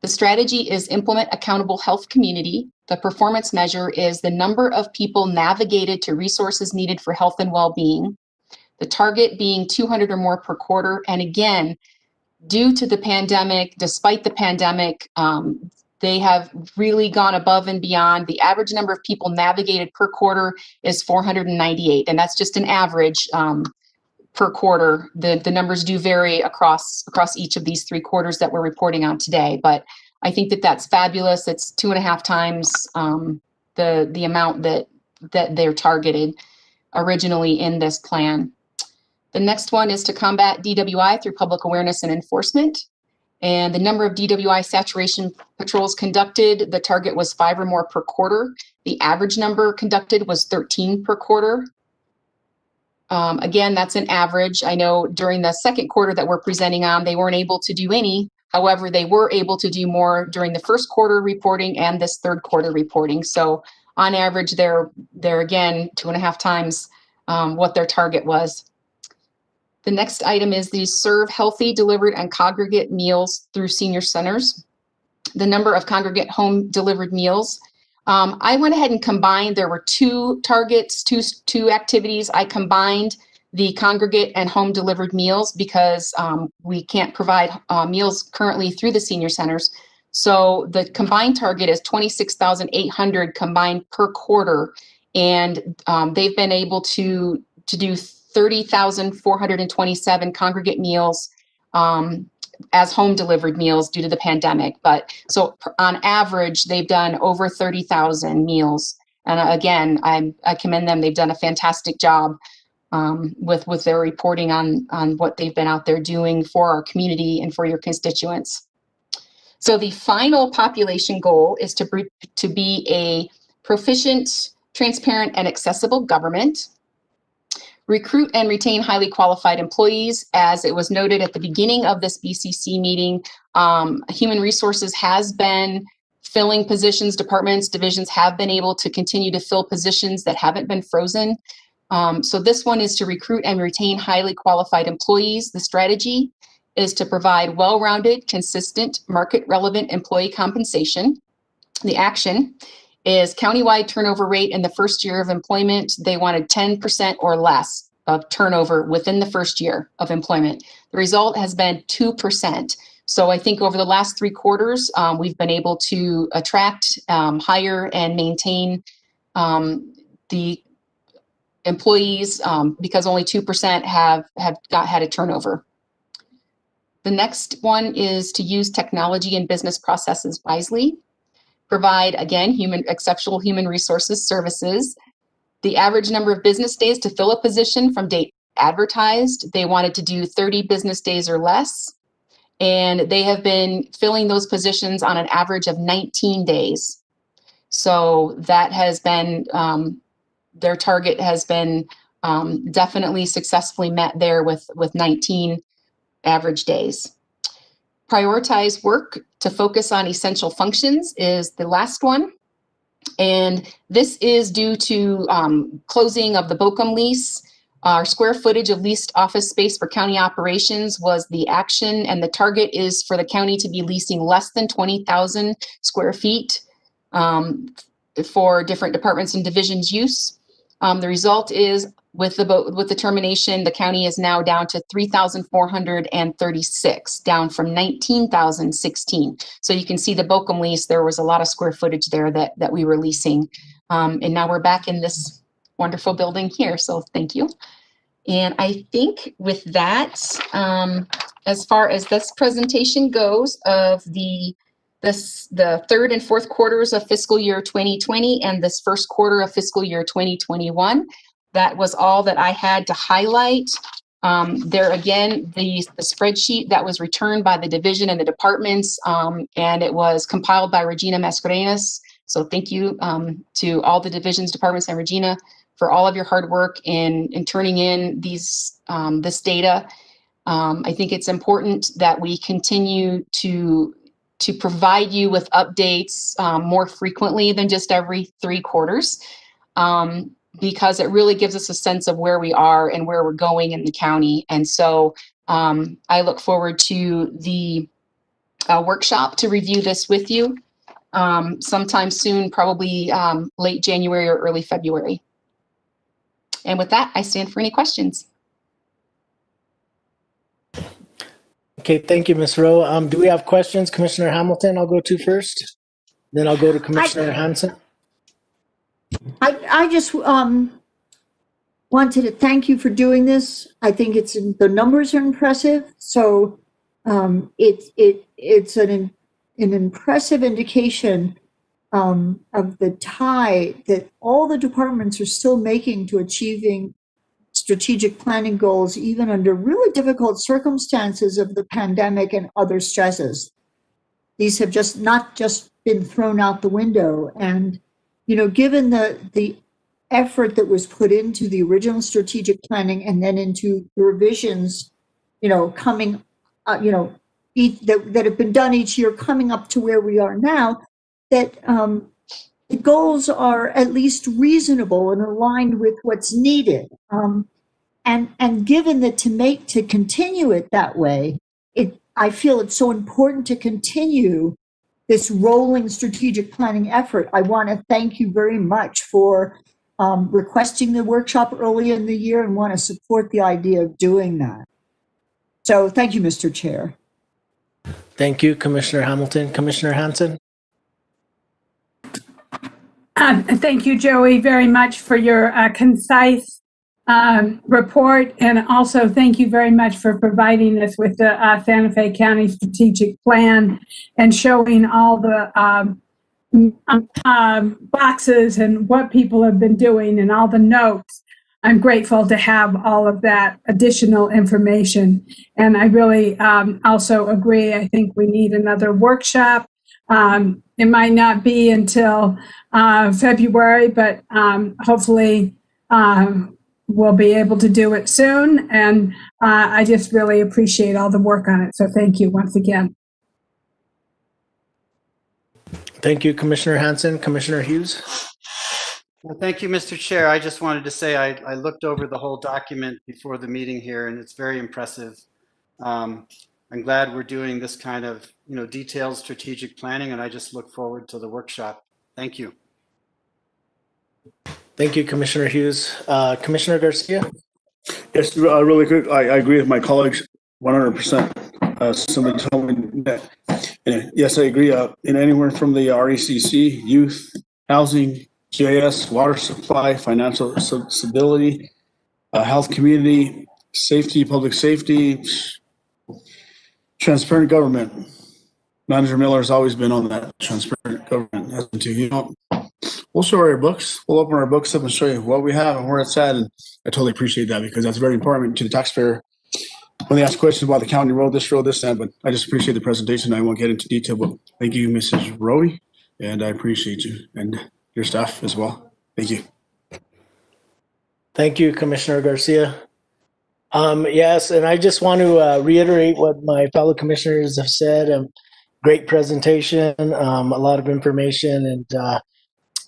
Speaker 21: The strategy is implement accountable health community. The performance measure is the number of people navigated to resources needed for health and well-being. The target being 200 or more per quarter. And again, due to the pandemic, despite the pandemic, they have really gone above and beyond. The average number of people navigated per quarter is 498, and that's just an average per quarter. The numbers do vary across each of these 3 quarters that we're reporting on today, but I think that that's fabulous. It's 2.5 times the amount that they're targeted originally in this plan. The next one is to combat DWI through public awareness and enforcement. And the number of DWI saturation patrols conducted, the target was 5 or more per quarter. The average number conducted was 13 per quarter. Again, that's an average. I know during the second quarter that we're presenting on, they weren't able to do any. However, they were able to do more during the first quarter reporting and this third quarter reporting. So on average, they're again 2.5 times what their target was. The next item is the serve healthy, delivered, and congregate meals through senior centers. The number of congregate home delivered meals I went ahead and combined, there were two targets, two activities. I combined the congregate and home delivered meals because we can't provide meals currently through the senior centers. So the combined target is 26,800 combined per quarter. And they've been able to do 30,427 congregate meals as home delivered meals due to the pandemic. But so on average, they've done over 30,000 meals. And again, I commend them. They've done a fantastic job with their reporting on what they've been out there doing for our community and for your constituents. So the final population goal is to be a proficient, transparent, and accessible government. Recruit and retain highly qualified employees. As it was noted at the beginning of this BCC meeting, Human Resources has been filling positions, departments, divisions have been able to continue to fill positions that haven't been frozen. So this one is to recruit and retain highly qualified employees. The strategy is to provide well-rounded, consistent, market-relevant employee compensation. The action is countywide turnover rate in the first year of employment. They wanted 10% or less of turnover within the first year of employment. The result has been 2%. So I think over the last 3 quarters, we've been able to attract, hire, and maintain the employees because only 2% have had a turnover. The next one is to use technology and business processes wisely. Provide, again, exceptional human resources services. The average number of business days to fill a position from date advertised, they wanted to do 30 business days or less. And they have been filling those positions on an average of 19 days. So that has been, their target has been definitely successfully met there with 19 average days. Prioritize work to focus on essential functions is the last one. And this is due to closing of the Bochum lease. Our square footage of leased office space for county operations was the action, and the target is for the county to be leasing less than 20,000 square feet for different departments and divisions use. The result is with the termination, the county is now down to 3,436, down from 19,016. So you can see the Bochum lease, there was a lot of square footage there that we were leasing. And now we're back in this wonderful building here. So thank you. And I think with that, as far as this presentation goes of the third and fourth quarters of fiscal year 2020 and this first quarter of fiscal year 2021, that was all that I had to highlight. There again, the spreadsheet that was returned by the division and the departments, and it was compiled by Regina Mascarenas. So thank you to all the divisions, departments, and Regina for all of your hard work in turning in this data. I think it's important that we continue to provide you with updates more frequently than just every 3 quarters. Because it really gives us a sense of where we are and where we're going in the county. And so I look forward to the workshop to review this with you sometime soon, probably late January or early February. And with that, I stand for any questions.
Speaker 1: Okay, thank you, Ms. Rowe. Do we have questions? Commissioner Hamilton, I'll go to first. Then I'll go to Commissioner Hanson.
Speaker 4: I just wanted to thank you for doing this. I think the numbers are impressive. So it's an impressive indication of the tie that all the departments are still making to achieving strategic planning goals, even under really difficult circumstances of the pandemic and other stresses. These have not just been thrown out the window. And given the effort that was put into the original strategic planning and then into the revisions, coming, that have been done each year, coming up to where we are now, that the goals are at least reasonable and aligned with what's needed. And given that to continue it that way, I feel it's so important to continue this rolling strategic planning effort. I want to thank you very much for requesting the workshop early in the year and want to support the idea of doing that. So thank you, Mr. Chair.
Speaker 1: Thank you, Commissioner Hamilton. Commissioner Hanson?
Speaker 6: Thank you, Joey, very much for your concise report. And also thank you very much for providing us with the Santa Fe County Strategic Plan and showing all the boxes and what people have been doing and all the notes. I'm grateful to have all of that additional information. And I really also agree. I think we need another workshop. It might not be until February, but hopefully we'll be able to do it soon. And I just really appreciate all the work on it. So thank you once again.
Speaker 1: Thank you, Commissioner Hanson. Commissioner Hughes?
Speaker 9: Well, thank you, Mr. Chair. I just wanted to say I looked over the whole document before the meeting here, and it's very impressive. I'm glad we're doing this kind of, detailed strategic planning, and I just look forward to the workshop. Thank you.
Speaker 1: Thank you, Commissioner Hughes. Commissioner Garcia?
Speaker 8: Yes, really quick. I agree with my colleagues 100%. Somebody told me that. And yes, I agree. In anywhere from the RECC, youth, housing, GIS, water supply, financial stability, health, community, safety, public safety, transparent government. Manager Miller has always been on that transparent government, hasn't he? We'll show our books. We'll open our books up and show you what we have and where it's at. And I totally appreciate that because that's very important to the taxpayer when they ask questions about the county road, this, that. But I just appreciate the presentation. I won't get into detail, but thank you, Mrs. Rowe, and I appreciate you and your staff as well. Thank you.
Speaker 1: Thank you, Commissioner Garcia. Yes, and I just want to reiterate what my fellow commissioners have said. Great presentation, a lot of information, and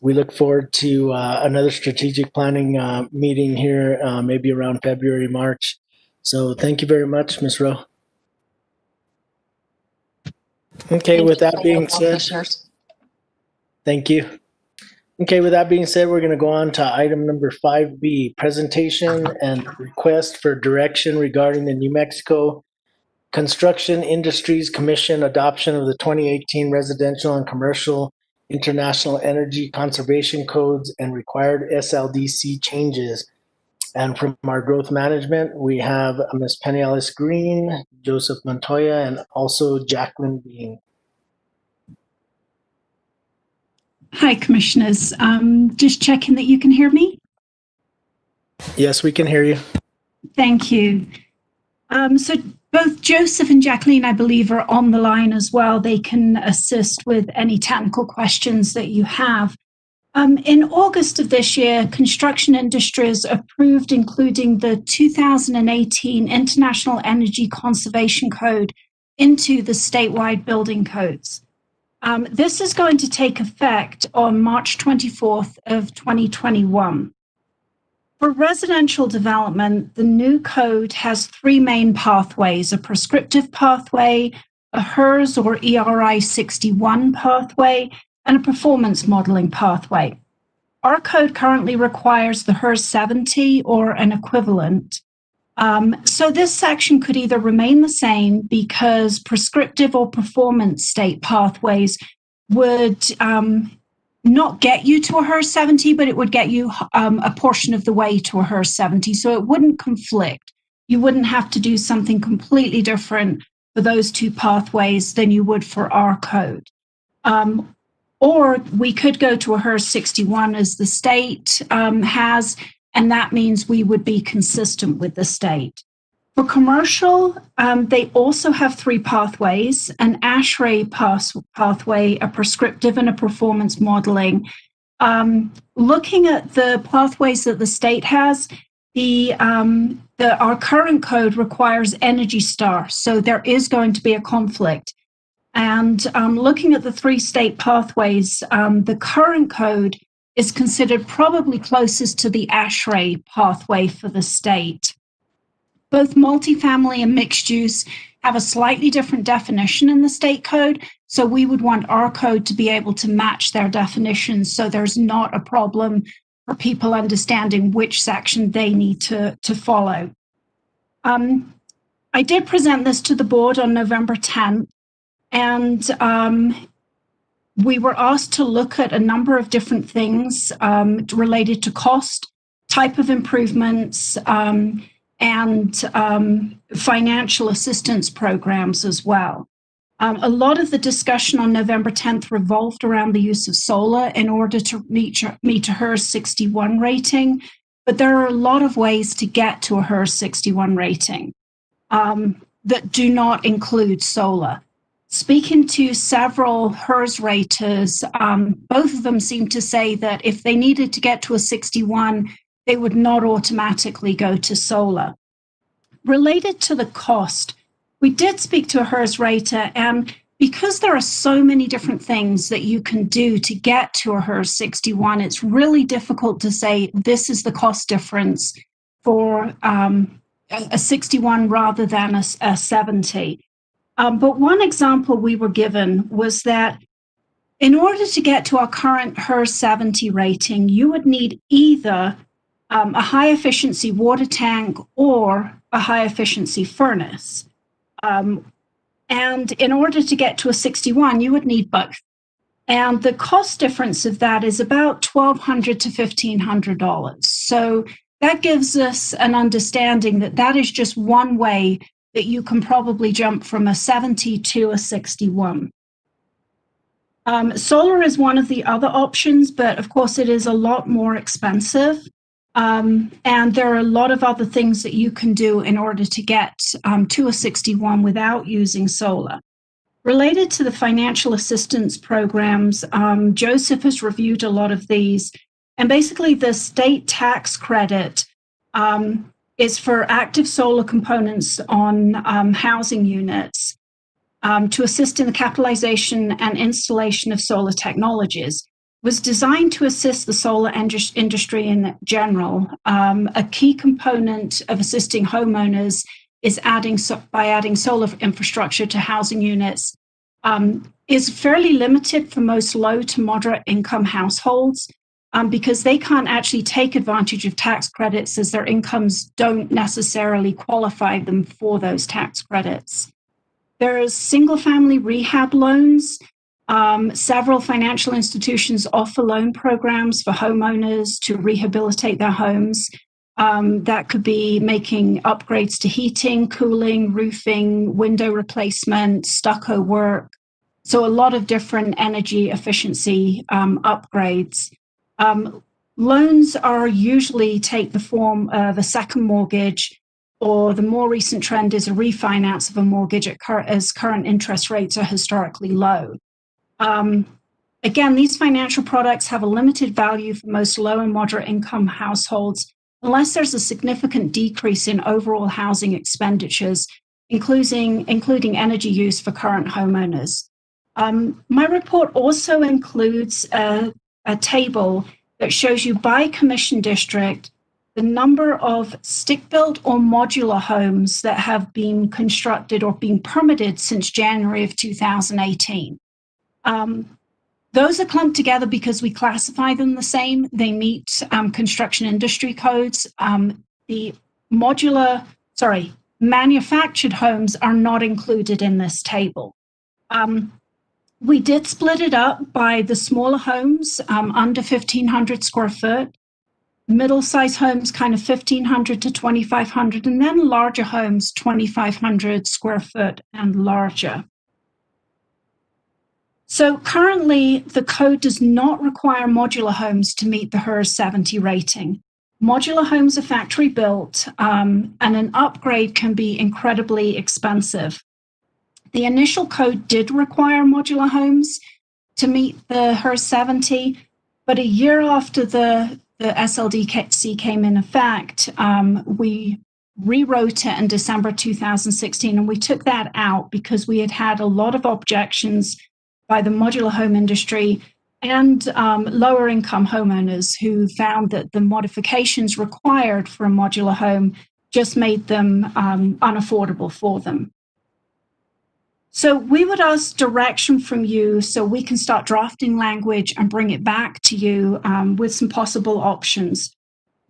Speaker 1: we look forward to another strategic planning meeting here, maybe around February, March. So thank you very much, Ms. Rowe. Okay, with that being said, thank you. Okay, with that being said, we're going to go on to item number 5B, presentation and request for direction regarding the New Mexico Construction Industries Commission adoption of the 2018 Residential and Commercial International Energy Conservation Codes and required SLDC changes. And from our growth management, we have Ms. Penny Ellis Green, Joseph Montoya, and also Jacqueline Bean.
Speaker 2: Hi, Commissioners. Just checking that you can hear me.
Speaker 1: Yes, we can hear you.
Speaker 2: Thank you. So both Joseph and Jacqueline, I believe, are on the line as well. They can assist with any technical questions that you have. In August of this year, Construction Industries approved including the 2018 International Energy Conservation Code into the statewide building codes. This is going to take effect on March 24th of 2021. For residential development, the new code has three main pathways: a prescriptive pathway, a HERS or ERI 61 pathway, and a performance modeling pathway. Our code currently requires the HERS 70 or an equivalent. So this section could either remain the same because prescriptive or performance state pathways would not get you to a HERS 70, but it would get you a portion of the way to a HERS 70. So it wouldn't conflict. You wouldn't have to do something completely different for those two pathways than you would for our code. Or we could go to a HERS 61 as the state has, and that means we would be consistent with the state. For commercial, they also have three pathways: an ASHRAE pathway, a prescriptive, and a performance modeling. Looking at the pathways that the state has, our current code requires Energy Star, so there is going to be a conflict. And looking at the three state pathways, the current code is considered probably closest to the ASHRAE pathway for the state. Both multifamily and mixed use have a slightly different definition in the state code, So we would want our code to be able to match their definitions, so there's not a problem for people understanding which section they need to follow. I did present this to the board on November 10th, and we were asked to look at a number of different things related to cost, type of improvements, and financial assistance programs as well. A lot of the discussion on November 10th revolved around the use of solar in order to meet a HERS 61 rating, but there are a lot of ways to get to a HERS 61 rating that do not include solar. Speaking to several HERS raters, both of them seem to say that if they needed to get to a 61, they would not automatically go to solar. Related to the cost, we did speak to a HERS rater, and because there are so many different things that you can do to get to a HERS 61, it's really difficult to say this is the cost difference for a 61 rather than a 70. But one example we were given was that in order to get to our current HERS 70 rating, you would need either a high efficiency water tank or a high efficiency furnace. And in order to get to a 61, you would need both. And the cost difference of that is about $1,200 to $1,500. So that gives us an understanding that that is just one way that you can probably jump from a 70 to a 61. Solar is one of the other options, but of course it is a lot more expensive. And there are a lot of other things that you can do in order to get to a 61 without using solar. Related to the financial assistance programs, Joseph has reviewed a lot of these. And basically the state tax credit is for active solar components on housing units to assist in the capitalization and installation of solar technologies. Was designed to assist the solar industry in general. A key component of assisting homeowners is by adding solar infrastructure to housing units is fairly limited for most low to moderate income households because they can't actually take advantage of tax credits as their incomes don't necessarily qualify them for those tax credits. There's single-family rehab loans. Several financial institutions offer loan programs for homeowners to rehabilitate their homes. That could be making upgrades to heating, cooling, roofing, window replacement, stucco work. So a lot of different energy efficiency upgrades. Loans are usually take the form of a second mortgage, or the more recent trend is a refinance of a mortgage as current interest rates are historically low. Again, these financial products have a limited value for most low and moderate income households, unless there's a significant decrease in overall housing expenditures, including energy use for current homeowners. My report also includes a table that shows you by commission district the number of stick-built or modular homes that have been constructed or been permitted since January of 2018. Those are clumped together because we classify them the same. They meet construction industry codes. The manufactured homes are not included in this table. We did split it up by the smaller homes, under 1,500 square foot, middle-size homes kind of 1,500 to 2,500, and then larger homes, 2,500 square foot and larger. So currently, the code does not require modular homes to meet the HERS 70 rating. Modular homes are factory built, and an upgrade can be incredibly expensive. The initial code did require modular homes to meet the HERS 70, but a year after the SLDC came in effect, we rewrote it in December 2016, and we took that out because we had had a lot of objections by the modular home industry and lower income homeowners who found that the modifications required for a modular home just made them unaffordable for them. So we would ask direction from you so we can start drafting language and bring it back to you with some possible options.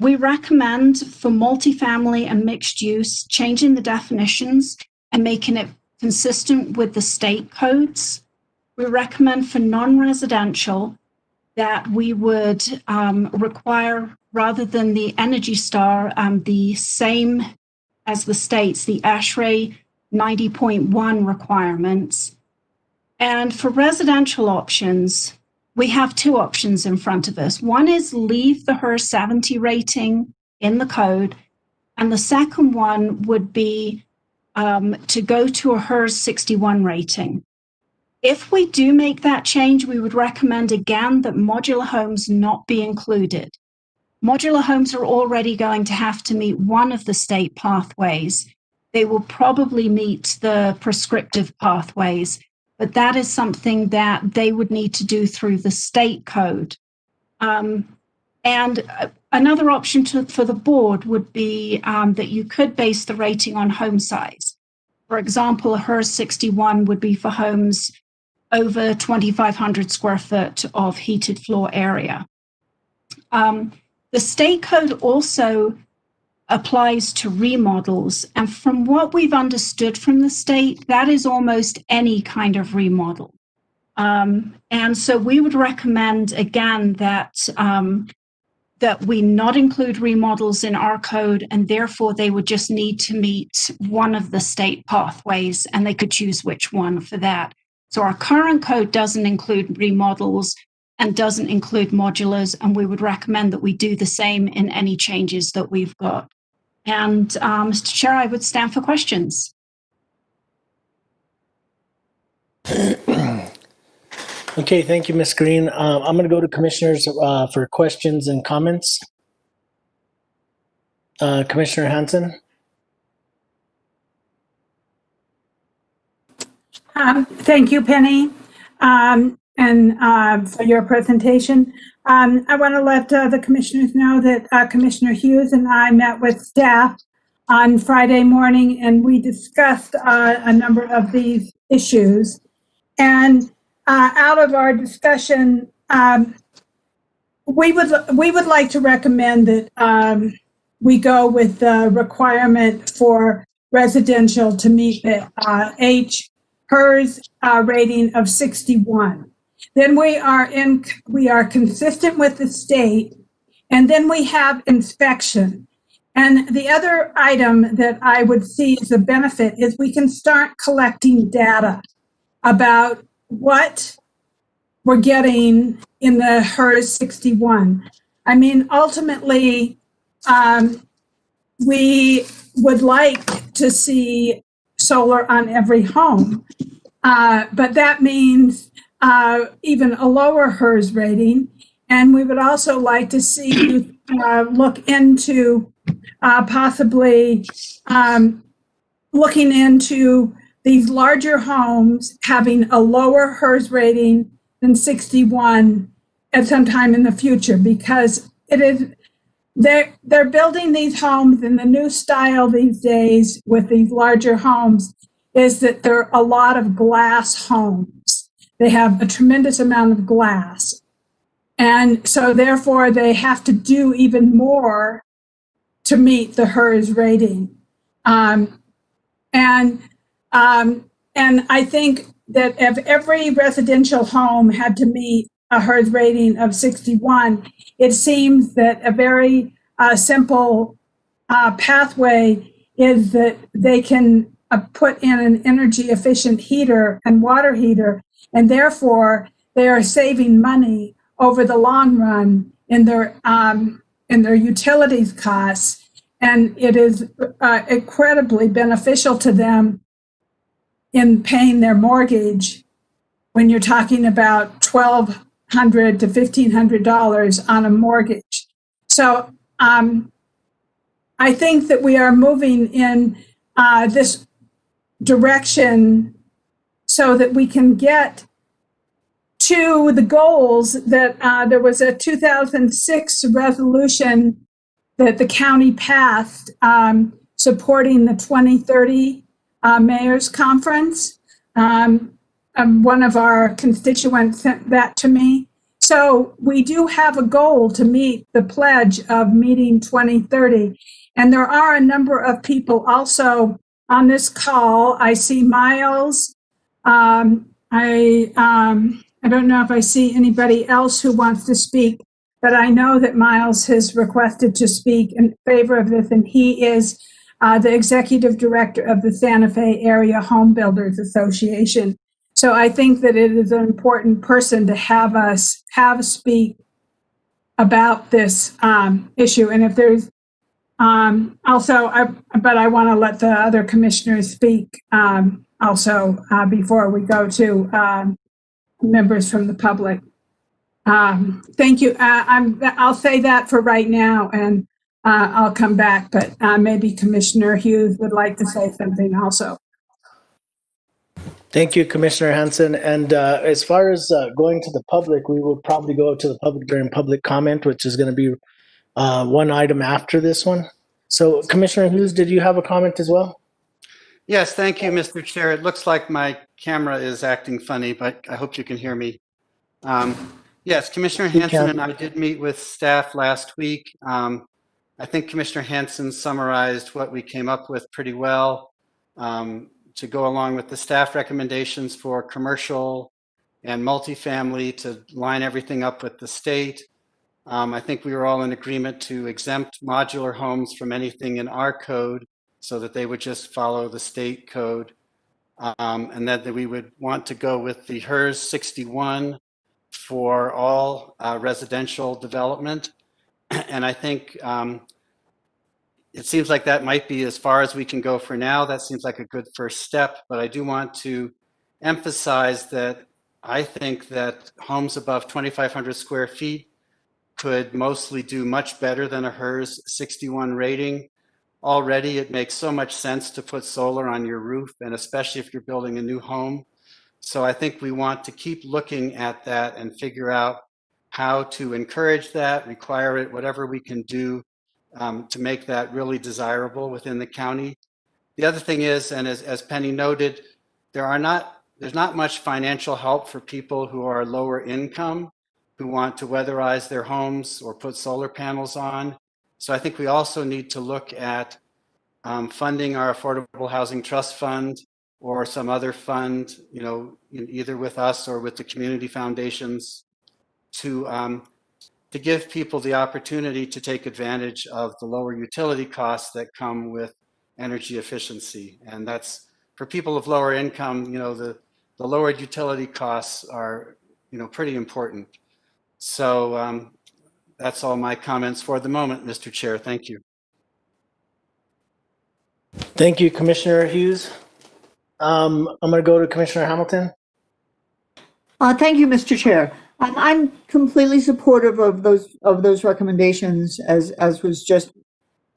Speaker 2: We recommend for multifamily and mixed use, changing the definitions and making it consistent with the state codes. We recommend for non-residential that we would require, rather than the Energy Star, the same as the states, the ASHRAE 90.1 requirements. And for residential options, we have two options in front of us. One is leave the HERS 70 rating in the code, and the second one would be to go to a HERS 61 rating. If we do make that change, we would recommend again that modular homes not be included. Modular homes are already going to have to meet one of the state pathways. They will probably meet the prescriptive pathways, but that is something that they would need to do through the state code. And another option for the board would be that you could base the rating on home size. For example, a HERS 61 would be for homes over 2,500 square foot of heated floor area. The state code also applies to remodels. And from what we've understood from the state, that is almost any kind of remodel. And so we would recommend, again, that we not include remodels in our code, and therefore they would just need to meet one of the state pathways, and they could choose which one for that. So our current code doesn't include remodels and doesn't include modulars, and we would recommend that we do the same in any changes that we've got. And Mr. Chair, I would stand for questions.
Speaker 1: Okay, thank you, Ms. Green. I'm going to go to commissioners for questions and comments. Commissioner Hansen.
Speaker 6: Thank you, Penny, and for your presentation. I want to let the commissioners know that Commissioner Hughes and I met with staff on Friday morning, and we discussed a number of these issues. And out of our discussion, we would like to recommend that we go with the requirement for residential to meet the HERS rating of 61. Then we are consistent with the state, and then we have inspection. And the other item that I would see as a benefit is we can start collecting data about what we're getting in the HERS 61. I mean, ultimately, we would like to see solar on every home, but that means even a lower HERS rating. And we would also like to see you look into possibly looking into these larger homes having a lower HERS rating than 61 at some time in the future, because it is they're building these homes in the new style these days with these larger homes is that they're a lot of glass homes. They have a tremendous amount of glass. And so therefore they have to do even more to meet the HERS rating. And I think that if every residential home had to meet a HERS rating of 61, it seems that a very simple pathway is that they can put in an energy efficient heater and water heater, and therefore they are saving money over the long run in their utilities costs, and it is incredibly beneficial to them in paying their mortgage when you're talking about $1,200 to $1,500 on a mortgage. So I think that we are moving in this direction so that we can get to the goals that there was a 2006 resolution that the county passed supporting the 2030 Mayor's Conference. One of our constituents sent that to me. So we do have a goal to meet the pledge of meeting 2030. And there are a number of people also on this call. I see Miles. I don't know if I see anybody else who wants to speak, but I know that Miles has requested to speak in favor of this, and he is the executive director of the Santa Fe Area Home Builders Association. So I think that it is an important person to have us speak about this issue. And if there's but I want to let the other commissioners speak also before we go to members from the public. Thank you. I'll say that for right now, and I'll come back, but maybe Commissioner Hughes would like to say something also.
Speaker 1: Thank you, Commissioner Hanson. And as far as going to the public, we will probably go to the public during public comment, which is going to be one item after this one. So Commissioner Hughes, did you have a comment as well?
Speaker 9: Yes, thank you, Mr. Chair. It looks like my camera is acting funny, but I hope you can hear me. Yes, Commissioner Hanson and I did meet with staff last week. I think Commissioner Hanson summarized what we came up with pretty well to go along with the staff recommendations for commercial and multifamily to line everything up with the state. I think we were all in agreement to exempt modular homes from anything in our code so that they would just follow the state code. And that we would want to go with the HERS 61 for all residential development. And I think it seems like that might be as far as we can go for now. That seems like a good first step, but I do want to emphasize that I think that homes above 2,500 square feet could mostly do much better than a HERS 61 rating. Already, it makes so much sense to put solar on your roof, and especially if you're building a new home. So I think we want to keep looking at that and figure out how to encourage that, require it, whatever we can do to make that really desirable within the county. The other thing is, and as Penny noted, there's not much financial help for people who are lower income, who want to weatherize their homes or put solar panels on. So I think we also need to look at funding our Affordable Housing Trust Fund or some other fund, either with us or with the community foundations to give people the opportunity to take advantage of the lower utility costs that come with energy efficiency. And that's for people of lower income, the lowered utility costs are, pretty important. So that's all my comments for the moment, Mr. Chair. Thank you.
Speaker 1: Thank you, Commissioner Hughes. I'm going to go to Commissioner Hamilton.
Speaker 4: Thank you, Mr. Chair. I'm completely supportive of those recommendations, as was just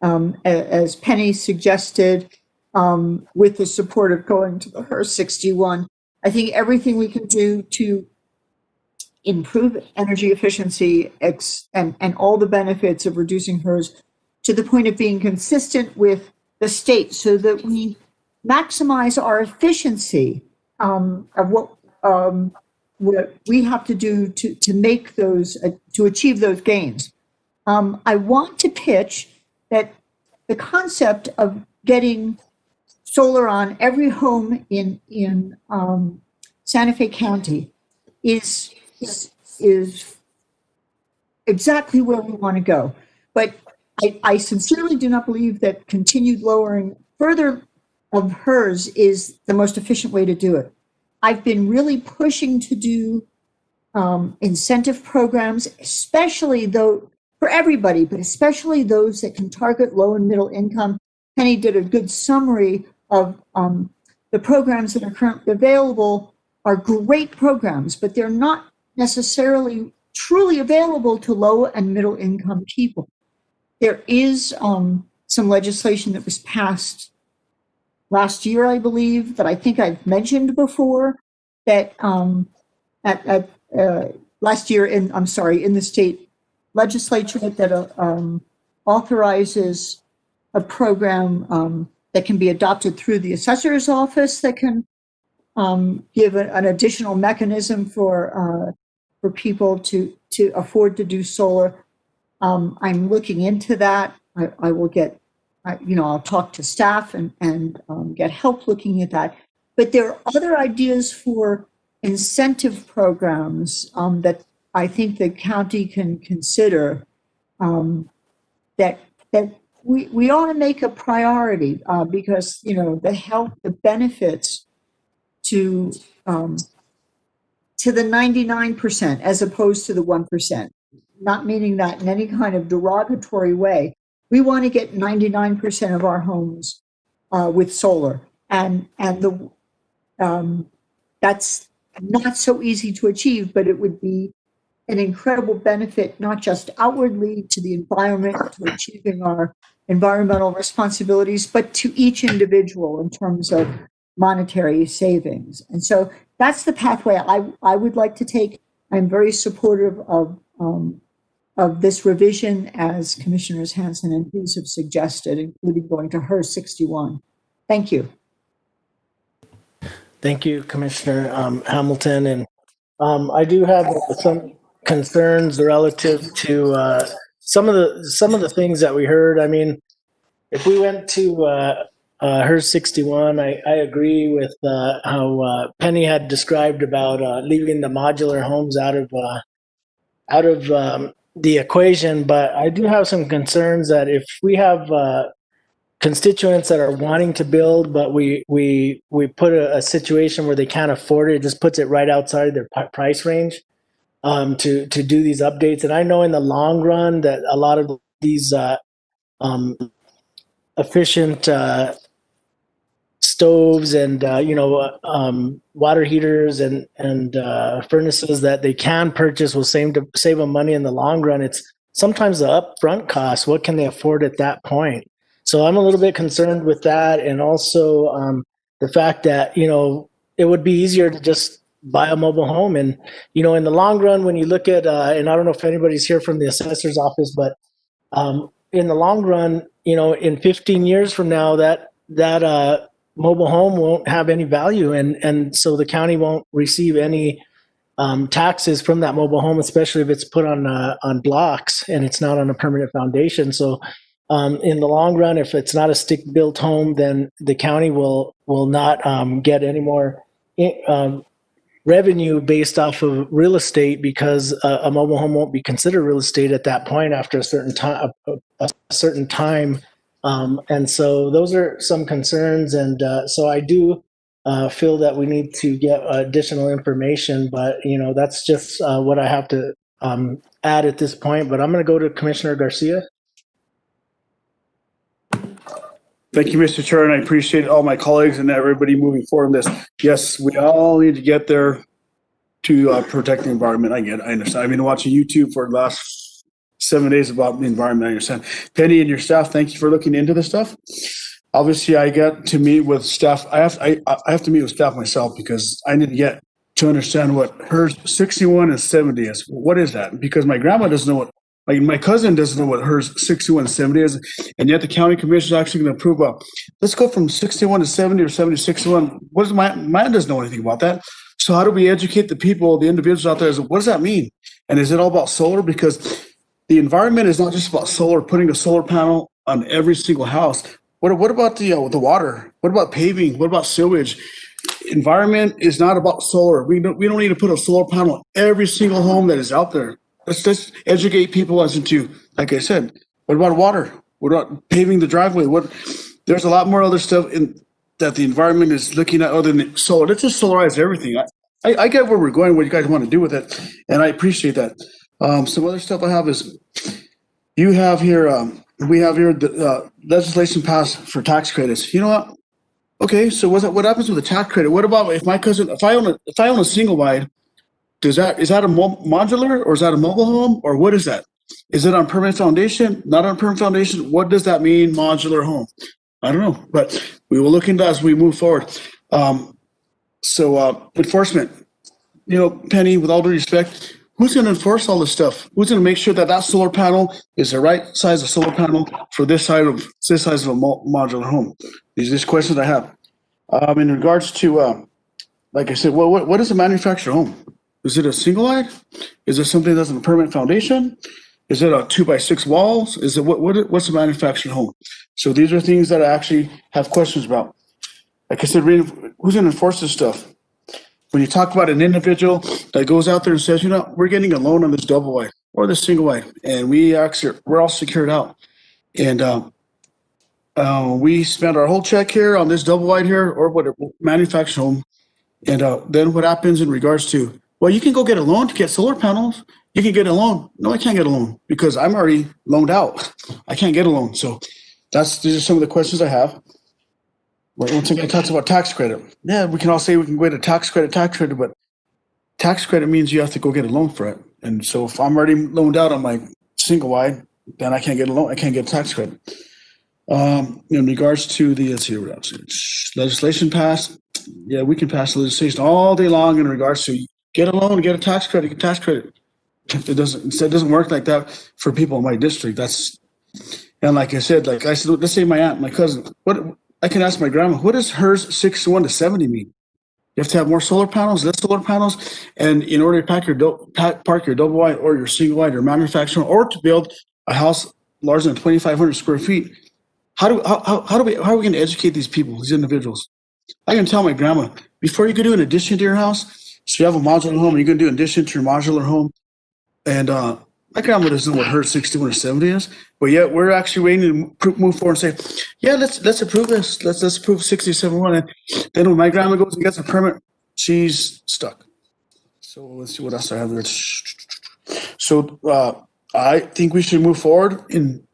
Speaker 4: as Penny suggested, with the support of going to the HERS 61. I think everything we can do to improve energy efficiency and all the benefits of reducing HERS to the point of being consistent with the state, so that we maximize our efficiency of what we have to do to make those to achieve those gains. I want to pitch that the concept of getting solar on every home in Santa Fe County is exactly where we want to go. But I sincerely do not believe that continued lowering further of HERS is the most efficient way to do it. I've been really pushing to do incentive programs, especially though for everybody, but especially those that can target low and middle income. Penny did a good summary of the programs that are currently available are great programs, but they're not necessarily truly available to low and middle income people. There is some legislation that was passed last year, I believe, that I think I've mentioned before, that last year in the state legislature that authorizes a program that can be adopted through the assessor's office that can give an additional mechanism for people to afford to do solar. I'm looking into that. I will get, I'll talk to staff and get help looking at that. But there are other ideas for incentive programs that I think the county can consider that we ought to make a priority because the benefits to the 99% as opposed to the 1%. Not meaning that in any kind of derogatory way. We want to get 99% of our homes with solar, and that's not so easy to achieve, but it would be an incredible benefit, not just outwardly to the environment, to achieving our environmental responsibilities, but to each individual in terms of monetary savings. And so that's the pathway I would like to take. I'm very supportive of this revision, as Commissioners Hanson and Hughes have suggested, including going to HERS 61. Thank you.
Speaker 1: Thank you, Commissioner Hamilton. And I do have some concerns relative to some of the things that we heard. I mean, if we went to HERS 61, I agree with how Penny had described about leaving the modular homes out of the equation. But I do have some concerns that if we have constituents that are wanting to build, but we put a situation where they can't afford it, it just puts it right outside their price range to do these updates. And I know in the long run that a lot of these efficient stoves and water heaters and furnaces that they can purchase will save them money in the long run. It's sometimes the upfront cost. What can they afford at that point? So I'm a little bit concerned with that, and also the fact that it would be easier to just buy a mobile home, and in the long run, when you look at and I don't know if anybody's here from the assessor's office, but in the long run, in 15 years from now, that mobile home won't have any value, and so the county won't receive any taxes from that mobile home, especially if it's put on blocks and it's not on a permanent foundation. So in the long run, if it's not a stick-built home, then the county will not get any more revenue based off of real estate, because a mobile home won't be considered real estate at that point after a certain time. And so those are some concerns. And so I do feel that we need to get additional information, but that's just what I have to add at this point. But I'm going to go to Commissioner Garcia.
Speaker 8: Thank you, Mr. Chair, and I appreciate all my colleagues and everybody moving forward in this. Yes, we all need to get there to protect the environment. I understand. I've been watching YouTube for the last 7 days about the environment. I understand. Penny and your staff, thank you for looking into this stuff. Obviously, I got to meet with staff. I have to meet with staff myself because I need to get to understand what HERS 61 and 70 is. What is that? Because my grandma doesn't know what. My cousin doesn't know what HERS 61 and 70 is, and yet the county commission is actually going to approve let's go from 61 to 70 or 70 to 61. What is mine doesn't know anything about that. So how do we educate the people, the individuals out there? What does that mean? And is it all about solar? Because the environment is not just about solar, putting a solar panel on every single house. What about the water? What about paving? What about sewage? Environment is not about solar. We don't need to put a solar panel on every single home that is out there. Let's just educate people as into, like I said, what about water? What about paving the driveway? There's a lot more other stuff that the environment is looking at other than solar. Let's just solarize everything. I get where we're going, what you guys want to do with it, and I appreciate that. Some other stuff I have is, we have here the legislation passed for tax credits. You know what? Okay, so what happens with the tax credit? What about if I own a single wide? Is that a modular, or is that a mobile home, or what is that? Is it on permanent foundation? Not on permanent foundation? What does that mean, modular home? I don't know, but we will look into that as we move forward. Enforcement. Penny, with all due respect, who's going to enforce all this stuff? Who's going to make sure that solar panel is the right size of solar panel for this size of a modular home? These are questions I have. In regards to like I said, what is a manufactured home? Is it a single wide? Is it something that's in a permanent foundation? Is it a 2x6 walls? Is it what's a manufactured home? So these are things that I actually have questions about. Like I said, who's going to enforce this stuff? When you talk about an individual that goes out there and says, you know, we're getting a loan on this double wide or this single wide, and we're all secured out, and we spent our whole check here on this double wide here or what manufactured home, and then what happens in regards to, well, you can go get a loan to get solar panels. You can get a loan. No, I can't get a loan because I'm already loaned out. I can't get a loan. So these are some of the questions I have. Once again, it talks about tax credit. Yeah, we can all say we can go get a tax credit, but tax credit means you have to go get a loan for it. And so if I'm already loaned out on my single wide, then I can't get a loan. I can't get a tax credit. In regards to the legislation passed, yeah, we can pass legislation all day long in regards to get a loan, get a tax credit, get tax credit. It doesn't work like that for people in my district. And like I said, let's say my aunt, my cousin, I can ask my grandma, what does hers 61 to 70 mean? You have to have more solar panels, less solar panels, and in order to park your double wide or your single wide or manufacturing, or to build a house larger than 2,500 square feet, how are we going to educate these people, these individuals? I can tell my grandma, before you can do an addition to your house, so you have a modular home, and you're going to do an addition to your modular home, and my grandma doesn't know what her 61 or 70 is, but yet we're actually waiting to move forward and say, yeah, let's approve this. Let's approve 6071. And then when my grandma goes and gets a permit, she's stuck. So let's see what else I have there. So I think we should move forward in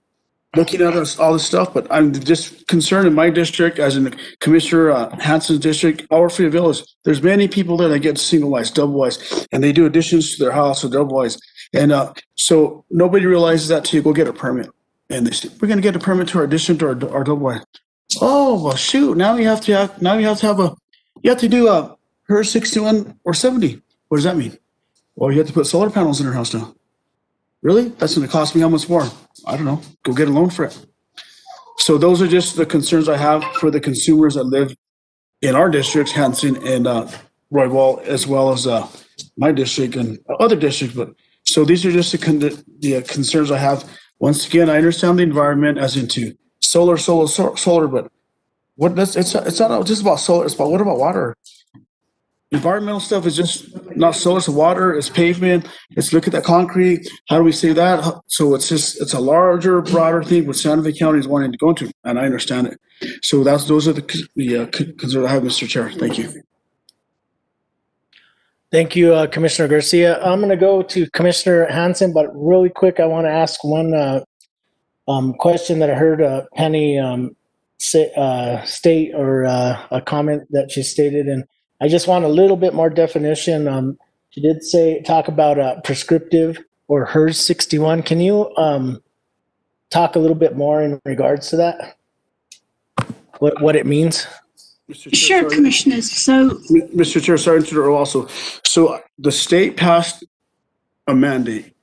Speaker 8: looking at all this stuff, but I'm just concerned in my district, as in Commissioner Hanson's district, our Free Village, there's many people there that get single wides, double wides, and they do additions to their house or double wides. And so nobody realizes that till you go get a permit. And they say, we're going to get a permit to our addition to our double wide. Oh, well, shoot. Now you have to do her 61 or 70. What does that mean? Well, you have to put solar panels in her house now. Really? That's going to cost me how much more? I don't know. Go get a loan for it. So those are just the concerns I have for the consumers that live in our districts, Hanson and Roybal, as well as my district and other districts. But so these are just the concerns I have. Once again, I understand the environment as into solar, but it's not just about solar. It's about what about water? Environmental stuff is just not solar, it's water, it's pavement, it's look at that concrete. How do we say that? So it's a larger, broader thing what Santa Fe County is wanting to go into, and I understand it. So those are the concerns I have, Mr. Chair. Thank you.
Speaker 1: Thank you, Commissioner Garcia. I'm going to go to Commissioner Hanson, but really quick, I want to ask one question that I heard Penny state, or a comment that she stated, and I just want a little bit more definition. She did talk about prescriptive or HERS 61. Can you talk a little bit more in regards to that? What it means?
Speaker 2: Sure, Commissioners. So,
Speaker 8: Mr. Chair, sorry to interrupt also. So the state passed a mandate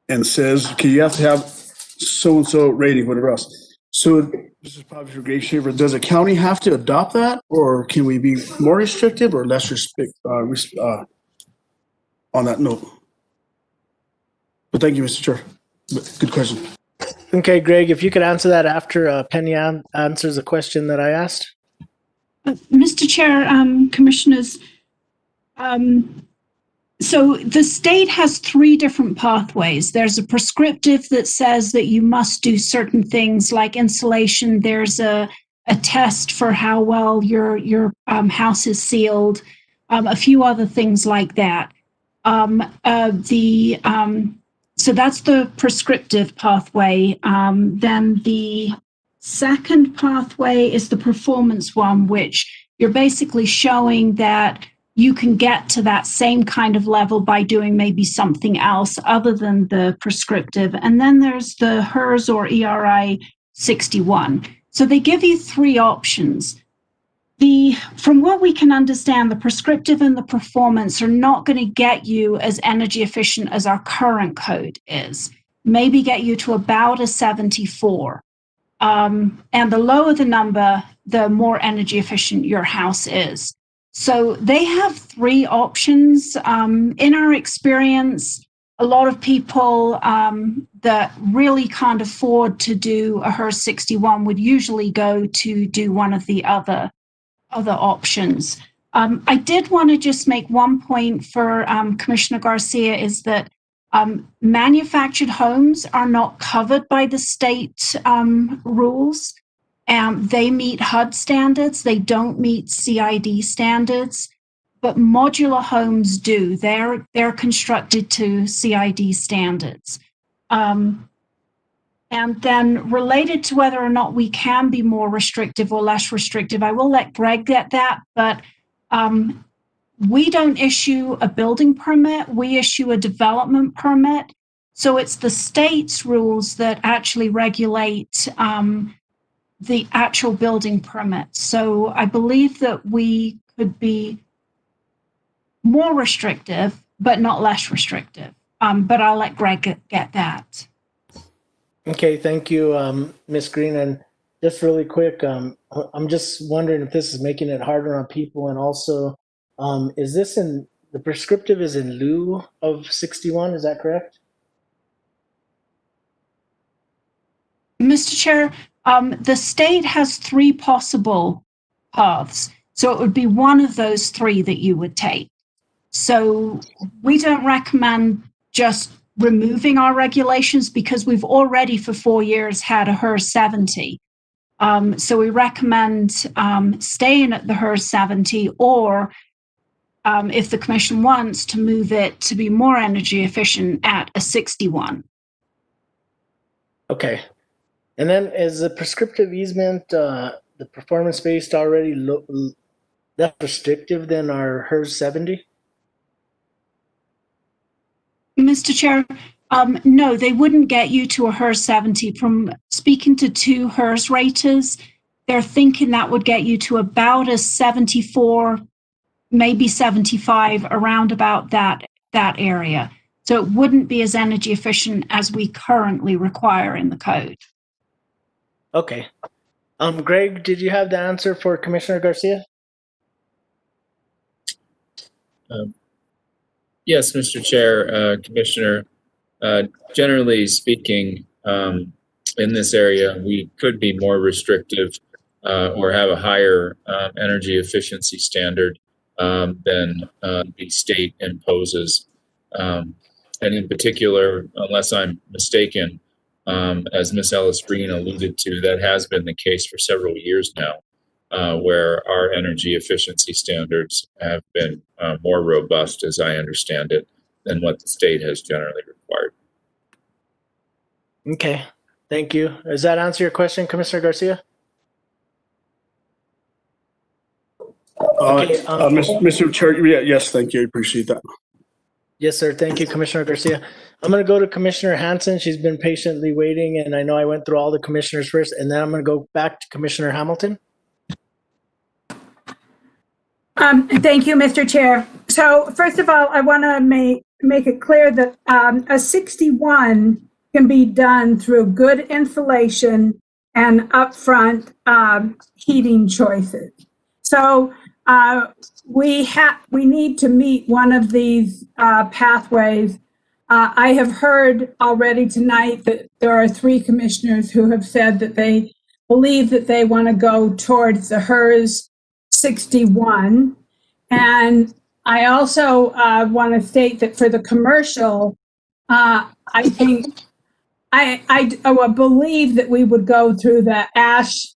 Speaker 8: and says, okay, you have to have so-and-so rating, whatever else. So this is probably for Greg Shaver. Does a county have to adopt that, or can we be more restrictive or less restrictive on that note? But thank you, Mr. Chair. Good question.
Speaker 1: Okay, Greg, if you could answer that after Penny answers the question that I asked.
Speaker 2: Mr. Chair, Commissioners, so the state has three different pathways. There's a prescriptive that says that you must do certain things like insulation. There's a test for how well your house is sealed, a few other things like that. So that's the prescriptive pathway. Then the second pathway is the performance one, which you're basically showing that you can get to that same kind of level by doing maybe something else other than the prescriptive. And then there's the HERS or ERI 61. So they give you three options. From what we can understand, the prescriptive and the performance are not going to get you as energy efficient as our current code is. Maybe get you to about a 74. And the lower the number, the more energy efficient your house is. So they have three options. In our experience, a lot of people that really can't afford to do a HERS 61 would usually go to do one of the other options. I did want to just make one point for Commissioner Garcia is that manufactured homes are not covered by the state rules. They meet HUD standards. They don't meet CID standards, but modular homes do. They're constructed to CID standards. And then related to whether or not we can be more restrictive or less restrictive, I will let Greg get that, but we don't issue a building permit, we issue a development permit. So it's the state's rules that actually regulate the actual building permit. So I believe that we could be more restrictive, but not less restrictive. But I'll let Greg get that.
Speaker 1: Okay, thank you, Ms. Green. And just really quick, I'm just wondering if this is making it harder on people, and also, is this in the prescriptive is in lieu of 61? Is that correct?
Speaker 2: Mr. Chair, the state has three possible paths, so it would be one of those three that you would take. So we don't recommend just removing our regulations because we've already for 4 years had a HERS 70. So we recommend staying at the HERS 70, or if the commission wants to move it to be more energy efficient at a 61.
Speaker 1: Okay. And then is the prescriptive easement, the performance-based already less restrictive than our HERS 70?
Speaker 2: Mr. Chair, no, they wouldn't get you to a HERS 70. From speaking to two HERS raters, they're thinking that would get you to about a 74, maybe 75, around about that area. So it wouldn't be as energy efficient as we currently require in the code.
Speaker 1: Okay. Greg, did you have the answer for Commissioner Garcia?
Speaker 7: Yes, Mr. Chair, Commissioner. Generally speaking, in this area, we could be more restrictive or have a higher energy efficiency standard than the state imposes. And in particular, unless I'm mistaken, as Ms. Ellis Green alluded to, that has been the case for several years now, where our energy efficiency standards have been more robust, as I understand it, than what the state has generally required.
Speaker 1: Okay, thank you. Does that answer your question, Commissioner Garcia? Okay,
Speaker 8: Mr. Chair, yes, thank you. I appreciate that.
Speaker 1: Yes, sir. Thank you, Commissioner Garcia. I'm going to go to Commissioner Hanson. She's been patiently waiting, and I know I went through all the commissioners first, and then I'm going to go back to Commissioner Hamilton.
Speaker 6: Thank you, Mr. Chair. So first of all, I want to make it clear that a 61 can be done through good insulation and upfront heating choices. So we need to meet one of these pathways. I have heard already tonight that there are 3 commissioners who have said that they believe that they want to go towards the HERS 61. And I also want to state that for the commercial, I think I believe that we would go through the ASH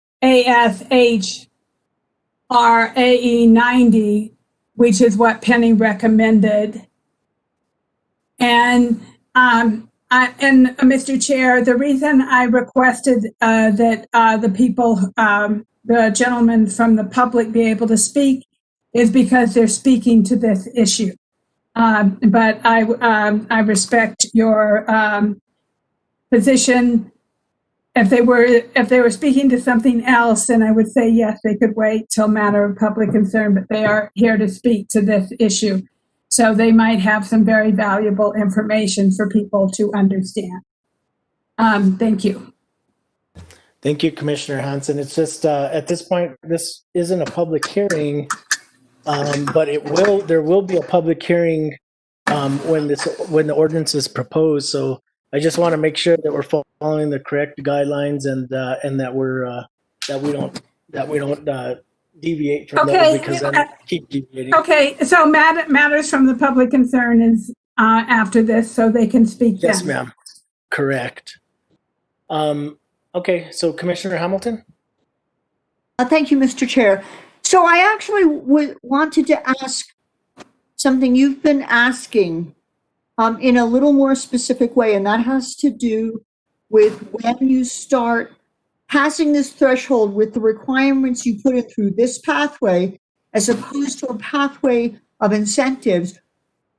Speaker 6: RAE 90, which is what Penny recommended. And Mr. Chair, the reason I requested that the people, the gentlemen from the public be able to speak is because they're speaking to this issue. But I respect your position. If they were speaking to something else, then I would say yes, they could wait till matter of public concern, but they are here to speak to this issue. So they might have some very valuable information for people to understand. Thank you.
Speaker 1: Thank you, Commissioner Hanson. It's just at this point, this isn't a public hearing. But there will be a public hearing when the ordinance is proposed. So I just want to make sure that we're following the correct guidelines and that we don't deviate from those,
Speaker 6: Okay.
Speaker 1: because then keep deviating.
Speaker 6: Okay, so matters from the public concern is after this, so they can speak then.
Speaker 1: Yes, ma'am. Correct. Okay, so Commissioner Hamilton?
Speaker 4: Thank you, Mr. Chair. So I actually wanted to ask something you've been asking in a little more specific way, and that has to do with when you start passing this threshold with the requirements you put it through this pathway, as opposed to a pathway of incentives,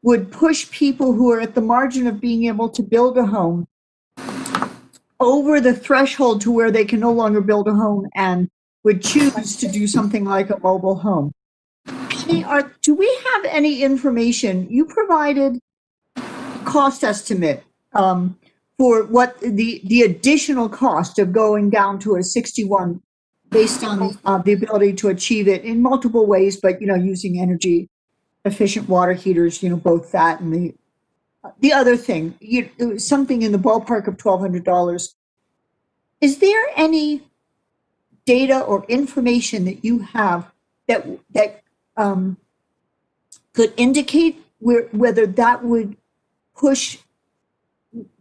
Speaker 4: would push people who are at the margin of being able to build a home over the threshold to where they can no longer build a home and would choose to do something like a mobile home. Do we have any information? You provided cost estimate for what the additional cost of going down to a 61 based on the ability to achieve it in multiple ways, but using energy efficient water heaters, both that and the other thing, it was something in the ballpark of $1,200. Is there any data or information that you have that could indicate whether that would push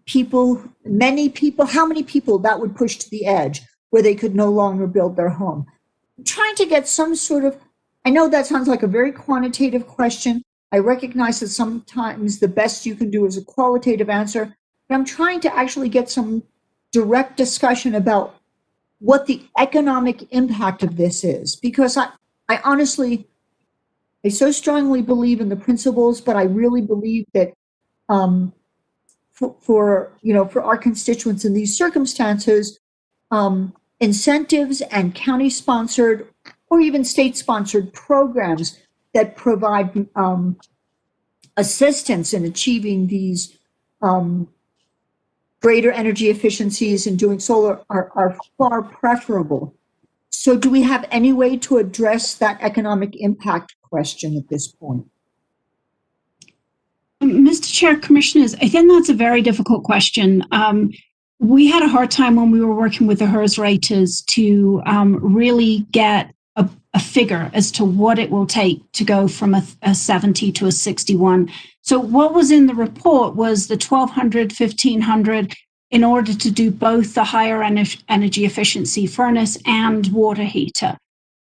Speaker 4: people, how many people that would push to the edge where they could no longer build their home? I'm trying to get some sort of, I know that sounds like a very quantitative question. I recognize that sometimes the best you can do is a qualitative answer, but I'm trying to actually get some direct discussion about what the economic impact of this is, because I honestly, I so strongly believe in the principles, but I really believe that for our constituents in these circumstances, incentives and county-sponsored or even state-sponsored programs that provide assistance in achieving these greater energy efficiencies and doing solar are far preferable. So do we have any way to address that economic impact question at this point?
Speaker 2: Mr. Chair, Commissioners, I think that's a very difficult question. We had a hard time when we were working with the HERS raters to really get a figure as to what it will take to go from a 70 to a 61. So what was in the report was the 1,200, 1,500 in order to do both the higher energy efficiency furnace and water heater.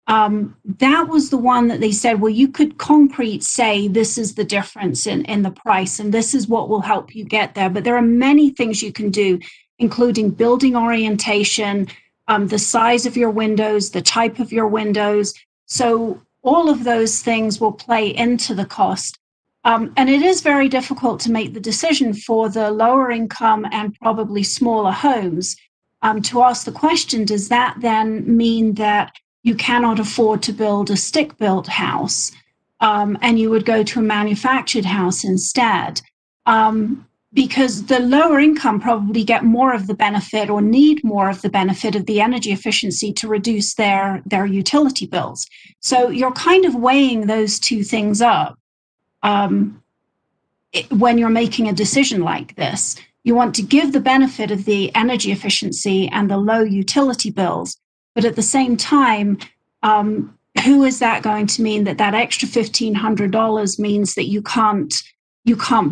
Speaker 2: That was the one that they said, well, you could concrete say this is the difference in the price and this is what will help you get there. But there are many things you can do, including building orientation, the size of your windows, the type of your windows. So all of those things will play into the cost. And it is very difficult to make the decision for the lower income and probably smaller homes to ask the question, does that then mean that you cannot afford to build a stick-built house and you would go to a manufactured house instead? Because the lower income probably get more of the benefit or need more of the benefit of the energy efficiency to reduce their utility bills. So you're kind of weighing those two things up when you're making a decision like this. You want to give the benefit of the energy efficiency and the low utility bills, but at the same time, who is that going to mean that extra $1,500 means that you can't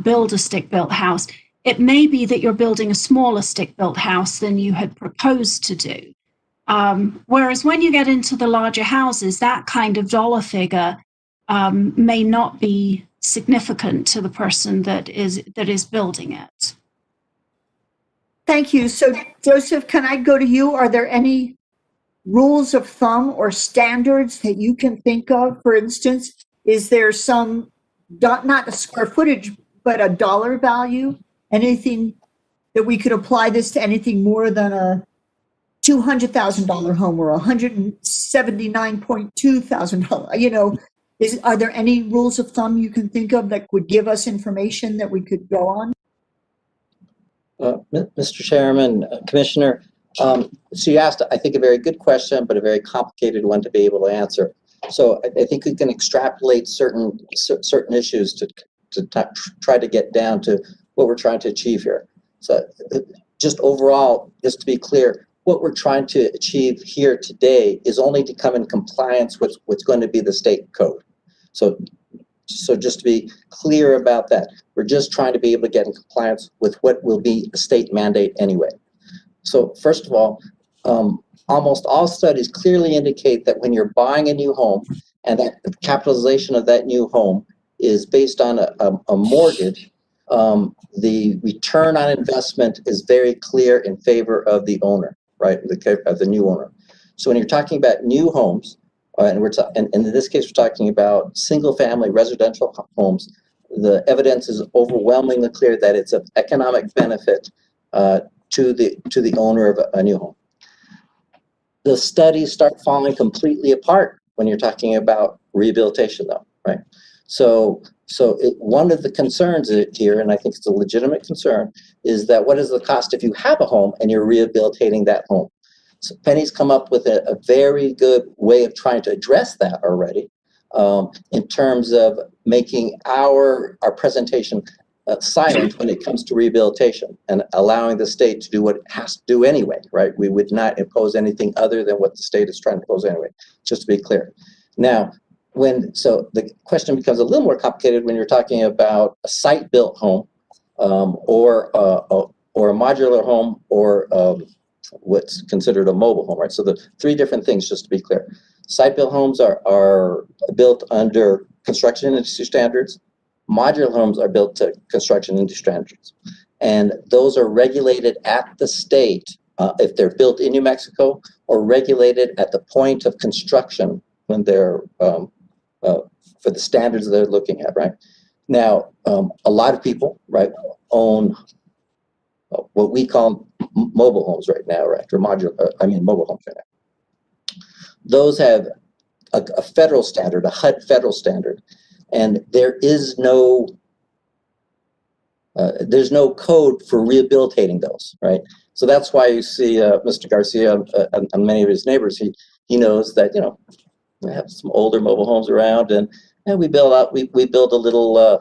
Speaker 2: build a stick-built house? It may be that you're building a smaller stick-built house than you had proposed to do. Whereas when you get into the larger houses, that kind of dollar figure may not be significant to the person that is building it.
Speaker 4: Thank you. So, Joseph, can I go to you? Are there any rules of thumb or standards that you can think of? For instance, is there some, not a square footage, but a dollar value? Anything that we could apply this to anything more than a $200,000 home or $179.2 thousand? Are there any rules of thumb you can think of that would give us information that we could go on?
Speaker 11: Mr. Chairman, Commissioner, so you asked, I think, a very good question, but a very complicated one to be able to answer. So I think we can extrapolate certain issues to try to get down to what we're trying to achieve here. So just overall, just to be clear, what we're trying to achieve here today is only to come in compliance with what's going to be the state code. So just to be clear about that, we're just trying to be able to get in compliance with what will be a state mandate anyway. So first of all, almost all studies clearly indicate that when you're buying a new home and that the capitalization of that new home is based on a mortgage, the return on investment is very clear in favor of the owner, right? Of the new owner. So when you're talking about new homes, and in this case, we're talking about single-family residential homes, the evidence is overwhelmingly clear that it's of economic benefit to the owner of a new home. The studies start falling completely apart when you're talking about rehabilitation, though, right? So one of the concerns here, and I think it's a legitimate concern, is that what is the cost if you have a home and you're rehabilitating that home? So Penny's come up with a very good way of trying to address that already, in terms of making our presentation silent when it comes to rehabilitation and allowing the state to do what it has to do anyway, right? We would not impose anything other than what the state is trying to impose anyway, just to be clear. Now, so the question becomes a little more complicated when you're talking about a site-built home, or a modular home, or what's considered a mobile home, right? So the three different things, just to be clear. Site-built homes are built under construction industry standards. Modular homes are built to construction industry standards. And those are regulated at the state, if they're built in New Mexico, or regulated at the point of construction when they're, for the standards they're looking at, right? Now, a lot of people, right, own what we call mobile homes right now, right? Or mobile homes right now. Those have a federal standard, a HUD federal standard, and there's no code for rehabilitating those, right? So that's why you see Mr. Garcia and many of his neighbors. He knows that, you know, we have some older mobile homes around, and we build a little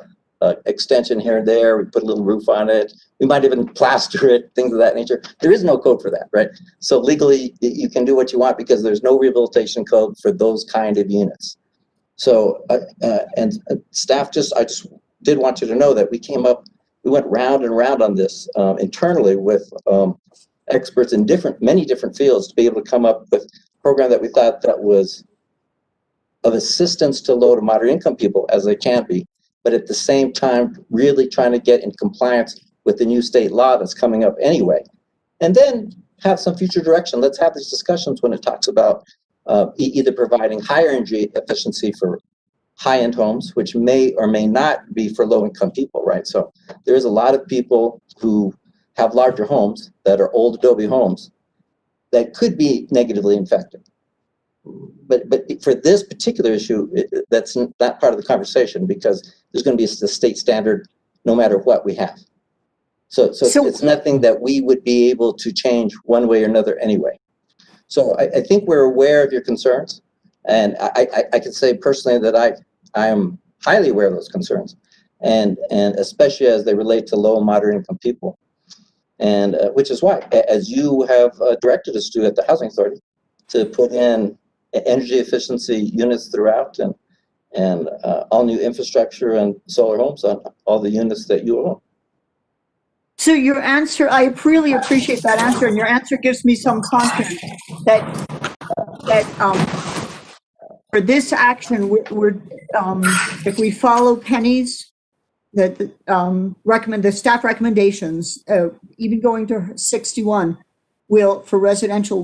Speaker 11: extension here and there. We put a little roof on it. We might even plaster it, things of that nature. There is no code for that, right? So legally, you can do what you want because there's no rehabilitation code for those kind of units. So, and staff, I just did want you to know that we went round and round on this internally with experts in many different fields to be able to come up with a program that we thought that was of assistance to low to moderate income people as they can be, but at the same time, really trying to get in compliance with the new state law that's coming up anyway. And then have some future direction. Let's have these discussions when it talks about either providing higher energy efficiency for high-end homes, which may or may not be for low-income people, right? So there's a lot of people who have larger homes that are old adobe homes that could be negatively affected. But for this particular issue, that's not part of the conversation because there's going to be a state standard no matter what we have. So it's nothing that we would be able to change one way or another anyway. So I think we're aware of your concerns, and I can say personally that I am highly aware of those concerns, and especially as they relate to low and moderate income people, and which is why, as you have directed us to at the Housing Authority, to put in energy efficiency units throughout and all new infrastructure and solar homes on all the units that you own.
Speaker 4: So your answer, I really appreciate that answer, and your answer gives me some confidence that for this action, we're if we follow Penny's the staff recommendations, even going to 61, for residential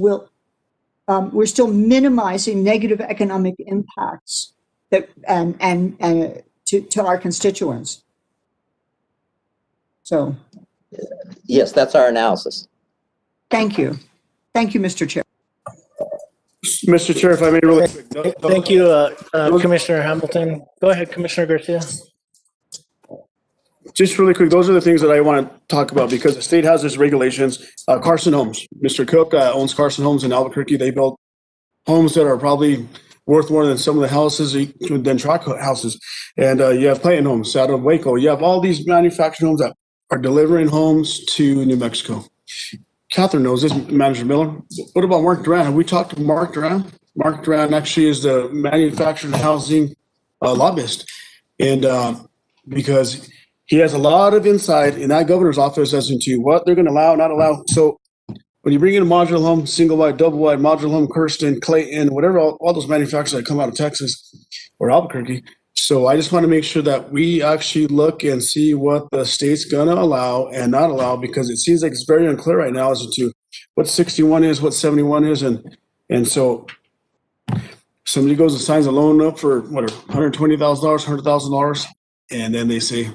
Speaker 4: we're still minimizing negative economic impacts that and to our constituents. So.
Speaker 11: Yes, that's our analysis.
Speaker 4: Thank you. Thank you, Mr. Chair.
Speaker 8: Mr. Chair, if I may really quick.
Speaker 1: Thank you, Commissioner Hamilton. Go ahead, Commissioner Garcia.
Speaker 8: Just really quick, those are the things that I want to talk about because the state has its regulations. Carson Homes, Mr. Cook owns Carson Homes in Albuquerque. They built homes that are probably worth more than some of the houses than tract houses. And you have Clayton Homes out of Waco. You have all these manufactured homes that are delivering homes to New Mexico. Catherine knows this, Manager Miller. What about Mark Duran? Have we talked to Mark Duran? Mark Duran actually is the manufactured housing lobbyist. And because he has a lot of insight in that governor's office as to what they're going to allow, not allow. So when you bring in a modular home, single wide, double wide, modular home, Kirsten, Clayton, whatever, all those manufacturers that come out of Texas or Albuquerque. So I just want to make sure that we actually look and see what the state's going to allow and not allow, because it seems like it's very unclear right now as to what 61 is, what 71 is. And so somebody goes and signs a loan up for what, $120,000, $100,000. And then they say,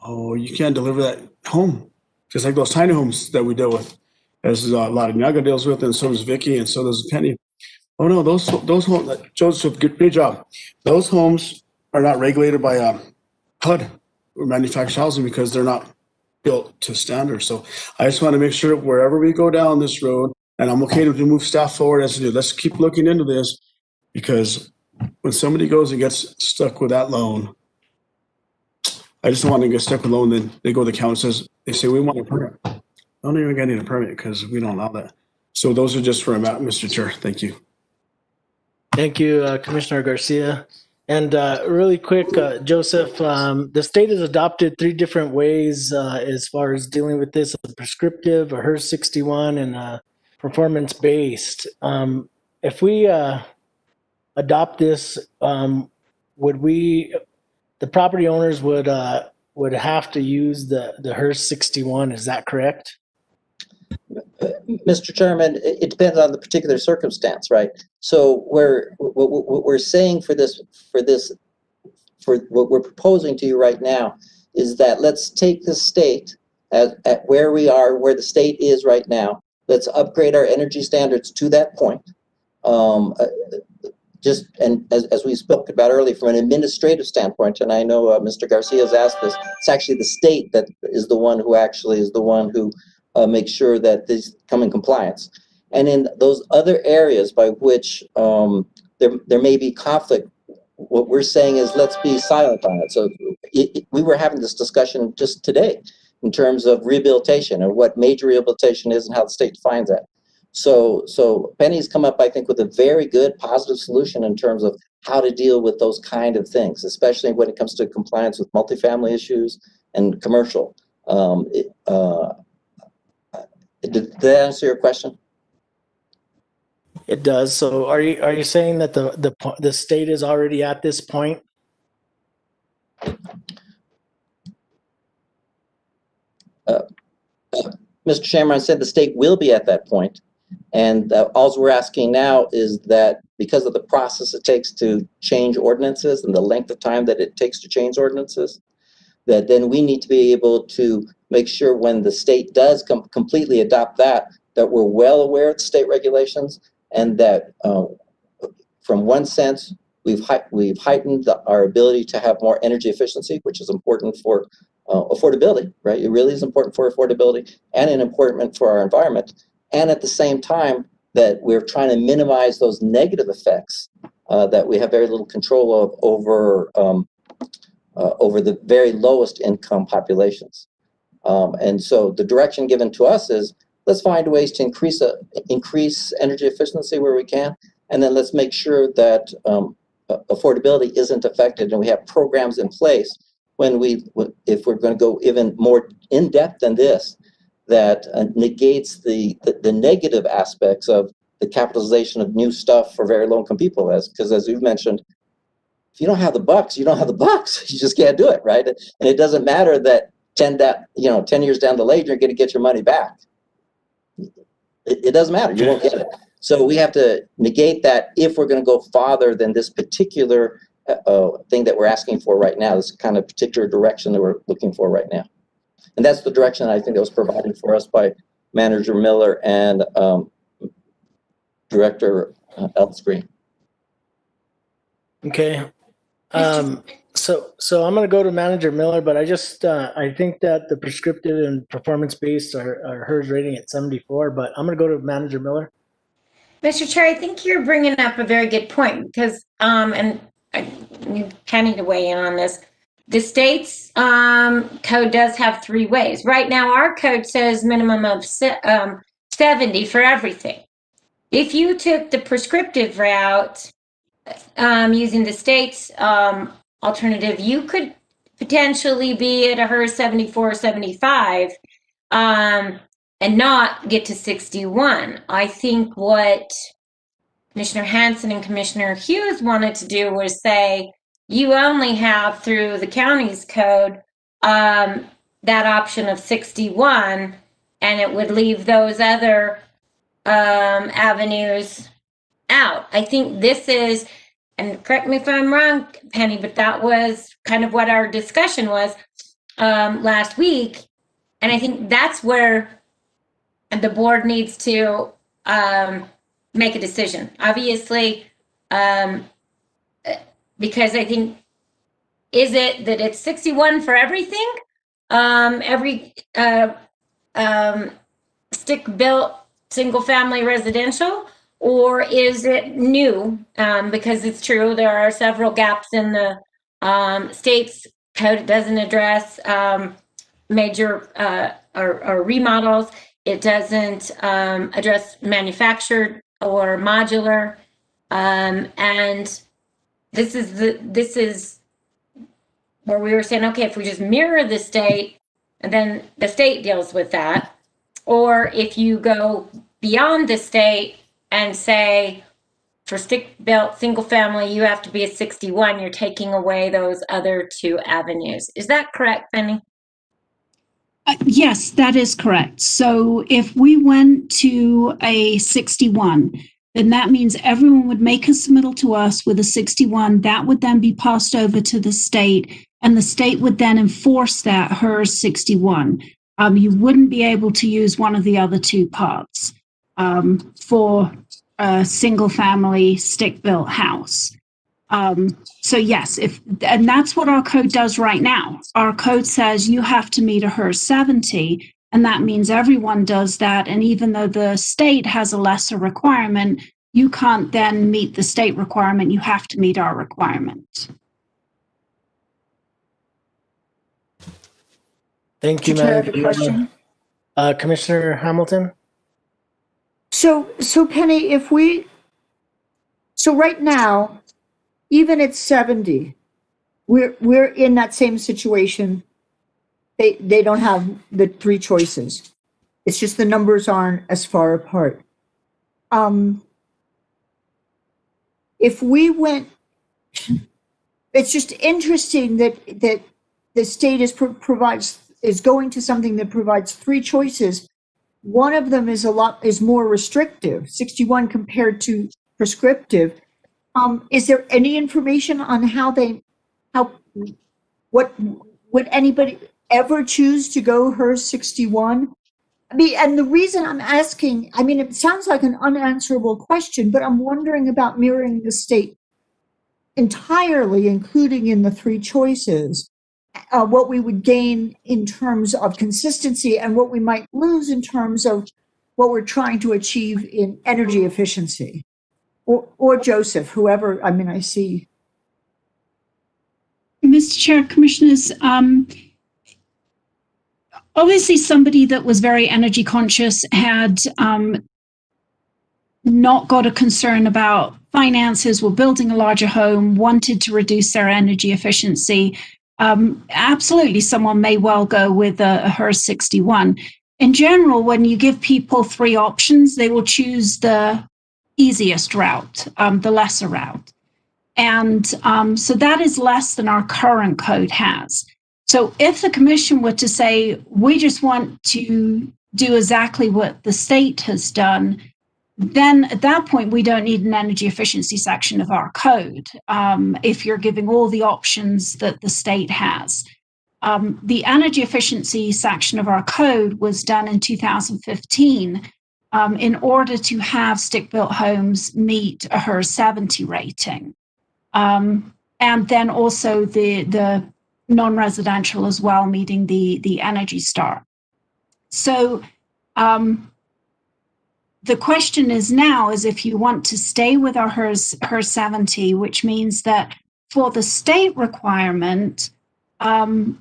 Speaker 8: oh, you can't deliver that home. Just like those tiny homes that we deal with. As a lot of Naga deals with, and so does Vicky, and so does Penny. Oh no, those homes, Joseph, great job. Those homes are not regulated by HUD or manufactured housing because they're not built to standard. So I just want to make sure wherever we go down this road, and I'm okay to move staff forward as to do, let's keep looking into this, because when somebody goes and gets stuck with that loan, I just don't want to get stuck with a loan. Then they go to the county and says, they say, we want a permit. I don't even get a permit because we don't allow that. So those are just for Mr. Chair. Thank you.
Speaker 1: Thank you, Commissioner Garcia. And really quick, Joseph, the state has adopted 3 different ways as far as dealing with this: a prescriptive, a HERS 61, and performance-based. If we adopt this, the property owners would have to use the HERS 61? Is that correct?
Speaker 11: Mr. Chairman, it depends on the particular circumstance, right? So what we're saying for what we're proposing to you right now is that let's take the state at where we are, where the state is right now. Let's upgrade our energy standards to that point. And as we spoke about earlier, from an administrative standpoint, and I know Mr. Garcia has asked this, it's actually the state that is the one who makes sure that these come in compliance. And in those other areas by which there may be conflict, what we're saying is let's be silent on it. So we were having this discussion just today in terms of rehabilitation and what major rehabilitation is and how the state defines that. So Penny's come up, I think, with a very good positive solution in terms of how to deal with those kind of things, especially when it comes to compliance with multifamily issues and commercial. Did that answer your question?
Speaker 1: It does. So are you saying that the state is already at this point?
Speaker 11: Mr. Chairman, I said the state will be at that point. And all we're asking now is that because of the process it takes to change ordinances and the length of time that it takes to change ordinances, that then we need to be able to make sure when the state does completely adopt that we're well aware of the state regulations, and that from one sense, we've heightened our ability to have more energy efficiency, which is important for affordability, right? It really is important for affordability and important for our environment. And at the same time, that we're trying to minimize those negative effects that we have very little control of over the very lowest income populations. And so the direction given to us is let's find ways to increase energy efficiency where we can, and then let's make sure that affordability isn't affected, and we have programs in place if we're going to go even more in depth than this, that negates the negative aspects of the capitalization of new stuff for very low-income people. Because as you've mentioned, if you don't have the bucks, you don't have the bucks. You just can't do it, right? And it doesn't matter that 10 years down the lane, you're going to get your money back. It doesn't matter. You won't get it. So we have to negate that if we're going to go farther than this particular thing that we're asking for right now, this kind of particular direction that we're looking for right now. And that's the direction I think that was provided for us by Manager Miller and Director Eltsgreen.
Speaker 1: Okay. So I'm going to go to Manager Miller, but I think that the prescriptive and performance-based are HERS rating at 74, but I'm going to go to Manager Miller.
Speaker 3: Mr. Chair, I think you're bringing up a very good point because, and I need Penny to weigh in on this. The state's code does have 3 ways. Right now, our code says minimum of 70 for everything. If you took the prescriptive route using the state's alternative, you could potentially be at a HERS 74, 75 and not get to 61. I think what Commissioner Hanson and Commissioner Hughes wanted to do was say, you only have through the county's code that option of 61, and it would leave those other avenues out. I think this is, and correct me if I'm wrong, Penny, but that was kind of what our discussion was last week. And I think that's where the board needs to make a decision. Obviously, because I think, is it that it's 61 for everything? Every stick-built single-family residential? Or is it new? Because it's true, there are several gaps in the state's code. It doesn't address major or remodels. It doesn't address manufactured or modular. And this is where we were saying, okay, if we just mirror the state, and then the state deals with that, or if you go beyond the state and say, for stick-built single family, you have to be a 61, you're taking away those other 2 avenues. Is that correct, Penny?
Speaker 2: Yes, that is correct. So if we went to a 61, then that means everyone would make a submittal to us with a 61. That would then be passed over to the state, and the state would then enforce that HERS 61. You wouldn't be able to use one of the other 2 parts for a single family stick-built house. So yes, and that's what our code does right now. Our code says you have to meet a HERS 70, and that means everyone does that. And even though the state has a lesser requirement, you can't then meet the state requirement. You have to meet our requirement.
Speaker 1: Thank you,
Speaker 4: Chair, I
Speaker 1: Madam
Speaker 4: have a question.
Speaker 1: Commissioner Hamilton?
Speaker 4: So Penny, so right now, even at 70, we're in that same situation. They don't have the 3 choices. It's just the numbers aren't as far apart. If we went, it's just interesting that the state is going to something that provides 3 choices. One of them is more restrictive, 61 compared to prescriptive. Is there any information on what would anybody ever choose to go HERS 61? I mean, and the reason I'm asking, I mean, it sounds like an unanswerable question, but I'm wondering about mirroring the state entirely, including in the 3 choices, what we would gain in terms of consistency and what we might lose in terms of what we're trying to achieve in energy efficiency. Or Joseph, whoever, I mean, I see.
Speaker 2: Mr. Chair, Commissioners, obviously somebody that was very energy conscious had not got a concern about finances, were building a larger home, wanted to reduce their energy efficiency. Absolutely, someone may well go with a HERS 61. In general, when you give people 3 options, they will choose the easiest route, the lesser route. And so that is less than our current code has. So if the commission were to say, we just want to do exactly what the state has done, then at that point, we don't need an energy efficiency section of our code if you're giving all the options that the state has. The energy efficiency section of our code was done in 2015 in order to have stick-built homes meet a HERS 70 rating. And then also the non-residential as well, meeting the Energy Star. So the question is now is if you want to stay with our HERS 70, which means that for the state requirement, any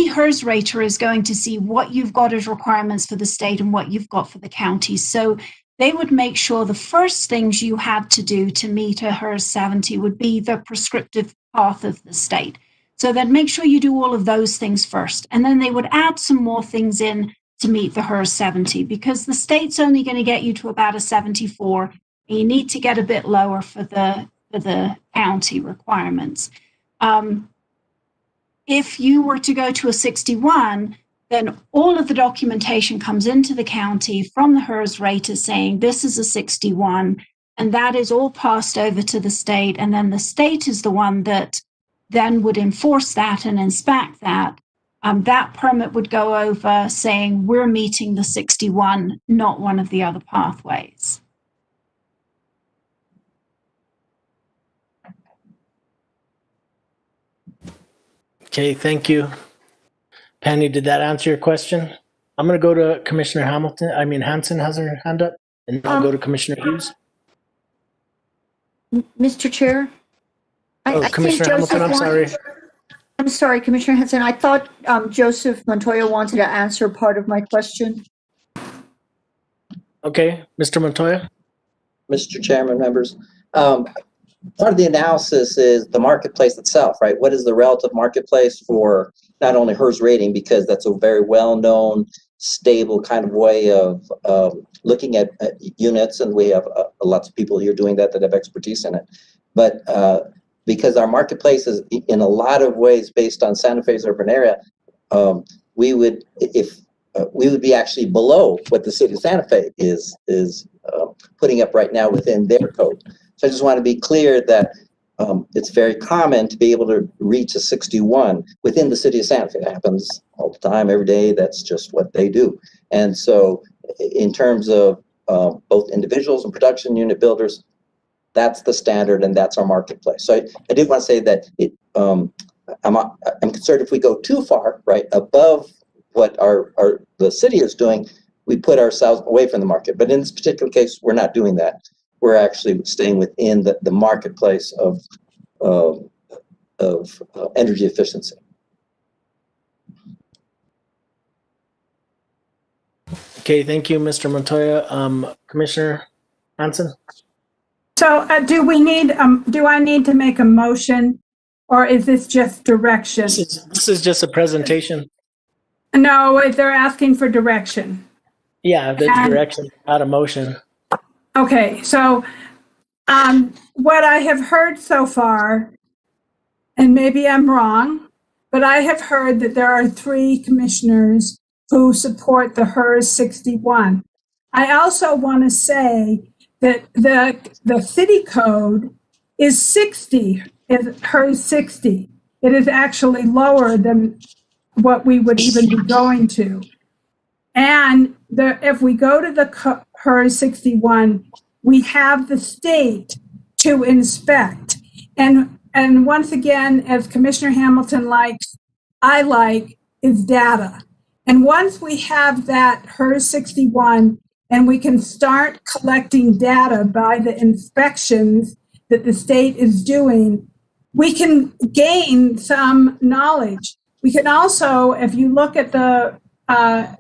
Speaker 2: HERS rater is going to see what you've got as requirements for the state and what you've got for the county. So they would make sure the first things you had to do to meet a HERS 70 would be the prescriptive path of the state. So they'd make sure you do all of those things first. And then they would add some more things in to meet the HERS 70, because the state's only going to get you to about a 74. And you need to get a bit lower for the county requirements. If you were to go to a 61, then all of the documentation comes into the county from the HERS rater saying this is a 61, and that is all passed over to the state. And then the state is the one that then would enforce that and inspect that. That permit would go over saying we're meeting the 61, not one of the other pathways.
Speaker 1: Okay, thank you. Penny, did that answer your question? I'm going to go to Commissioner Hanson has her hand up, and then I'll go to Commissioner Hughes.
Speaker 10: Mr. Chair?
Speaker 1: Commissioner Hamilton, I'm sorry.
Speaker 10: I'm sorry, Commissioner Henson. I thought Joseph Montoya wanted to answer part of my question.
Speaker 1: Okay, Mr. Montoya.
Speaker 11: Mr. Chairman, members, part of the analysis is the marketplace itself, right? What is the relative marketplace for not only HERS rating, because that's a very well-known, stable kind of way of looking at units, and we have lots of people here doing that have expertise in it. But because our marketplace is in a lot of ways based on Santa Fe's urban area, we would be actually below what the city of Santa Fe is putting up right now within their code. So I just want to be clear that it's very common to be able to reach a 61 within the city of Santa Fe. It happens all the time, every day. That's just what they do. And so in terms of both individuals and production unit builders, that's the standard and that's our marketplace. So I did want to say that I'm concerned if we go too far, right, above what the city is doing, we put ourselves away from the market. But in this particular case, we're not doing that. We're actually staying within the marketplace of energy efficiency.
Speaker 1: Okay, thank you, Mr. Montoya. Commissioner Hanson?
Speaker 6: So do I need to make a motion, or is this just direction?
Speaker 1: This is just a presentation.
Speaker 6: No, they're asking for direction.
Speaker 1: Yeah, the direction, not a motion.
Speaker 6: Okay, so what I have heard so far, and maybe I'm wrong, but I have heard that there are 3 commissioners who support the HERS 61. I also want to say that the city code is 60, is HERS 60. It is actually lower than what we would even be going to. And if we go to the HERS 61, we have the state to inspect. And once again, as Commissioner Hamilton likes, I like, is data. And once we have that HERS 61, and we can start collecting data by the inspections that the state is doing, we can gain some knowledge. We can also, if you look at the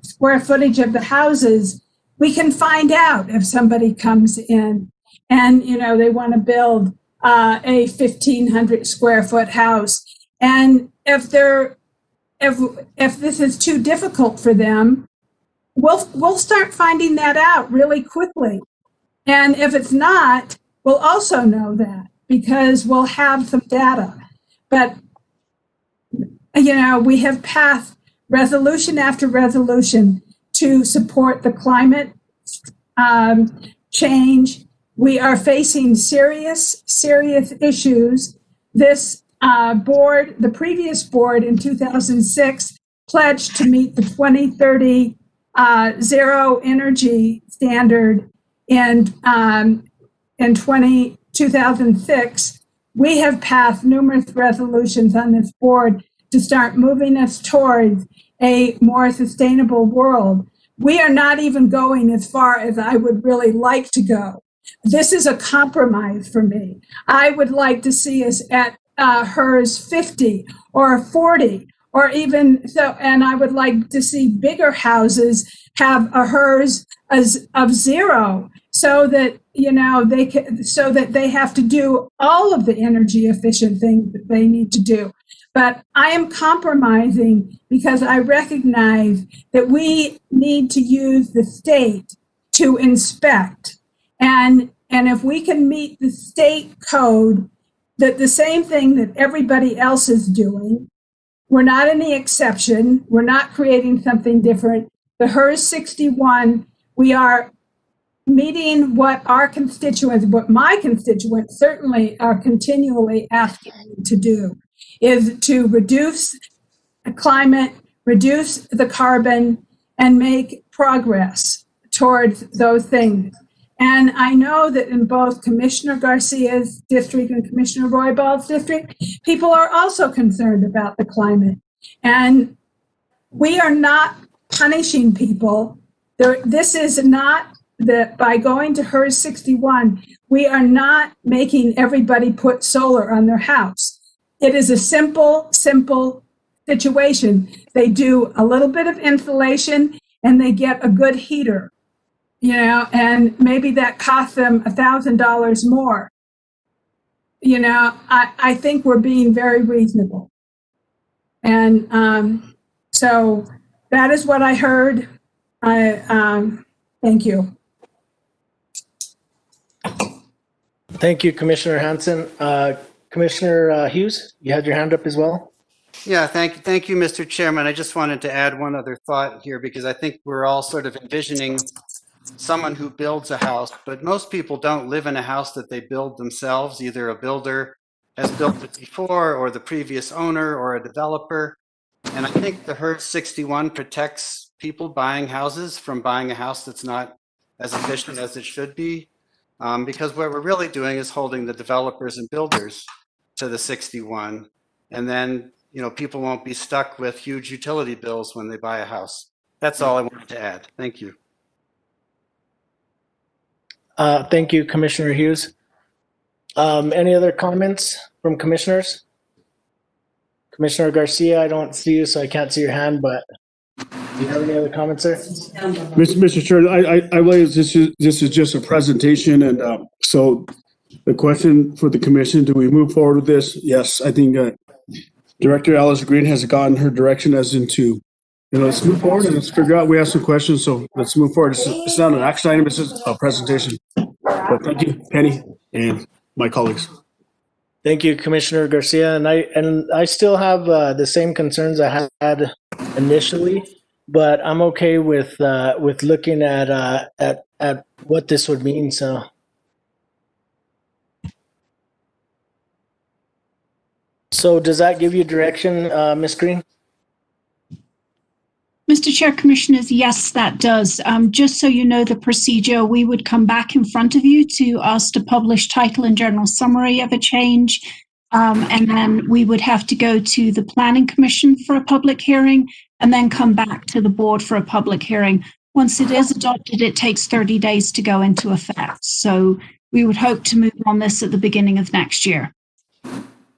Speaker 6: square footage of the houses, we can find out if somebody comes in and they want to build a 1,500 square foot house, and if this is too difficult for them, we'll start finding that out really quickly. And if it's not, we'll also know that because we'll have some data. But we have passed resolution after resolution to support the climate change. We are facing serious issues. This board, the previous board in 2006, pledged to meet the 2030 zero energy standard in 2006. We have passed numerous resolutions on this board to start moving us towards a more sustainable world. we are not even going as far as I would really like to go. This is a compromise for me. I would like to see us at HERS 50 or 40 or even so, and I would like to see bigger houses have a HERS of 0 so that, you know, they can, so that they have to do all of the energy efficient things that they need to do. But I am compromising because I recognize that we need to use the state to inspect. And if we can meet the state code, that the same thing that everybody else is doing, we're not any exception. We're not creating something different. The HERS 61, we are meeting what our constituents, what my constituents certainly are continually asking me to do, is to reduce the climate, reduce the carbon, and make progress towards those things. And I know that in both Commissioner Garcia's district and Commissioner Royball's district, people are also concerned about the climate. And we are not punishing people. This is not that by going to HERS 61, we are not making everybody put solar on their house. It is a simple situation. They do a little bit of insulation and they get a good heater, you know, and maybe that costs them $1,000 more. You know, I think we're being very reasonable. And so that is what I heard. Thank you.
Speaker 1: Thank you, Commissioner Hanson. Commissioner Hughes, you had your hand up as well.
Speaker 9: Yeah, thank you, Mr. Chairman. I just wanted to add one other thought here because I think we're all sort of envisioning someone who builds a house, but most people don't live in a house that they build themselves. Either a builder has built it before or the previous owner or a developer. And I think the HERS 61 protects people buying houses from buying a house that's not as efficient as it should be. Because what we're really doing is holding the developers and builders to the 61. And then, you know, people won't be stuck with huge utility bills when they buy a house. That's all I wanted to add. Thank you.
Speaker 1: Thank you, Commissioner Hughes. Any other comments from commissioners? Commissioner Garcia, I don't see you, so I can't see your hand, but do you have any other comments, sir?
Speaker 8: Mr. Chair, I believe this is just a presentation, and so the question for the commission: do we move forward with this? Yes, I think Director Alice Green has gotten her direction as into, you know, let's move forward and let's figure out. We have some questions, so let's move forward. It's not an action item; it's just a presentation. But thank you, Penny, and my colleagues.
Speaker 1: Thank you, Commissioner Garcia. And I still have the same concerns I had initially, but I'm okay with looking at what this would mean. So does that give you direction, Ms. Green?
Speaker 2: Mr. Chair, Commissioners, yes, that does. Just so you know the procedure, we would come back in front of you to ask to publish title and general summary of a change. And then we would have to go to the Planning Commission for a public hearing and then come back to the board for a public hearing. Once it is adopted, it takes 30 days to go into effect. So we would hope to move on this at the beginning of next year.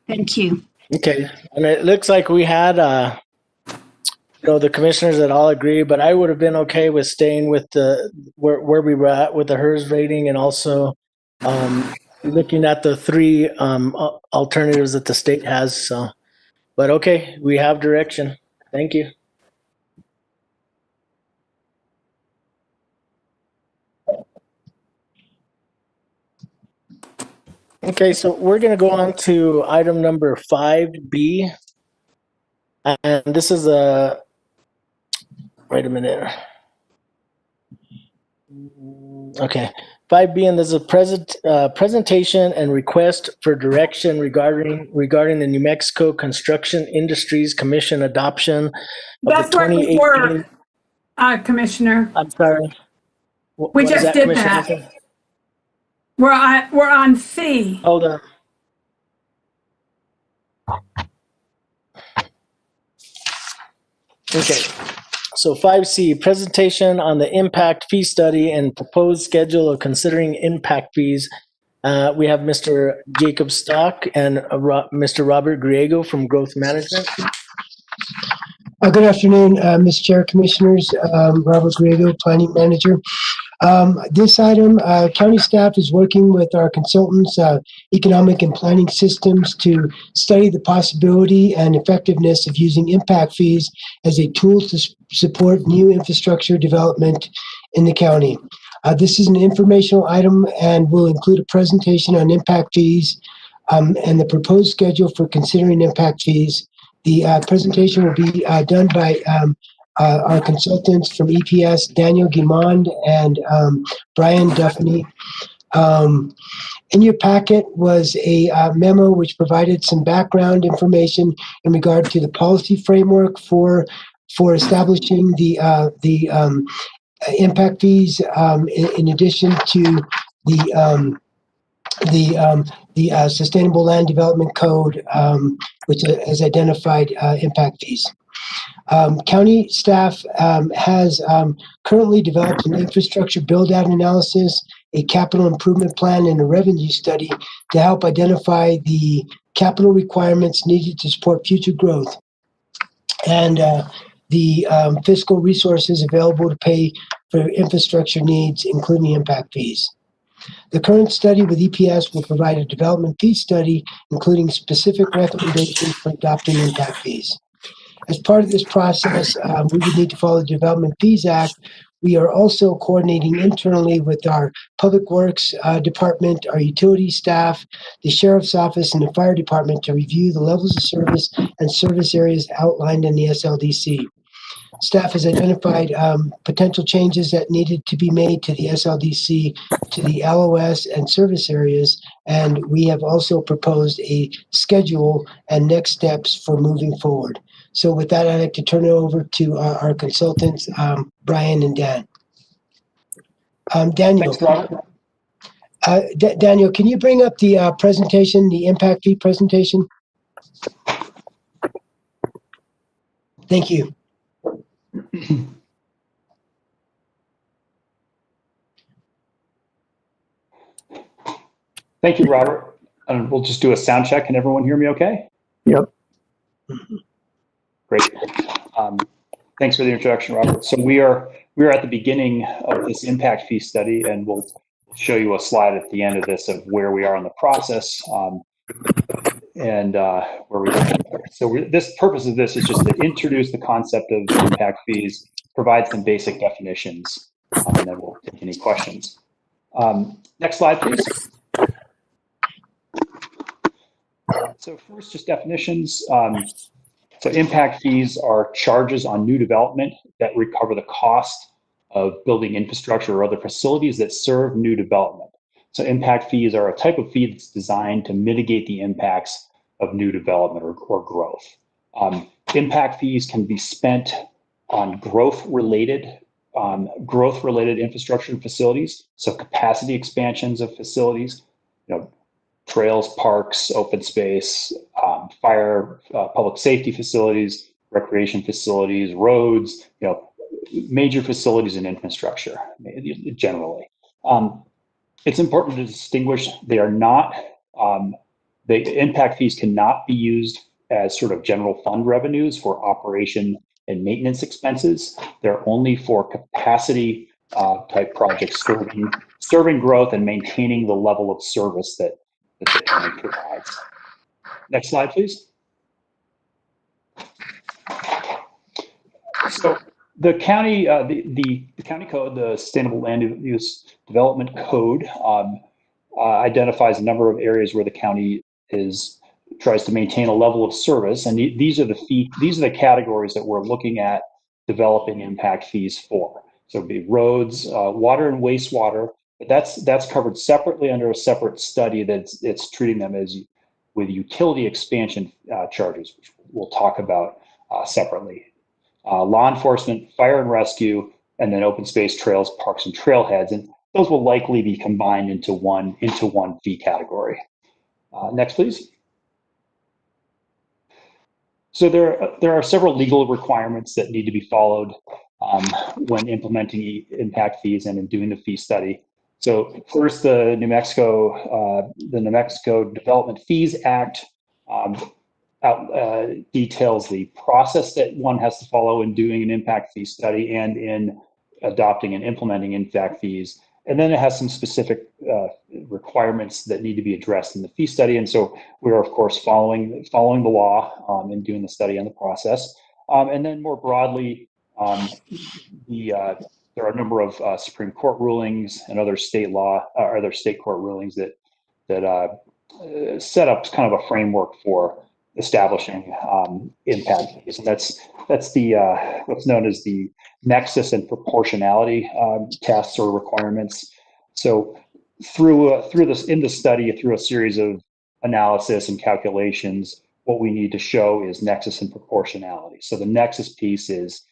Speaker 2: Thank you.
Speaker 1: Okay. And it looks like we had the commissioners that all agree, but I would have been okay with staying with the where we were at with the HERS rating, and also looking at the three alternatives that the state has. So, but okay, we have direction. Thank you. Okay, so we're going to go on to item number 5B, and this is a. Wait a minute. Okay. 5B, and there's a presentation and request for direction regarding the New Mexico Construction Industries Commission adoption of
Speaker 6: That's
Speaker 1: the 2018.
Speaker 6: where we were, Commissioner.
Speaker 1: I'm sorry.
Speaker 6: We just did that. We're on C.
Speaker 1: Hold on. Okay. So 5C, presentation on the impact fee study and proposed schedule of considering impact fees. We have Mr. Jacob Stock and Mr. Robert Griego from Growth Management.
Speaker 16: Good afternoon, Mr. Chair, Commissioners. Robert Griego, Planning Manager. This item, county staff is working with our consultants, economic and planning systems, to study the possibility and effectiveness of using impact fees as a tool to support new infrastructure development in the county. This is an informational item and will include a presentation on impact fees and the proposed schedule for considering impact fees. The presentation will be done by our consultants from EPS, Daniel Guimond and Brian Duffney. In your packet was a memo which provided some background information in regard to the policy framework for establishing the impact fees, in addition to the Sustainable Land Development Code, which has identified impact fees. County staff has currently developed an infrastructure build-out analysis, a capital improvement plan, and a revenue study to help identify the capital requirements needed to support future growth and the fiscal resources available to pay for infrastructure needs, including impact fees. The current study with EPS will provide a development fee study, including specific recommendations for adopting impact fees. As part of this process, we would need to follow the Development Fees Act. We are also coordinating internally with our Public Works Department, our utility staff, the Sheriff's Office, and the Fire Department to review the levels of service and service areas outlined in the SLDC. Staff has identified potential changes that needed to be made to the SLDC, to the LOS and service areas, and we have also proposed a schedule and next steps for moving forward. So with that, I'd like to turn it over to our consultants, Brian and Dan. Daniel.
Speaker 12: Thanks, Robert.
Speaker 16: Daniel, can you bring up the presentation, the impact fee presentation? Thank you.
Speaker 12: Thank you, Robert. And we'll just do a sound check. Can everyone hear me okay?
Speaker 1: Yep.
Speaker 12: Great. Thanks for the introduction, Robert. So we are at the beginning of this impact fee study, and we'll show you a slide at the end of this of where we are in the process and where we go. So this purpose of this is just to introduce the concept of impact fees, provide some basic definitions, and then we'll take any questions. Next slide, please. So first, just definitions. So impact fees are charges on new development that recover the cost of building infrastructure or other facilities that serve new development. So impact fees are a type of fee that's designed to mitigate the impacts of new development or growth. Impact fees can be spent on growth-related infrastructure and facilities, so capacity expansions of facilities, trails, parks, open space, fire, public safety facilities, recreation facilities, roads, major facilities and infrastructure generally. It's important to distinguish they are not, the impact fees cannot be used as sort of general fund revenues for operation and maintenance expenses. They're only for capacity type projects serving growth and maintaining the level of service that the county provides. Next slide, please. So the county, the county code, the Sustainable Land Use Development Code, identifies a number of areas where the county tries to maintain a level of service, and these are the categories that we're looking at developing impact fees for. So it'd be roads, water and wastewater. But that's covered separately under a separate study it's treating them as with utility expansion charges, which we'll talk about separately. Law enforcement, fire and rescue, and then open space, trails, parks, and trailheads, and those will likely be combined into one fee category. Next, please. So there are several legal requirements that need to be followed when implementing impact fees and in doing the fee study. So first, the New Mexico Development Fees Act details the process that one has to follow in doing an impact fee study and in adopting and implementing impact fees. And then it has some specific requirements that need to be addressed in the fee study. And so we are, of course, following the law in doing the study and the process. And then more broadly, there are a number of Supreme Court rulings and other state court rulings that set up kind of a framework for establishing impact fees, and that's the what's known as the nexus and proportionality tests or requirements. So through the study, through a series of analysis and calculations, what we need to show is nexus and proportionality. So the nexus piece is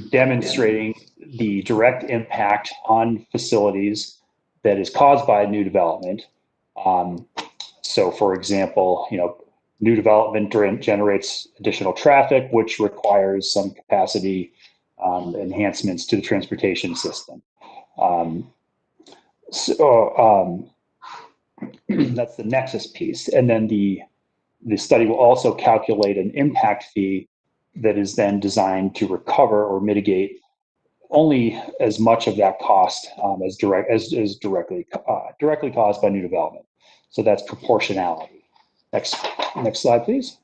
Speaker 12: demonstrating the direct impact on facilities that is caused by new development. So, for example, new development generates additional traffic, which requires some capacity enhancements to the transportation system. That's the nexus piece. And then the study will also calculate an impact fee that is then designed to recover or mitigate only as much of that cost as directly caused by new development. So that's proportionality. Next slide, please.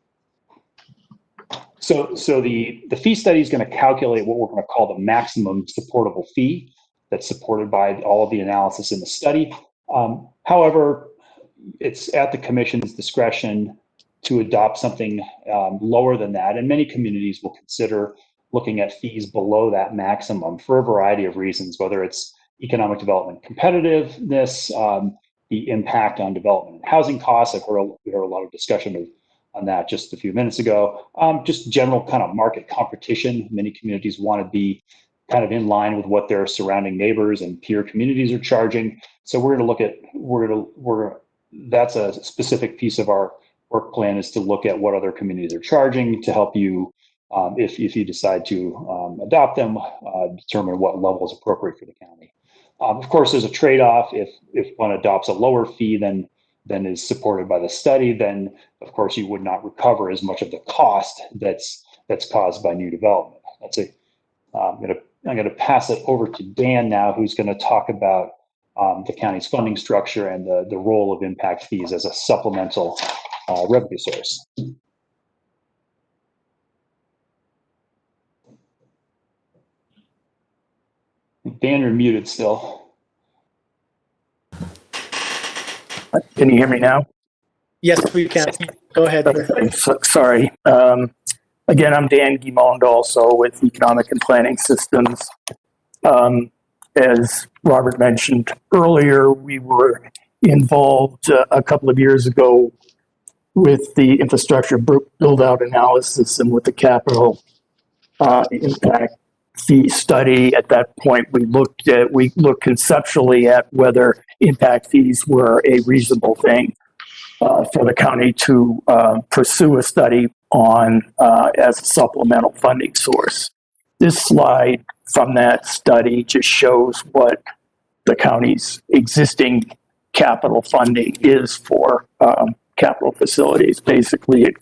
Speaker 12: So the fee study is going to calculate what we're going to call the maximum supportable fee that's supported by all of the analysis in the study. However, it's at the commission's discretion to adopt something lower than that, and many communities will consider looking at fees below that maximum for a variety of reasons, whether it's economic development competitiveness, the impact on development and housing costs. We heard a lot of discussion on that just a few minutes ago. Just general kind of market competition. Many communities want to be kind of in line with what their surrounding neighbors and peer communities are charging. So we're going to look at, that's a specific piece of our work plan, is to look at what other communities are charging to help you, if you decide to adopt them, determine what level is appropriate for the county. Of course, there's a trade-off. If one adopts a lower fee than is supported by the study, then of course you would not recover as much of the cost that's caused by new development. I'm going to pass it over to Dan now, who's going to talk about the county's funding structure and the role of impact fees as a supplemental revenue source. Dan, you're muted still.
Speaker 13: Can you hear me now?
Speaker 1: Yes, we can. Go ahead.
Speaker 13: Okay, sorry. Again, I'm Dan Guimond, also with Economic and Planning Systems. As Robert mentioned earlier, we were involved a couple of years ago with the infrastructure build-out analysis and with the capital impact fee study. At that point, we looked conceptually at whether impact fees were a reasonable thing for the county to pursue a study on as a supplemental funding source. This slide from that study just shows what the county's existing capital funding is for capital facilities. Basically,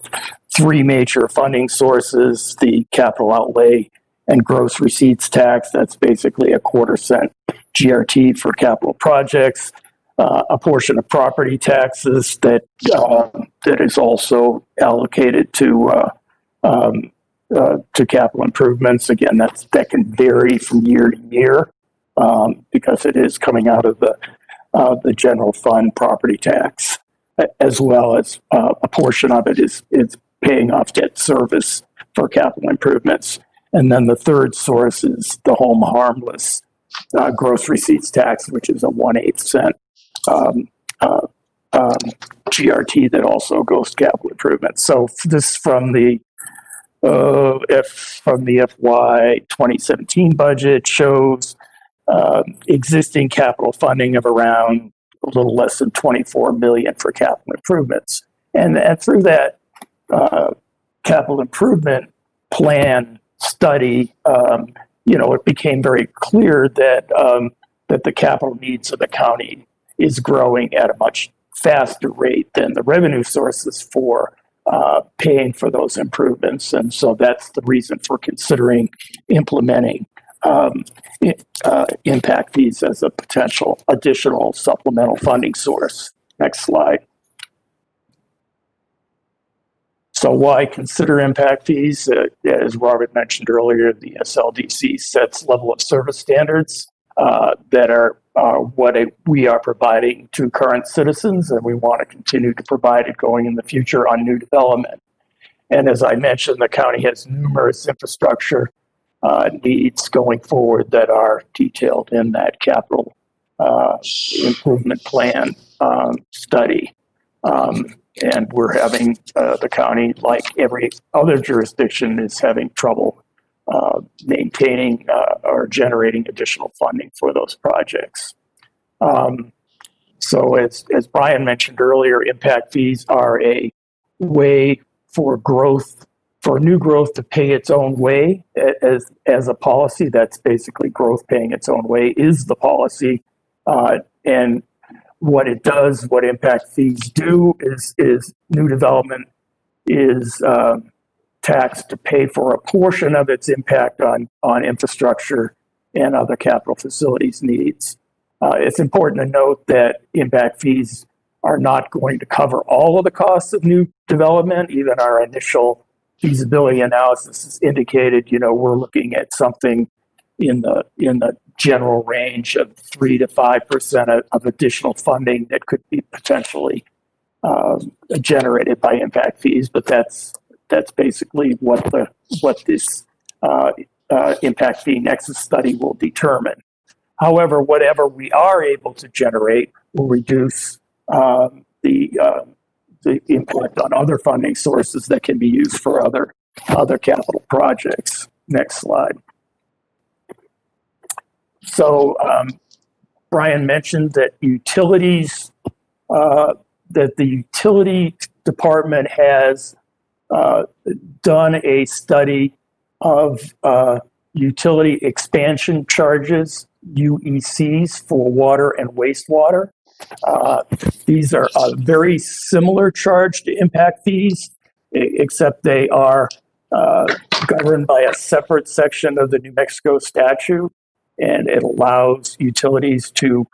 Speaker 13: three major funding sources: the capital outlay and gross receipts tax. That's basically a 1/4 cent GRT for capital projects. A portion of property taxes that is also allocated to capital improvements. Again, that can vary from year to year because it is coming out of the general fund property tax, as well as a portion of it is paying off debt service for capital improvements. And then the third source is the home harmless gross receipts tax, which is a 1/8 cent GRT that also goes to capital improvements. So this from the FY 2017 budget shows existing capital funding of around a little less than 24 million for capital improvements, and through that capital improvement plan study, it became very clear that that the capital needs of the county is growing at a much faster rate than the revenue sources for paying for those improvements. And so that's the reason for considering implementing impact fees as a potential additional supplemental funding source. Next slide. So why consider impact fees? As Robert mentioned earlier, the SLDC sets level of service standards that are what we are providing to current citizens, and we want to continue to provide it going in the future on new development. And as I mentioned, the county has numerous infrastructure needs going forward that are detailed in that capital improvement plan study. And we're having, the county, like every other jurisdiction, is having trouble maintaining or generating additional funding for those projects. So as Brian mentioned earlier, impact fees are a way for growth, for new growth to pay its own way as a policy. That's basically growth paying its own way is the policy. And what it does, what impact fees do is new development is taxed to pay for a portion of its impact on infrastructure and other capital facilities needs. It's important to note that impact fees are not going to cover all of the costs of new development. Even our initial feasibility analysis has indicated, we're looking at something in the general range of 3 to 5% of additional funding that could be potentially generated by impact fees. But that's basically what this impact fee nexus study will determine. However, whatever we are able to generate will reduce the impact on other funding sources that can be used for other capital projects. Next slide. So Brian mentioned that that the utility department has done a study of utility expansion charges, UECs, for water and wastewater. These are a very similar charge to impact fees, except they are governed by a separate section of the New Mexico statute, and it allows utilities to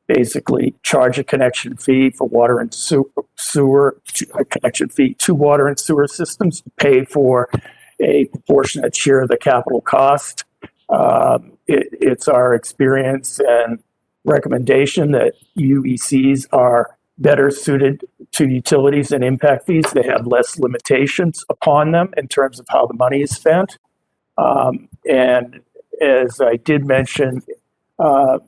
Speaker 13: basically charge a connection fee for water and sewer, a connection fee to water and sewer systems to pay for a proportionate share of the capital cost. It's our experience and recommendation that UECs are better suited to utilities and impact fees. They have less limitations upon them in terms of how the money is spent. And as I did mention, the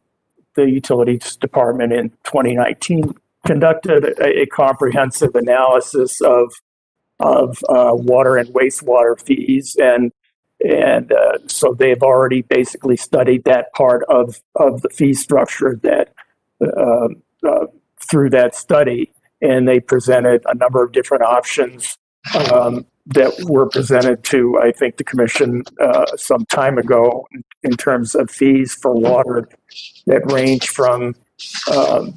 Speaker 13: utilities department in 2019 conducted a comprehensive analysis of water and wastewater fees, and so they've already basically studied that part of the fee structure that through that study, and they presented a number of different options that were presented to, I think, the commission some time ago in terms of fees for water that range from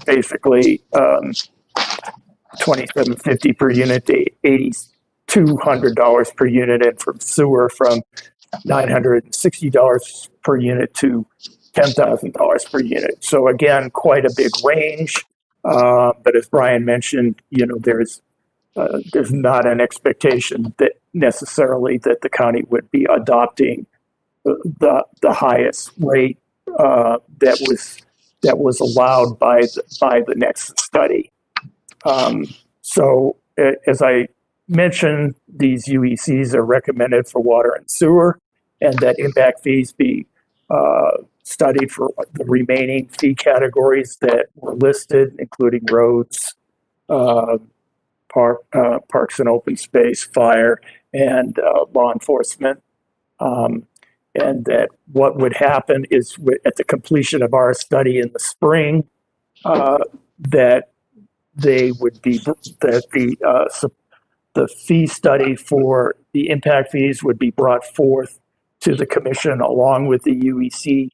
Speaker 13: basically $2,750 per unit to $8,200 per unit, and from sewer from $960 per unit to $10,000 per unit. So again, quite a big range. But as Brian mentioned, there's not an expectation that necessarily that the county would be adopting the highest rate that was allowed by the Nexus study. So as I mentioned, these UECs are recommended for water and sewer, and that impact fees be studied for the remaining fee categories that were listed, including roads, parks and open space, fire, and law enforcement. And that what would happen is at the completion of our study in the spring, that they would be that the fee study for the impact fees would be brought forth to to the commission along with the UEC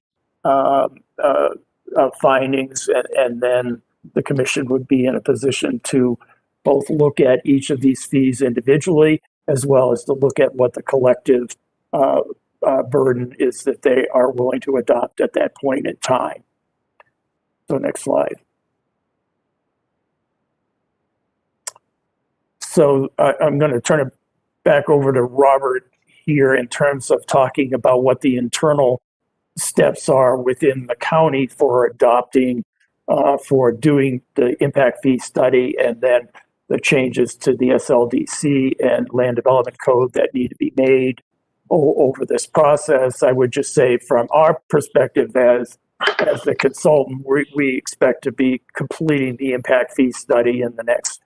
Speaker 13: findings, and then the commission would be in a position to both look at each of these fees individually, as well as to look at what the collective burden is that they are willing to adopt at that point in time. So next slide. So I'm going to turn it back over to Robert here in terms of talking about what the internal steps are within the county for adopting, for doing the impact fee study, and then the changes to the SLDC and land development code that need to be made over this process. I would just say from our perspective as the consultant, we expect to be completing the impact fee study in the next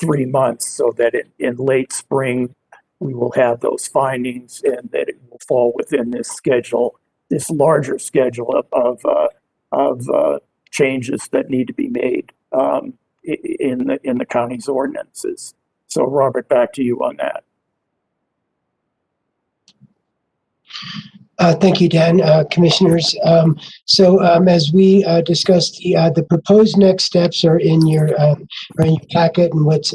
Speaker 13: 3 months, so that in late spring, we will have those findings and that it will fall within this schedule, this larger schedule of changes that need to be made in the county's ordinances. So Robert, back to you on that.
Speaker 16: Thank you, Dan. Commissioners. As we discussed, the proposed next steps are in your packet and what's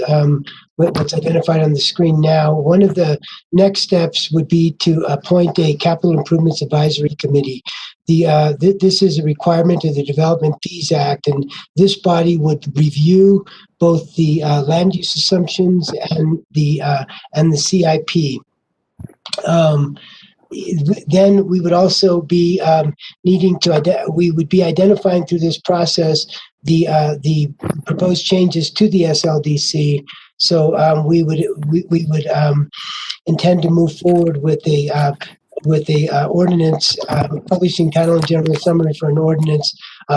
Speaker 16: identified on the screen now. One of the next steps would be to appoint a Capital Improvements Advisory Committee. This is a requirement of the Development Fees Act, and this body would review both the land use assumptions and the CIP. Then we would also be needing to we would be identifying through this process the proposed changes to the SLDC. So we would intend to move forward with a ordinance, publishing title and general summary for an ordinance,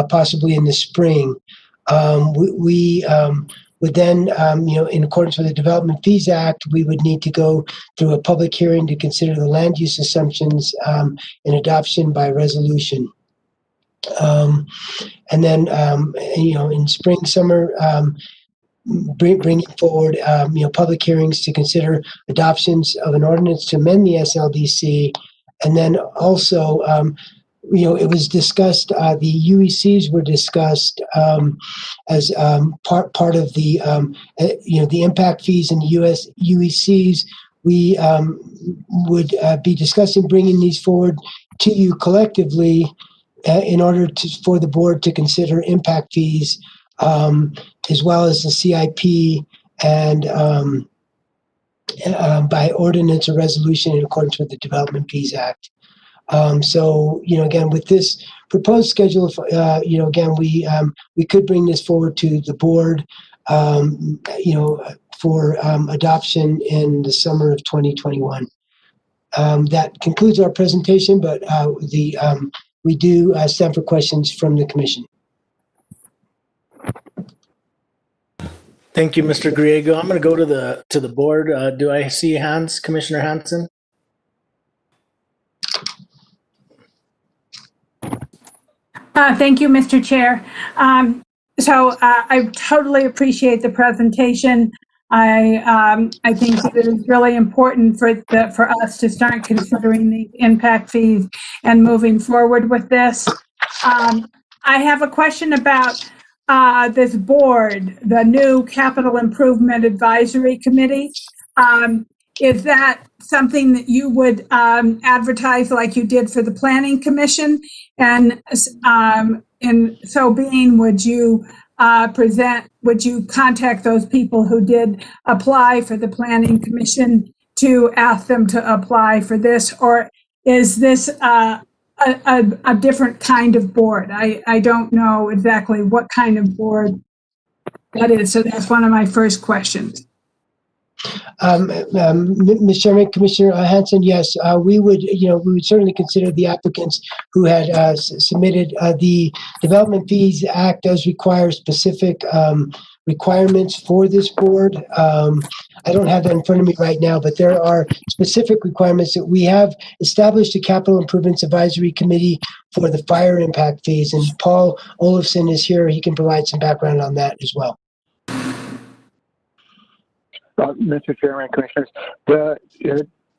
Speaker 16: possibly in the spring. We would then, in accordance with the Development Fees Act, we would need to go through a public hearing to consider the land use assumptions and adoption by resolution. And then, in spring, summer, bringing forward, public hearings to consider adoptions of an ordinance to amend the SLDC. And then also, it was discussed, the UECs were discussed as part of the, the impact fees and the UECs. We would be discussing bringing these forward to you collectively in order for the board to consider impact fees, as well as the CIP and by ordinance or resolution in accordance with the Development Fees Act. Again, with this proposed schedule, again, we could bring this forward to the board, for adoption in the summer of 2021. That concludes our presentation, but we do stand for questions from the commission.
Speaker 1: Thank you, Mr. Griego. I'm going to go to the board. Do I see hands, Commissioner Hanson?
Speaker 6: Thank you, Mr. Chair. I totally appreciate the presentation. I think it is really important for us to start considering the impact fees and moving forward with this. I have a question about this board, the new Capital Improvement Advisory Committee. Is that something that you would advertise like you did for the Planning Commission? And in so being, would you contact those people who did apply for the Planning Commission to ask them to apply for this? Or is this a different kind of board? I don't know exactly what kind of board that is. So that's one of my first questions.
Speaker 16: Mr. Chairman, Commissioner Hanson, yes, we would certainly consider the applicants who had submitted. The Development Fees Act does require specific requirements for this board. I don't have that in front of me right now, but there are specific requirements that we have established a Capital Improvements Advisory Committee for the fire impact fees, and Paul Olafson is here. He can provide some background on that as well.
Speaker 20: Mr. Chairman, Commissioners, the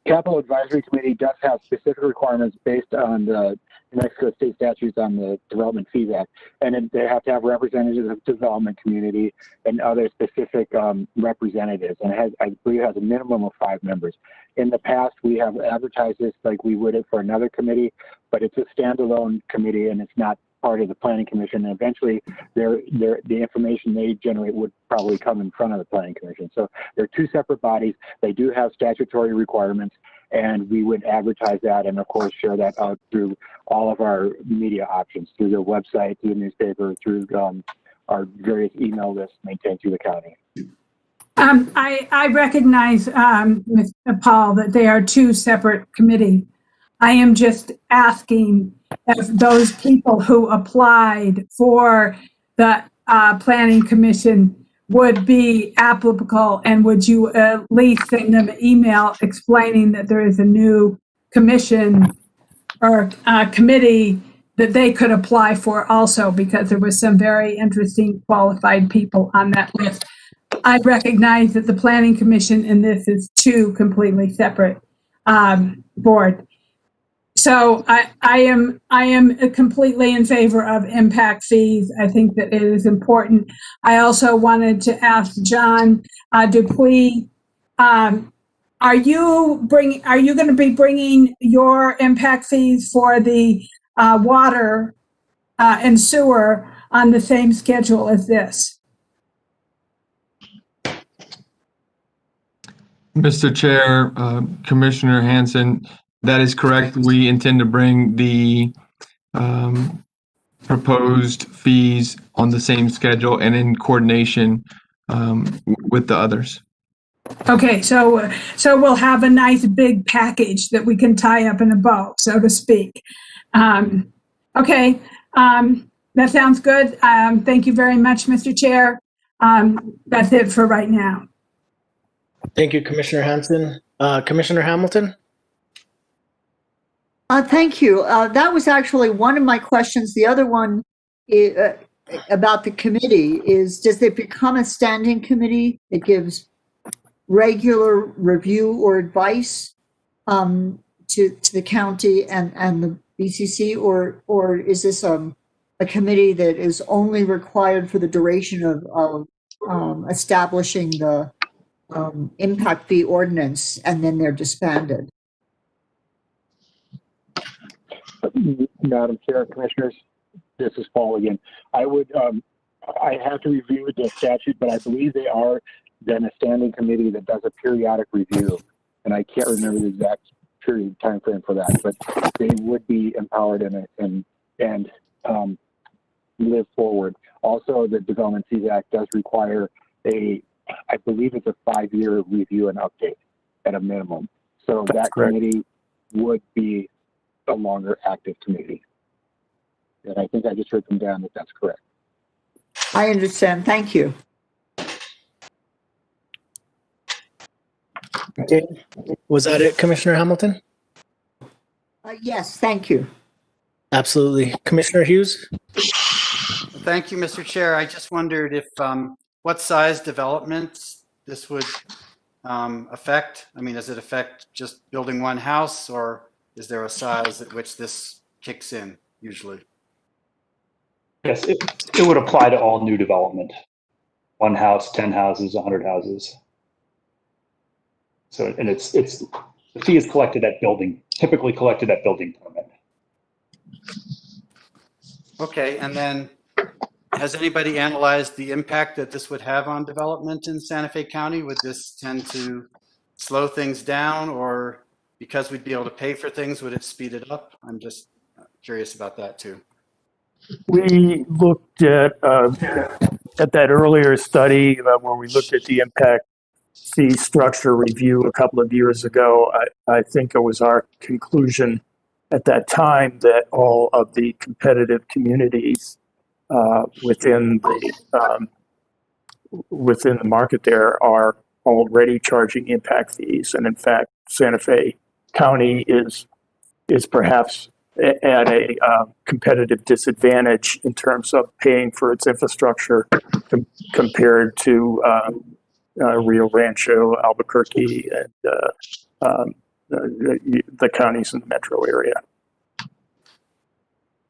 Speaker 20: Capital Advisory Committee does have specific requirements based on the New Mexico state statutes on the Development Fees Act. And then they have to have representatives of the development community and other specific representatives. And it has, I believe it has a minimum of 5 members. In the past, we have advertised this like we would it for another committee, but it's a standalone committee and it's not part of the Planning Commission. And eventually the information they generate would probably come in front of the Planning Commission. So they're 2 separate bodies. They do have statutory requirements, and we would advertise that and of course share that out through all of our media options, through the website, through the newspaper, through our various email lists maintained through the county.
Speaker 6: I recognize, Mr. Paul, that they are 2 separate committees. I am just asking if those people who applied for the Planning Commission would be applicable, and would you at least send them an email explaining that there is a new commission or committee that they could apply for also, because there was some very interesting qualified people on that list. I recognize that the Planning Commission and this is 2 completely separate boards. So I am completely in favor of impact fees. I think that it is important. I also wanted to ask John Dupuy, are you going to be bringing your impact fees for the water and sewer on the same schedule as this?
Speaker 14: Mr. Chair, Commissioner Hanson, that is correct. We intend to bring the proposed fees on the same schedule and in coordination with the others.
Speaker 6: Okay, so we'll have a nice big package that we can tie up in a bow, so to speak. Okay, that sounds good. Thank you very much, Mr. Chair. That's it for right now.
Speaker 1: Thank you, Commissioner Hanson. Commissioner Hamilton?
Speaker 10: Thank you. That was actually one of my questions. The other one about the committee is, does it become a standing committee that gives regular review or advice to the county and the BCC, or is this a committee that is only required for the duration of establishing the impact fee ordinance and then they're disbanded?
Speaker 20: Madam Chair, Commissioners, this is Paul again. I have to review the statute, but I believe they are then a standing committee that does a periodic review, and I can't remember the exact period time frame for that, but they would be empowered and live forward. Also, the Development Fees Act does require I believe it's a 5-year review and update at a minimum. So that's that correct. Committee would be a longer active committee. And I think I just heard from Dan that that's correct.
Speaker 10: I understand. Thank you.
Speaker 1: Okay. Was that it, Commissioner Hamilton?
Speaker 10: Yes, thank you.
Speaker 1: Absolutely. Commissioner Hughes?
Speaker 9: Thank you, Mr. Chair. I just wondered if what size developments this would affect. I mean, does it affect just building one house, or is there a size at which this kicks in usually?
Speaker 12: Yes, it would apply to all new development. 1 house, 10 houses, 100 houses. So, and it's the fee is collected at typically collected at building permit.
Speaker 9: Okay, and then has anybody analyzed the impact that this would have on development in Santa Fe County? Would this tend to slow things down, or because we'd be able to pay for things, would it speed it up? I'm just curious about that too.
Speaker 13: We looked at that earlier study where we looked at the impact fee structure review a couple of years ago. I think it was our conclusion at that time that all of the competitive communities within the market there are already charging impact fees, and in fact, Santa Fe County is perhaps at a competitive disadvantage in terms of paying for its infrastructure compared to Rio Rancho, Albuquerque, and the counties in the metro area.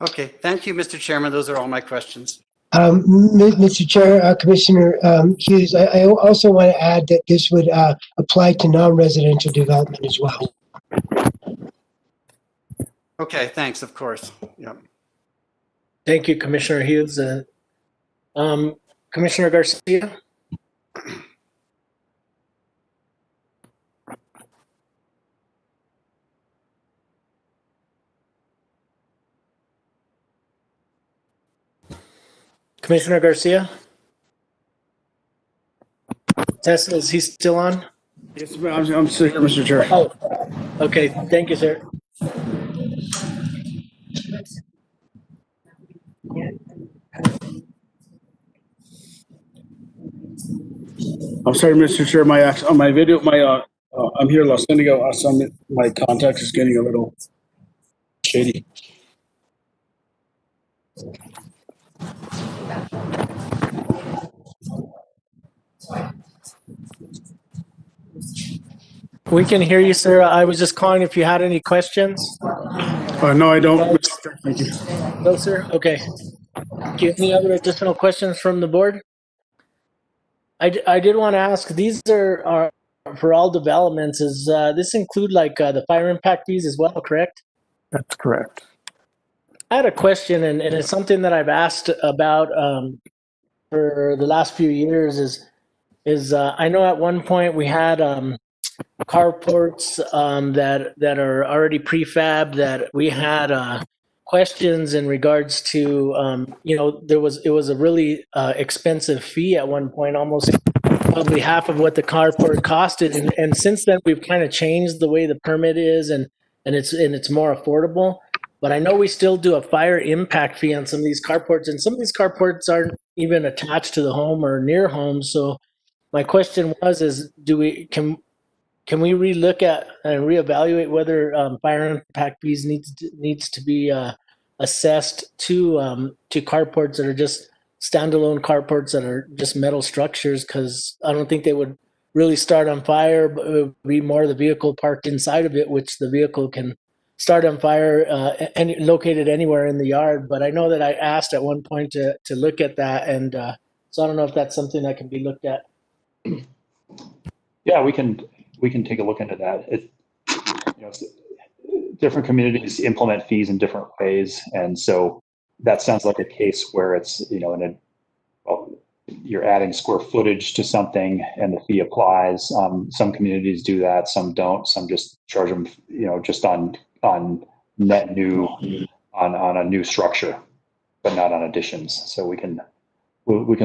Speaker 9: Okay, thank you, Mr. Chairman. Those are all my questions.
Speaker 16: Mr. Chair, Commissioner Hughes, I also want to add that this would apply to non-residential development as well.
Speaker 9: Okay, thanks, of course. Yep.
Speaker 1: Thank you, Commissioner Hughes. Commissioner Garcia? Commissioner Garcia? Tessa, is he still on?
Speaker 8: Yes, I'm still here, Mr. Chair.
Speaker 1: Oh, okay. Thank you, sir.
Speaker 8: I'm sorry, Mr. Chair. My video, I'm here in Los Angeles. My contact is getting a little shady.
Speaker 1: We can hear you, sir. I was just calling if you had any questions.
Speaker 8: No, I don't. Thank you.
Speaker 1: No, sir? Okay. Thank you. Any other additional questions from the board? I did want to ask, these are for all developments. Is this include like the fire impact fees as well, correct?
Speaker 13: That's correct.
Speaker 1: I had a question, and it's something that I've asked about for the last few years is I know at one point we had carports that are already prefab that we had questions in regards to it was a really expensive fee at one point, almost probably half of what the carport costed, and since then we've kind of changed the way the permit is, and it's more affordable. But I know we still do a fire impact fee on some of these carports, and some of these carports aren't even attached to the home or near homes. So my question is can we relook at and reevaluate whether fire impact fees needs to be assessed to carports that are just standalone carports that are just metal structures? Because I don't think they would really start on fire, but it would be more the vehicle parked inside of it, which the vehicle can start on fire and located anywhere in the yard. But I know that I asked at one point to look at that, and so I don't know if that's something that can be looked at.
Speaker 12: Yeah, we can take a look into that. Different communities implement fees in different ways, and so that sounds like a case where it's you're adding square footage to something and the fee applies. Some communities do that, some don't. Some just charge them, just on net new on a new structure, but not on additions. So we can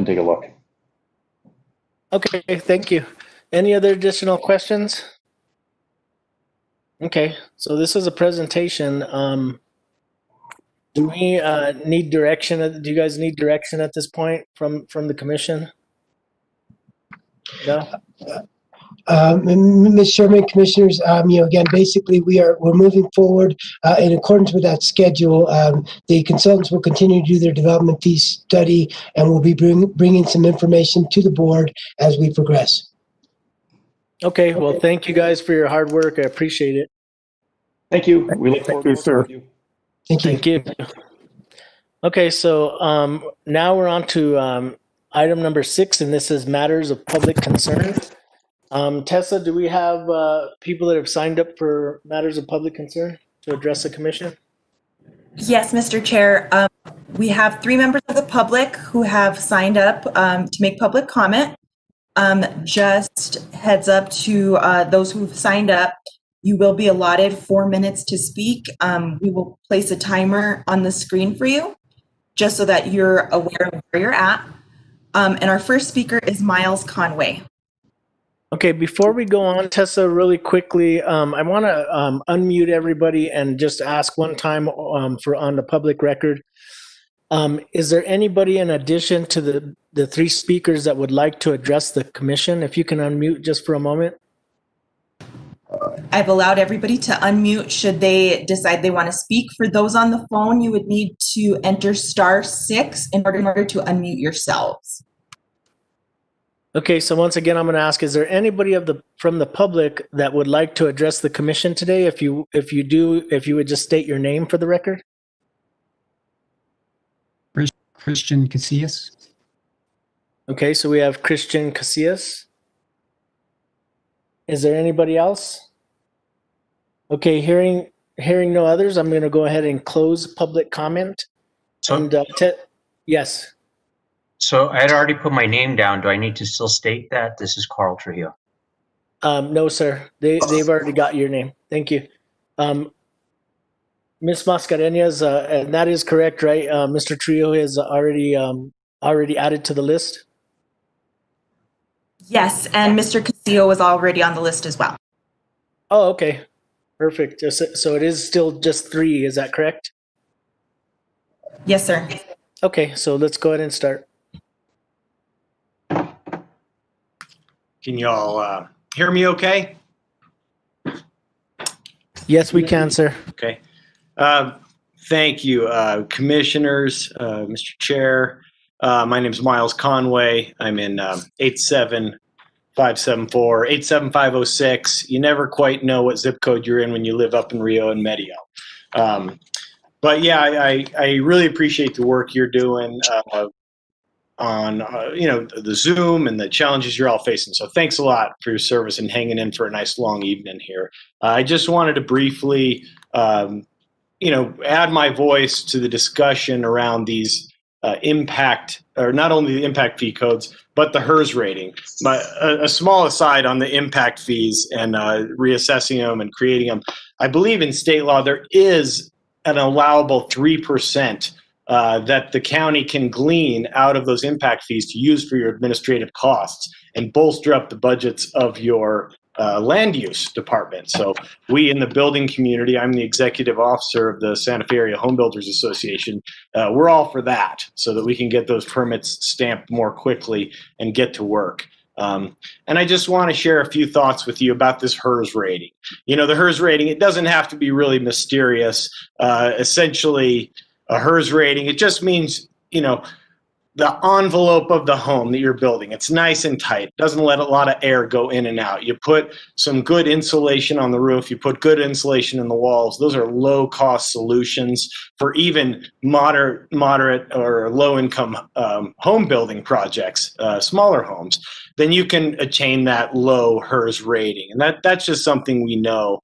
Speaker 12: take a look.
Speaker 1: Okay, thank you. Any other additional questions? Okay, so this is a presentation. Do we need direction? Do you guys need direction at this point from the commission? No?
Speaker 16: Ms. Sherman, commissioners, again, basically we're moving forward in accordance with that schedule. The consultants will continue to do their development fee study, and we'll be bringing some information to the board as we progress.
Speaker 1: Okay, well, thank you guys for your hard work. I appreciate it.
Speaker 12: Thank you. We look forward to
Speaker 13: sir.
Speaker 12: with you.
Speaker 16: Thank you.
Speaker 1: Okay, so now we're on to item number 6, and this is matters of public concern. Tessa, do we have people that have signed up for matters of public concern to address the commission?
Speaker 15: Yes, Mr. Chair. We have 3 members of the public who have signed up to make public comment. Just heads up to those who've signed up, you will be allotted 4 minutes to speak. We will place a timer on the screen for you, just so that you're aware of where you're at. And our first speaker is Miles Conway.
Speaker 1: Okay, before we go on, Tessa, really quickly, I want to unmute everybody and just ask one time on the public record. Is there anybody in addition to the 3 speakers that would like to address the commission? If you can unmute just for a moment.
Speaker 15: I've allowed everybody to unmute should they decide they want to speak. For those on the phone, you would need to enter *6 in order to unmute yourselves.
Speaker 1: Okay, so once again, I'm going to ask: is there anybody from the public that would like to address the commission today? If you do, if you would just state your name for the record.
Speaker 17: Christian Casillas.
Speaker 1: Okay, so we have Christian Casillas. Is there anybody else? Okay, hearing no others, I'm going to go ahead and close public comment. And yes.
Speaker 22: So I had already put my name down. Do I need to still state that? This is Carl Trujillo.
Speaker 1: No, sir. They've already got your name. Thank you. Ms. Mascareñas, and that is correct, right? Mr. Trio is already added to the list.
Speaker 15: Yes, and Mr. Castillo was already on the list as well.
Speaker 1: Oh, okay. Perfect. So it is still just 3, is that correct?
Speaker 15: Yes, sir.
Speaker 1: Okay, so let's go ahead and start.
Speaker 23: Can y'all hear me okay?
Speaker 1: Yes, we can, sir.
Speaker 23: Okay. Thank you, commissioners, Mr. Chair. My name is Miles Conway. I'm in 87574, 87506. You never quite know what zip code you're in when you live up in Rio and Medio. But yeah, I really appreciate the work you're doing on the Zoom and the challenges you're all facing. So thanks a lot for your service and hanging in for a nice long evening here. I just wanted to briefly add my voice to the discussion around these impact, or not only the impact fee codes, but the HERS rating. A small aside on the impact fees and reassessing them and creating them. I believe in state law there is an allowable 3% that the county can glean out of those impact fees to use for your administrative costs and bolster up the budgets of your land use department. So we in the building community, I'm the executive officer of the Santa Fe Area Home Builders Association. We're all for that so that we can get those permits stamped more quickly and get to work. And I just want to share a few thoughts with you about this HERS rating. The HERS rating, it doesn't have to be really mysterious. Essentially, a HERS rating, it just means, the envelope of the home that you're building. It's nice and tight. Doesn't let a lot of air go in and out. You put some good insulation on the roof. You put good insulation in the walls. Those are low-cost solutions for even moderate or low-income home building projects, smaller homes. Then you can attain that low HERS rating, and that's just something we know.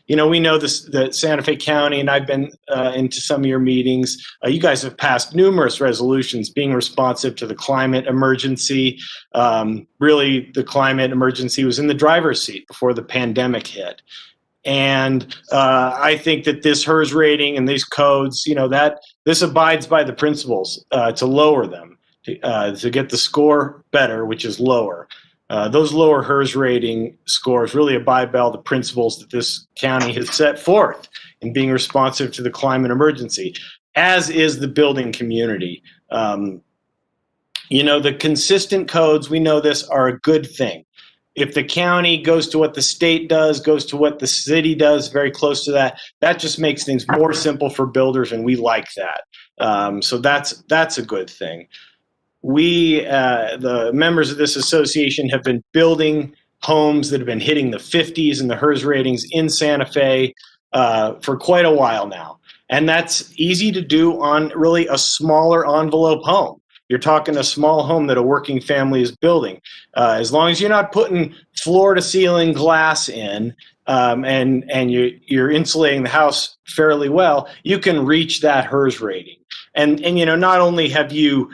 Speaker 23: We know that Santa Fe County, and I've been into some of your meetings, you guys have passed numerous resolutions being responsive to the climate emergency. Really, the climate emergency was in the driver's seat before the pandemic hit. And I think that this HERS rating and these codes, that this abides by the principles to lower them, to get the score better, which is lower. Those lower HERS rating scores really abide by all the principles that this county has set forth in being responsive to the climate emergency, as is the building community. The consistent codes, we know this, are a good thing. If the county goes to what the state does, goes to what the city does, very close to that, that just makes things more simple for builders, and we like that. So that's a good thing. We, the members of this association, have been building homes that have been hitting the 50s and the HERS ratings in Santa Fe for quite a while now. And that's easy to do on really a smaller envelope home. You're talking a small home that a working family is building. As long as you're not putting floor-to-ceiling glass in and you're insulating the house fairly well, you can reach that HERS rating. And not only have you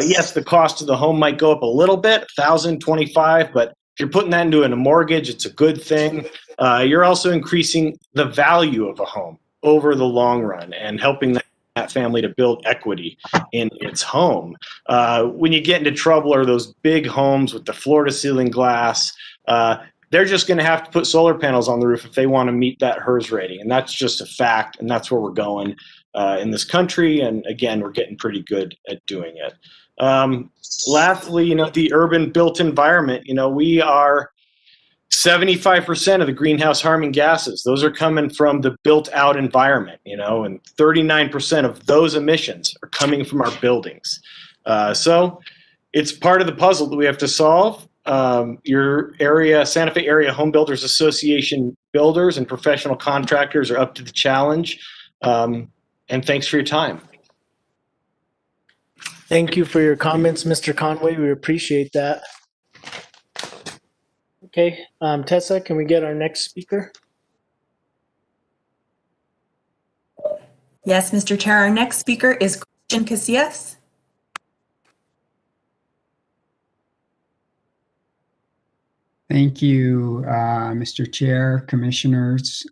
Speaker 23: yes, the cost of the home might go up a little bit, $1,025, but if you're putting that into a mortgage, it's a good thing. You're also increasing the value of a home over the long run and helping that family to build equity in its home. When you get into trouble are those big homes with the floor-to-ceiling glass. They're just going to have to put solar panels on the roof if they want to meet that HERS rating, and that's just a fact, and that's where we're going in this country. And again, we're getting pretty good at doing it. Lastly, the urban built environment, we are 75% of the greenhouse harming gases. Those are coming from the built out environment, and 39% of those emissions are coming from our buildings. So, it's part of the puzzle that we have to solve. Your area, Santa Fe Area Home Builders Association builders and professional contractors are up to the challenge. And thanks for your time.
Speaker 1: Thank you for your comments, Mr. Conway. We appreciate that. Okay, Tessa, can we get our next speaker?
Speaker 15: Yes, Mr. Chair. Our next speaker is Christian Casillas.
Speaker 17: Thank you, Mr. Chair, Commissioners.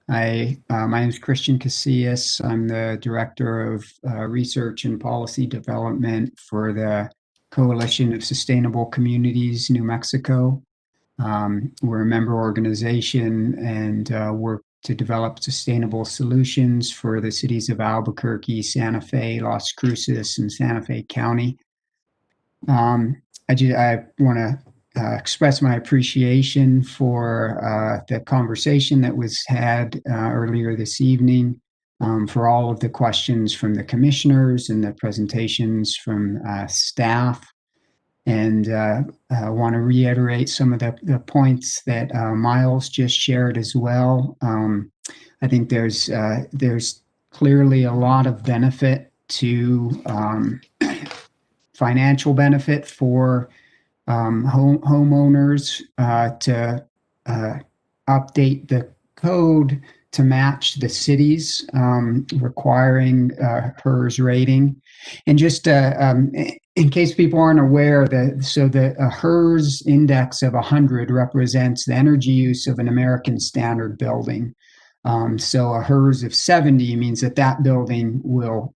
Speaker 17: My name is Christian Casillas. I'm the Director of Research and Policy Development for the Coalition of Sustainable Communities, New Mexico. We're a member organization and work to develop sustainable solutions for the cities of Albuquerque, Santa Fe, Las Cruces, and Santa Fe County. I want to express my appreciation for the conversation that was had earlier this evening, for all of the questions from the commissioners and the presentations from staff. And I want to reiterate some of the points that Miles just shared as well. I think there's clearly a lot of benefit to financial benefit for homeowners to update the code to match the city's requiring HERS rating. And just in case people aren't aware, the HERS index of 100 represents the energy use of an American standard building. So a HERS of 70 means that building will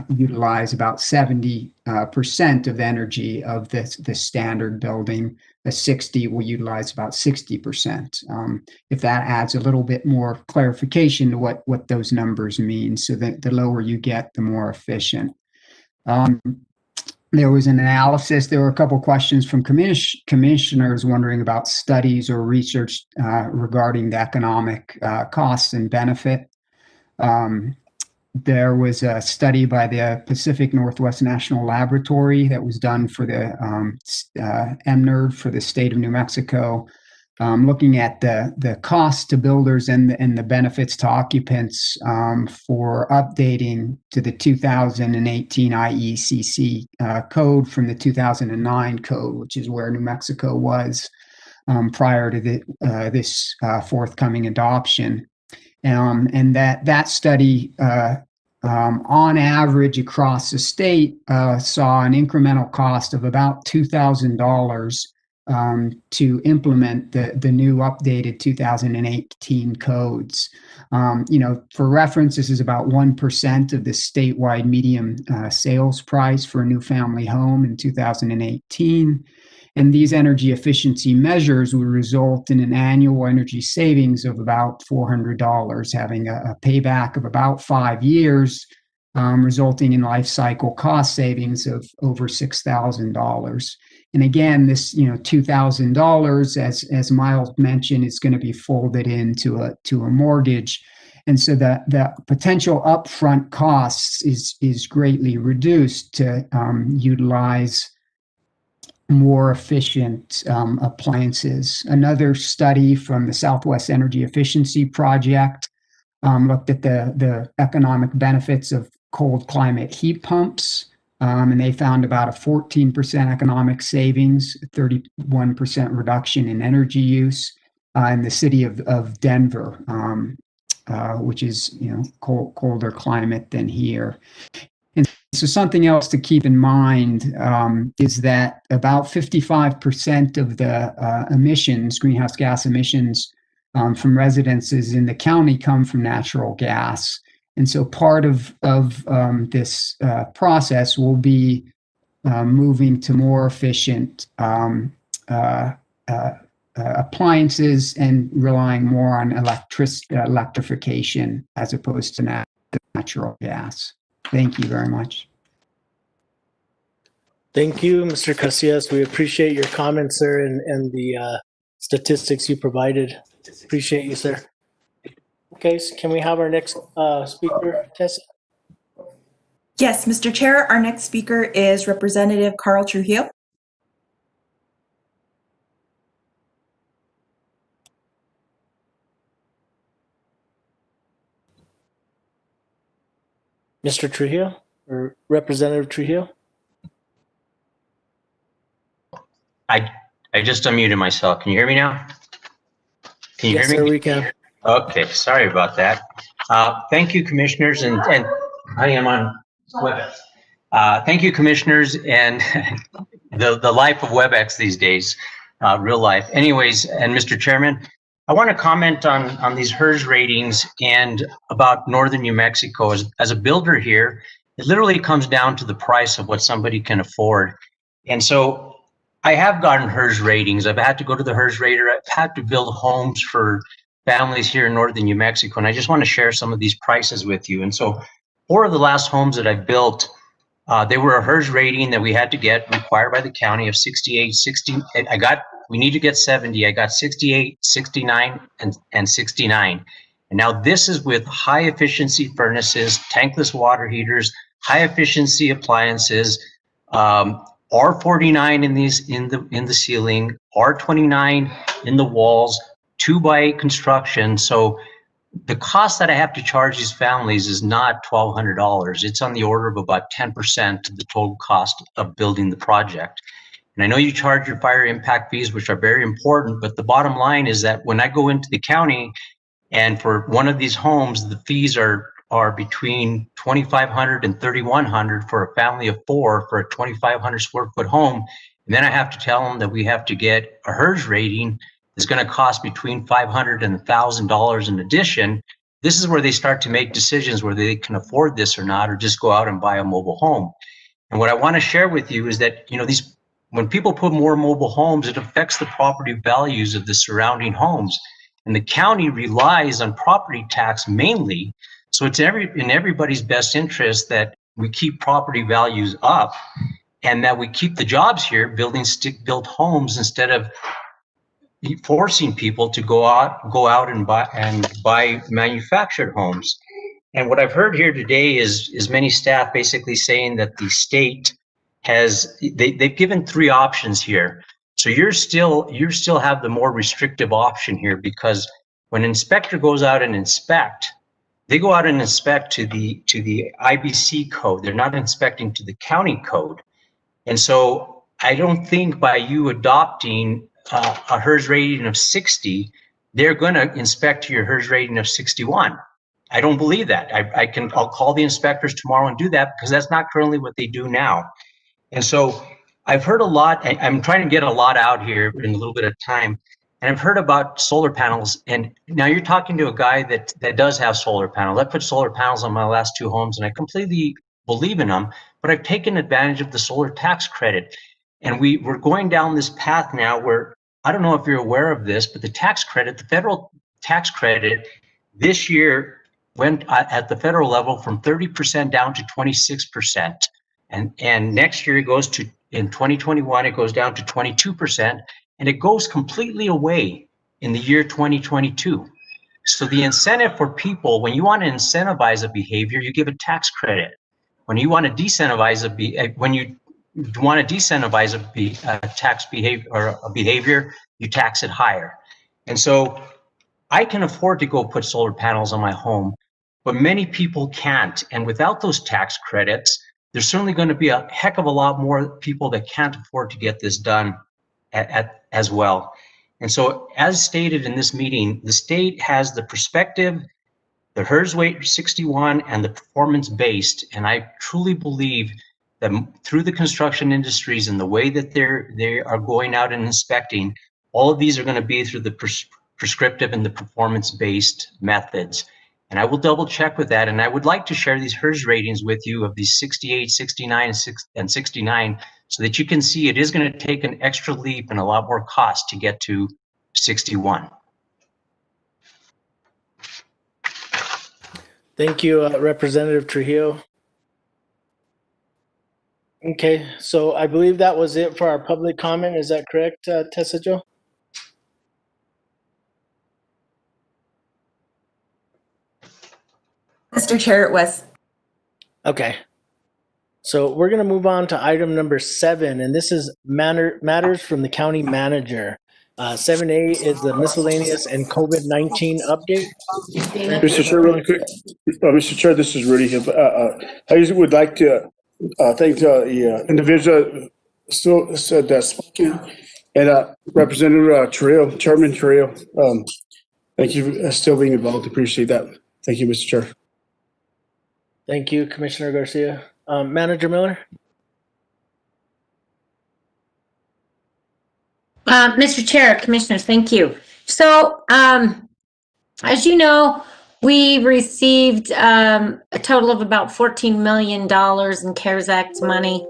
Speaker 17: utilize about 70% of the energy of the standard building. A 60 will utilize about 60%. If that adds a little bit more clarification to what those numbers mean, so that the lower you get, the more efficient. There was an analysis. There were a couple questions from commissioners wondering about studies or research regarding the economic costs and benefit. There was a study by the Pacific Northwest National Laboratory that was done for the MNERD for the state of New Mexico, looking at the cost to builders and the benefits to occupants for updating to the 2018 IECC code from the 2009 code, which is where New Mexico was prior to this forthcoming adoption. And that study, on average across the state, saw an incremental cost of about $2,000 to implement the new updated 2018 codes. For reference, this is about 1% of the statewide median sales price for a new family home in 2018. And these energy efficiency measures would result in an annual energy savings of about $400, having a payback of about 5 years, resulting in life cycle cost savings of over $6,000. And again, this $2,000, as Miles mentioned, is going to be folded into a mortgage. And so the potential upfront costs is greatly reduced to utilize more efficient appliances. Another study from the Southwest Energy Efficiency Project looked at the economic benefits of cold climate heat pumps, and they found about a 14% economic savings, 31% reduction in energy use in the city of Denver, which is colder climate than here. And so something else to keep in mind is that about 55% of the emissions, greenhouse gas emissions from residences in the county come from natural gas. And so part of this process will be moving to more efficient appliances and relying more on electrification as opposed to natural gas. Thank you very much.
Speaker 1: Thank you, Mr. Casillas. We appreciate your comments, sir, and the statistics you provided. Appreciate you, sir. Okay, so can we have our next speaker, Tessa?
Speaker 15: Yes, Mr. Chair, our next speaker is Representative Carl Trujillo.
Speaker 1: Mr. Trujillo or Representative Trujillo?
Speaker 22: I just unmuted myself. Can you hear me now? Can you
Speaker 1: Yes,
Speaker 22: hear
Speaker 1: sir,
Speaker 22: me?
Speaker 1: we can.
Speaker 22: Okay, sorry about that. Thank you, commissioners, and I am on WebEx. Thank you, commissioners, and the life of WebEx these days, real life. Anyways, and Mr. Chairman, I want to comment on these HERS ratings and about northern New Mexico. As a builder here, it literally comes down to the price of what somebody can afford. And so I have gotten HERS ratings. I've had to go to the HERS rater. I've had to build homes for families here in northern New Mexico. And I just want to share some of these prices with you. And so 4 of the last homes that I've built, they were a HERS rating that we had to get required by the county of 68, 60. We need to get 70. I got 68, 69, and 69. And now this is with high efficiency furnaces, tankless water heaters, high efficiency appliances, R49 in the ceiling, R29 in the walls, 2x construction. So the cost that I have to charge these families is not $1,200. It's on the order of about 10% of the total cost of building the project. And I know you charge your fire impact fees, which are very important, but the bottom line is that when I go into the county and for one of these homes, the fees are between $2,500 and $3,100 for a family of 4 for a 2,500 square foot home. And then I have to tell them that we have to get a HERS rating that's going to cost between $500 and $1,000 in addition. This is where they start to make decisions whether they can afford this or not, or just go out and buy a mobile home. And what I want to share with you is that, when people put more mobile homes, it affects the property values of the surrounding homes. And the county relies on property tax mainly. So it's in everybody's best interest that we keep property values up and that we keep the jobs here building stick-built homes instead of forcing people to go out and buy manufactured homes. And what I've heard here today is many staff basically saying that the state they've given 3 options here. So you still have the more restrictive option here, because when an inspector goes out and inspect, they go out and inspect to the IBC code. They're not inspecting to the county code. And so I don't think by you adopting a HERS rating of 60, they're going to inspect to your HERS rating of 61. I don't believe that. I'll call the inspectors tomorrow and do that, because that's not currently what they do now. And so I've heard a lot. I'm trying to get a lot out here in a little bit of time. And I've heard about solar panels. And now you're talking to a guy that does have solar panels. I put solar panels on my last 2 homes, and I completely believe in them. But I've taken advantage of the solar tax credit. And we're going down this path now where, I don't know if you're aware of this, but the federal tax credit this year went at the federal level from 30% down to 26%. And next year in 2021, it goes down to 22%, and it goes completely away in the year 2022. So the incentive for people, when you want to incentivize a behavior, you give a tax credit. When you want to decentivize a tax behavior or a behavior, you tax it higher. And so I can afford to go put solar panels on my home, but many people can't. And without those tax credits, there's certainly going to be a heck of a lot more people that can't afford to get this done as well. And so, as stated in this meeting, the state has the perspective, the HERS weight 61, and the performance based. And I truly believe that through the construction industries and the way that they are going out and inspecting, all of these are going to be through the prescriptive and the performance based methods. And I will double check with that. And I would like to share these HERS ratings with you of these 68, 69, and 69, so that you can see it is going to take an extra leap and a lot more cost to get to 61.
Speaker 1: Thank you, Representative Trujillo. Okay, so I believe that was it for our public comment. Is that correct, Tessa Jo?
Speaker 15: Mr. Chair, it was.
Speaker 1: Okay. So we're going to move on to item number 7, and this is matters from the county manager. 7A is the miscellaneous and COVID-19 update.
Speaker 8: Mr. Chair, really quick. Mr. Chair, this is Rudy. I just would like to thank the individual still said that speaking, and Representative Trio, Chairman Trio. Thank you for still being involved. Appreciate that. Thank you, Mr. Chair.
Speaker 1: Thank you, Commissioner Garcia. Manager Miller?
Speaker 3: Mr. Chair, Commissioners, thank you. So, as you know, we received a total of about $14 million in CARES Act money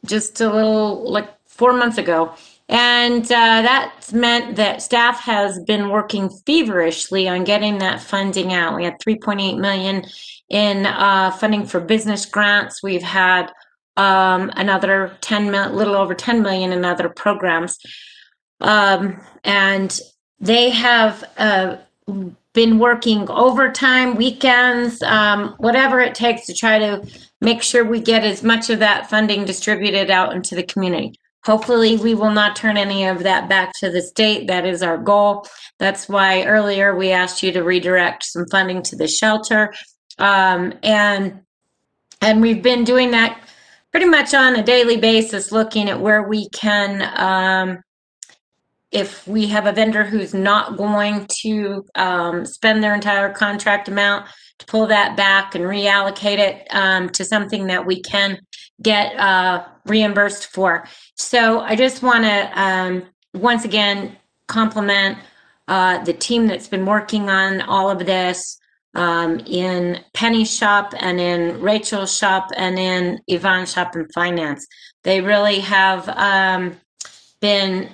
Speaker 3: just a little, like 4 months ago. And that's meant that staff has been working feverishly on getting that funding out. We had $3.8 million in funding for business grants. We've had another little over $10 million in other programs. And they have been working overtime, weekends, whatever it takes to try to make sure we get as much of that funding distributed out into the community. Hopefully, we will not turn any of that back to the state. That is our goal. That's why earlier we asked you to redirect some funding to the shelter. And we've been doing that pretty much on a daily basis, looking at where we can, if we have a vendor who's not going to spend their entire contract amount, to pull that back and reallocate it to something that we can get reimbursed for. So I just want to once again compliment the team that's been working on all of this in Penny's shop and in Rachel's shop and in Yvonne's shop in finance. They really have been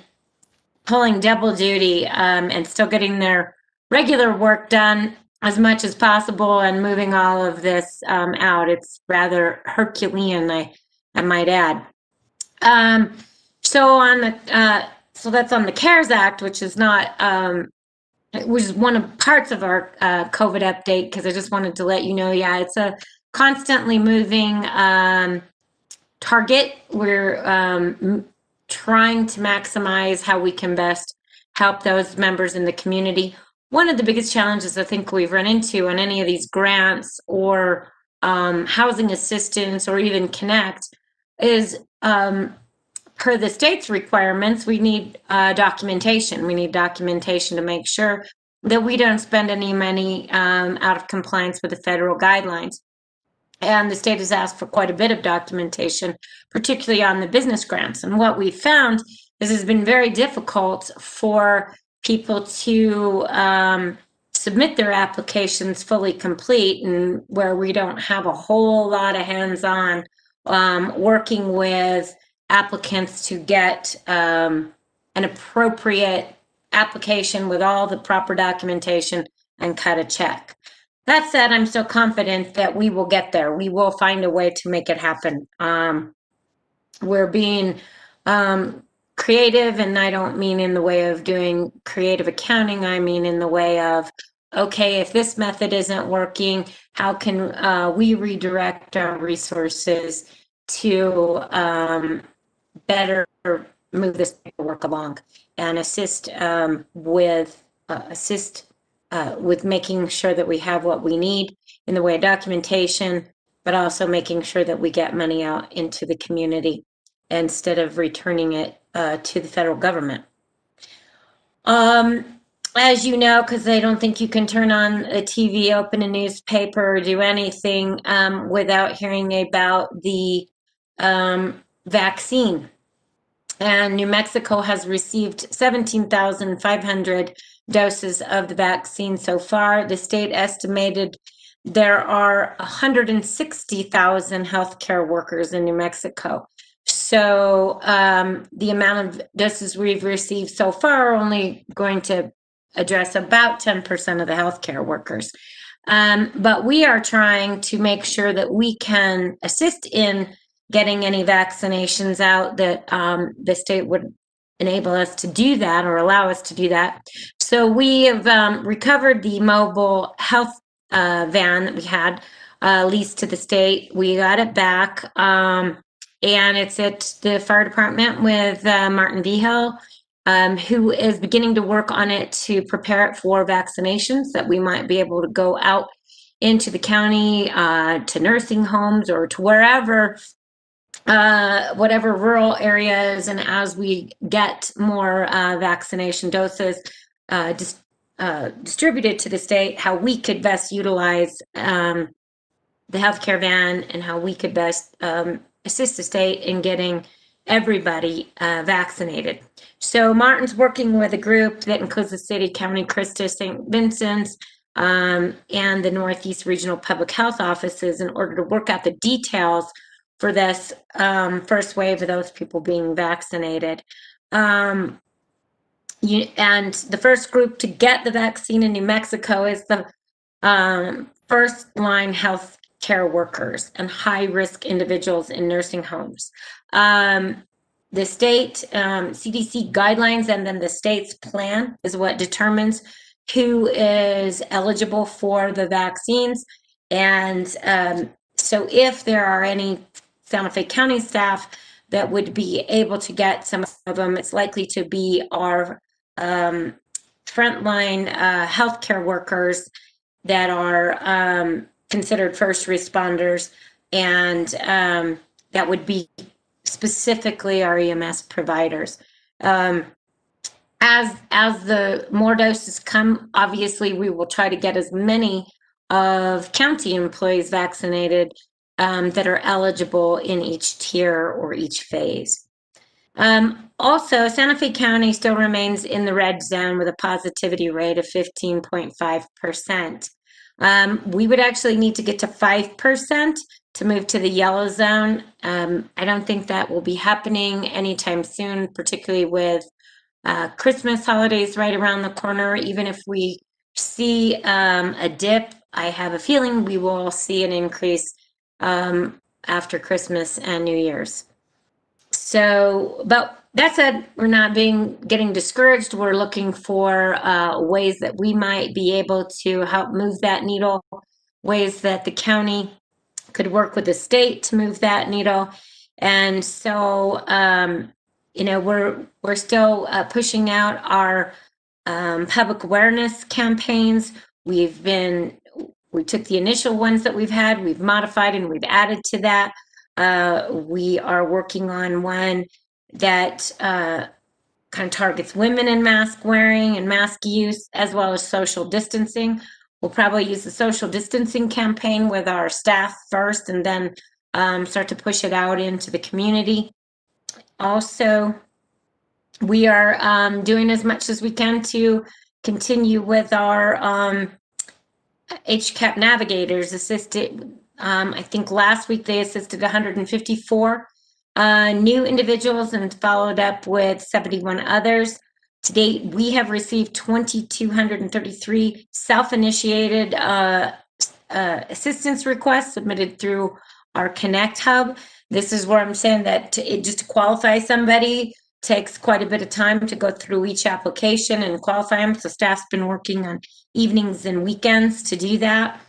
Speaker 3: pulling double duty and still getting their regular work done as much as possible and moving all of this out. It's rather Herculean, I might add. So on the so that's on the CARES Act, which is not it was one of parts of our COVID update, because I just wanted to let you know, yeah, it's a constantly moving target. We're trying to maximize how we can best help those members in the community. One of the biggest challenges I think we've run into on any of these grants or housing assistance or even Connect is per the state's requirements, we need documentation. We need documentation to make sure that we don't spend any money out of compliance with the federal guidelines. And the state has asked for quite a bit of documentation, particularly on the business grants. And what we've found is it's been very difficult for people to submit their applications fully complete, and where we don't have a whole lot of hands-on working with applicants to get an appropriate application with all the proper documentation and cut a check. That said, I'm so confident that we will get there. We will find a way to make it happen. We're being creative, and I don't mean in the way of doing creative accounting. I mean in the way of, okay, if this method isn't working, how can we redirect our resources to better move this paperwork along and assist with making sure that we have what we need in the way of documentation, but also making sure that we get money out into the community instead of returning it to the federal government. As you know, because I don't think you can turn on a TV, open a newspaper, or do anything without hearing about the vaccine. And New Mexico has received 17,500 doses of the vaccine so far. The state estimated there are 160,000 healthcare workers in New Mexico. So the amount of doses we've received so far are only going to address about 10% of the healthcare workers. But we are trying to make sure that we can assist in getting any vaccinations out, that the state would enable us to do that or allow us to do that. So we have recovered the mobile health van that we had. leased to the state. We got it back, and it's at the fire department with Martin Vigil, who is beginning to work on it to prepare it for vaccinations, that we might be able to go out into the county, to nursing homes or to wherever, whatever rural areas, and as we get more vaccination doses distributed to the state, how we could best utilize the healthcare van and how we could best assist the state in getting everybody vaccinated. So Martin's working with a group that includes the city, county, Christus, St. Vincent's, and the Northeast Regional Public Health Offices in order to work out the details for this first wave of those people being vaccinated. And the first group to get the vaccine in New Mexico is the first line health care workers and high-risk individuals in nursing homes. The state CDC guidelines and then the state's plan is what determines who is eligible for the vaccines. And so if there are any Santa Fe County staff that would be able to get some of them, it's likely to be our frontline healthcare workers that are considered first responders, and that would be specifically our EMS providers. As the more doses come, obviously we will try to get as many of county employees vaccinated that are eligible in each tier or each phase. Also, Santa Fe County still remains in the red zone with a positivity rate of 15.5%. We would actually need to get to 5% to move to the yellow zone. I don't think that will be happening anytime soon, particularly with Christmas holidays right around the corner. Even if we see a dip, I have a feeling we will see an increase after Christmas and New Year's. So, but that said, we're not getting discouraged. We're looking for ways that we might be able to help move that needle, ways that the county could work with the state to move that needle. And so, we're still pushing out our public awareness campaigns. We took the initial ones that we've had, we've modified and we've added to that. We are working on one that kind of targets women in mask wearing and mask use, as well as social distancing. We'll probably use the social distancing campaign with our staff first, and then start to push it out into the community. Also, we are doing as much as we can to continue with our HCAP navigators assisted. I think last week they assisted 154 new individuals and followed up with 71 others. To date, we have received 2,233 self-initiated assistance requests submitted through our Connect Hub. This is where I'm saying that just to qualify somebody takes quite a bit of time to go through each application and qualify them. So staff's been working on evenings and weekends to do that.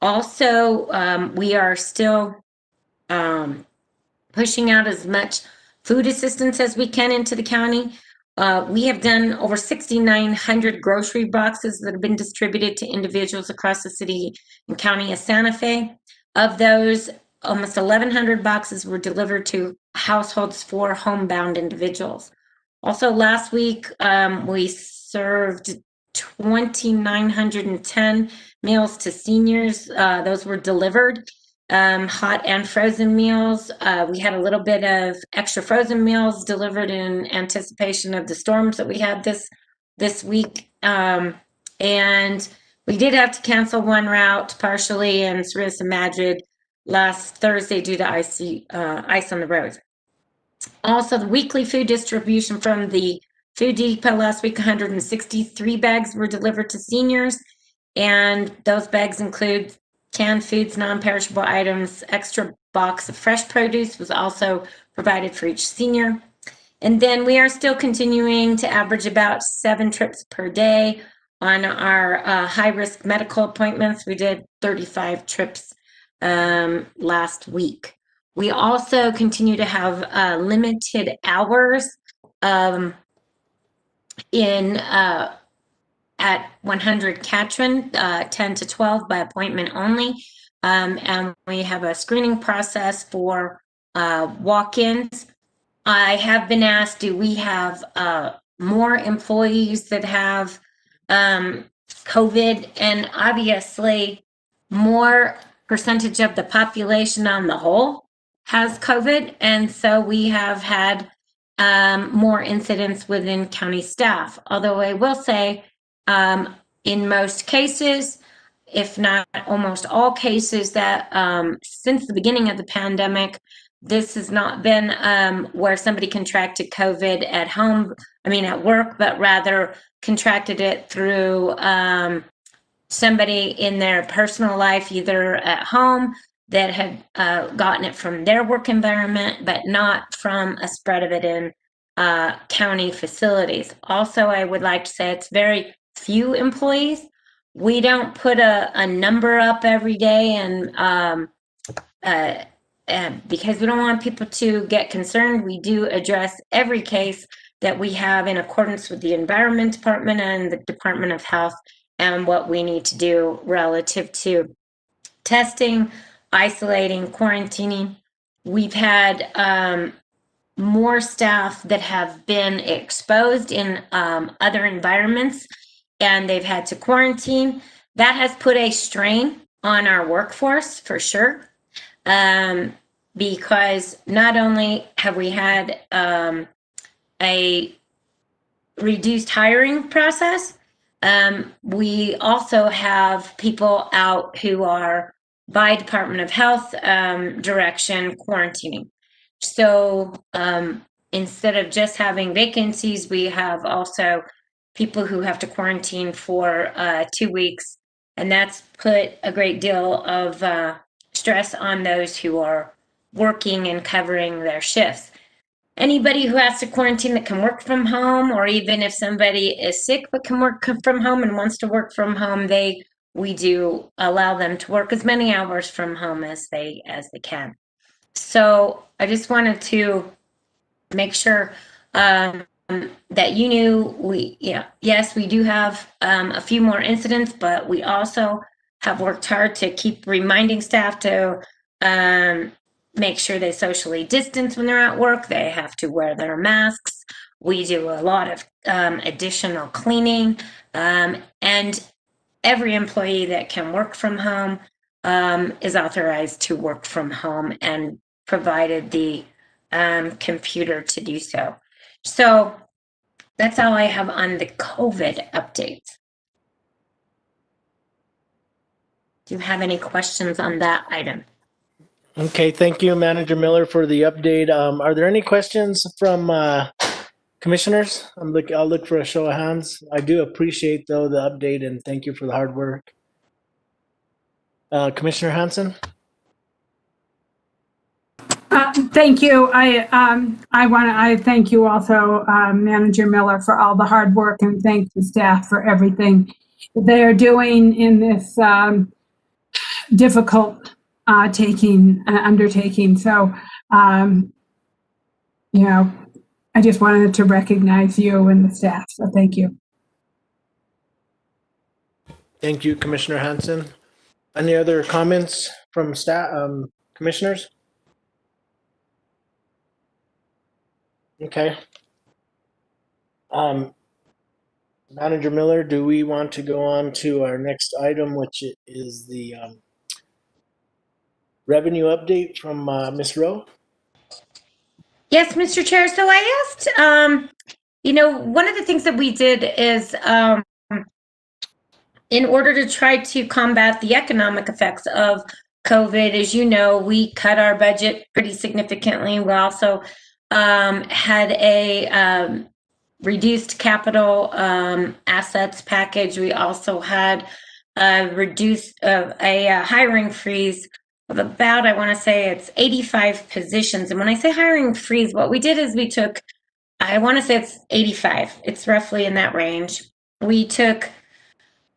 Speaker 3: Also, we are still pushing out as much food assistance as we can into the county. We have done over 6,900 grocery boxes that have been distributed to individuals across the city and county of Santa Fe. Of those, almost 1,100 boxes were delivered to households for homebound individuals. Also, last week, we served 2,910 meals to seniors. Those were delivered, hot and frozen meals. We had a little bit of extra frozen meals delivered in anticipation of the storms that we had this week. And we did have to cancel one route partially in Sarissa Madrid last Thursday due to ice on the roads. Also, the weekly food distribution from the Food Depot last week, 163 bags were delivered to seniors, and those bags include canned foods, non-perishable items. Extra box of fresh produce was also provided for each senior. And then we are still continuing to average about 7 trips per day on our high-risk medical appointments. We did 35 trips last week. We also continue to have limited hours in at 100 Catron, 10 to 12 by appointment only. And we have a screening process for walk-ins. I have been asked, do we have more employees that have COVID? And obviously, more percentage of the population on the whole has COVID. And so we have had more incidents within county staff. Although I will say, in most cases, if not almost all cases, that since the beginning of the pandemic, this has not been where somebody contracted COVID at work, but rather contracted it through somebody in their personal life, either at home that had gotten it from their work environment, but not from a spread of it in county facilities. Also, I would like to say it's very few employees. We don't put a number up every day, and because we don't want people to get concerned, we do address every case that we have in accordance with the Environment Department and the Department of Health and what we need to do relative to testing, isolating, quarantining. We've had more staff that have been exposed in other environments, and they've had to quarantine. That has put a strain on our workforce for sure, because not only have we had a reduced hiring process, we also have people out who are by Department of Health direction quarantining. So instead of just having vacancies, we have also people who have to quarantine for 2 weeks, and that's put a great deal of stress on those who are working and covering their shifts. Anybody who has to quarantine that can work from home, or even if somebody is sick but can work from home and wants to work from home, we do allow them to work as many hours from home as they can. So I just wanted to make sure that you knew yes, we do have a few more incidents, but we also have worked hard to keep reminding staff to make sure they socially distance when they're at work. They have to wear their masks. We do a lot of additional cleaning, and every employee that can work from home is authorized to work from home and provided the computer to do so. So that's all I have on the COVID updates. Do you have any questions on that item?
Speaker 1: Okay, thank you, Manager Miller, for the update. Are there any questions from commissioners? I'll look for a show of hands. I do appreciate, though, the update, and thank you for the hard work. Commissioner Hansen?
Speaker 6: Thank you. I thank you also, Manager Miller, for all the hard work, and thank the staff for everything they are doing in this difficult undertaking. So, I just wanted to recognize you and the staff. So thank you.
Speaker 1: Thank you, Commissioner Hansen. Any other comments from staff, commissioners? Okay. Manager Miller, do we want to go on to our next item, which is the revenue update from Ms. Rowe?
Speaker 3: Yes, Mr. Chair. So I asked, one of the things that we did is in order to try to combat the economic effects of COVID, as you know, we cut our budget pretty significantly. We also had a reduced capital assets package. We also had reduced a hiring freeze of about, I want to say it's 85 positions. And when I say hiring freeze, what we did is we took, I want to say it's 85. It's roughly in that range. We took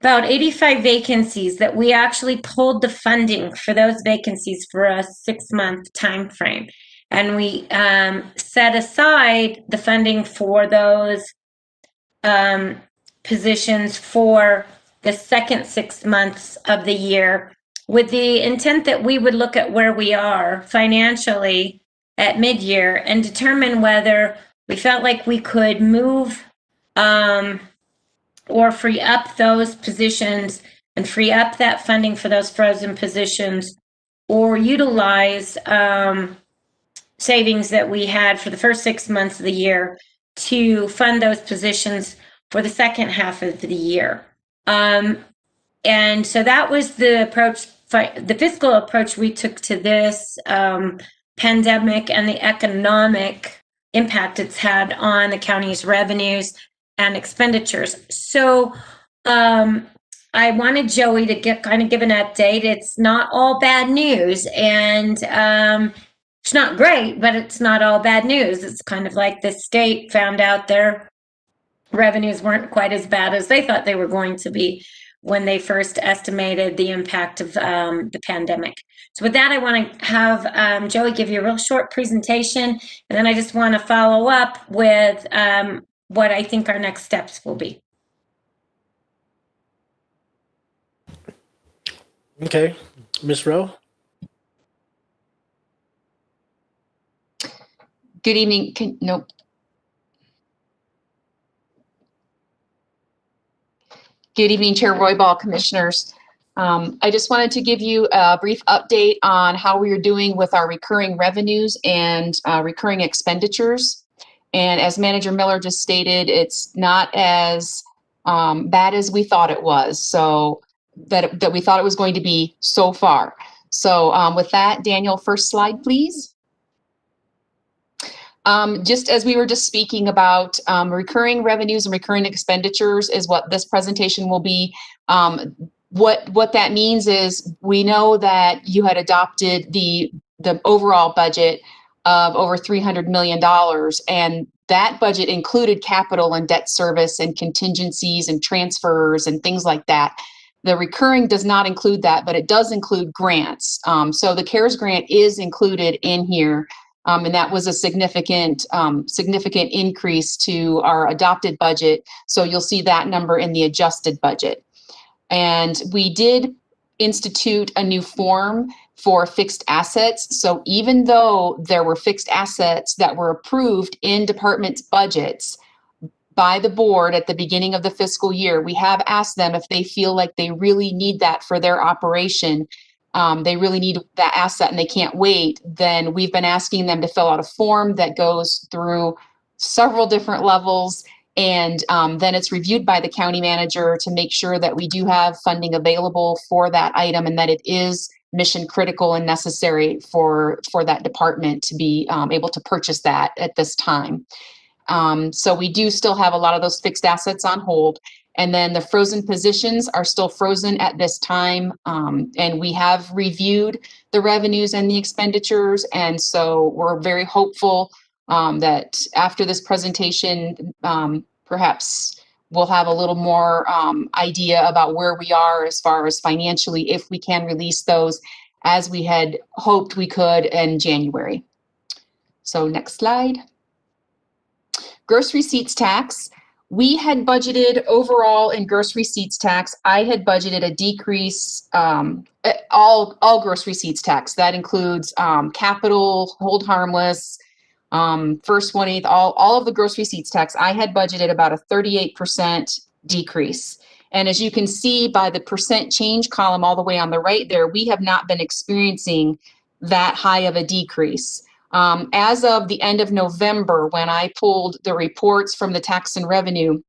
Speaker 3: about 85 vacancies that we actually pulled the funding for those vacancies for a 6-month time frame. And we set aside the funding for those positions for the second 6 months of the year, with the intent that we would look at where we are financially at mid-year and determine whether we felt like we could move or free up those positions and free up that funding for those frozen positions, or utilize savings that we had for the first 6 months of the year to fund those positions for the second half of the year. And so that was the approach, the fiscal approach we took to this pandemic and the economic impact it's had on the county's revenues and expenditures. So I wanted Joey to give an update. It's not all bad news, and it's not great, but it's not all bad news. It's kind of like the state found out their revenues weren't quite as bad as they thought they were going to be when they first estimated the impact of the pandemic. So with that, I want to have Joey give you a real short presentation, and then I just want to follow up with what I think our next steps will be.
Speaker 1: Okay, Ms. Rowe.
Speaker 21: Good evening. Nope. Good evening, Chair Roybal, Commissioners. I just wanted to give you a brief update on how we are doing with our recurring revenues and recurring expenditures. And as Manager Miller just stated, it's not as bad as we thought it was. So that we thought it was going to be so far. So with that, Daniel, first slide, please. Just as we were just speaking about, recurring revenues and recurring expenditures is what this presentation will be. What that means is we know that you had adopted the overall budget of over $300 million, and that budget included capital and debt service and contingencies and transfers and things like that. The recurring does not include that, but it does include grants. So the CARES grant is included in here. And that was a significant increase to our adopted budget. So you'll see that number in the adjusted budget. And we did institute a new form for fixed assets. So even though there were fixed assets that were approved in departments' budgets by the board at the beginning of the fiscal year, we have asked them if they feel like they really need that for their operation. They really need that asset and they can't wait, then we've been asking them to fill out a form that goes through several different levels, and then it's reviewed by the county manager to make sure that we do have funding available for that item and that it is mission critical and necessary for that department to be able to purchase that at this time. So we do still have a lot of those fixed assets on hold. And then the frozen positions are still frozen at this time. And we have reviewed the revenues and the expenditures. And so we're very hopeful that after this presentation, perhaps we'll have a little more idea about where we are as far as financially, if we can release those as we had hoped we could in January. So next slide. Gross receipts tax. We had budgeted overall in gross receipts tax, I had budgeted a decrease, all gross receipts tax. That includes capital, hold harmless, first 1/8, all of the gross receipts tax. I had budgeted about a 38% decrease. And as you can see by the percent change column all the way on the right there, we have not been experiencing that high of a decrease. As of the end of November, when I pulled the reports from the tax and revenue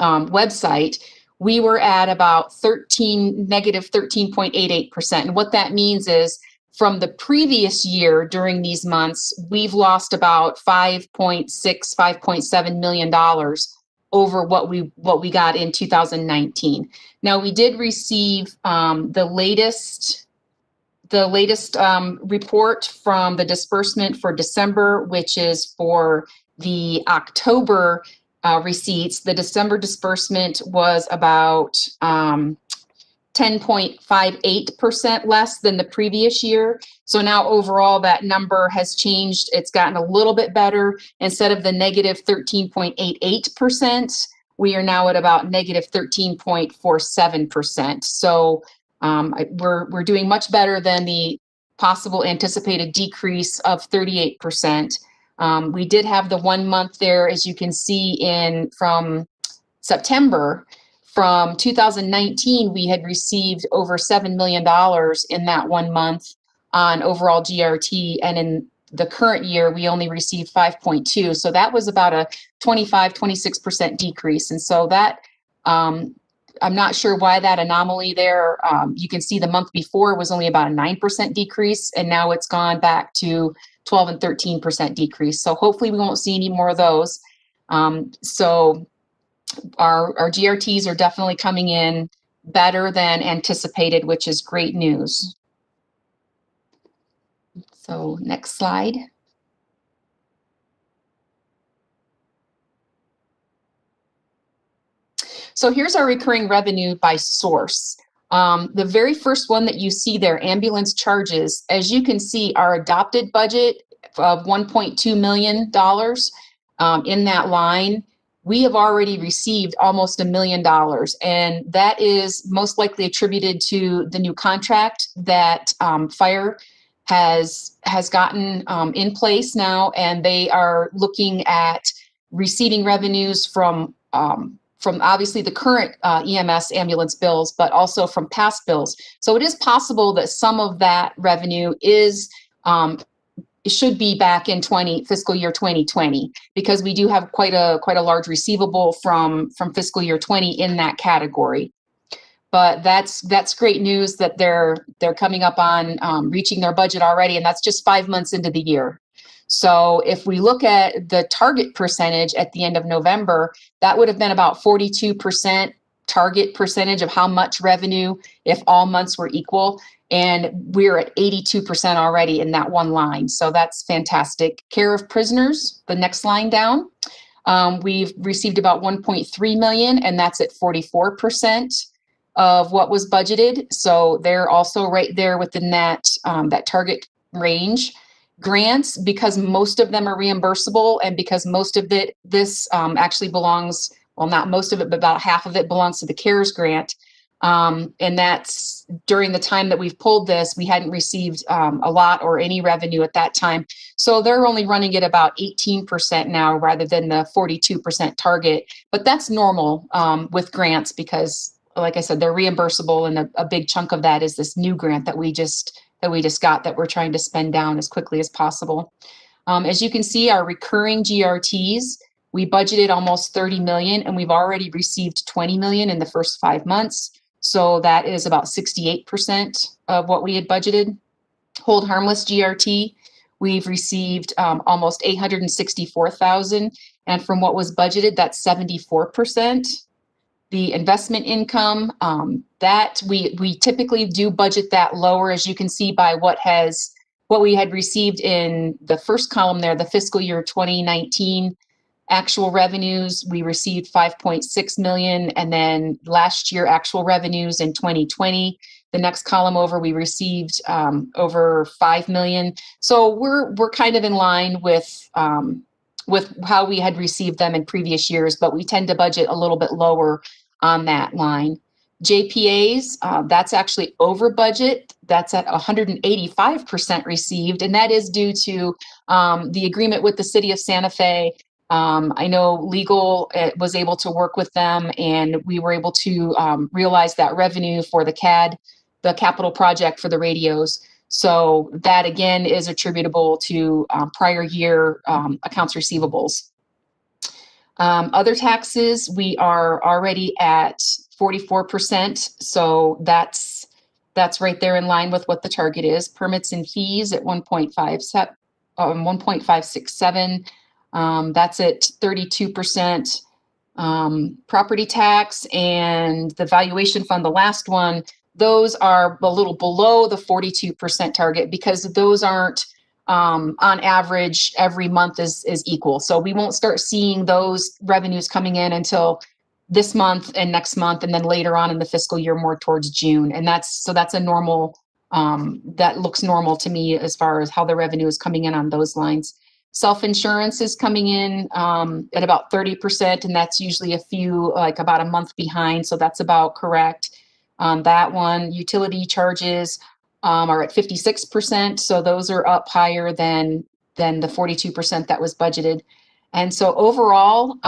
Speaker 21: website, we were at about negative 13.88%. And what that means is from the previous year during these months, we've lost about $5.7 million over what we got in 2019. Now we did receive the latest report from the disbursement for December, which is for the October receipts. The December disbursement was about 10.58% less than the previous year. So now overall that number has changed. It's gotten a little bit better. Instead of the negative 13.88%, we are now at about negative 13.47%. So we're doing much better than the possible anticipated decrease of 38%. We did have the 1 month there, as you can see, from September. From 2019, we had received over $7 million in that 1 month on overall GRT, and in the current year, we only received 5.2. So that was about a 26% decrease. And so that, I'm not sure why that anomaly there. You can see the month before was only about a 9% decrease, and now it's gone back to 12 and 13% decrease. So hopefully we won't see any more of those. So our GRTs are definitely coming in better than anticipated, which is great news. So next slide. So here's our recurring revenue by source. The very first one that you see there, ambulance charges, as you can see, our adopted budget of $1.2 million in that line, we have already received almost $1 million. And that is most likely attributed to the new contract that Fire has gotten in place now, and they are looking at receiving revenues from obviously the current EMS ambulance bills, but also from past bills. So it is possible that some of that revenue should be back in fiscal year 2020, because we do have quite a large receivable from fiscal year 20 in that category. But that's great news that they're coming up on reaching their budget already, and that's just 5 months into the year. So if we look at the target percentage at the end of November, that would have been about 42% target percentage of how much revenue if all months were equal. And we're at 82% already in that one line. So that's fantastic. Care of prisoners, the next line down. We've received about 1.3 million, and that's at 44% of what was budgeted. So they're also right there within that target range. Grants, because most of them are reimbursable, and because most of this actually belongs, well, not most of it, but about half of it belongs to the CARES grant. And that's during the time that we've pulled this, we hadn't received a lot or any revenue at that time. So they're only running at about 18% now rather than the 42% target. But that's normal with grants because, like I said, they're reimbursable, and a big chunk of that is this new grant that we just got that we're trying to spend down as quickly as possible. As you can see, our recurring GRTs, we budgeted almost 30 million, and we've already received 20 million in the first 5 months. So that is about 68% of what we had budgeted. Hold harmless GRT, we've received almost 864,000, and from what was budgeted, that's 74%. The investment income, that we typically do budget that lower, as you can see by what we had received in the first column there, the fiscal year 2019 actual revenues. We received 5.6 million, and then last year actual revenues in 2020. The next column over, we received over 5 million. So we're kind of in line with how we had received them in previous years, but we tend to budget a little bit lower on that line. JPAs, that's actually over budget. That's at 185% received, and that is due to the agreement with the city of Santa Fe. I know legal was able to work with them, and we were able to realize that revenue for the CAD, the capital project for the radios. So that again is attributable to prior year accounts receivables. Other taxes, we are already at 44%. So that's right there in line with what the target is. Permits and fees at 1.567. That's at 32%. Property tax and the valuation fund, the last one, those are a little below the 42% target because those aren't on average, every month is equal. So we won't start seeing those revenues coming in until this month and next month, and then later on in the fiscal year, more towards June. And that's a normal, that looks normal to me as far as how the revenue is coming in on those lines. Self-insurance is coming in at about 30%, and that's usually like about a month behind. So that's about correct on that one. Utility charges are at 56%. So those are up higher than the 42% that was budgeted. And so overall,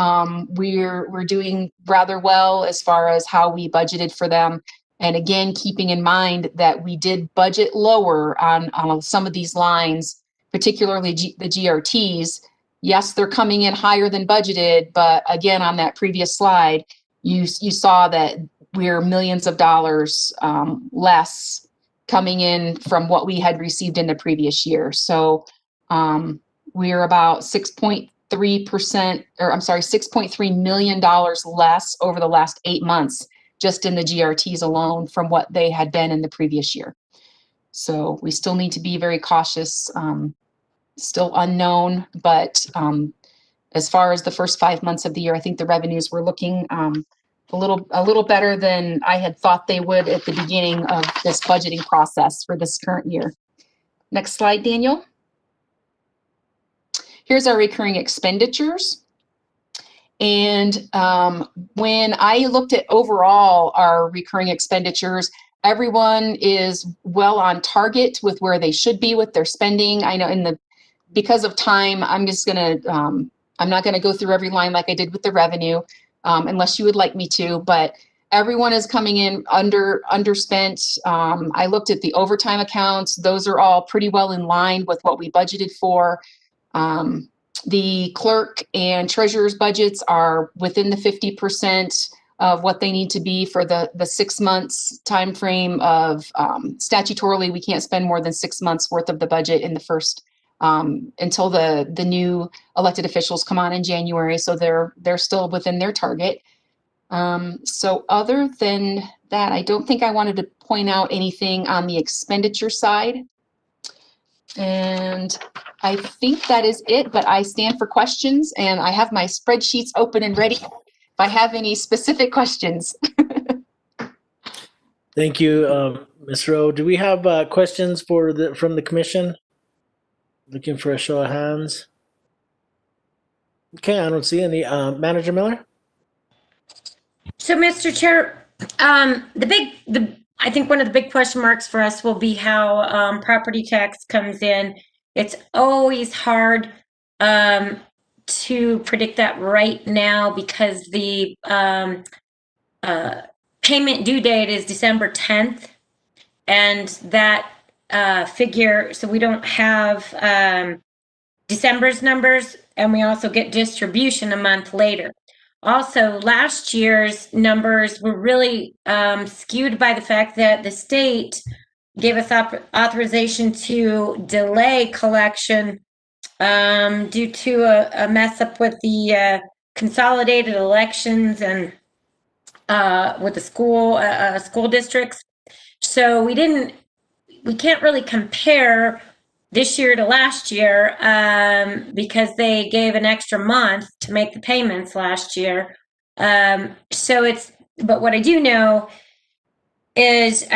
Speaker 21: we're doing rather well as far as how we budgeted for them. And again, keeping in mind that we did budget lower on some of these lines, particularly the GRTs. Yes, they're coming in higher than budgeted, but again, on that previous slide, you saw that we're millions of dollars less coming in from what we had received in the previous year. So we're about 6.3 million dollars less over the last 8 months, just in the GRTs alone from what they had been in the previous year. So we still need to be very cautious, still unknown, but as far as the first 5 months of the year, I think the revenues were looking a little better than I had thought they would at the beginning of this budgeting process for this current year. Next slide, Daniel. Here's our recurring expenditures. And when I looked at overall our recurring expenditures, everyone is well on target with where they should be with their spending. I know because of time, I'm not gonna go through every line like I did with the revenue, unless you would like me to, but everyone is coming in underspent. I looked at the overtime accounts. Those are all pretty well in line with what we budgeted for. The clerk and treasurer's budgets are within the 50% of what they need to be for the 6 months time frame of statutorily, we can't spend more than 6 months worth of the budget in the first until the new elected officials come on in January. So they're still within their target. So other than that, I don't think I wanted to point out anything on the expenditure side. And I think that is it, but I stand for questions and I have my spreadsheets open and ready if I have any specific questions.
Speaker 1: Thank you, Ms. Rowe. Do we have questions from the commission? Looking for a show of hands. Okay, I don't see any. Manager Miller?
Speaker 3: So, Mr. Chair, I think one of the big question marks for us will be how property tax comes in. It's always hard to predict that right now because the payment due date is December 10th, and that figure, so we don't have December's numbers, and we also get distribution a month later. Also, last year's numbers were really skewed by the fact that the state gave us authorization to delay collection due to a mess up with the consolidated elections and with the school districts. So we can't really compare this year to last year because they gave an extra month to make the payments last year. But what I do know is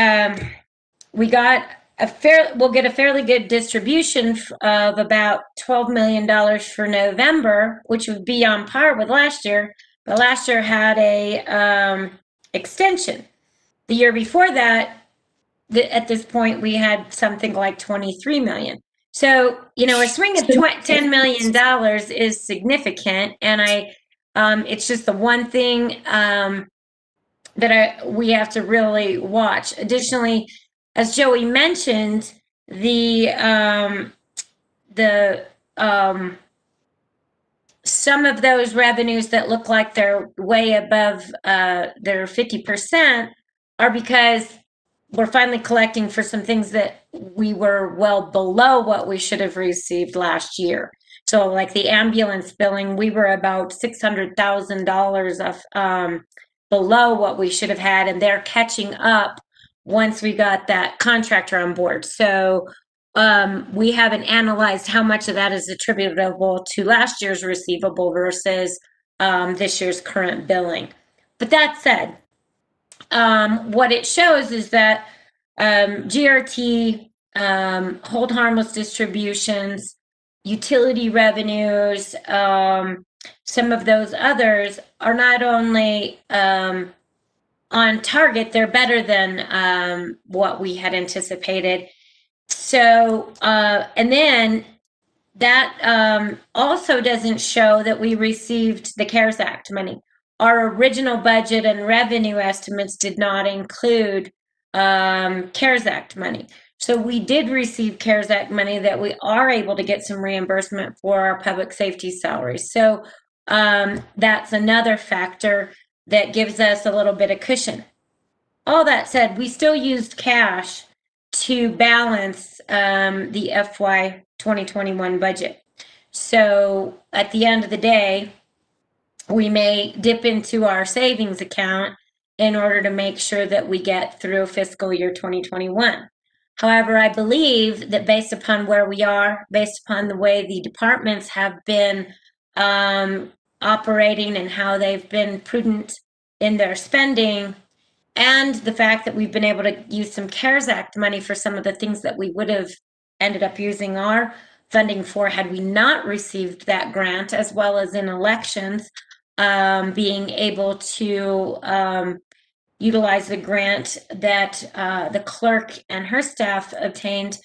Speaker 3: we'll get a fairly good distribution of about $12 million for November, which would be on par with last year. But last year had a extension. The year before that, at this point, we had something like 23 million. So, a swing of $10 million is significant. And it's just the one thing that we have to really watch. Additionally, as Joey mentioned, some of those revenues that look like they're way above their 50% are because we're finally collecting for some things that we were well below what we should have received last year. So like the ambulance billing, we were about $600,000 of below what we should have had, and they're catching up once we got that contractor on board. So we haven't analyzed how much of that is attributable to last year's receivable versus this year's current billing. But that said, what it shows is that GRT, hold harmless distributions, utility revenues, some of those others are not only on target, they're better than what we had anticipated. So, and then that also doesn't show that we received the CARES Act money. Our original budget and revenue estimates did not include CARES Act money. So we did receive CARES Act money that we are able to get some reimbursement for our public safety salaries. So that's another factor that gives us a little bit of cushion. All that said, we still used cash to balance the FY 2021 budget. So at the end of the day, we may dip into our savings account in order to make sure that we get through fiscal year 2021. However, I believe that based upon where we are, based upon the way the departments have been operating and how they've been prudent in their spending, and the fact that we've been able to use some CARES Act money for some of the things that we would have ended up using our funding for had we not received that grant, as well as in elections, being able to utilize the grant that the clerk and her staff obtained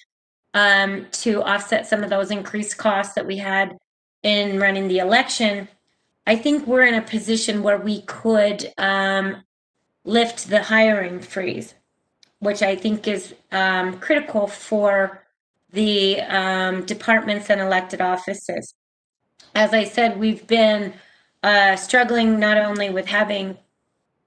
Speaker 3: to offset some of those increased costs that we had in running the election. I think we're in a position where we could lift the hiring freeze, which I think is critical for the departments and elected offices. As I said, we've been struggling not only with having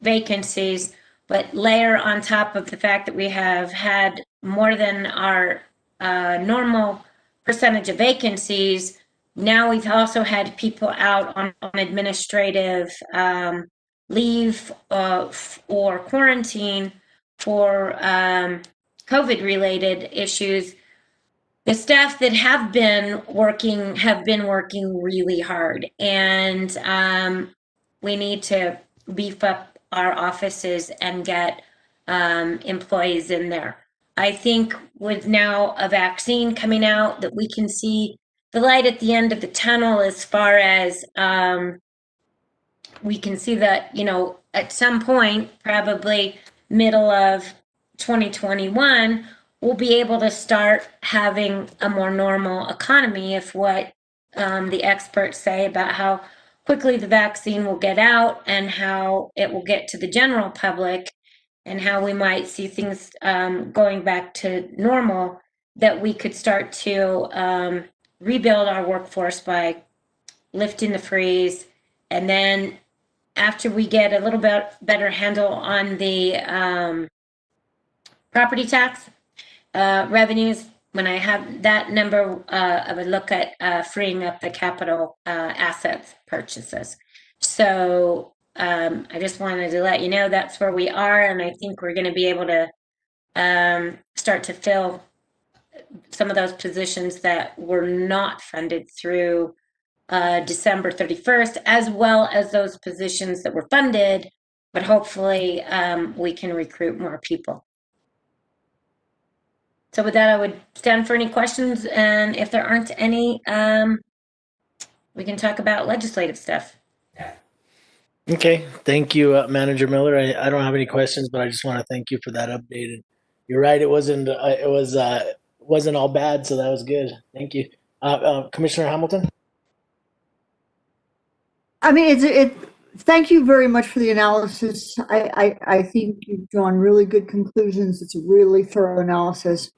Speaker 3: vacancies, but layer on top of the fact that we have had more than our normal percentage of vacancies. Now we've also had people out on administrative leave or quarantine for COVID-related issues. The staff that have been working really hard, and we need to beef up our offices and get employees in there. I think with now a vaccine coming out, that we can see the light at the end of the tunnel, as far as we can see that, you know, at some point, probably middle of 2021, we'll be able to start having a more normal economy if what the experts say about how quickly the vaccine will get out and how it will get to the general public and how we might see things going back to normal, that we could start to rebuild our workforce by lifting the freeze. And then after we get a little bit better handle on the property tax revenues, when I have that number, I would look at freeing up the capital assets purchases. So I just wanted to let you know that's where we are, and I think we're going to be able to start to fill some of those positions that were not funded through December 31st, as well as those positions that were funded, but hopefully we can recruit more people. So with that, I would stand for any questions, and if there aren't any, we can talk about legislative stuff.
Speaker 1: Okay, thank you, Manager Miller. I don't have any questions, but I just want to thank you for that update. And you're right, it wasn't all bad, so that was good. Thank you, Commissioner Hamilton.
Speaker 10: I mean, thank you very much for the analysis. I think you've drawn really good conclusions. It's a really thorough analysis.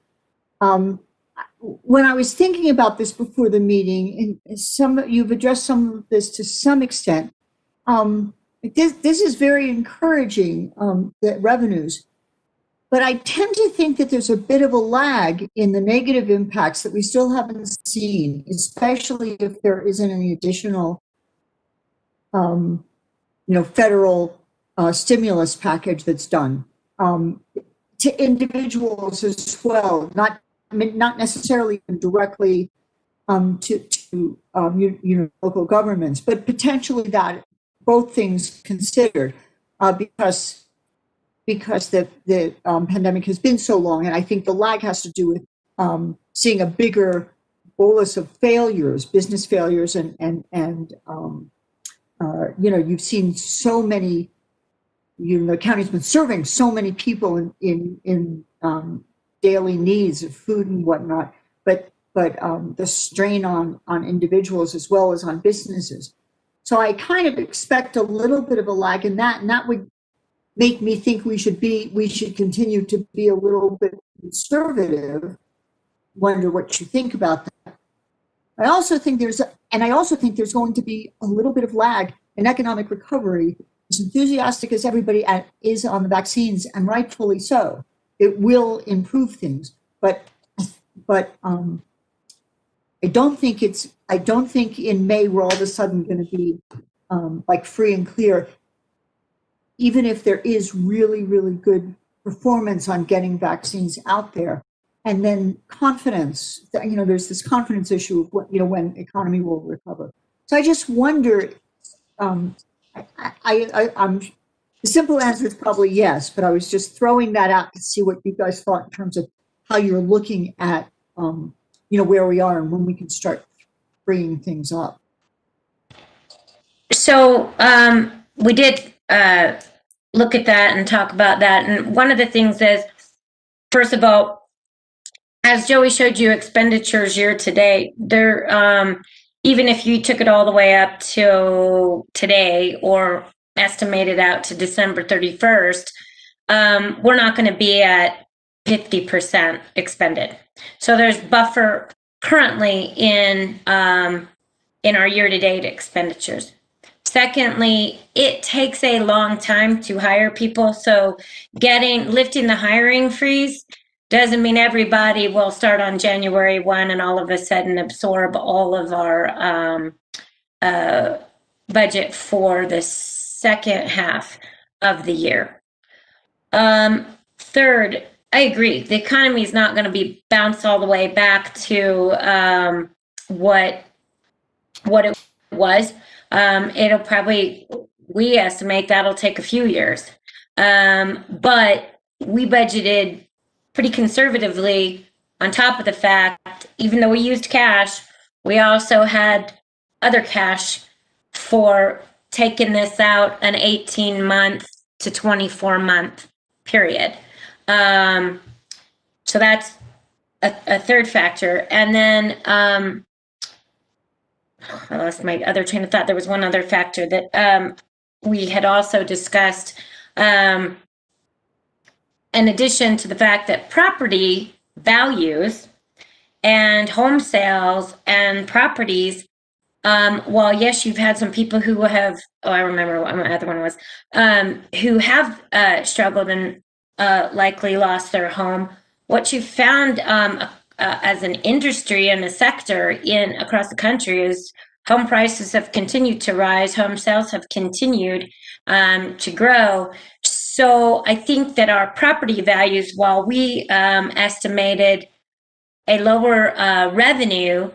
Speaker 10: When I was thinking about this before the meeting, and you've addressed some of this to some extent. This is very encouraging, the revenues, but I tend to think that there's a bit of a lag in the negative impacts that we still haven't seen, especially if there isn't any additional federal stimulus package that's done to individuals as well, not not necessarily directly to local governments, but potentially that both things considered, because the pandemic has been so long, and I think the lag has to do with seeing a bigger bolus of failures, business failures, and you've seen so many. The county's been serving so many people in daily needs of food and whatnot, but the strain on individuals as well as on businesses. So I kind of expect a little bit of a lag in that, and that would make me think we should continue to be a little bit conservative. Wonder what you think about that. I also think there's going to be a little bit of lag in economic recovery. As enthusiastic as everybody is on the vaccines, and rightfully so, it will improve things. But I don't think in May we're all of a sudden going to be like free and clear. Even if there is really, really good performance on getting vaccines out there, and then confidence, there's this confidence issue of when economy will recover. So I just wonder. The simple answer is probably yes, but I was just throwing that out to see what you guys thought in terms of how you're looking at, where we are and when we can start freeing things up.
Speaker 3: So we did look at that and talk about that. And one of the things is, first of all, as Joey showed you, expenditures year to date, they're even if you took it all the way up to today or estimated out to December 31st, we're not going to be at 50% expended. So there's buffer currently in our year-to-date expenditures. Secondly, it takes a long time to hire people. So lifting the hiring freeze doesn't mean everybody will start on January 1 and all of a sudden absorb all of our budget for the second half of the year. Third, I agree. The economy is not going to be bounced all the way back to what it was. It'll probably, we estimate that'll take a few years. But we budgeted pretty conservatively, on top of the fact, even though we used cash, we also had other cash for taking this out an 18-month to 24-month period. So that's a third factor. And then I lost my other train of thought. There was one other factor that we had also discussed. In addition to the fact that property values and home sales and properties, while yes, you've had some people who have, I remember what my other one was, who have struggled and likely lost their home. What you found as an industry and a sector across the country is home prices have continued to rise, home sales have continued to grow. So I think that our property values, while we estimated a lower revenue,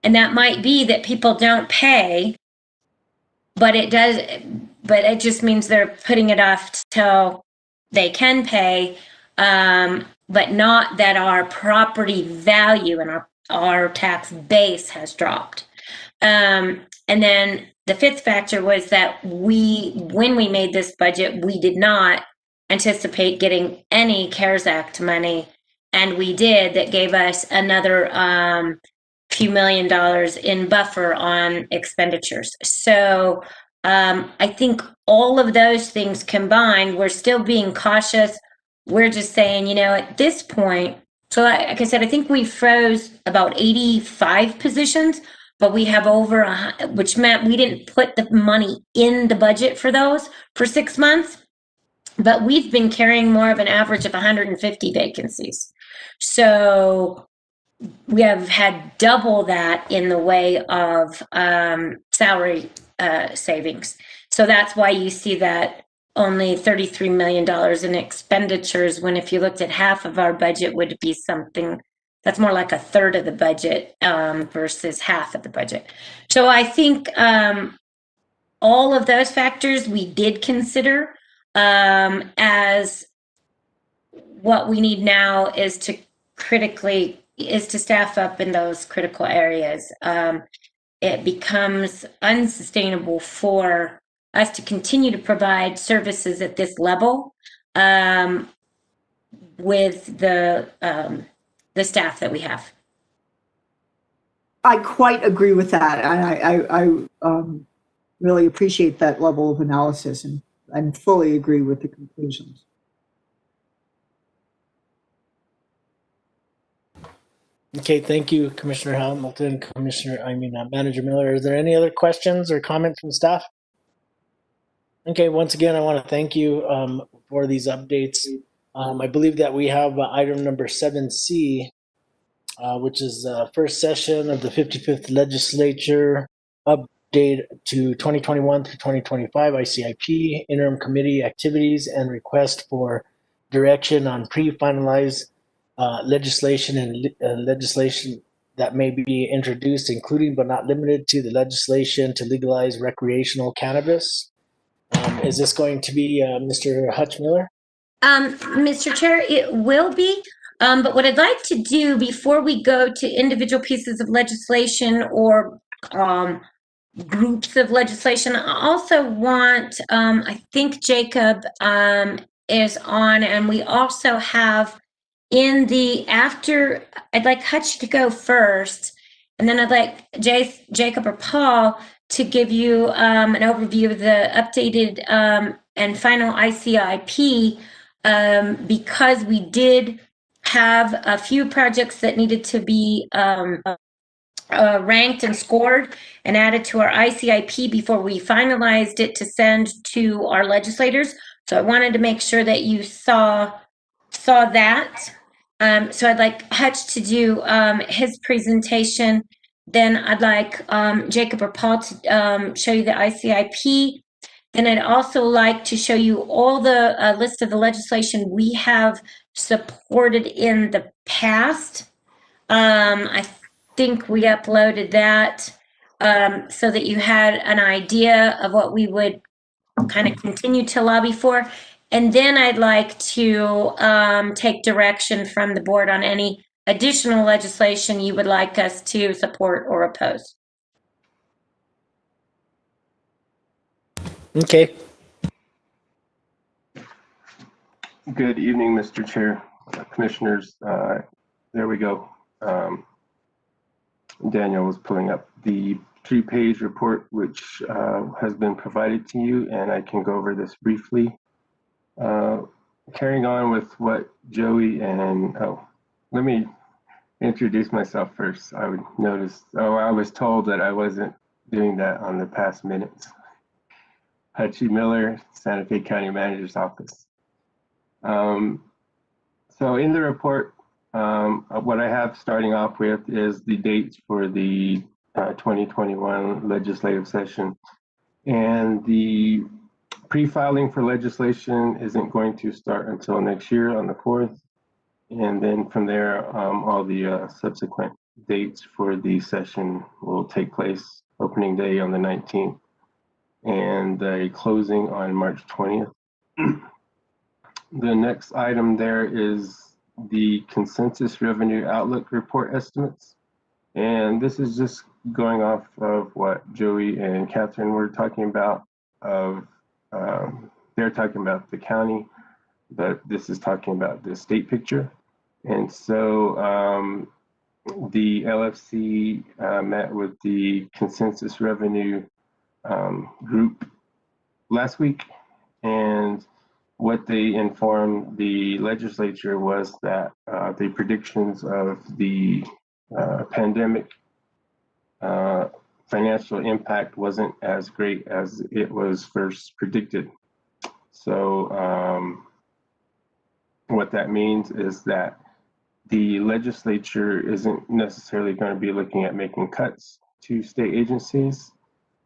Speaker 3: and that might be that people don't pay, but it just means they're putting it off till they can pay, but not that our property value and our tax base has dropped. And then the fifth factor was that when we made this budget, we did not anticipate getting any CARES Act money, and we did. That gave us another few $1 million in buffer on expenditures. So I think all of those things combined, we're still being cautious. We're just saying, at this point, so like I said, I think we froze about 85 positions, but we have which meant we didn't put the money in the budget for those for 6 months, but we've been carrying more of an average of 150 vacancies. So we have had double that in the way of salary savings. So that's why you see that only $33 million in expenditures, when if you looked at half of our budget would be something That's more like a third of the budget versus half of the budget. So I think all of those factors we did consider as what we need now is to staff up in those critical areas. It becomes unsustainable for us to continue to provide services at this level with the staff that we have.
Speaker 4: I quite agree with that. I really appreciate that level of analysis and fully agree with the conclusions.
Speaker 1: Okay, thank you, Commissioner Hamilton, Manager Miller. Is there any other questions or comments from staff? Okay, once again, I want to thank you for these updates. I believe that we have item number 7C, which is the first session of the 55th Legislature update to 2021 to 2025 ICIP, interim committee activities, and request for direction on pre-finalized legislation and legislation that may be introduced, including but not limited to the legislation to legalize recreational cannabis. Is this going to be Mr. Hutch Miller?
Speaker 3: Mr. Chair, it will be. But what I'd like to do before we go to individual pieces of legislation or groups of legislation, I also want, I think Jacob is on, and we also have in the after, I'd like Hutch to go first, and then I'd like Jacob or Paul to give you an overview of the updated and final ICIP, because we did have a few projects that needed to be ranked and scored and added to our ICIP before we finalized it to send to our legislators. So I wanted to make sure that you saw that. So I'd like Hutch to do his presentation. Then I'd like Jacob or Paul to show you the ICIP. Then I'd also like to show you all the list of the legislation we have supported in the past. I think we uploaded that so that you had an idea of what we would kind of continue to lobby for. And then I'd like to take direction from the board on any additional legislation you would like us to support or oppose.
Speaker 1: Okay.
Speaker 5: Good evening, Mr. Chair, Commissioners. There we go. Daniel was pulling up the 3-page report, which has been provided to you, and I can go over this briefly. Carrying on with what Joey and, let me introduce myself first. I was told that I wasn't doing that on the past minutes. Hutchie Miller, Santa Fe County Manager's Office. So in the report, what I have starting off with is the dates for the 2021 legislative session. And the pre-filing for legislation isn't going to start until next year on the 4th. And then from there, all the subsequent dates for the session will take place. Opening day on the 19th and a closing on March 20th. The next item there is the consensus revenue outlook report estimates. And this is just going off of what Joey and Catherine were talking about. They're talking about the county, but this is talking about the state picture. And so the LFC met with the consensus revenue group last week, and what they informed the legislature was that the predictions of the pandemic financial impact wasn't as great as it was first predicted. So what that means is that the legislature isn't necessarily going to be looking at making cuts to state agencies.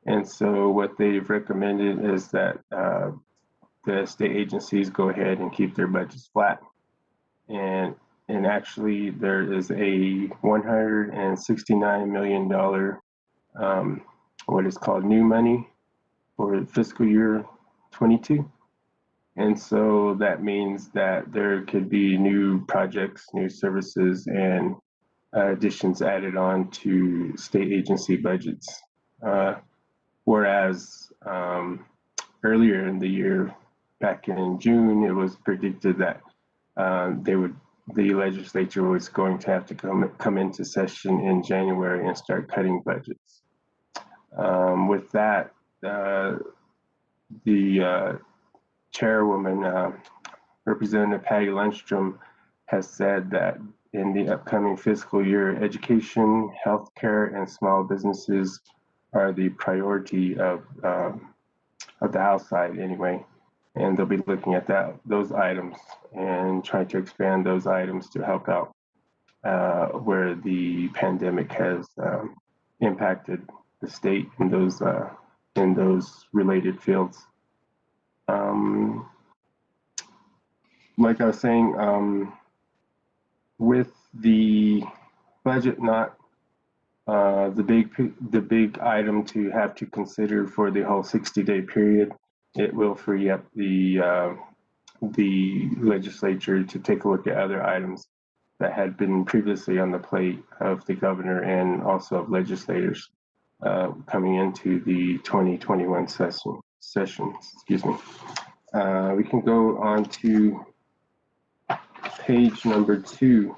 Speaker 5: And so what they've recommended is that the state agencies go ahead and keep their budgets flat. And and actually there is a $169 million what is called new money for fiscal year 22. And so that means that there could be new projects, new services, and additions added on to state agency budgets. Whereas earlier in the year, back in June, it was predicted that the legislature was going to have to come into session in January and start cutting budgets. With that, the chairwoman, Representative Patty Lundstrom, has said that in the upcoming fiscal year, education, healthcare, and small businesses are the priority of the House side anyway. And they'll be looking at those items and trying to expand those items to help out where the pandemic has impacted the state in those related fields. Like I was saying, with the budget not the big item to have to consider for the whole 60-day period, it will free up the legislature to take a look at other items that had been previously on the plate of the governor and also of legislators coming into the 2021 session. Excuse me. We can go on to page number 2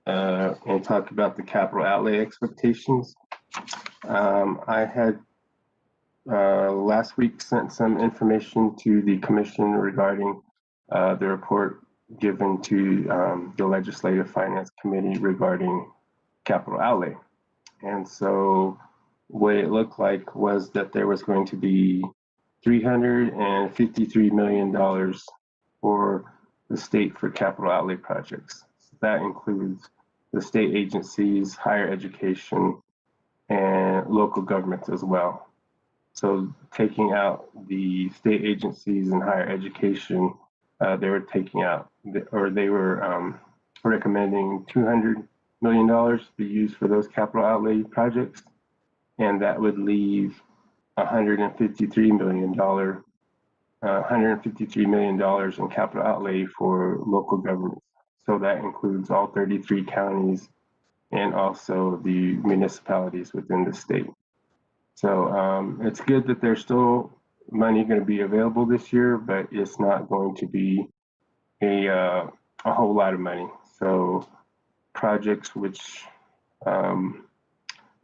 Speaker 5: and talk about the capital outlay expectations. I had last week sent some information to the commission regarding the report given to the Legislative Finance Committee regarding capital outlay. And so what it looked like was that there was going to be $353 million for the state for capital outlay projects. So that includes the state agencies, higher education, and local governments as well. So taking out the state agencies and higher education, they were taking out, or they were recommending $200 million to be used for those capital outlay projects, and that would leave $153 million in capital outlay for local governments. So that includes all 33 counties and also the municipalities within the state. So it's good that there's still money going to be available this year, but it's not going to be a whole lot of money. So projects which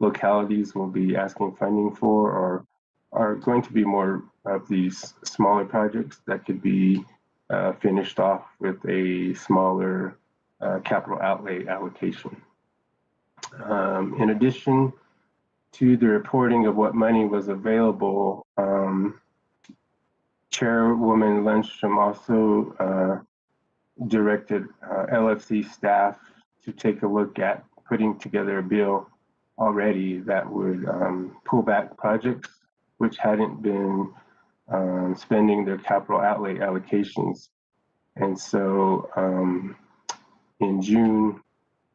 Speaker 5: localities will be asking funding for are going to be more of these smaller projects that could be finished off with a smaller capital outlay allocation. In addition to the reporting of what money was available, Chairwoman Lundstrom also directed LFC staff to take a look at putting together a bill already that would pull back projects which hadn't been spending their capital outlay allocations. And so in June,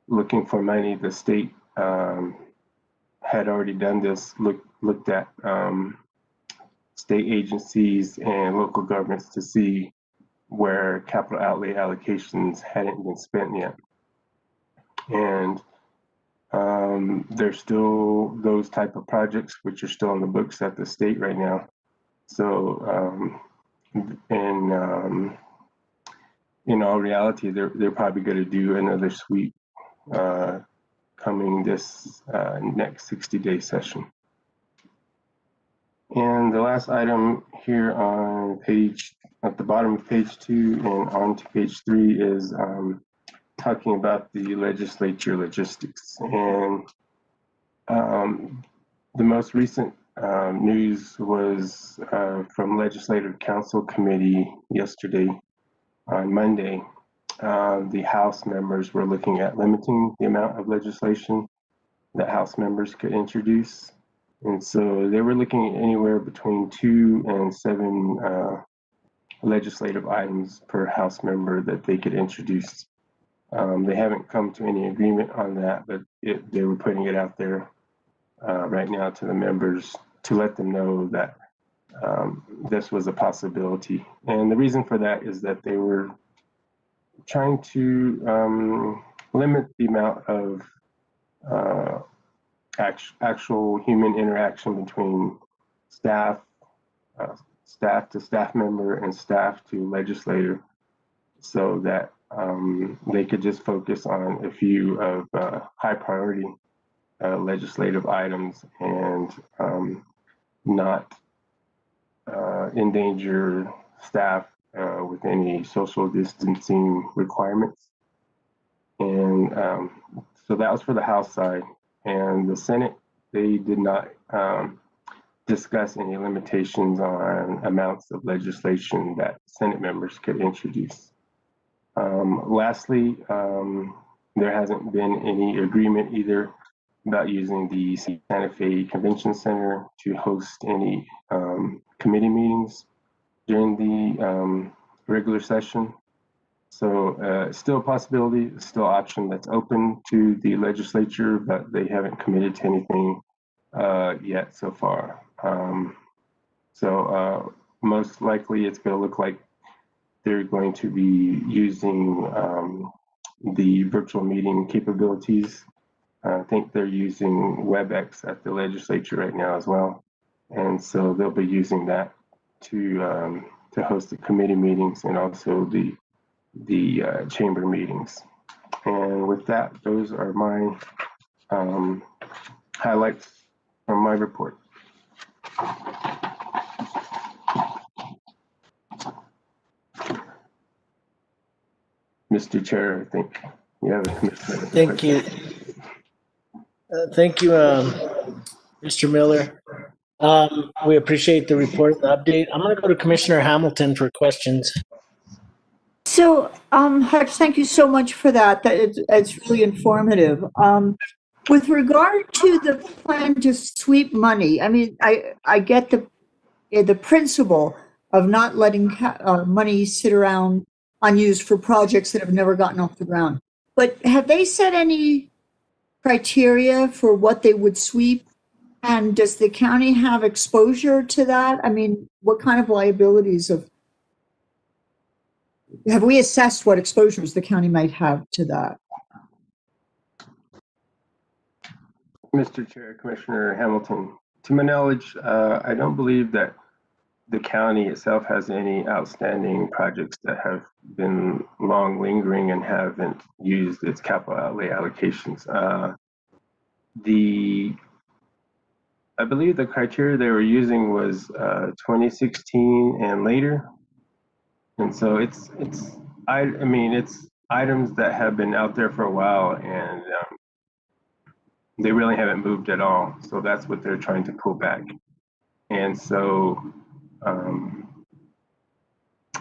Speaker 5: looking for money, the state had already done this, looked at state agencies and local governments to see where capital outlay allocations hadn't been spent yet. And there's still those type of projects which are still on the books at the state right now. So in all reality, they're probably going to do another sweep coming this next 60-day session. And the last item here on at the bottom of page 2 and on to page 3 is talking about the legislature logistics. And the most recent news was from Legislative Council Committee yesterday on Monday. The House members were looking at limiting the amount of legislation that House members could introduce. And so they were looking at anywhere between 2 and 7 legislative items per House member that they could introduce They haven't come to any agreement on that, but they were putting it out there right now to the members to let them know that this was a possibility. And the reason for that is that they were trying to limit the amount of actual human interaction between staff, staff to staff member, and staff to legislator, so that they could just focus on a few of high priority legislative items and not endanger staff with any social distancing requirements. And so that was for the House side. And the Senate, they did not discuss any limitations on amounts of legislation that Senate members could introduce. Lastly, there hasn't been any agreement either about using the Santa Fe Convention Center to host any committee meetings during the regular session. So it's still a possibility, it's still an option that's open to the legislature, but they haven't committed to anything yet so far. So most likely it's going to look like they're going to be using the virtual meeting capabilities. I think they're using WebEx at the legislature right now as well. And so they'll be using that to host the committee meetings and also the chamber meetings. And with that, those are my highlights from my report. Mr. Chair, I think you have a commissioner.
Speaker 1: Thank you. Thank you, Mr. Miller. We appreciate the report and the update. I'm going to go to Commissioner Hamilton for questions.
Speaker 10: So, Hutch, thank you so much for that. It's really informative. With regard to the plan to sweep money, I mean, I get the principle of not letting money sit around unused for projects that have never gotten off the ground. But have they set any criteria for what they would sweep? And does the county have exposure to that? I mean, what kind of liabilities have we assessed what exposures the county might have to that?
Speaker 5: Mr. Chair, Commissioner Hamilton, to my knowledge, I don't believe that the county itself has any outstanding projects that have been long lingering and haven't used its capital outlay allocations. I believe the criteria they were using was 2016 and later. And so it's items that have been out there for a while and they really haven't moved at all. So that's what they're trying to pull back. And so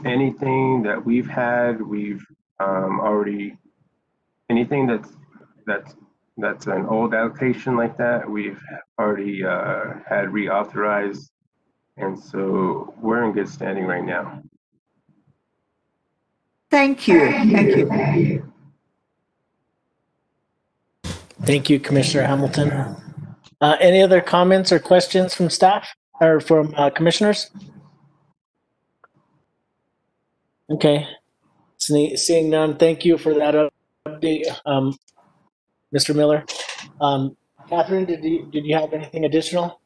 Speaker 5: anything that we've had, we've already, anything that's an old allocation like that, we've already had reauthorized. And so we're in good standing right now.
Speaker 10: Thank you. Thank you.
Speaker 1: Thank you, Commissioner Hamilton. Any other comments or questions from staff or from commissioners? Okay. Seeing none, thank you for that update, Mr. Miller. Catherine, did you have anything additional?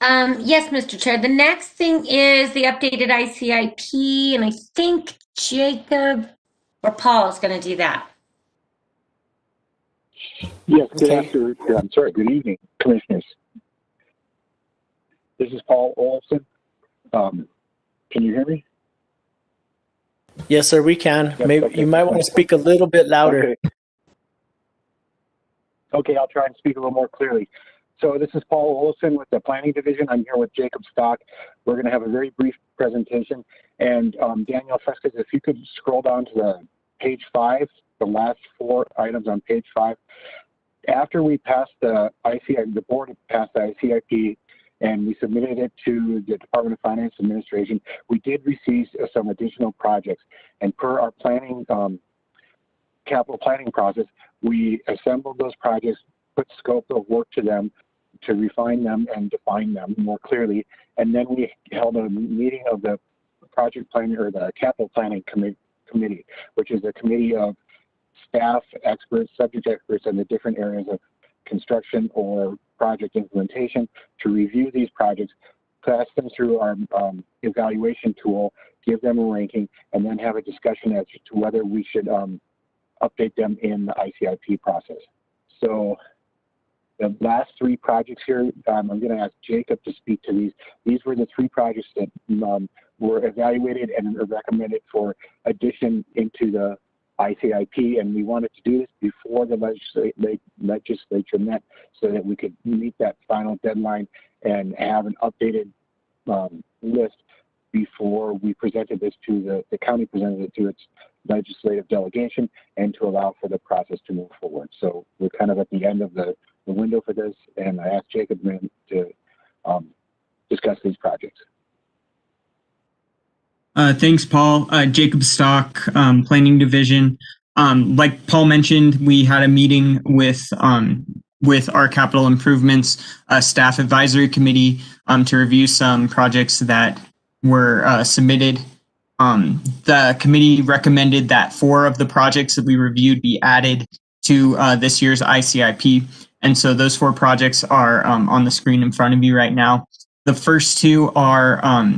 Speaker 3: Yes, Mr. Chair. The next thing is the updated ICIP, and I think Jacob or Paul is going to do that.
Speaker 7: Yes, good evening, commissioners. This is Paul Olson. Can you hear me?
Speaker 1: Yes, sir, we can.
Speaker 7: Yes,
Speaker 1: Maybe
Speaker 7: okay.
Speaker 1: you might want to speak a little bit louder.
Speaker 7: Okay, I'll try and speak a little more clearly. So this is Paul Olson with the Planning Division. I'm here with Jacob Stock. We're going to have a very brief presentation. And Daniel Fresquez, if you could scroll down to the page 5, the last 4 items on page 5. After we passed the ICIP, the board passed the ICIP, and we submitted it to the Department of Finance Administration, we did receive some additional projects. And per our planning capital planning process, we assembled those projects, put scope of work to them to refine them and define them more clearly. And then we held a meeting of the project planning or the capital planning committee, which is a committee of staff experts, subject experts in the different areas of construction or project implementation to review these projects, pass them through our evaluation tool, give them a ranking, and then have a discussion as to whether we should update them in the ICIP process. So the last three projects here, I'm going to ask Jacob to speak to these. These were the three projects that were evaluated and are recommended for addition into the ICIP, and we wanted to do this before the legislature met so that we could meet that final deadline and have an updated list before we presented this to the county presented it to its legislative delegation and to allow for the process to move forward. So we're kind of at the end of the window for this, and I asked Jacob to discuss these projects.
Speaker 11: Thanks, Paul. Jacob Stock, Planning Division. Like Paul mentioned, we had a meeting with our capital improvements staff advisory committee to review some projects that were submitted. The committee recommended that 4 of the projects that we reviewed be added to this year's ICIP. And so those 4 projects are on the screen in front of you right now. The first 2 are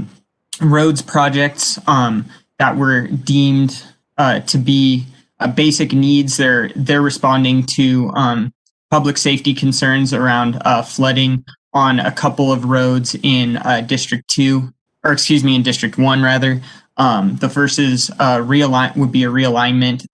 Speaker 11: roads projects that were deemed to be basic needs. They're responding to public safety concerns around flooding on a couple of roads in District 1 rather. The first is would be a realignment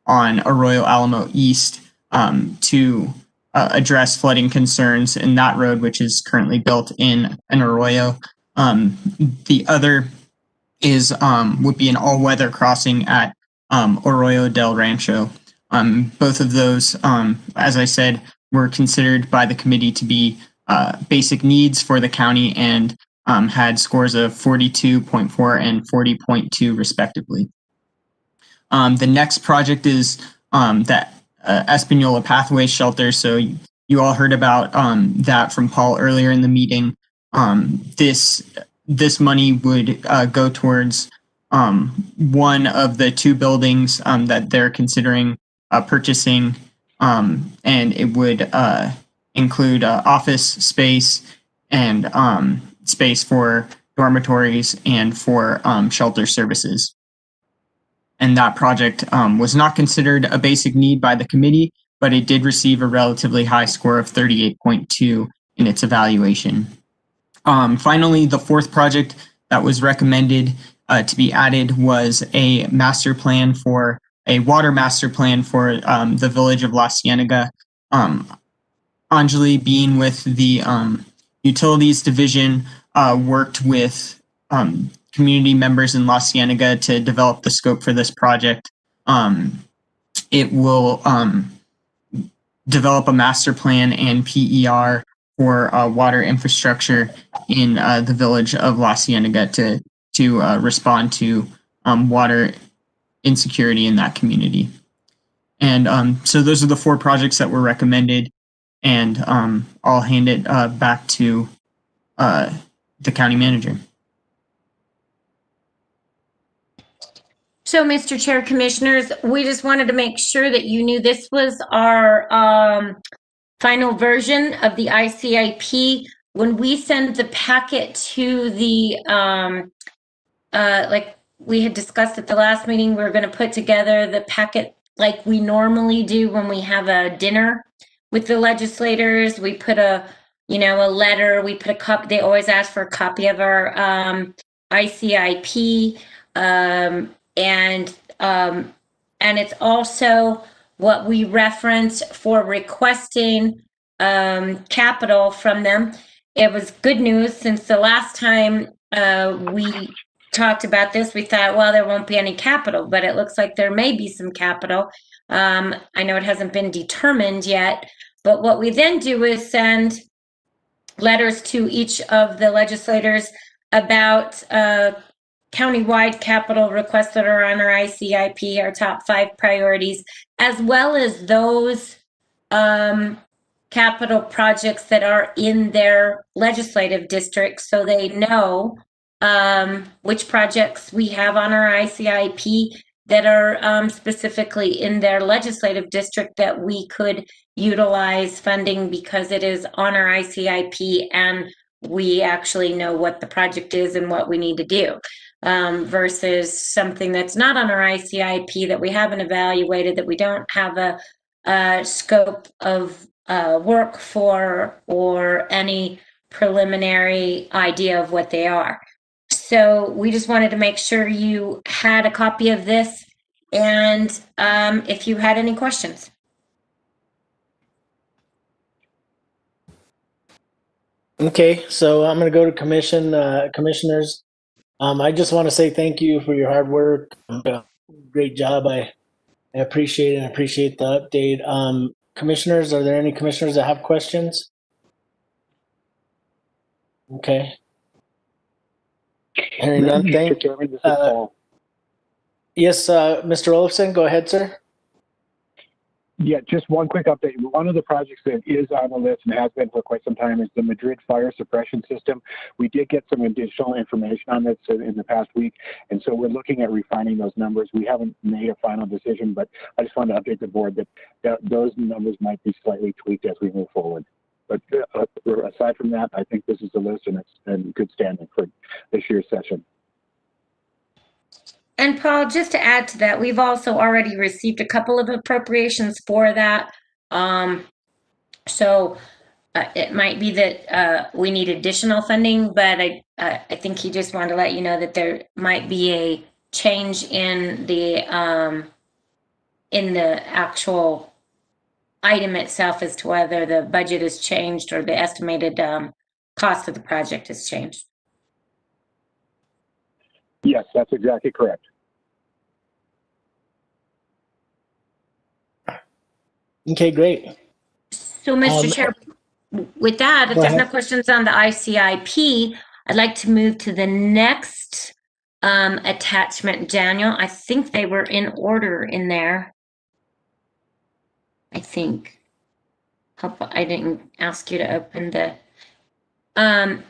Speaker 11: on Arroyo Alamo East to address flooding concerns in that road, which is currently built in an Arroyo. The other is would be an all-weather crossing at Arroyo del Rancho. Both of those, as I said, were considered by the committee to be basic needs for the county and had scores of 42.4 and 40.2 respectively. The next project is that Espanola Pathway Shelter. So you all heard about that from Paul earlier in the meeting. This money would go towards one of the 2 buildings that they're considering purchasing, and it would include office space and space for dormitories and for shelter services. And that project was not considered a basic need by the committee, but it did receive a relatively high score of 38.2 in its evaluation. Finally, the 4th project that was recommended to be added was a water master plan for the village of La Cienega. Anjali, being with the utilities division, worked with community members in La Cienega to develop the scope for this project. It will develop a master plan and PER for water infrastructure in the village of La Cienega to respond to water insecurity in that community. And so those are the 4 projects that were recommended, and I'll hand it back to the county manager.
Speaker 3: So, Mr. Chair, Commissioners, we just wanted to make sure that you knew this was our final version of the ICIP. When we send the packet to the, like we had discussed at the last meeting, we're going to put together the packet like we normally do when we have a dinner with the legislators. We put a letter, we put a copy, they always ask for a copy of our ICIP. And it's also what we reference for requesting capital from them. It was good news since the last time we talked about this, we thought, well, there won't be any capital, but it looks like there may be some capital. I know it hasn't been determined yet, but what we then do is send letters to each of the legislators about countywide capital requests that are on our ICIP, our top 5 priorities, as well as those capital projects that are in their legislative districts, so they know which projects we have on our ICIP that are specifically in their legislative district that we could utilize funding because it is on our ICIP and we actually know what the project is and what we need to do, versus something that's not on our ICIP that we haven't evaluated, that we don't have a scope of work for or any preliminary idea of what they are. So we just wanted to make sure you had a copy of this and if you had any questions.
Speaker 1: Okay, so I'm going to go to commissioners. I just want to say thank you for your hard work. Great job. I appreciate it and appreciate the update. Commissioners, are there any commissioners that have questions? Okay. Hearing none, thank you. Yes, Mr. Olofsson, go ahead, sir.
Speaker 7: Yeah, just one quick update. One of the projects that is on the list and has been for quite some time is the Madrid fire suppression system. We did get some additional information on this in the past week, and so we're looking at refining those numbers. We haven't made a final decision, but I just wanted to update the board that those numbers might be slightly tweaked as we move forward. But aside from that, I think this is the list and it's in good standing for this year's session.
Speaker 3: And Paul, just to add to that, we've also already received a couple of appropriations for that. So it might be that we need additional funding, but I think he just wanted to let you know that there might be a change in the actual item itself as to whether the budget has changed or the estimated cost of the project has changed.
Speaker 7: Yes, that's exactly correct.
Speaker 1: Okay, great.
Speaker 3: So, Mr. Chair, with that, if there's no questions on the ICIP, I'd like to move to the next attachment, Daniel. I think they were in order in there. I think. Hope I didn't ask you to open the.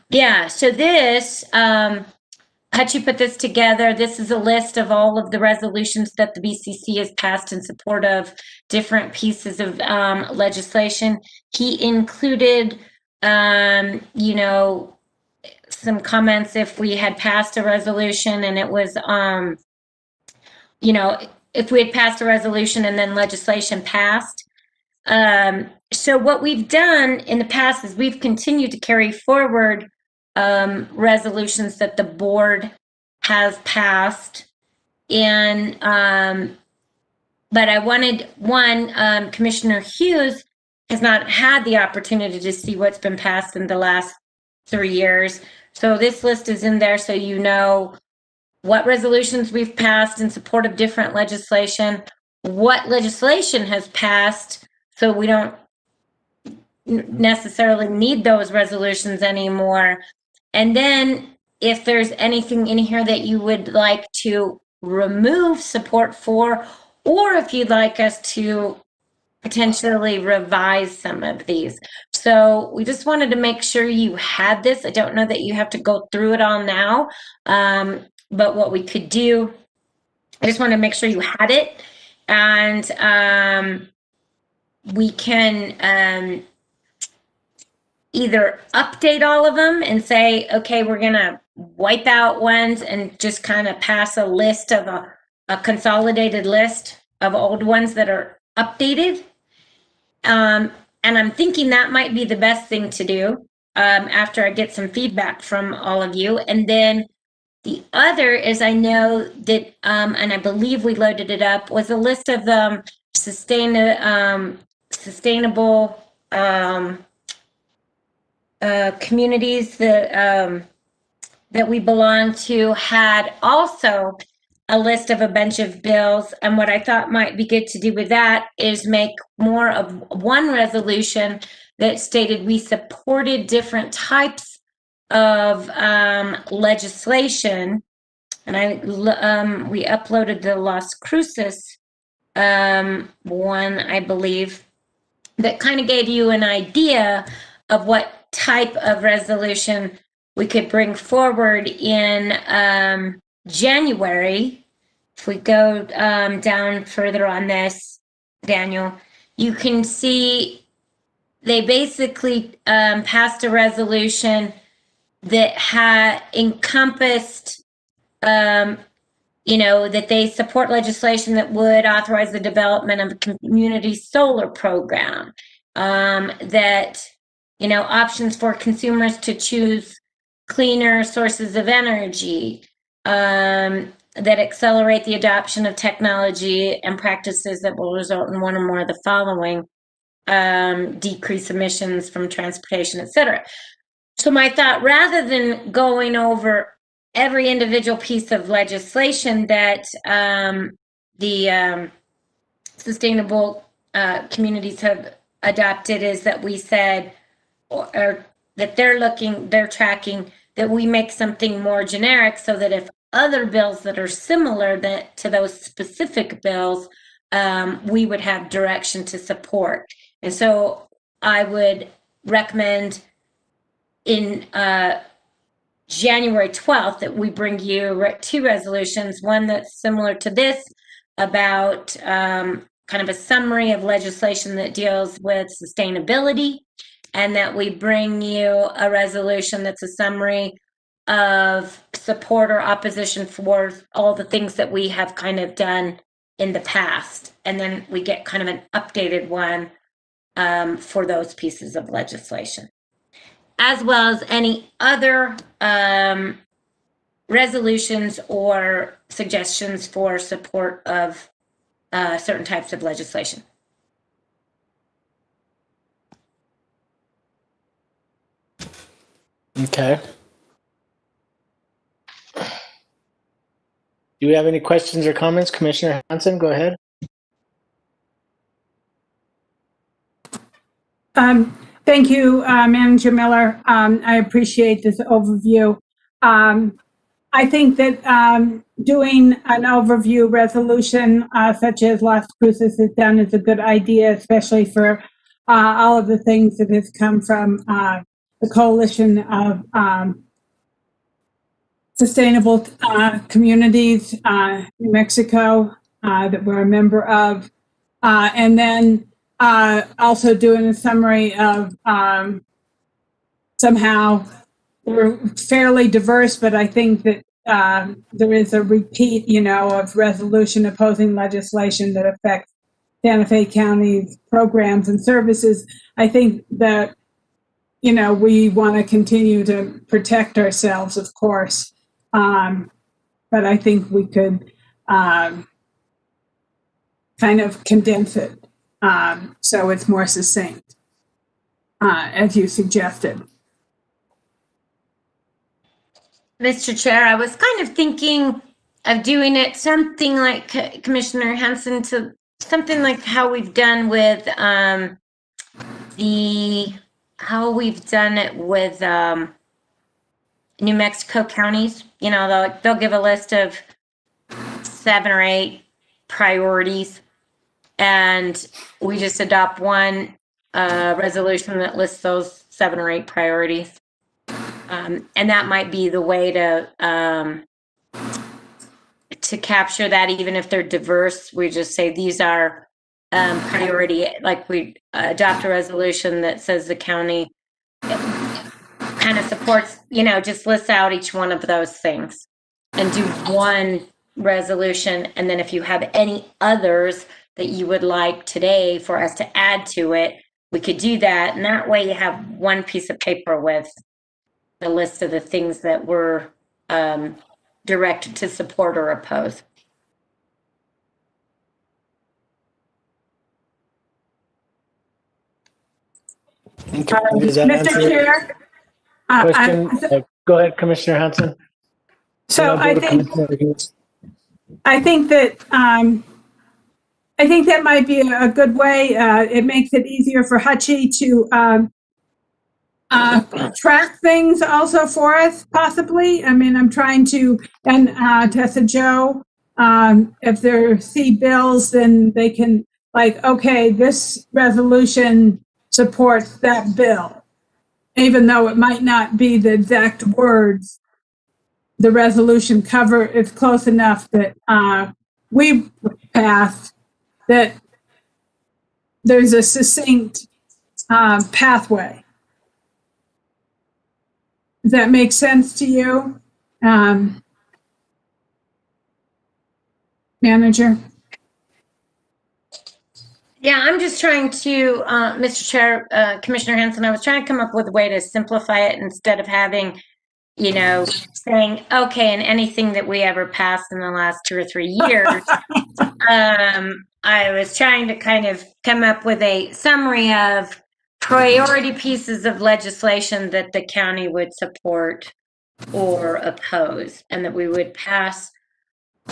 Speaker 3: Yeah, so this, how'd you put this together? This is a list of all of the resolutions that the BCC has passed in support of different pieces of legislation. He included, you know, some comments if we had passed a resolution and it was, you know, if we had passed a resolution and then legislation passed. So what we've done in the past is we've continued to carry forward resolutions that the board has passed. And, but I wanted Commissioner Hughes has not had the opportunity to see what's been passed in the last 3 years. So this list is in there so you know what resolutions we've passed in support of different legislation, what legislation has passed, so we don't necessarily need those resolutions anymore. And then if there's anything in here that you would like to remove support for, or if you'd like us to potentially revise some of these. So we just wanted to make sure you had this. I don't know that you have to go through it all now, but what we could do, I just want to make sure you had it, and we can either update all of them and say, okay, we're going to wipe out ones and just kind of pass a list of a consolidated list of old ones that are updated. And I'm thinking that might be the best thing to do after I get some feedback from all of you. And then the other is, I know that, and I believe we loaded it up, was a list of sustainable communities that we belong to, had also a list of a bunch of bills. And what I thought might be good to do with that is make more of one resolution that stated we supported different types of legislation And we uploaded the Las Cruces one, I believe, that kind of gave you an idea of what type of resolution we could bring forward in January. If we go down further on this, Daniel, you can see they basically passed a resolution that had encompassed, that they support legislation that would authorize the development of a community solar program, that, options for consumers to choose cleaner sources of energy, that accelerate the adoption of technology and practices that will result in one or more of the following: decrease emissions from transportation, et cetera. So my thought, rather than going over every individual piece of legislation that the sustainable communities have adopted, is that we said, or that they're tracking, that we make something more generic, so that if other bills that are similar to those specific bills, we would have direction to support. And so I would recommend in January 12th that we bring you two resolutions, one that's similar to this about kind of a summary of legislation that deals with sustainability, and that we bring you a resolution that's a summary of support or opposition for all the things that we have kind of done in the past. And then we get kind of an updated one for those pieces of legislation, as well as any other resolutions or suggestions for support of certain types of legislation.
Speaker 1: Okay. Do we have any questions or comments? Commissioner Hanson, go ahead.
Speaker 6: Thank you, Manager Miller. I appreciate this overview. I think that doing an overview resolution such as Las Cruces has done is a good idea, especially for all of the things that has come from the Coalition of Sustainable Communities, New Mexico, that we're a member of. And then also doing a summary of somehow we're fairly diverse, but I think that there is a repeat, of resolution opposing legislation that affects Santa Fe County's programs and services. I think that, we want to continue to protect ourselves, of course. But I think we could kind of condense it so it's more succinct, as you suggested.
Speaker 3: Mr. Chair, I was kind of thinking of doing it something like Commissioner Hanson, to something like how we've done with New Mexico counties. They'll give a list of 7 or 8 priorities, and we just adopt one resolution that lists those 7 or 8 priorities. And that might be the way to capture that, even if they're diverse. We just say these are priority, like we adopt a resolution that says the county kind of supports, just lists out each one of those things, and do one resolution. And then if you have any others that you would like today for us to add to it, we could do that. And that way you have one piece of paper with the list of the things that were directed to support or oppose.
Speaker 1: Does that answer
Speaker 6: Mr. Chair,
Speaker 1: question? Go ahead, Commissioner Hanson.
Speaker 6: So I think that might be a good way. It makes it easier for Hutchie to track things also for us, possibly. I mean, I'm trying to, and Tessa Joe, if they see bills, then they can, like, okay, this resolution supports that bill, even though it might not be the exact words. The resolution cover is close enough that we passed that there's a succinct pathway. Does that make sense to you, Manager?
Speaker 3: Yeah, I'm just trying to, Mr. Chair, Commissioner Hanson, I was trying to come up with a way to simplify it instead of having, you know, saying, okay, and anything that we ever passed in the last 2 or 3 years. I was trying to kind of come up with a summary of priority pieces of legislation that the county would support or oppose, and that we would pass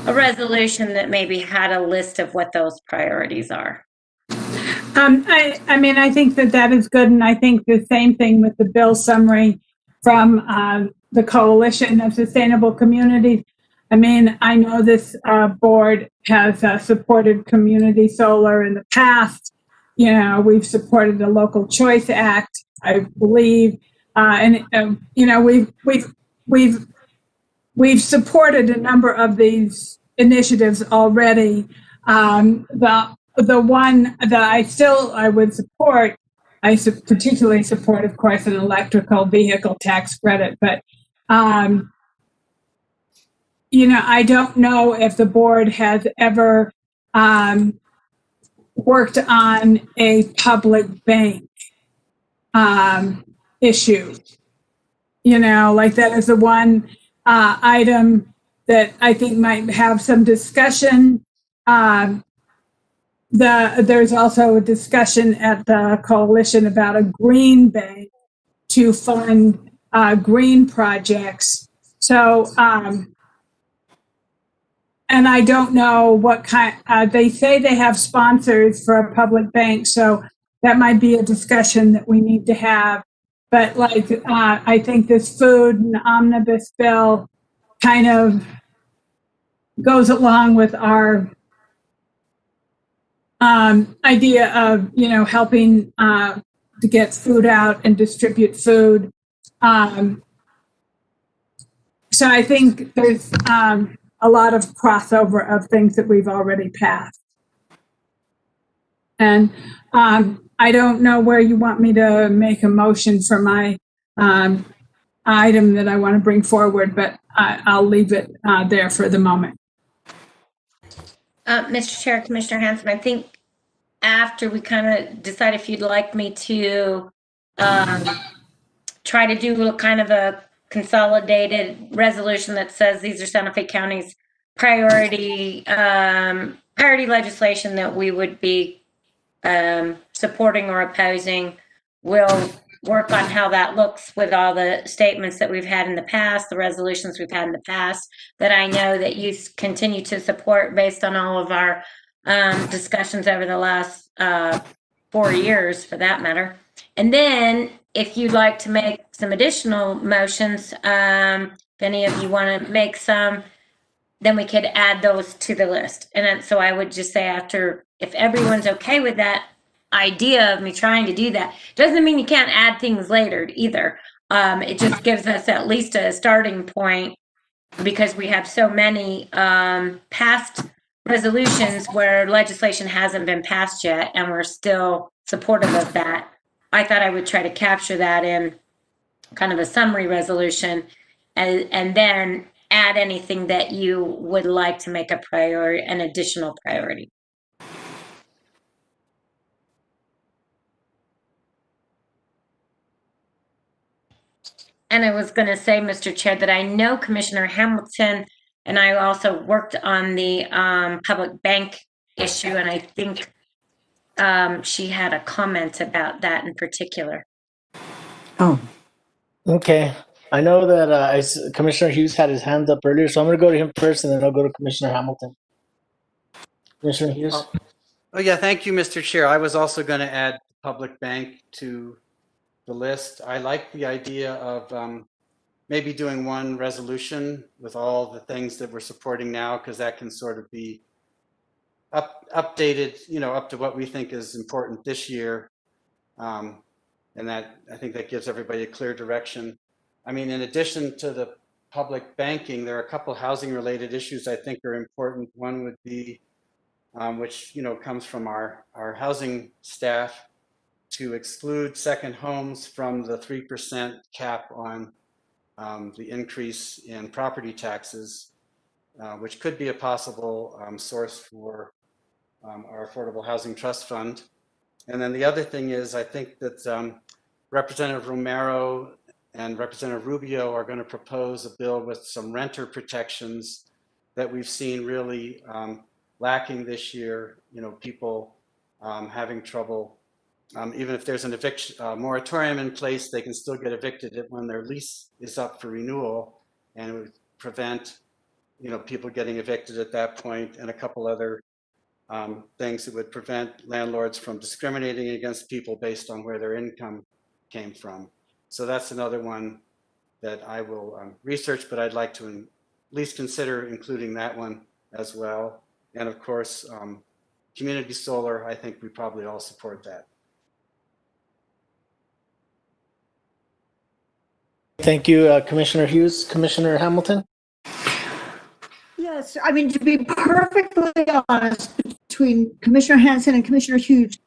Speaker 3: a resolution that maybe had a list of what those priorities are.
Speaker 6: I mean, I think that is good, and I think the same thing with the bill summary from the Coalition of Sustainable Communities. I mean, I know this board has supported community solar in the past. You know, we've supported the Local Choice Act, I believe, and you know, we've supported a number of these initiatives already. The one that I would support, particularly support, of course, an electrical vehicle tax credit, but you know, I don't know if the board has ever worked on a public bank issue. You know, like that is the one item that I think might have some discussion. There's also a discussion at the coalition about a green bank to fund green projects. So, and I don't know what kind, they say they have sponsors for a public bank, so that might be a discussion that we need to have. But like, I think this food and omnibus bill kind of goes along with our idea of, you know, helping to get food out and distribute food. So I think there's a lot of crossover of things that we've already passed. And I don't know where you want me to make a motion for my item that I want to bring forward, but I'll leave it there for the moment.
Speaker 3: Mr. Chair, Commissioner Hanson, I think after we kind of decide if you'd like me to try to do kind of a consolidated resolution that says these are Santa Fe County's priority legislation that we would be supporting or opposing. We'll work on how that looks with all the statements that we've had in the past, the resolutions we've had in the past, that I know that you continue to support based on all of our discussions over the last 4 years, for that matter. And then if you'd like to make some additional motions, if any of you want to make some, then we could add those to the list. And then, so I would just say, after, if everyone's okay with that idea of me trying to do that, doesn't mean you can't add things later either. It just gives us at least a starting point, because we have so many past resolutions where legislation hasn't been passed yet, and we're still supportive of that. I thought I would try to capture that in kind of a summary resolution, and then add anything that you would like to make a priority, an additional priority. And I was going to say, Mr. Chair, that I know Commissioner Hamilton and I also worked on the public bank issue, and I think she had a comment about that in particular.
Speaker 10: Oh.
Speaker 1: Okay. I know that Commissioner Hughes had his hand up earlier, so I'm going to go to him first, and then I'll go to Commissioner Hamilton. Commissioner Hughes?
Speaker 9: Oh yeah, thank you, Mr. Chair. I was also going to add public bank to the list. I like the idea of maybe doing one resolution with all the things that we're supporting now, because that can sort of be updated, up to what we think is important this year. And that, I think that gives everybody a clear direction. I mean, in addition to the public banking, there are a couple housing related issues I think are important. One would be, which, comes from our housing staff, to exclude second homes from the 3% cap on the increase in property taxes, which could be a possible source for our Affordable Housing Trust Fund. And then the other thing is, I think that Representative Romero and Representative Rubio are going to propose a bill with some renter protections that we've seen really lacking this year. People having trouble, even if there's an eviction moratorium in place, they can still get evicted when their lease is up for renewal, and it would prevent, people getting evicted at that point, and a couple other things that would prevent landlords from discriminating against people based on where their income came from. So that's another one that I will research, but I'd like to at least consider including that one as well. And of course, community solar, I think we probably all support that.
Speaker 1: Thank you, Commissioner Hughes. Commissioner Hamilton?
Speaker 10: Yes, I mean, to be perfectly honest, between Commissioner Hanson and Commissioner Hughes,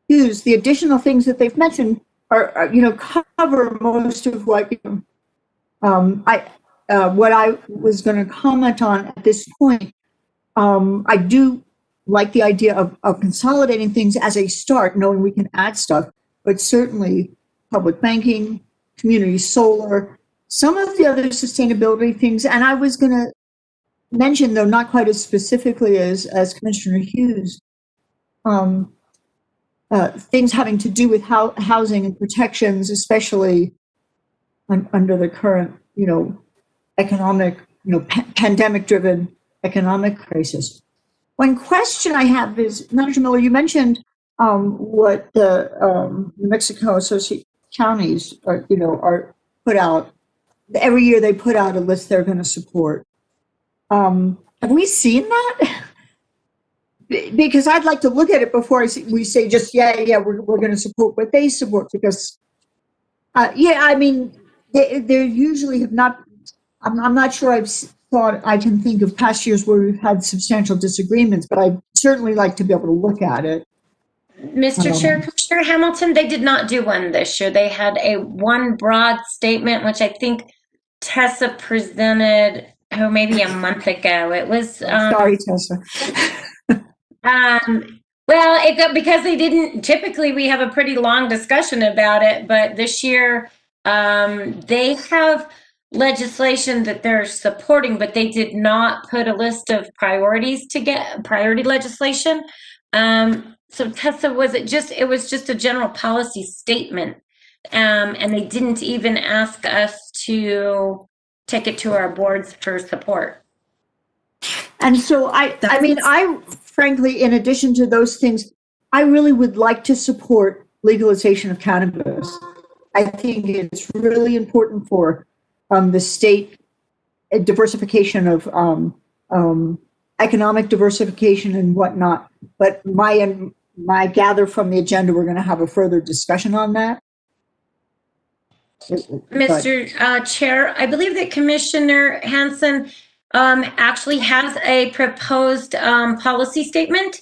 Speaker 10: the additional things that they've mentioned are cover most of what what I was going to comment on at this point. I do like the idea of consolidating things as a start, knowing we can add stuff, but certainly public banking, community solar, some of the other sustainability things. And I was going to mention, though not quite as specifically as Commissioner Hughes, things having to do with housing and protections, especially under the current, economic, pandemic-driven economic crisis. One question I have is, Manager Miller, you mentioned what the New Mexico Associate Counties are put out. Every year they put out a list they're going to support. Have we seen that? Because I'd like to look at it before we say just, we're going to support what they support, because, I mean, they usually have not, I'm not sure I've thought I can think of past years where we've had substantial disagreements, but I'd certainly like to be able to look at it.
Speaker 3: Mr. Chair, Commissioner Hamilton, they did not do one this year. They had one broad statement, which I think Tessa presented, maybe a month ago. It was
Speaker 10: sorry, Tessa.
Speaker 3: Well, because they didn't. Typically, we have a pretty long discussion about it, but this year they have legislation that they're supporting, but they did not put a list of priorities to get priority legislation. So Tessa, it was just a general policy statement, and they didn't even ask us to take it to our boards for support.
Speaker 10: And so I frankly, in addition to those things, I really would like to support legalization of cannabis. I think it's really important for the state diversification of economic diversification and whatnot. But my gather from the agenda, we're going to have a further discussion on that.
Speaker 3: Mr. Chair, I believe that Commissioner Hanson actually has a proposed policy statement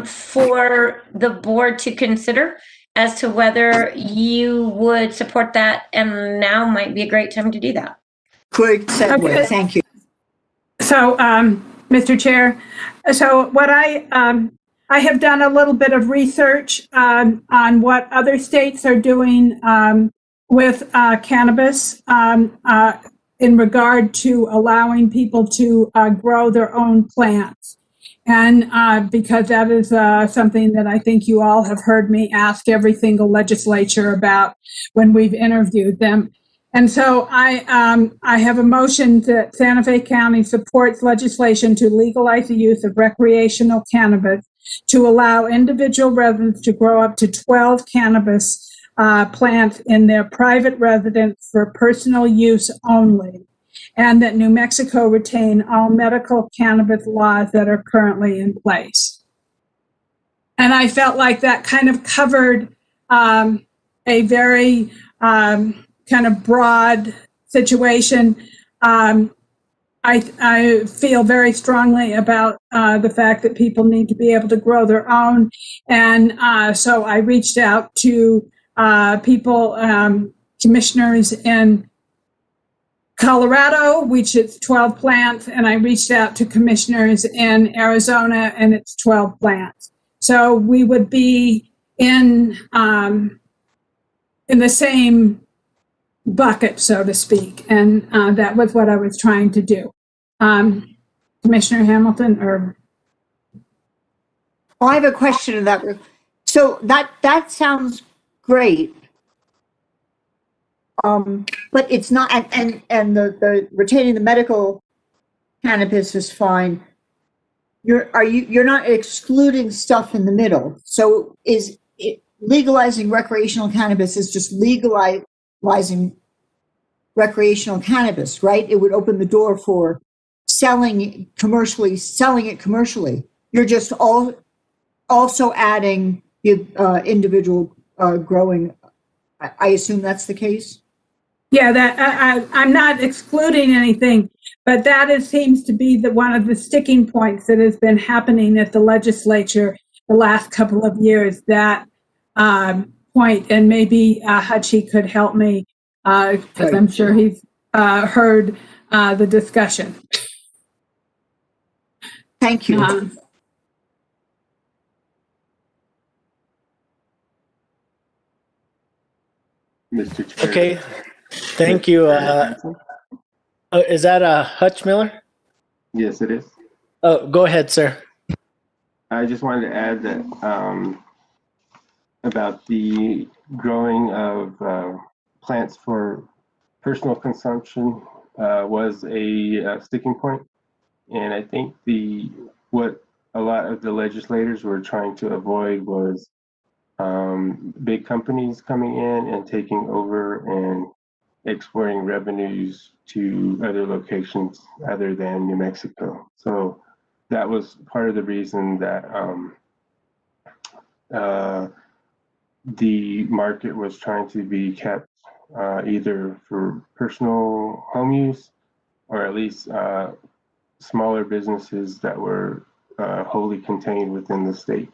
Speaker 3: for the board to consider as to whether you would support that, and now might be a great time to do that.
Speaker 10: Great segue.
Speaker 6: Okay.
Speaker 10: Thank you.
Speaker 6: So, Mr. Chair, so what I have done a little bit of research on what other states are doing with cannabis in regard to allowing people to grow their own plants. And because that is something that I think you all have heard me ask every single legislature about when we've interviewed them. And so I have a motion that Santa Fe County supports legislation to legalize the use of recreational cannabis to allow individual residents to grow up to 12 cannabis plant in their private residence for personal use only, and that New Mexico retain all medical cannabis laws that are currently in place. And I felt like that kind of covered a very kind of broad situation. I feel very strongly about the fact that people need to be able to grow their own. And so I reached out to people, commissioners in Colorado, which is 12 plants, and I reached out to commissioners in Arizona, and it's 12 plants. So we would be in the same bucket, so to speak, and that was what I was trying to do. Commissioner Hamilton, or
Speaker 10: I have a question in that. So that sounds great, but it's not. And the retaining the medical cannabis is fine. You're not excluding stuff in the middle. So legalizing recreational cannabis is just legalizing recreational cannabis, right? It would open the door for selling it commercially. You're just also adding the individual growing. I assume that's the case.
Speaker 6: yeah, that I'm not excluding anything, but that seems to be one of the sticking points that has been happening at the legislature the last couple of years. That point, and maybe Hachi could help me because I'm sure he's heard the discussion.
Speaker 10: Thank you.
Speaker 5: Mr. Chair.
Speaker 1: Okay, thank you. Is that Hutch Miller?
Speaker 5: Yes, it is.
Speaker 1: Oh, go ahead, sir.
Speaker 5: I just wanted to add that about the growing of plants for personal consumption was a sticking point, and I think what a lot of the legislators were trying to avoid was big companies coming in and taking over and exporting revenues to other locations other than New Mexico. So that was part of the reason that the market was trying to be kept either for personal home use or at least smaller businesses that were wholly contained within the state.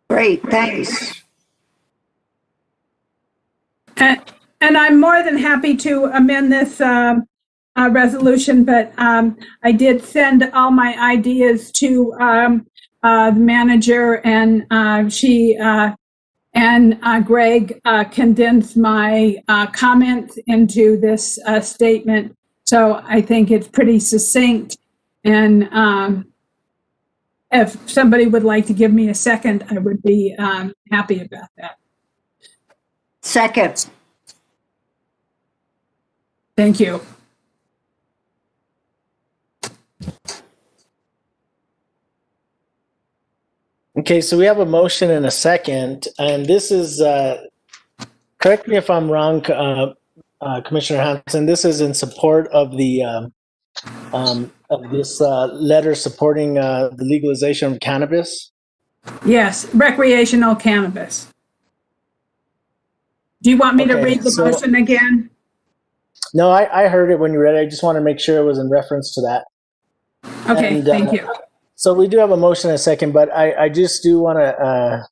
Speaker 10: Great, thanks.
Speaker 6: And I'm more than happy to amend this resolution, but I did send all my ideas to the manager, and she and Greg condensed my comments into this statement. So I think it's pretty succinct. And if somebody would like to give me a second, I would be happy about that.
Speaker 10: Second.
Speaker 6: Thank you.
Speaker 1: Okay, so we have a motion and a second, and this is, correct me if I'm wrong, Commissioner Hanson, this is in support of this letter supporting the legalization of cannabis?
Speaker 6: Yes, recreational cannabis. Do you want me to read the motion again?
Speaker 1: No, I heard it when you read it. I just want to make sure it was in reference to that.
Speaker 6: Okay, thank you.
Speaker 1: So we do have a motion and a second, but I just do want to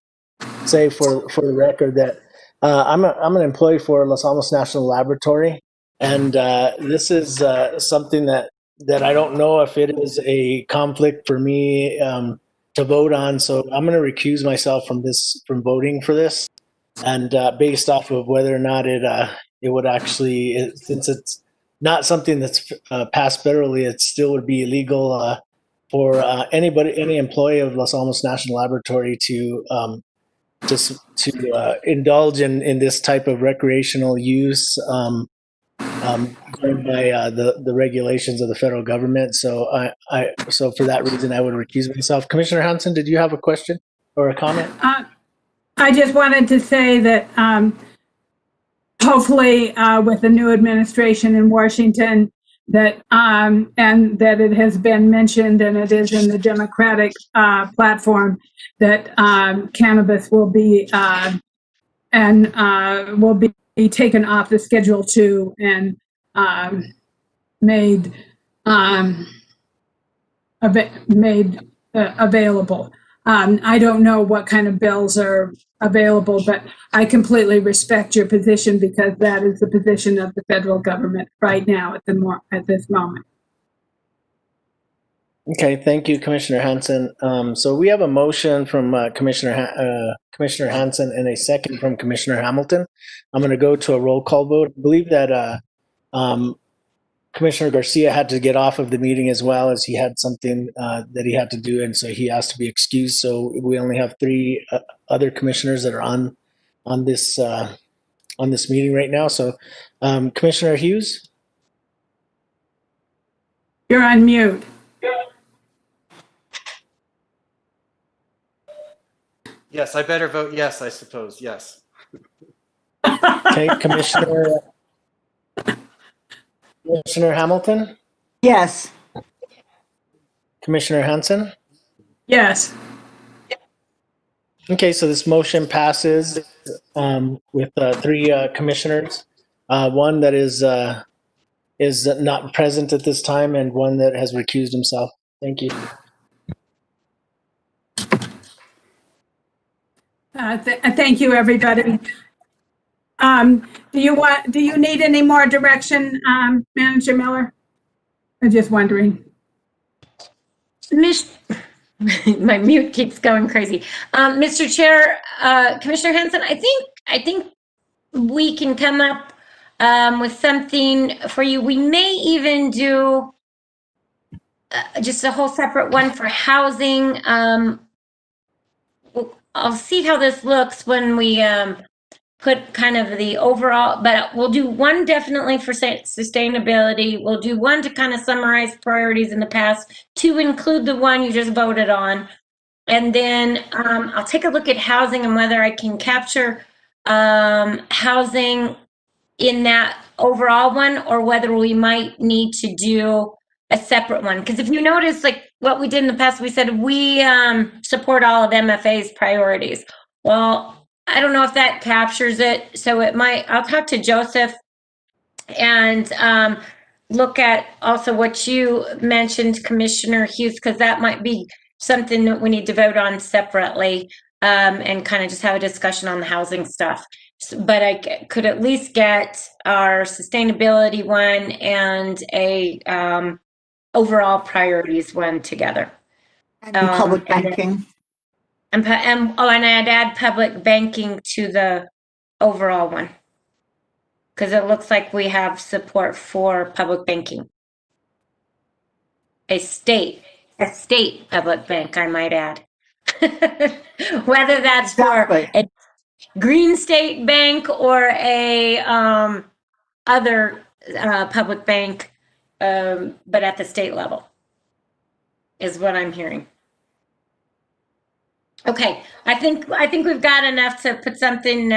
Speaker 1: say for the record that I'm an employee for Los Alamos National Laboratory, and this is something that I don't know if it is a conflict for me to vote on. So I'm going to recuse myself from voting for this, and based off of whether or not it would actually, since it's not something that's passed federally, it still would be illegal for any employee of Los Alamos National Laboratory to indulge in this type of recreational use governed by the regulations of the federal government. So so for that reason, I would recuse myself. Commissioner Hanson, did you have a question or a comment?
Speaker 6: I just wanted to say that hopefully with the new administration in Washington, that and that it has been mentioned and it is in the Democratic platform that cannabis will be will be taken off the Schedule 2 and made available. I don't know what kind of bills are available, but I completely respect your position because that is the position of the federal government right now at this moment.
Speaker 1: Okay, thank you, Commissioner Hanson. So we have a motion from Commissioner Hanson and a second from Commissioner Hamilton. I'm going to go to a roll call vote. I believe that Commissioner Garcia had to get off of the meeting as well, as he had something that he had to do, and so he asked to be excused. So we only have three other commissioners that are on this meeting right now. So Commissioner Hughes,
Speaker 6: you're on mute.
Speaker 9: Yes, I better vote yes, I suppose. Yes.
Speaker 1: Okay, Commissioner Hamilton,
Speaker 10: Yes.
Speaker 1: Commissioner Hanson.
Speaker 6: Yes.
Speaker 1: Okay, so this motion passes with three commissioners, one that is not present at this time, and one that has recused himself. Thank you.
Speaker 6: Thank you, everybody. Do you need any more direction, Manager Miller? I'm just wondering.
Speaker 3: My mute keeps going crazy. Mr. Chair, Commissioner Hanson, I think we can come up with something for you. We may even do just a whole separate one for housing. I'll see how this looks when we put kind of the overall, but we'll do one definitely for sustainability. We'll do one to kind of summarize priorities in the past, to include the one you just voted on. And then I'll take a look at housing and whether I can capture housing in that overall one, or whether we might need to do a separate one. Because if you notice, like what we did in the past, we said we support all of MFA's priorities. Well, I don't know if that captures it. So it might, I'll talk to Joseph and look at also what you mentioned, Commissioner Hughes, because that might be something that we need to vote on separately and kind of just have a discussion on the housing stuff. But I could at least get our sustainability one and a overall priorities one together.
Speaker 10: And public banking.
Speaker 3: And I'd add public banking to the overall one, because it looks like we have support for public banking. A state public bank, I might add. Whether that's exactly. For a green state bank or a other public bank, but at the state level, is what I'm hearing. Okay, I think we've got enough to put something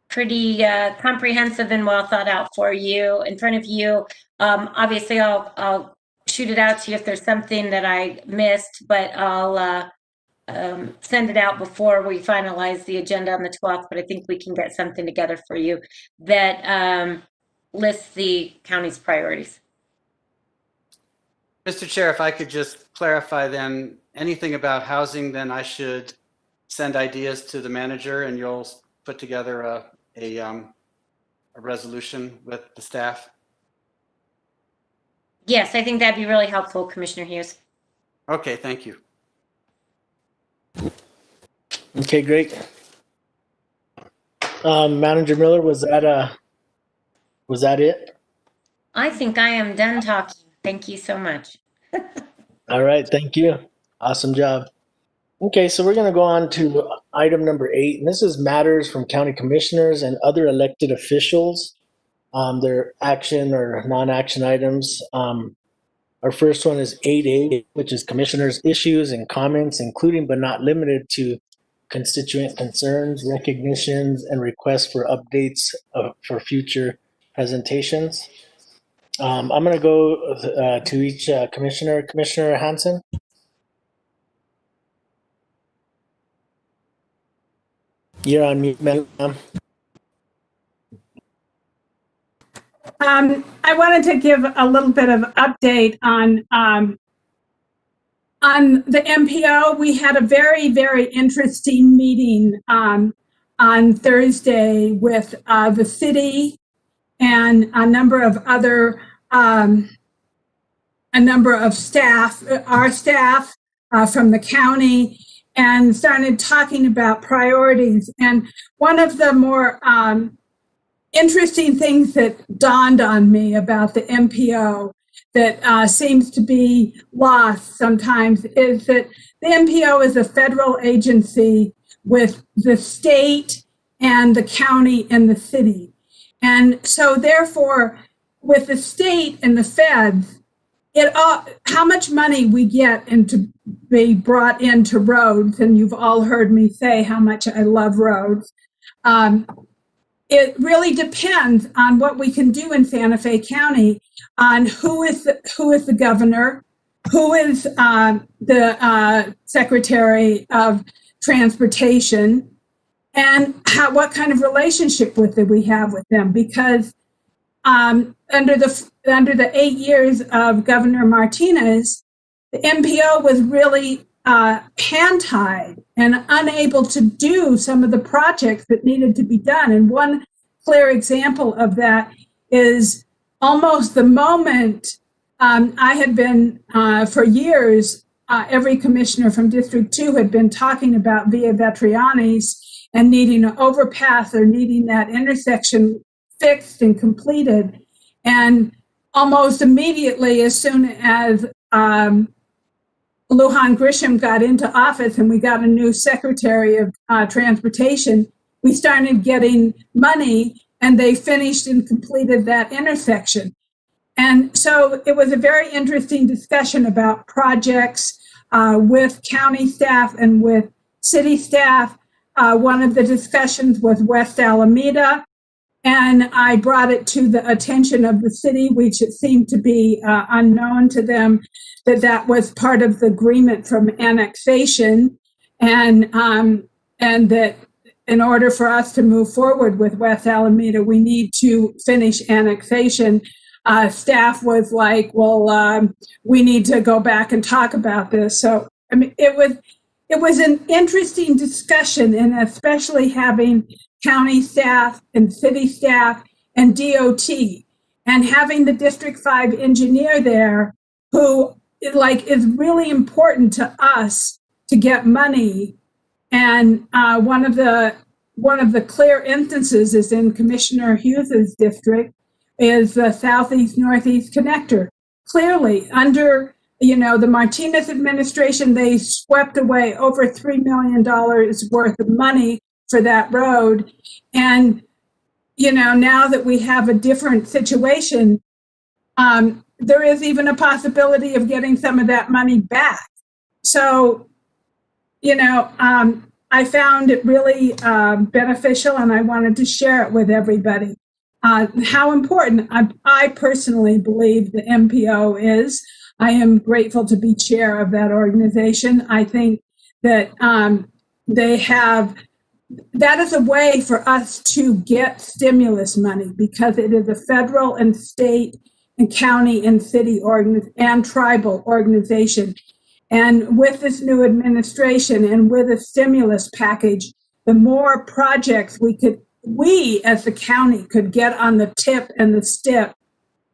Speaker 3: pretty comprehensive and well thought out for you in front of you. Obviously, I'll shoot it out to you if there's something that I missed, but I'll send it out before we finalize the agenda on the 12th. But I think we can get something together for you that lists the county's priorities.
Speaker 9: Mr. Chair, if I could just clarify then, anything about housing, then I should send ideas to the manager and you'll put together a resolution with the staff?
Speaker 3: Yes, I think that'd be really helpful, Commissioner Hughes.
Speaker 9: Okay, thank you.
Speaker 1: Okay, great. Manager Miller, was that it?
Speaker 3: I think I am done talking. Thank you so much.
Speaker 1: All right, thank you. Awesome job. Okay, so we're going to go on to item number 8, and this is matters from county commissioners and other elected officials. Their action or non-action items. Our first one is 8A, which is commissioners' issues and comments, including but not limited to constituent concerns, recognitions, and requests for updates for future presentations. I'm going to go to each commissioner. Commissioner Hansen. You're on mute, ma'am.
Speaker 6: I wanted to give a little bit of update on the MPO. We had a very, very interesting meeting on Thursday with the city and a number of other, staff, our staff from the county, and started talking about priorities. And one of the more interesting things that dawned on me about the MPO that seems to be lost sometimes is that the MPO is a federal agency with the state and the county and the city. And so therefore, with the state and the feds, how much money we get into be brought into roads, and you've all heard me say how much I love roads. It really depends on what we can do in Santa Fe County, on who is the governor, who is the Secretary of Transportation, and what kind of relationship we have with them. Because under the 8 years of Governor Martinez, the MPO was really hand-tied and unable to do some of the projects that needed to be done. And one clear example of that is almost the moment I had been, for years, every commissioner from District 2 had been talking about Via Vetrianis and needing an overpass or needing that intersection fixed and completed. And almost immediately, as soon as Lujan Grisham got into office and we got a new Secretary of Transportation, we started getting money and they finished and completed that intersection. And so it was a very interesting discussion about projects with county staff and with city staff. One of the discussions was West Alameda, and I brought it to the attention of the city, which it seemed to be unknown to them, that was part of the agreement from annexation, and that in order for us to move forward with West Alameda, we need to finish annexation. Staff was like, well, we need to go back and talk about this. So, I mean, it was an interesting discussion, and especially having county staff and city staff and DOT, and having the District 5 engineer there who is really important to us to get money. And one of the clear instances is in Commissioner Hughes's district, is the Southeast Northeast Connector. Clearly, under the Martinez administration, they swept away over $3 million worth of money for that road. And now that we have a different situation, there is even a possibility of getting some of that money back. So, I found it really beneficial, and I wanted to share it with everybody. How important I personally believe the MPO is. I am grateful to be chair of that organization. I think that that is a way for us to get stimulus money, because it is a federal and state and county and city and tribal organization. And with this new administration and with a stimulus package, the more projects we as the county could get on the tip and the stip,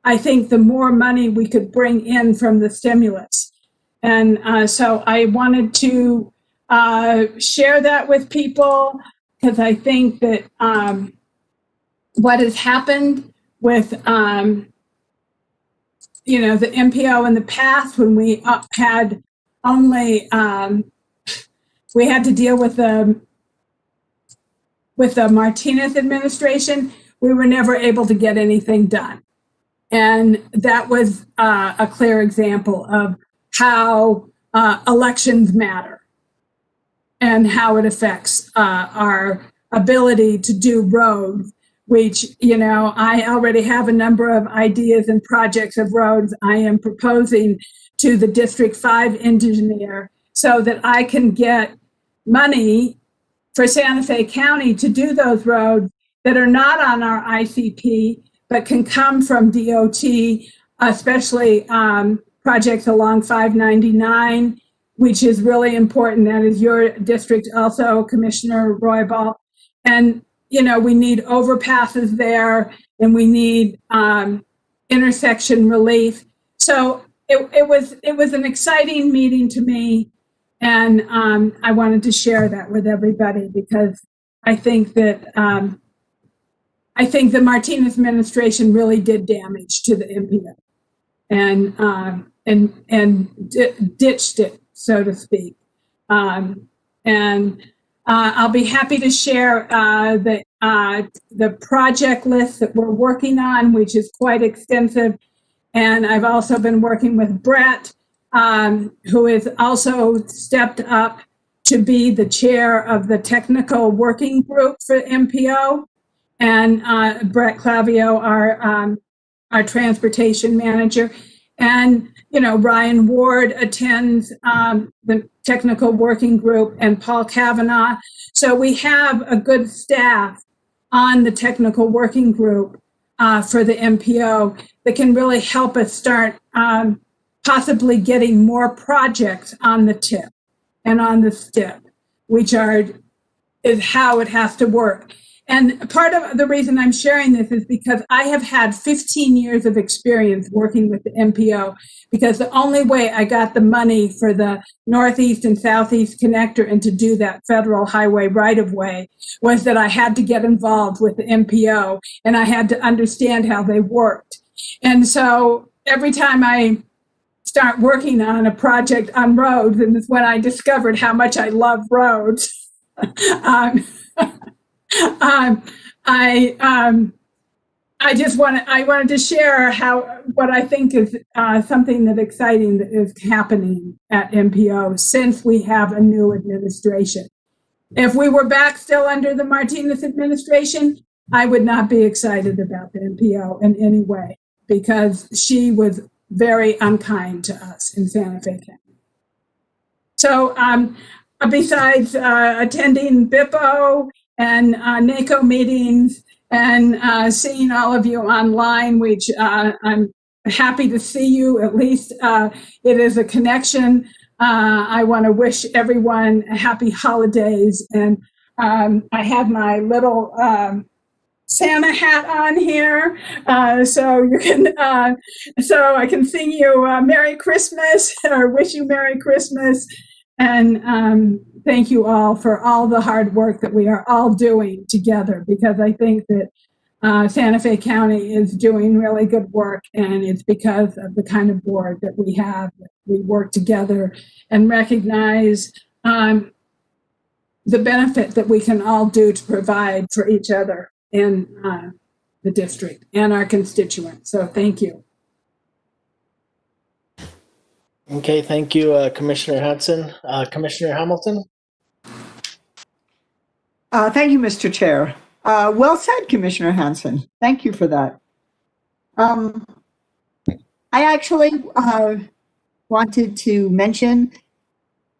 Speaker 6: I think the more money we could bring in from the stimulus. And so I wanted to share that with people, because I think that what has happened with the MPO in the past, when we had only we had to deal with the Martinez administration, we were never able to get anything done. And that was a clear example of how elections matter. and how it affects our ability to do roads, which, you know, I already have a number of ideas and projects of roads I am proposing to the District 5 engineer so that I can get money for Santa Fe County to do those roads that are not on our ICP, but can come from DOT, especially projects along 599, which is really important. That is your district also, Commissioner Roybal. And, you know, we need overpasses there, and we need intersection relief. So it was an exciting meeting to me. And I wanted to share that with everybody because I think that the Martinez administration really did damage to the MPO and ditched it, so to speak. I'll be happy to share the project list that we're working on, which is quite extensive. And I've also been working with Brett, who has also stepped up to be the chair of the technical working group for MPO, and Brett Clavio, our transportation manager. And, you know, Ryan Ward attends the technical working group, and Paul Kavanaugh. So we have a good staff on the technical working group for the MPO that can really help us start possibly getting more projects on the tip and on the STIP, which is how it has to work. And part of the reason I'm sharing this is because I have had 15 years of experience working with the MPO, because the only way I got the money for the Northeast and Southeast connector and to do that federal highway right-of-way was that I had to get involved with the MPO and I had to understand how they worked. And so every time I start working on a project on roads, and it's when I discovered how much I love roads, I wanted to share what I think is something that exciting that is happening at MPO since we have a new administration. If we were back still under the Martinez administration, I would not be excited about the MPO in any way, because she was very unkind to us in Santa Fe County. So besides attending BIPO and NACO meetings and seeing all of you online, which I'm happy to see you, at least it is a connection. I want to wish everyone happy holidays. And I have my little Santa hat on here, so you can, so I can sing you Merry Christmas or wish you Merry Christmas. And thank you all for all the hard work that we are all doing together, because I think that Santa Fe County is doing really good work, and it's because of the kind of board that we have. We work together and recognize the benefit that we can all do to provide for each other in the district and our constituents. So thank you.
Speaker 1: Okay, thank you, Commissioner Hudson. Commissioner Hamilton?
Speaker 10: Thank you, Mr. Chair. Well said, Commissioner Hanson. Thank you for that. I actually wanted to mention,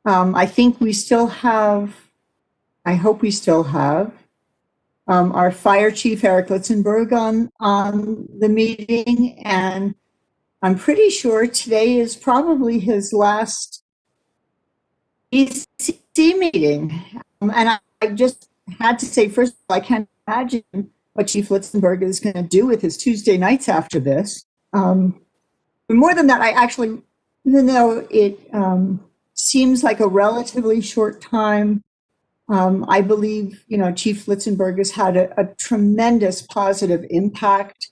Speaker 10: I think we still have, I hope we still have, our Fire Chief Eric Litzenberg on the meeting, and I'm pretty sure today is probably his last BCC meeting. And I just had to say, first of all, I can't imagine what Chief Litzenberg is going to do with his Tuesday nights after this. But more than that, I actually, even though it seems like a relatively short time, I believe, you know, Chief Litzenberg has had a tremendous positive impact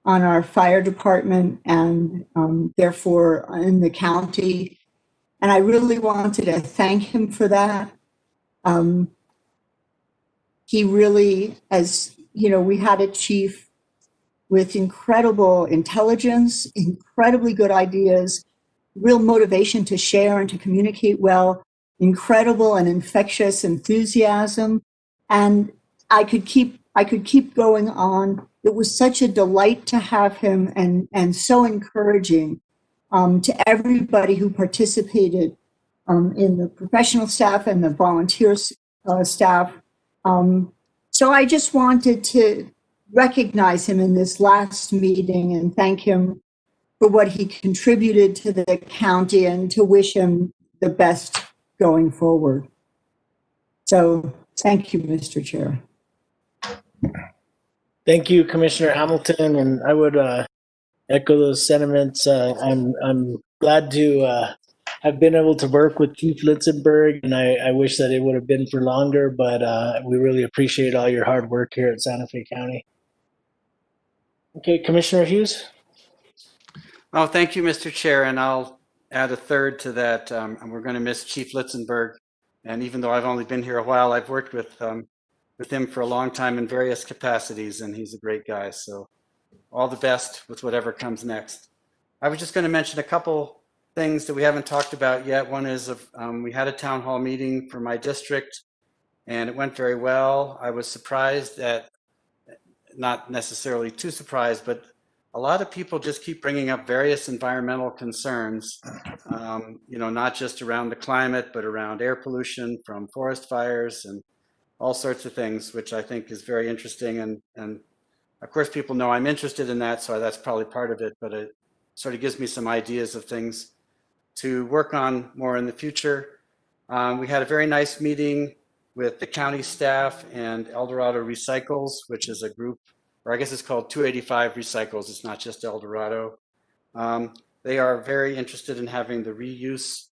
Speaker 10: on our fire department and therefore in the county. And I really wanted to thank him for that. He really, as you know, we had a chief with incredible intelligence, incredibly good ideas, real motivation to share and to communicate well,
Speaker 4: incredible and infectious enthusiasm. And I could keep going on. It was such a delight to have him, and so encouraging to everybody who participated in the professional staff and the volunteer staff. So I just wanted to recognize him in this last meeting and thank him for what he contributed to the county and to wish him the best going forward. So thank you, Mr. Chair.
Speaker 1: Thank you, Commissioner Hamilton, and I would echo those sentiments. I'm glad to have been able to work with Chief Litzenberg, and I wish that it would have been for longer, but we really appreciate all your hard work here at Santa Fe County. Okay, Commissioner Hughes?
Speaker 9: Oh, thank you, Mr. Chair, and I'll add a third to that. And we're going to miss Chief Litzenberg, and even though I've only been here a while, I've worked with him for a long time in various capacities, and he's a great guy. So all the best with whatever comes next. I was just going to mention a couple things that we haven't talked about yet. One is we had a town hall meeting for my district, and it went very well. I was surprised at, not necessarily too surprised, but a lot of people just keep bringing up various environmental concerns, not just around the climate, but around air pollution from forest fires and all sorts of things, which I think is very interesting. And of course, people know I'm interested in that, so that's probably part of it, but it sort of gives me some ideas of things to work on more in the future. We had a very nice meeting with the county staff and Eldorado Recycles, which is a group, or I guess it's called 285 Recycles. It's not just Eldorado. They are very interested in having the reuse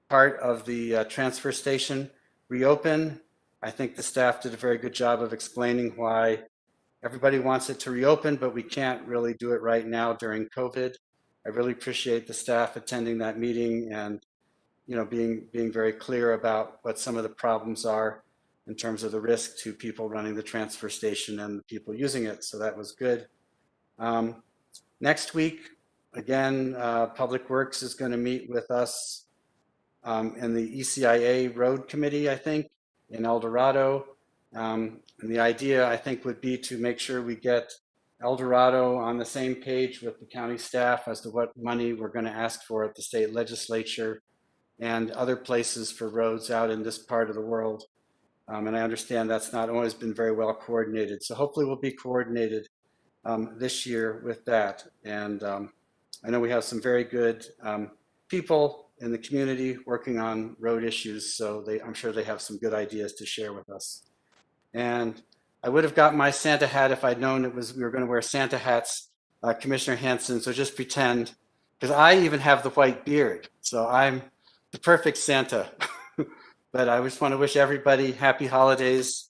Speaker 9: part of the transfer station reopen. I think the staff did a very good job of explaining why everybody wants it to reopen, but we can't really do it right now during COVID. I really appreciate the staff attending that meeting and being very clear about what some of the problems are in terms of the risk to people running the transfer station and the people using it. So that was good. Next week, again, Public Works is going to meet with us in the ECIA Road Committee, I think, in El Dorado. And the idea, I think, would be to make sure we get El Dorado on the same page with the county staff as to what money we're going to ask for at the state legislature and other places for roads out in this part of the world. And I understand that's not always been very well coordinated. So hopefully we'll be coordinated this year with that. And I know we have some very good people in the community working on road issues. So I'm sure they have some good ideas to share with us. And I would have got my Santa hat if I'd known we were going to wear Santa hats, Commissioner Hanson. So just pretend, because I even have the white beard. So I'm the perfect Santa. But I just want to wish everybody happy holidays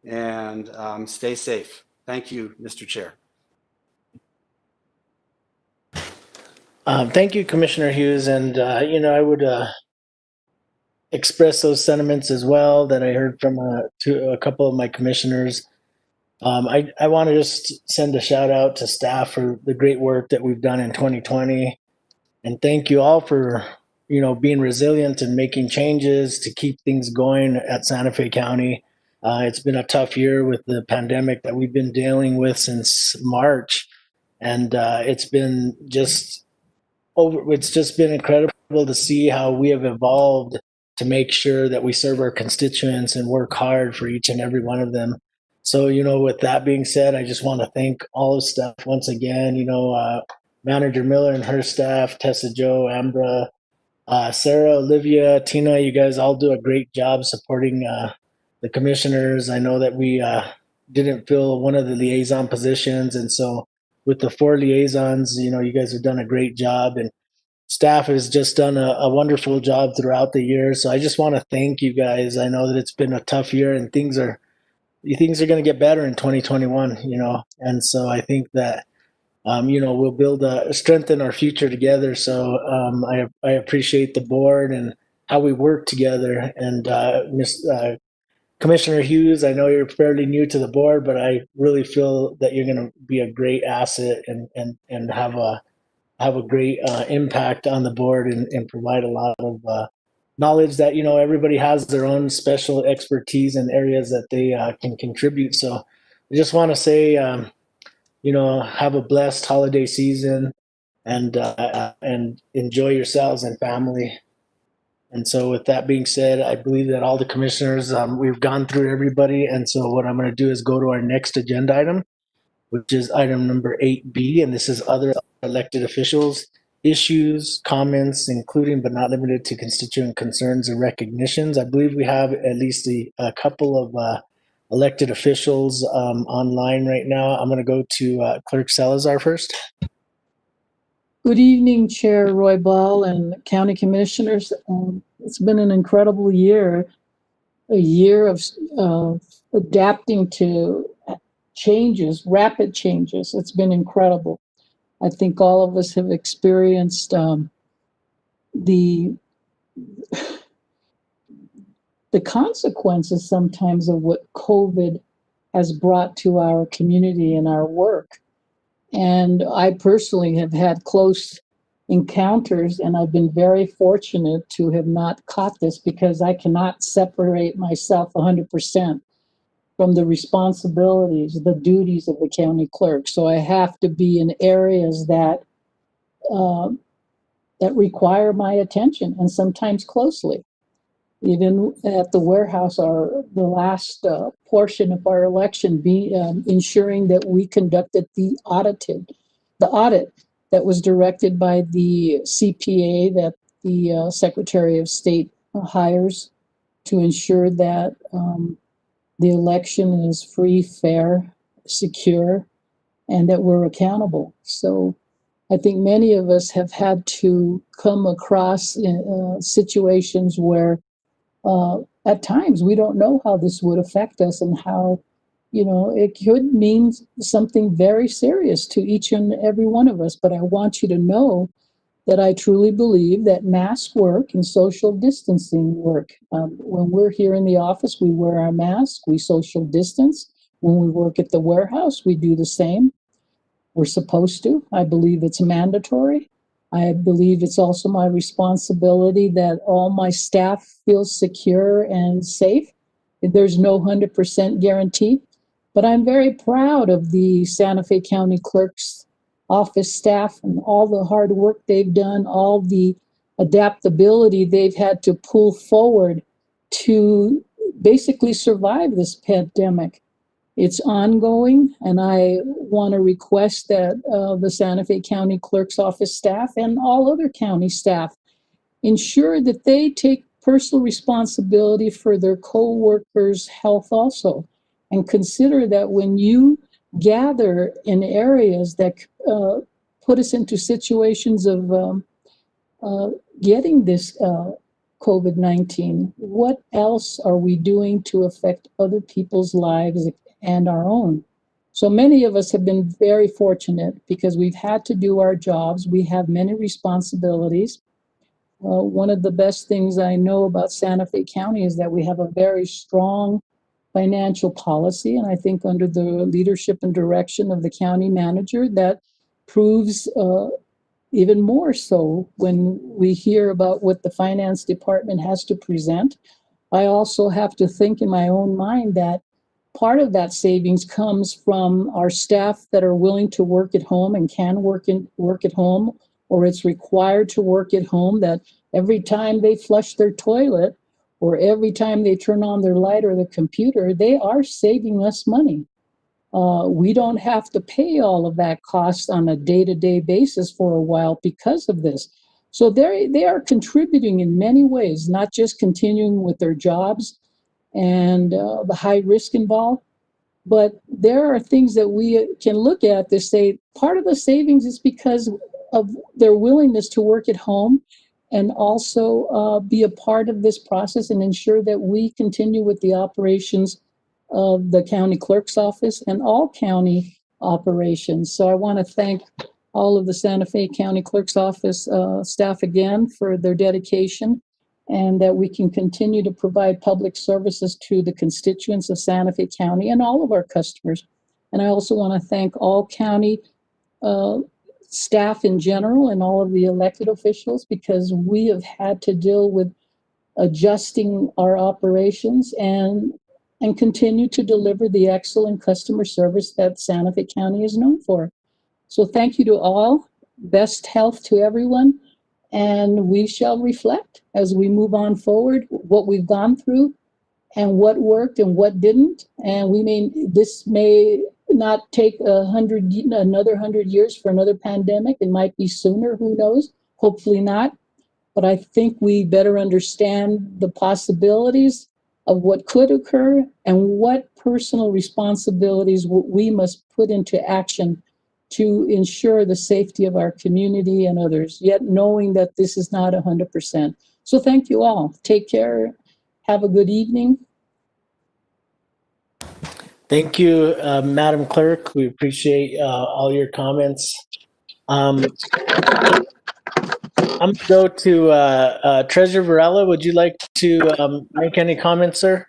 Speaker 9: and stay safe. Thank you, Mr. Chair.
Speaker 1: Thank you, Commissioner Hughes. And, I would express those sentiments as well that I heard from a couple of my commissioners. I want to just send a shout out to staff for the great work that we've done in 2020. And thank you all for, being resilient and making changes to keep things going at Santa Fe County. It's been a tough year with the pandemic that we've been dealing with since March. And it's just been incredible to see how we have evolved to make sure that we serve our constituents and work hard for each and every one of them. So, with that being said, I just want to thank all of staff once again, Manager Miller and her staff, Tessa Jo, Ambra, Sarah, Olivia, Tina, you guys all do a great job supporting the commissioners. I know that we didn't fill one of the liaison positions. And so with the 4 liaisons, you guys have done a great job, and staff has just done a wonderful job throughout the year. So I just want to thank you guys. I know that it's been a tough year and things are going to get better in 2021, and so I think that, we'll build strengthen our future together. So I appreciate the board and how we work together. And Commissioner Hughes, I know you're fairly new to the board, but I really feel that you're going to be a great asset and have a great impact on the board and provide a lot of knowledge that, you know, everybody has their own special expertise in areas that they can contribute. So I just want to say, you know, have a blessed holiday season and enjoy yourselves and family. And so with that being said, I believe that all the commissioners, we've gone through everybody. And so what I'm going to do is go to our next agenda item, which is item number 8B, and this is other elected officials, issues, comments, including but not limited to constituent concerns and recognitions. I believe we have at least a couple of elected officials online right now. I'm going to go to Clerk Salazar first.
Speaker 2: Good evening, Chair Roy Ball and County Commissioners. It's been an incredible year, a year of adapting to changes, rapid changes. It's been incredible. I think all of us have experienced the consequences sometimes of what COVID has brought to our community and our work. And I personally have had close encounters, and I've been very fortunate to have not caught this because I cannot separate myself 100% from the responsibilities, the duties of the county clerk. So I have to be in areas that that require my attention, and sometimes closely. Even at the warehouse, the last portion of our election, ensuring that we conducted the audit that was directed by the CPA that the Secretary of State hires to ensure that the election is free, fair, secure, and that we're accountable. So I think many of us have had to come across situations where at times we don't know how this would affect us and how, you know, it could mean something very serious to each and every one of us. But I want you to know that I truly believe that mask work and social distancing work. When we're here in the office, we wear our mask, we social distance. When we work at the warehouse, we do the same. We're supposed to. I believe it's mandatory. I believe it's also my responsibility that all my staff feel secure and safe. There's no 100% guarantee, but I'm very proud of the Santa Fe County Clerk's office staff and all the hard work they've done, all the adaptability they've had to pull forward to basically survive this pandemic. It's ongoing, and I want to request that the Santa Fe County Clerk's Office staff and all other county staff ensure that they take personal responsibility for their co-workers' health also, and consider that when you gather in areas that put us into situations of getting this COVID-19, what else are we doing to affect other people's lives and our own? So many of us have been very fortunate because we've had to do our jobs. We have many responsibilities. One of the best things I know about Santa Fe County is that we have a very strong financial policy. And I think under the leadership and direction of the county manager, that proves even more so when we hear about what the finance department has to present. I also have to think in my own mind that part of that savings comes from our staff that are willing to work at home and can work at home, or it's required to work at home, that every time they flush their toilet or every time they turn on their light or the computer, they are saving us money. We don't have to pay all of that cost on a day-to-day basis for a while because of this. So they are contributing in many ways, not just continuing with their jobs and the high risk involved, but there are things that we can look at to say part of the savings is because of their willingness to work at home and also be a part of this process and ensure that we continue with the operations of the county clerk's office and all county operations. So I want to thank all of the Santa Fe County Clerk's Office staff again for their dedication, and that we can continue to provide public services to the constituents of Santa Fe County and all of our customers. And I also want to thank all county staff in general and all of the elected officials, because we have had to deal with adjusting our operations, and continue to deliver the excellent customer service that Santa Fe County is known for. So thank you to all. Best health to everyone. And we shall reflect as we move on forward what we've gone through and what worked and what didn't. And this may not take another 100 years for another pandemic. It might be sooner, who knows? Hopefully not. But I think we better understand the possibilities of what could occur and what personal responsibilities we must put into action to ensure the safety of our community and others, yet knowing that this is not 100%. So thank you all. Take care. Have a good evening.
Speaker 1: Thank you, Madam Clerk. We appreciate all your comments. I'm going to go to Treasurer Varela. Would you like to make any comments, sir?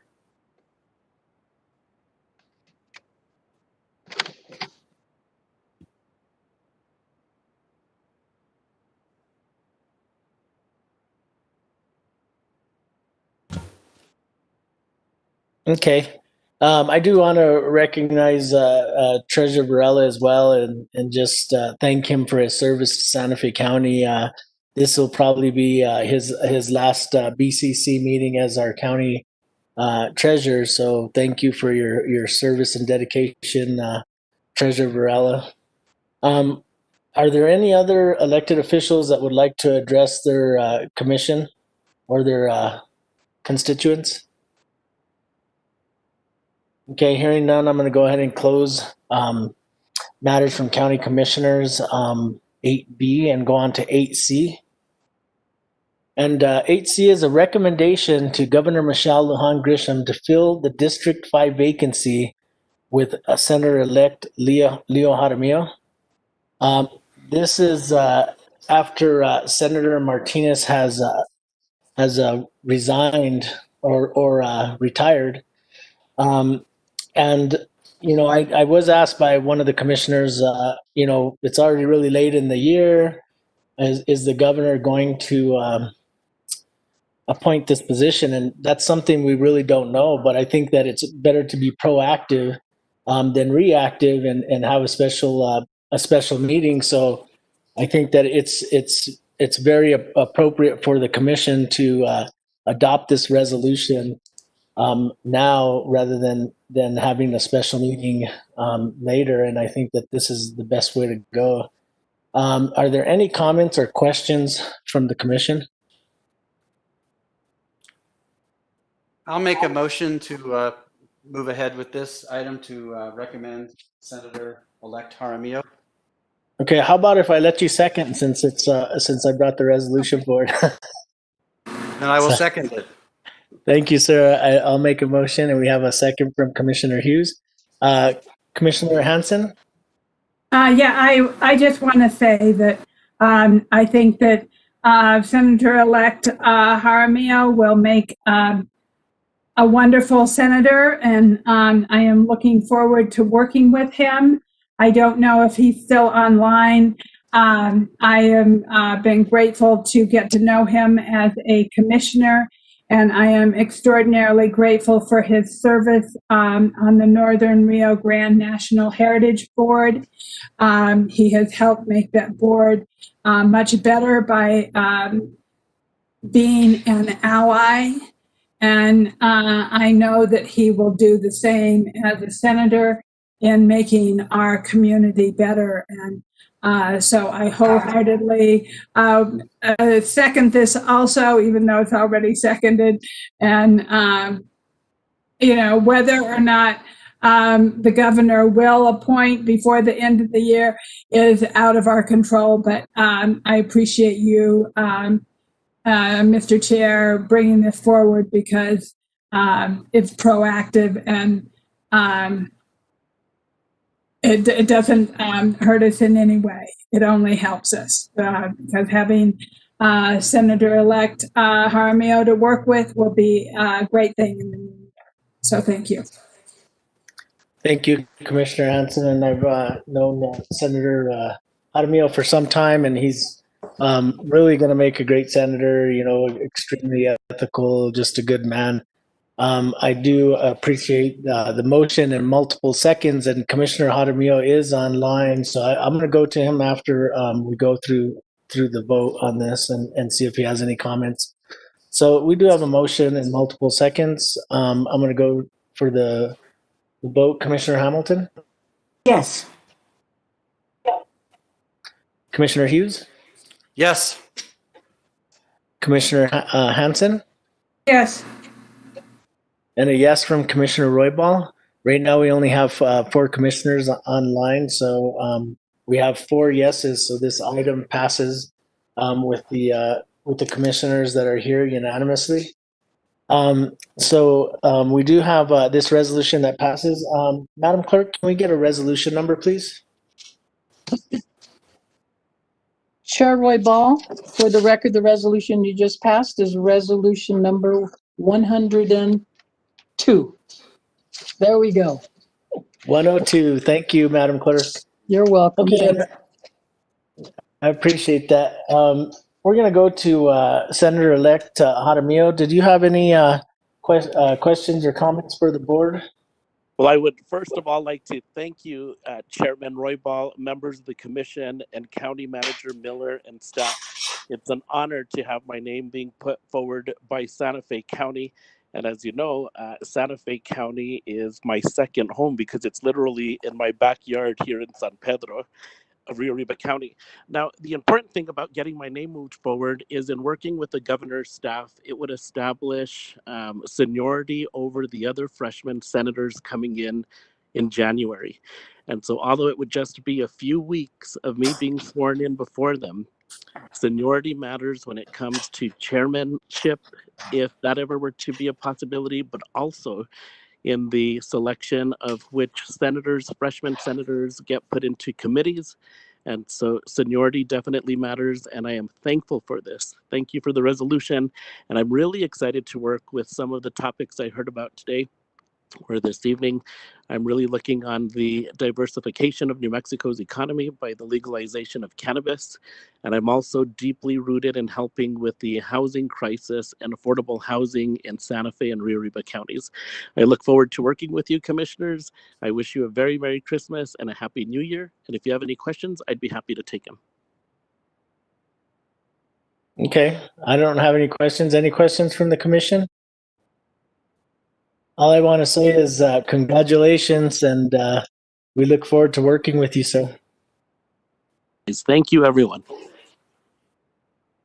Speaker 1: Okay. I do want to recognize Treasurer Varela as well, and just thank him for his service to Santa Fe County. This will probably be his last BCC meeting as our county treasurer. So thank you for your service and dedication, Treasurer Varela. Are there any other elected officials that would like to address their commission or their constituents? Okay, hearing none, I'm going to go ahead and close matters from county commissioners 8B and go on to 8C. And 8C is a recommendation to Governor Michelle Lujan Grisham to fill the District 5 vacancy with Senator-elect Leo Jaramillo. This is after Senator Martinez has resigned or retired. And, I was asked by one of the commissioners, it's already really late in the year. Is the governor going to appoint this position? And that's something we really don't know. But I think that it's better to be proactive than reactive and have a special meeting. So I think that it's very appropriate for the commission to adopt this resolution now rather than having a special meeting later. And I think that this is the best way to go. Are there any comments or questions from the commission?
Speaker 9: I'll make a motion to move ahead with this item to recommend Senator-elect Jaramillo.
Speaker 1: Okay, how about if I let you second since I brought the resolution forward?
Speaker 9: And I will second it.
Speaker 1: Thank you, sir. I'll make a motion, and we have a second from Commissioner Hughes. Commissioner Hanson?
Speaker 6: I just want to say that I think that Senator-elect Jaramillo will make a wonderful senator, and I am looking forward to working with him. I don't know if he's still online. I am been grateful to get to know him as a commissioner, and I am extraordinarily grateful for his service on the Northern Rio Grande National Heritage Board. He has helped make that board much better by being an ally. And I know that he will do the same as a senator in making our community better. And so I wholeheartedly second this also, even though it's already seconded. And, whether or not the governor will appoint before the end of the year is out of our control. But I appreciate you, Mr. Chair, bringing this forward because it's proactive and it doesn't hurt us in any way. It only helps us because having Senator-elect Jaramillo to work with will be a great thing in the new year. So thank you.
Speaker 1: Thank you, Commissioner Hanson. And I've known Senator Jaramillo for some time, and he's Really going to make a great senator, extremely ethical, just a good man. I do appreciate the motion in multiple seconds, and Commissioner Jaramillo is online, so I'm going to go to him after we go through the vote on this and see if he has any comments. So we do have a motion in multiple seconds. I'm going to go for the vote. Commissioner Hamilton?
Speaker 10: Yes.
Speaker 1: Commissioner Hughes?
Speaker 14: Yes.
Speaker 1: Commissioner Hanson?
Speaker 6: Yes.
Speaker 1: And a yes from Commissioner Roybal. Right now, we only have 4 commissioners online, so we have 4 yeses. So this item passes with the commissioners that are here unanimously. So we do have this resolution that passes. Madam Clerk, can we get a resolution number, please?
Speaker 2: Chair Roy Ball, for the record, the resolution you just passed is resolution number 102. There we go.
Speaker 1: 102. Thank you, Madam Clerk.
Speaker 2: You're welcome.
Speaker 1: Okay. I appreciate that. We're going to go to Senator-elect Jaramillo. Did you have any questions or comments for the board?
Speaker 18: Well, I would first of all like to thank you, Chairman Roybal, members of the commission, and County Manager Miller and staff. It's an honor to have my name being put forward by Santa Fe County. And as you know, Santa Fe County is my second home because it's literally in my backyard here in San Pedro of Rio Arriba County. Now, the important thing about getting my name moved forward is in working with the governor's staff, it would establish seniority over the other freshman senators coming in January. And so although it would just be a few weeks of me being sworn in before them, seniority matters when it comes to chairmanship, if that ever were to be a possibility, but also in the selection of which senators, freshman senators, get put into committees. And so seniority definitely matters, and I am thankful for this. Thank you for the resolution, and I'm really excited to work with some of the topics I heard about today or this evening. I'm really looking on the diversification of New Mexico's economy by the legalization of cannabis. And I'm also deeply rooted in helping with the housing crisis and affordable housing in Santa Fe and Rio Arriba counties. I look forward to working with you, commissioners. I wish you a very Merry Christmas and a Happy New Year. And if you have any questions, I'd be happy to take them.
Speaker 1: Okay, I don't have any questions. Any questions from the commission? All I want to say is congratulations, and we look forward to working with you, sir.
Speaker 18: Thank you, everyone.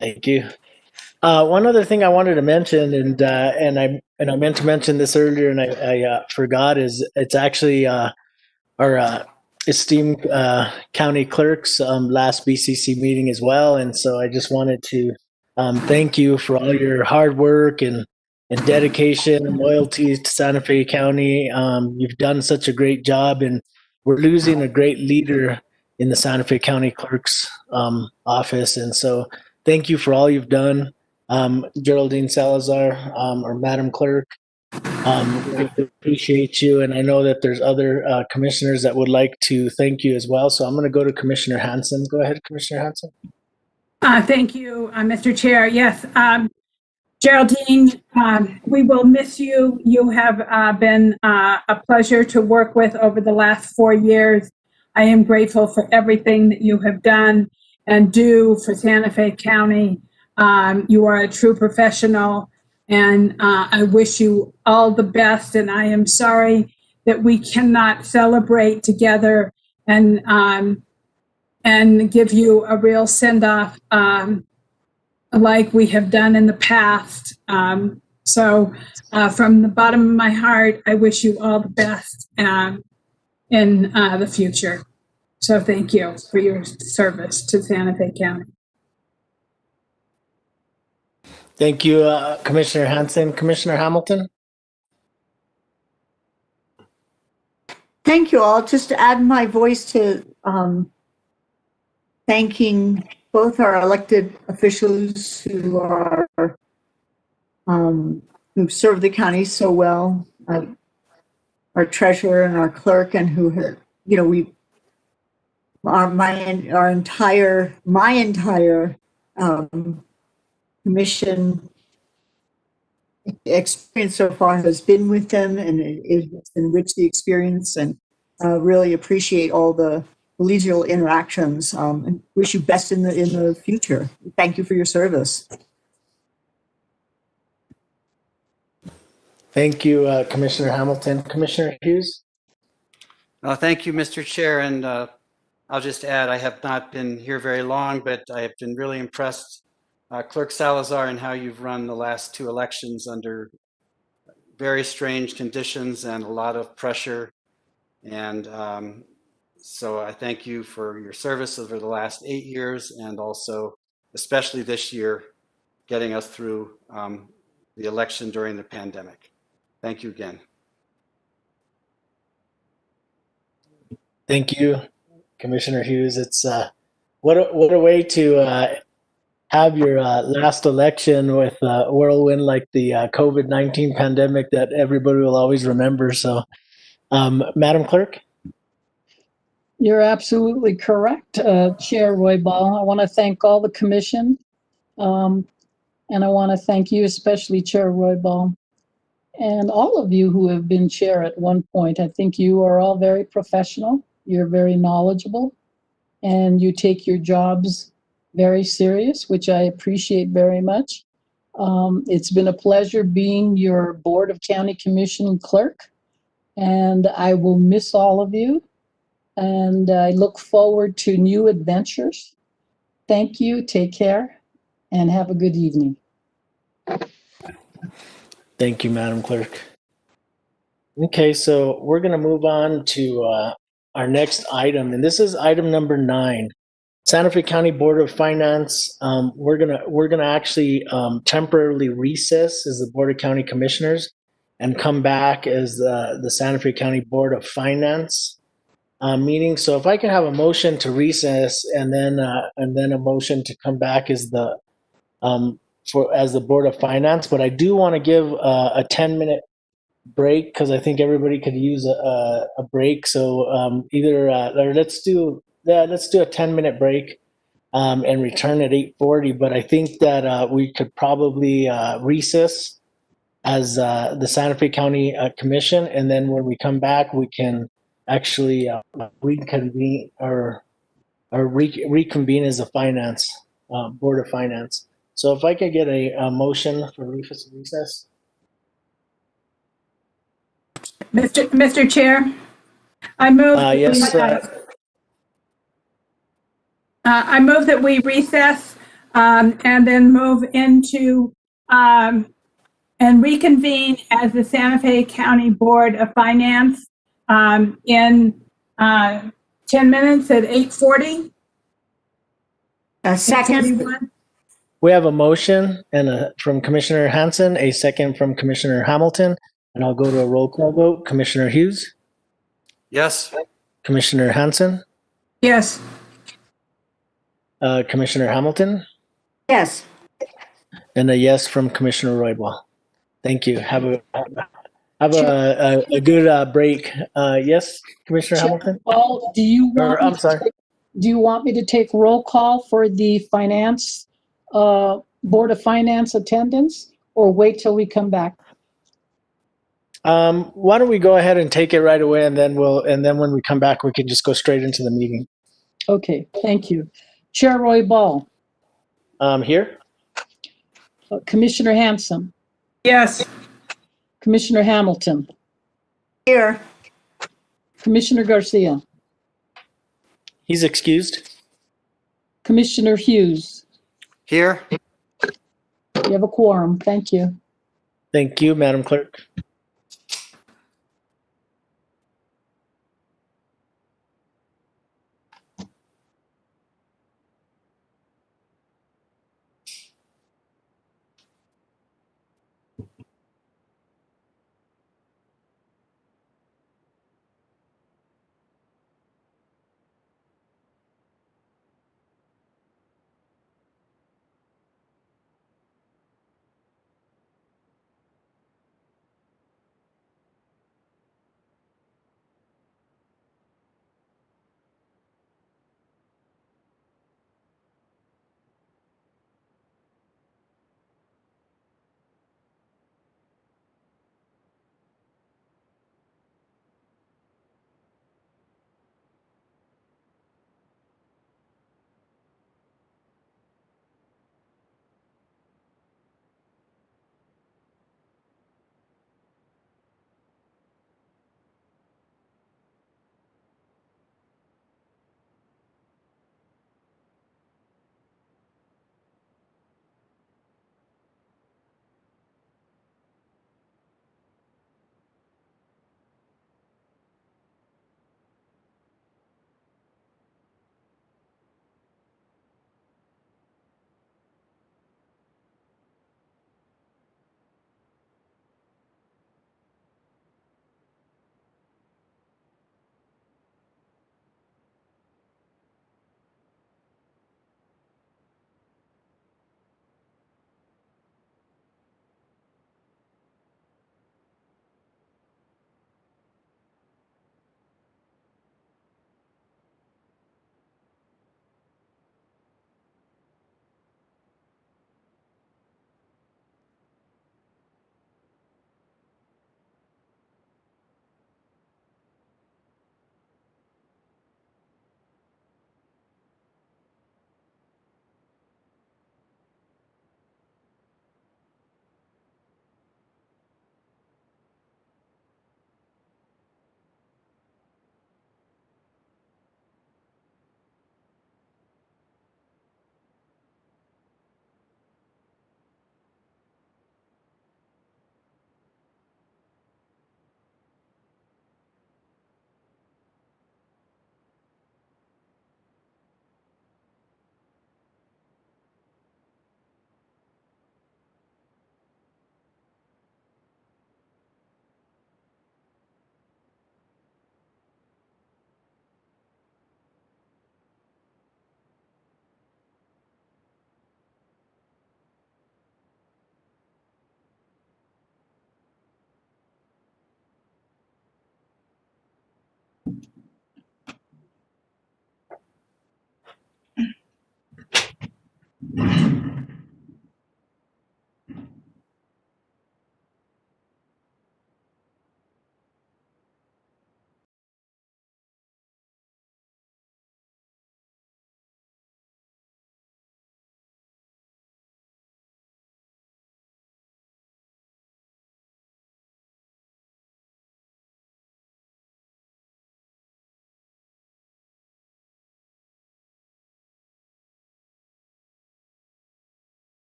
Speaker 1: Thank you. One other thing I wanted to mention, and I meant to mention this earlier, and I forgot, is it's actually our esteemed county clerk's last BCC meeting as well, and so I just wanted to thank you for all your hard work and dedication and loyalty to Santa Fe County. You've done such a great job, and we're losing a great leader in the Santa Fe County Clerk's office. And so thank you for all you've done, Geraldine Salazar, or Madam Clerk. We appreciate you, and I know that there's other commissioners that would like to thank you as well. So I'm going to go to Commissioner Hanson. Go ahead, Commissioner Hanson.
Speaker 6: Thank you, Mr. Chair. Yes, Geraldine, we will miss you. You have been a pleasure to work with over the last 4 years. I am grateful for everything that you have done and do for Santa Fe County. You are a true professional, and I wish you all the best. And I am sorry that we cannot celebrate together and give you a real send-off like we have done in the past. So from the bottom of my heart, I wish you all the best in the future. So thank you for your service to Santa Fe County.
Speaker 1: Thank you, Commissioner Hanson. Commissioner Hamilton?
Speaker 10: Thank you all. Just to add my voice to thanking both our elected officials who are who serve the county so well, our treasurer and our clerk, and who have, my entire commission experience so far has been with them, and it has enriched the experience, and really appreciate all the collegial interactions, and wish you best in the future. Thank you for your service.
Speaker 1: Thank you, Commissioner Hamilton. Commissioner Hughes?
Speaker 9: Thank you, Mr. Chair, and I'll just add, I have not been here very long, but I have been really impressed, Clerk Salazar, in how you've run the last two elections under very strange conditions and a lot of pressure. And so I thank you for your service over the last 8 years, and also, especially this year, getting us through the election during the pandemic. Thank you again.
Speaker 1: Thank you, Commissioner Hughes. It's what a way to have your last election with a whirlwind like the COVID-19 pandemic that everybody will always remember. So, Madam Clerk?
Speaker 2: You're absolutely correct, Chair Roybal. I want to thank all the commission, and I want to thank you, especially Chair Roybal, and all of you who have been chair at one point. I think you are all very professional. You're very knowledgeable, and you take your jobs very serious, which I appreciate very much. It's been a pleasure being your Board of County Commission clerk, and I will miss all of you. And I look forward to new adventures. Thank you, take care, and have a good evening.
Speaker 1: Thank you, Madam Clerk. Okay, so we're going to move on to our next item, and this is item number 9. Santa Fe County Board of Finance. We're gonna actually temporarily recess as the Board of County Commissioners and come back as the Santa Fe County Board of Finance meeting. So if I can have a motion to recess and then a motion to come back as the Board of Finance, but I do want to give a 10-minute break because I think everybody could use a break. So or let's do a 10-minute break and return at 8:40. But I think that we could probably recess as the Santa Fe County Commission, and then when we come back, we can actually reconvene or reconvene as a Finance Board of Finance. So if I could get a motion for recess.
Speaker 6: Mr. Chair, I move.
Speaker 1: Yes.
Speaker 6: I move that we recess and then move into and reconvene as the Santa Fe County Board of Finance in 10 minutes at 8:40.
Speaker 10: Second.
Speaker 1: We have a motion from Commissioner Hanson, a second from Commissioner Hamilton, and I'll go to a roll call vote. Commissioner Hughes?
Speaker 9: Yes.
Speaker 1: Commissioner Hanson?
Speaker 6: Yes.
Speaker 1: Commissioner Hamilton?
Speaker 10: Yes.
Speaker 1: And a yes from Commissioner Roybal. Thank you. Have a good break. Yes, Commissioner Hamilton?
Speaker 2: Well, do you want me to take roll call for the Finance Board of Finance attendance, or wait till we come back?
Speaker 1: Why don't we go ahead and take it right away, and then when we come back, we can just go straight into the meeting.
Speaker 2: Okay, thank you. Chair Roybal.
Speaker 1: Here.
Speaker 2: Commissioner Hanson.
Speaker 6: Yes.
Speaker 2: Commissioner Hamilton.
Speaker 10: Here.
Speaker 2: Commissioner Garcia.
Speaker 1: He's excused.
Speaker 2: Commissioner Hughes.
Speaker 9: Here.
Speaker 2: You have a quorum. Thank you.
Speaker 1: Thank you, Madam Clerk.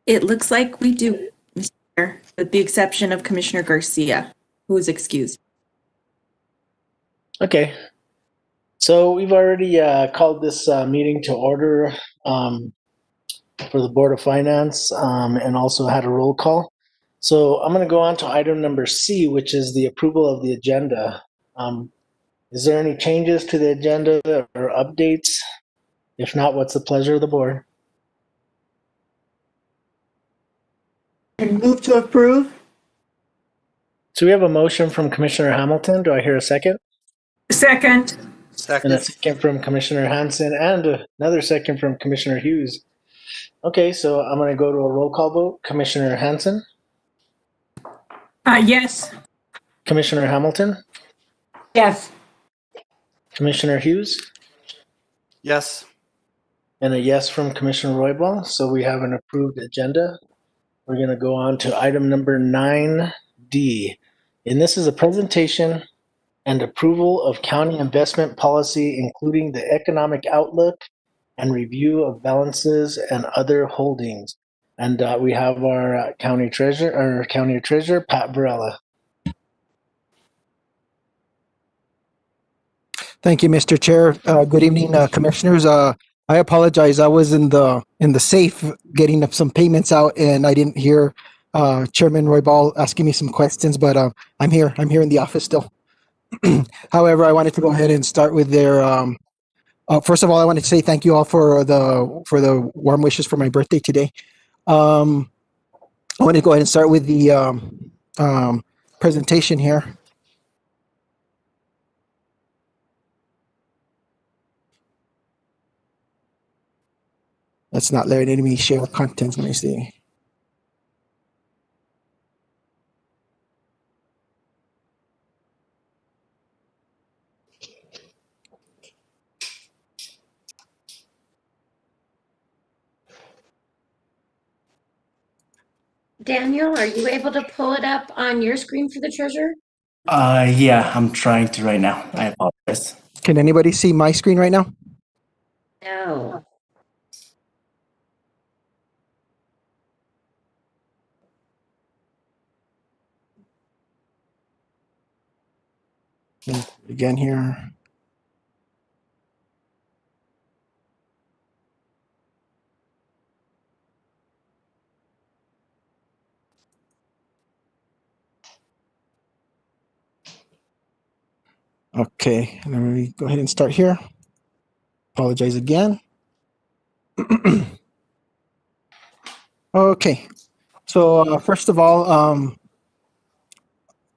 Speaker 15: It looks like we do, Mr. Chair, with the exception of Commissioner Garcia, who is excused.
Speaker 1: Okay. So we've already called this meeting to order for the Board of Finance and also had a roll call. So I'm going to go on to item number C, which is the approval of the agenda. Is there any changes to the agenda or updates? If not, what's the pleasure of the board?
Speaker 10: And move to approve?
Speaker 1: So we have a motion from Commissioner Hamilton. Do I hear a second?
Speaker 6: Second.
Speaker 1: And a second from Commissioner Hanson and another second from Commissioner Hughes. Okay, so I'm going to go to a roll call vote. Commissioner Hanson?
Speaker 6: Yes.
Speaker 1: Commissioner Hamilton?
Speaker 6: Yes.
Speaker 1: Commissioner Hughes?
Speaker 9: Yes.
Speaker 1: And a yes from Commissioner Roybal. So we have an approved agenda. We're going to go on to item number 9D. And this is a presentation and approval of county investment policy, including the economic outlook and review of balances and other holdings. And we have our county treasurer, Pat Varela.
Speaker 14: Thank you, Mr. Chair. Good evening, commissioners. I apologize. I was in the safe getting some payments out, and I didn't hear Chairman Roybal asking me some questions. But I'm here. I'm here in the office still. However, I wanted to go ahead and start with their. First of all, I want to say thank you all for the warm wishes for my birthday today. I want to go ahead and start with the presentation here. That's not letting me share content. Let me see.
Speaker 3: Daniel, are you able to pull it up on your screen for the treasurer?
Speaker 19: Yeah, I'm trying to right now. I apologize.
Speaker 14: Can anybody see my screen right now?
Speaker 3: No.
Speaker 14: Again here. Okay, let me go ahead and start here. Apologize again. Okay, so first of all,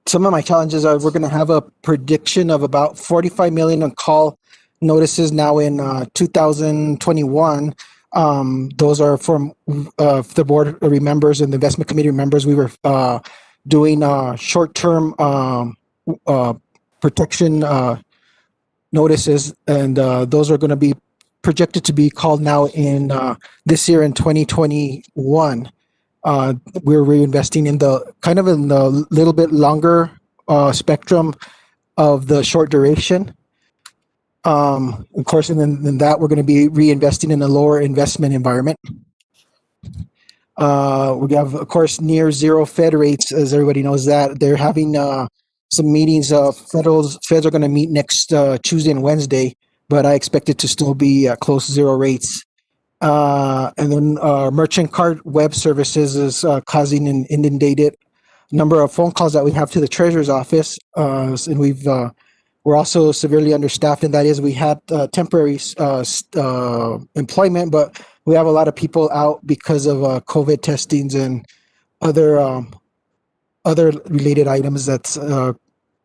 Speaker 14: some of my challenges are we're going to have a prediction of about 45 million on call notices now in 2021. Those are from the board members and the investment committee members. We were doing short-term protection notices, and those are going to be projected to be called now in this year in 2021. We're reinvesting in the little bit longer spectrum of the short duration. Of course, and then that we're going to be reinvesting in a lower investment environment. We have, of course, near zero Fed rates, as everybody knows that. They're having some meetings. Feds are going to meet next Tuesday and Wednesday, but I expect it to still be close to zero rates. And then merchant card web services is causing an inundated number of phone calls that we have to the treasurer's office. And we're also severely understaffed, and that is we had temporary employment, but we have a lot of people out because of COVID testings and other related items that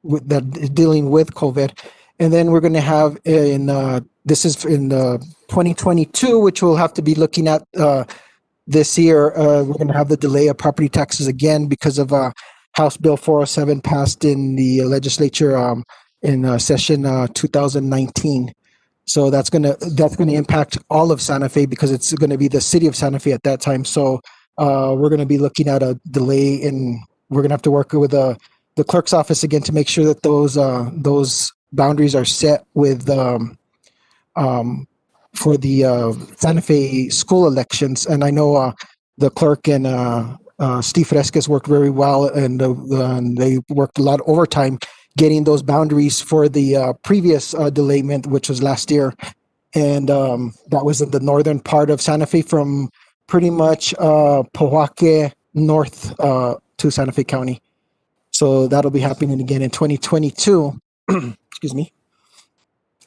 Speaker 14: is dealing with COVID. And then we're going to have this is in 2022, which we'll have to be looking at this year. We're going to have the delay of property taxes again because of House Bill 407 passed in the legislature in session 2019. So that's going to impact all of Santa Fe because it's going to be the city of Santa Fe at that time. So we're going to be looking at a delay, and we're going to have to work with the clerk's office again to make sure that those boundaries are set with for the Santa Fe school elections. And I know the clerk and Steve Fresquez worked very well, and they worked a lot of overtime getting those boundaries for the previous delayment, which was last year. And that was in the northern part of Santa Fe from pretty much Pojoaque north to Santa Fe County. So that'll be happening again in 2022. Excuse me.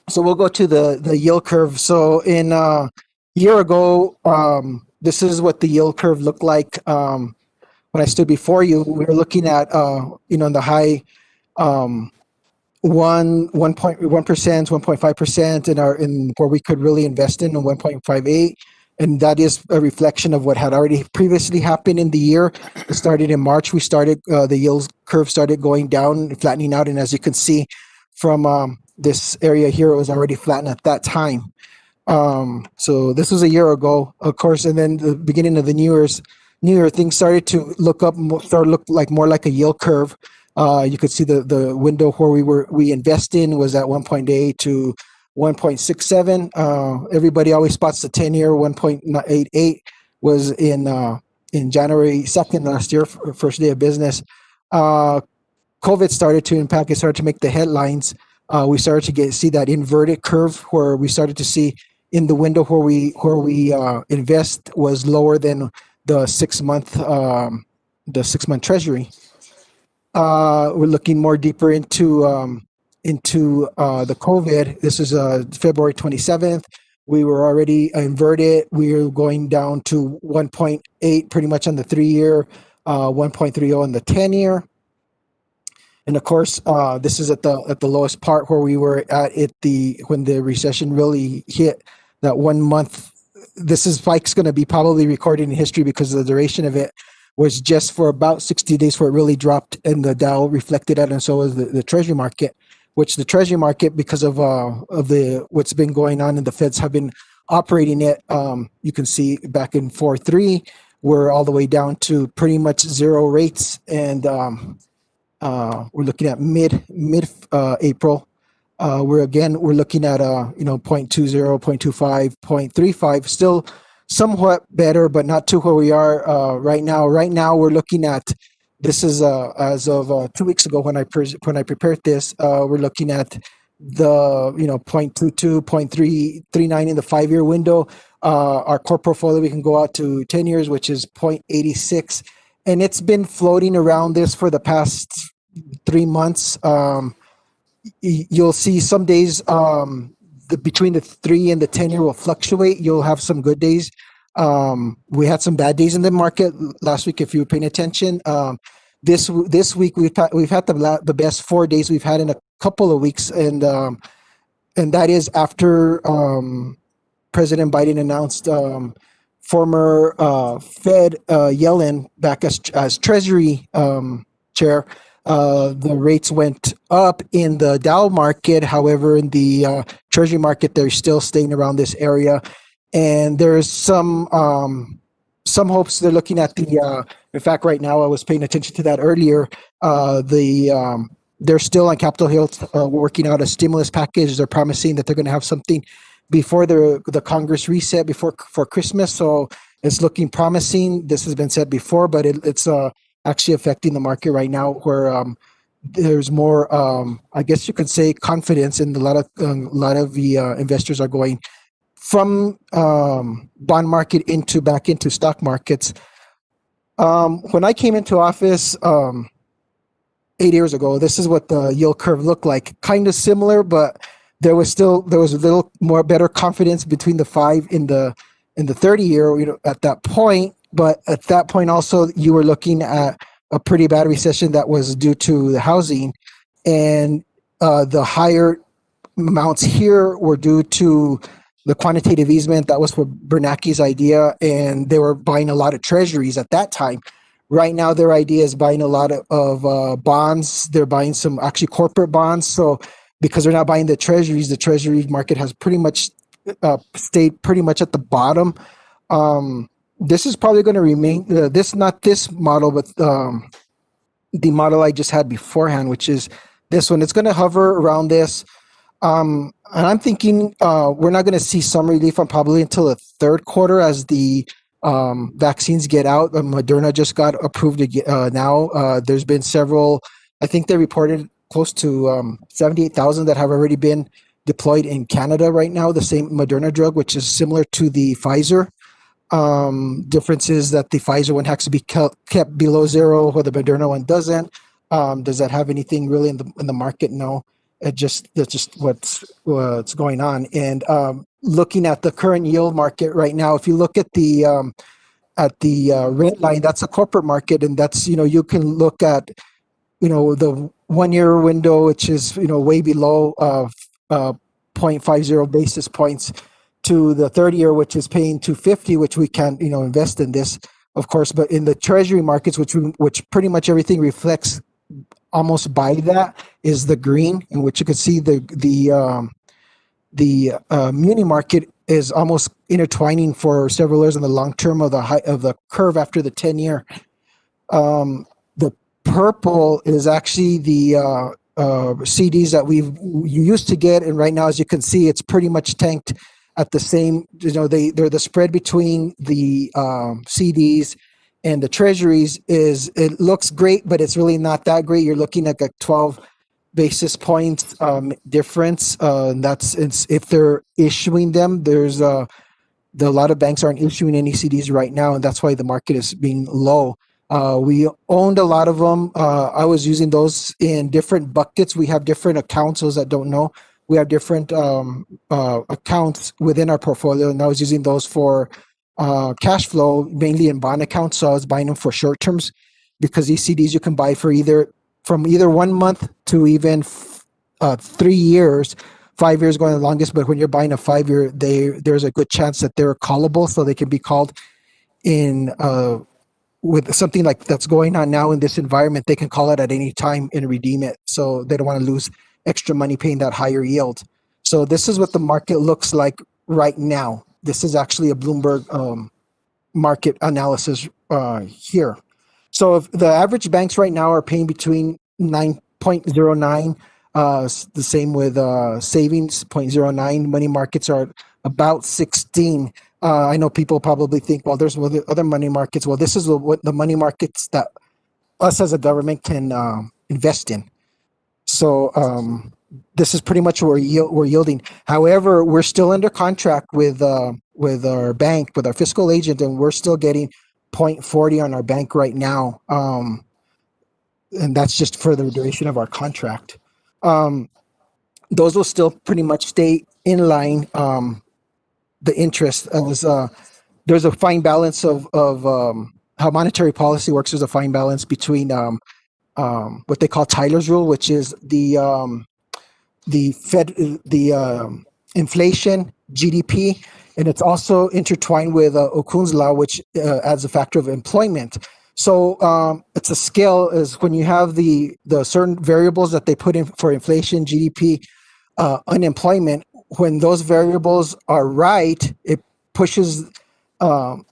Speaker 14: So we'll go to the yield curve. So in a year ago, this is what the yield curve looked like. When I stood before you, we were looking at, in the high 1.1%, 1.5% in where we could really invest in 1.58. And that is a reflection of what had already previously happened in the year. It started in March. We started, the yield curve started going down, flattening out. And as you can see from this area here, it was already flattened at that time. So this was a year ago, of course. And then the beginning of the New Year, things started to look like more like a yield curve. You could see the window where we invest in was at 1.8 to 1.67. Everybody always spots the 10-year 1.88 was in January 2nd last year, first day of business. COVID started to impact. It started to make the headlines. We started to see that inverted curve where we started to see in the window where we invest was lower than the 6 month Treasury. We're looking more deeper into the COVID. This is February 27th. We were already inverted. We were going down to 1.8 pretty much on the 3-year, 1.30 on the 10-year. And of course, this is at the lowest part where we were at when the recession really hit that 1 month. This spike's going to be probably recorded in history because the duration of it was just for about 60 days where it really dropped, and the Dow reflected that, and so was the Treasury market, which the Treasury market, because of what's been going on and the Feds have been operating it, you can see back in 4.3, we're all the way down to pretty much zero rates, and we're looking at mid April. We're looking at 0.20, 0.25, 0.35, still somewhat better, but not to where we are right now. Right now, we're looking at, this is as of 2 weeks ago when I prepared this, we're looking at the 0.22, 0.339 in the 5-year window. Our core portfolio, we can go out to 10 years, which is 0.86, and it's been floating around this for the past 3 months. You'll see some days between the 3 and the 10-year will fluctuate. You'll have some good days. We had some bad days in the market last week, if you were paying attention. This week we've had the best 4 days we've had in a couple of weeks, and that is after President Biden announced former Fed Yellen back as Treasury chair. The rates went up in the Dow market. However, in the Treasury market, they're still staying around this area. And there's some hopes. They're looking at in fact, right now, I was paying attention to that earlier. They're still on Capitol Hill working out a stimulus package. They're promising that they're going to have something before the Congress reset for Christmas. So it's looking promising. This has been said before, but it's actually affecting the market right now, where there's more, I guess you could say, confidence, and a lot of the investors are going from bond market back into stock markets. When I came into office 8 years ago, this is what the yield curve looked like. Kind of similar, but there was a little more better confidence between the 5 in the 30-year at that point. But at that point also, you were looking at a pretty bad recession that was due to the housing, and the higher amounts here were due to the quantitative easement. That was for Bernanke's idea, and they were buying a lot of treasuries at that time. Right now, their idea is buying a lot of bonds. They're buying some actually corporate bonds. So because they're not buying the treasuries, the treasury market has pretty much stayed pretty much at the bottom. This is probably going to remain not this model, but the model I just had beforehand, which is this one. It's going to hover around this. And I'm thinking we're not going to see some relief on probably until the third quarter, as the vaccines get out. Moderna just got approved now. There's been several, I think they reported close to 78,000 that have already been deployed in Canada right now, the same Moderna drug, which is similar to the Pfizer. Difference is that the Pfizer one has to be kept below zero, where the Moderna one doesn't. Does that have anything really in the market? No. That's just what's going on. And looking at the current yield market right now, if you look at the red line, that's a corporate market, and that's, you can look at the 1 year window, which is way below 0.50 basis points, to the 30-year, which is paying 250, which we can't invest in this, of course. But in the treasury markets, which pretty much everything reflects almost by that, is the green, in which you can see the muni market is almost intertwining for several years in the long term of the curve after the 10-year. The purple is actually the CDs that you used to get, and right now, as you can see, it's pretty much tanked at the same. They're the spread between the CDs and the treasuries it looks great, but it's really not that great. You're looking at a 12 basis points difference. If they're issuing them. There's a lot of banks aren't issuing any CDs right now, and that's why the market is being low. We owned a lot of them. I was using those in different buckets. We have different accounts. Those that don't know, we have different accounts within our portfolio, and I was using those for cash flow, mainly in bond accounts. So I was buying them for short terms, because these CDs you can buy for from either 1 month to even 3 years. 5 years going the longest, but when you're buying a 5-year, there's a good chance that they're callable, so they can be called in with something like that's going on now in this environment. They can call it at any time and redeem it, so they don't want to lose extra money paying that higher yield. So this is what the market looks like right now. This is actually a Bloomberg market analysis here. So if the average banks right now are paying between 9.09, the same with savings, 0.09. Money markets are about 16. I know people probably think, well, there's other money markets. Well, this is what the money markets that us as a government can invest in. So this is pretty much what we're yielding. However, we're still under contract with our bank, with our fiscal agent, and we're still getting 0.40 on our bank right now. And that's just for the duration of our contract. Those will still pretty much stay in line. The interest there's a fine balance of how monetary policy works. There's a fine balance between what they call Tyler's rule, which is the inflation, GDP, and it's also intertwined with Okun's law, which adds a factor of employment. So it's a scale, is when you have the certain variables that they put in for inflation, GDP, unemployment. When those variables are right, it pushes those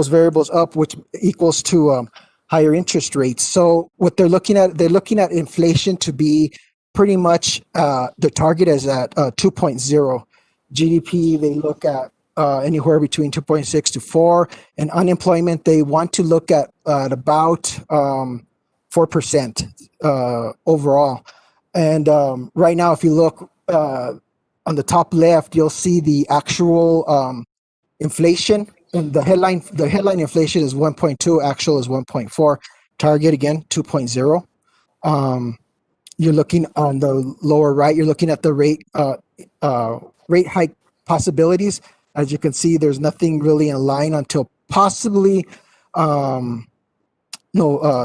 Speaker 14: variables up, which equals to higher interest rates. So what they're looking at inflation to be pretty much the target is at 2.0. GDP, they look at anywhere between 2.6 to 4, and unemployment, they want to look at about 4% overall. And right now, if you look on the top left, you'll see the actual inflation, and the headline inflation is 1.2, actual is 1.4, target again 2.0. You're looking on the lower right, you're looking at the rate hike possibilities. As you can see, there's nothing really in line until possibly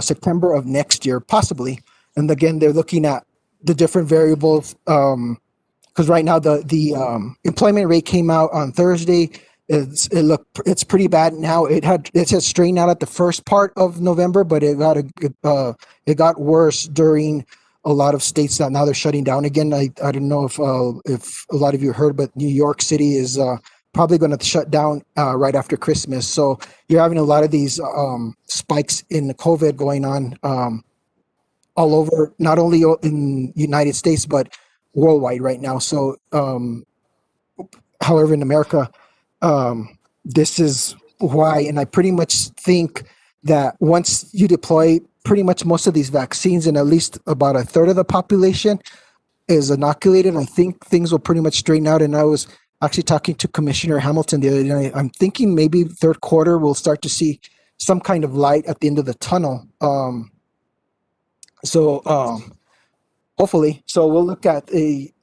Speaker 14: September of next year, possibly. And again, they're looking at the different variables, because right now the employment rate came out on Thursday. It's pretty bad now. It had strained out at the first part of November, but it got worse during a lot of states that now they're shutting down again. I don't know if a lot of you heard, but New York City is probably going to shut down right after Christmas. So you're having a lot of these spikes in the COVID going on all over, not only in United States, but worldwide right now. So however, in America, this is why. And I pretty much think that once you deploy pretty much most of these vaccines and at least about a third of the population is inoculated, I think things will pretty much straighten out. And I was actually talking to Commissioner Hamilton the other day. I'm thinking maybe third quarter we'll start to see some kind of light at the end of the tunnel. Hopefully. So we'll look at the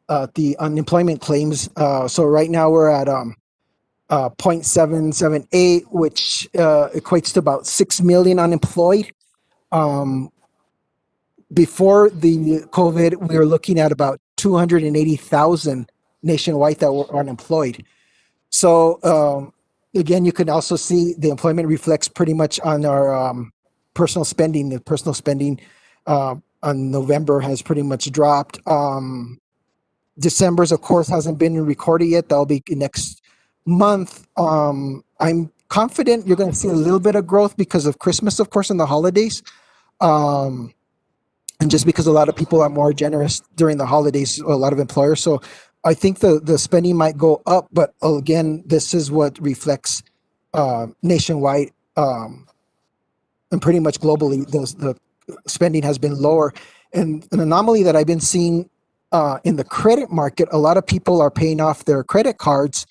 Speaker 14: unemployment claims. So right now we're at 0.778, which equates to about 6 million unemployed. Before the COVID, we were looking at about 280,000 nationwide that were unemployed. So again, you can also see the employment reflects pretty much on our personal spending. The personal spending on November has pretty much dropped. December's, of course, hasn't been recorded yet. That'll be next month. I'm confident you're going to see a little bit of growth because of Christmas, of course, and the holidays. And just because a lot of people are more generous during the holidays, a lot of employers. So I think the spending might go up, but again, this is what reflects nationwide and pretty much globally. The spending has been lower. And an anomaly that I've been seeing in the credit market, a lot of people are paying off their credit cards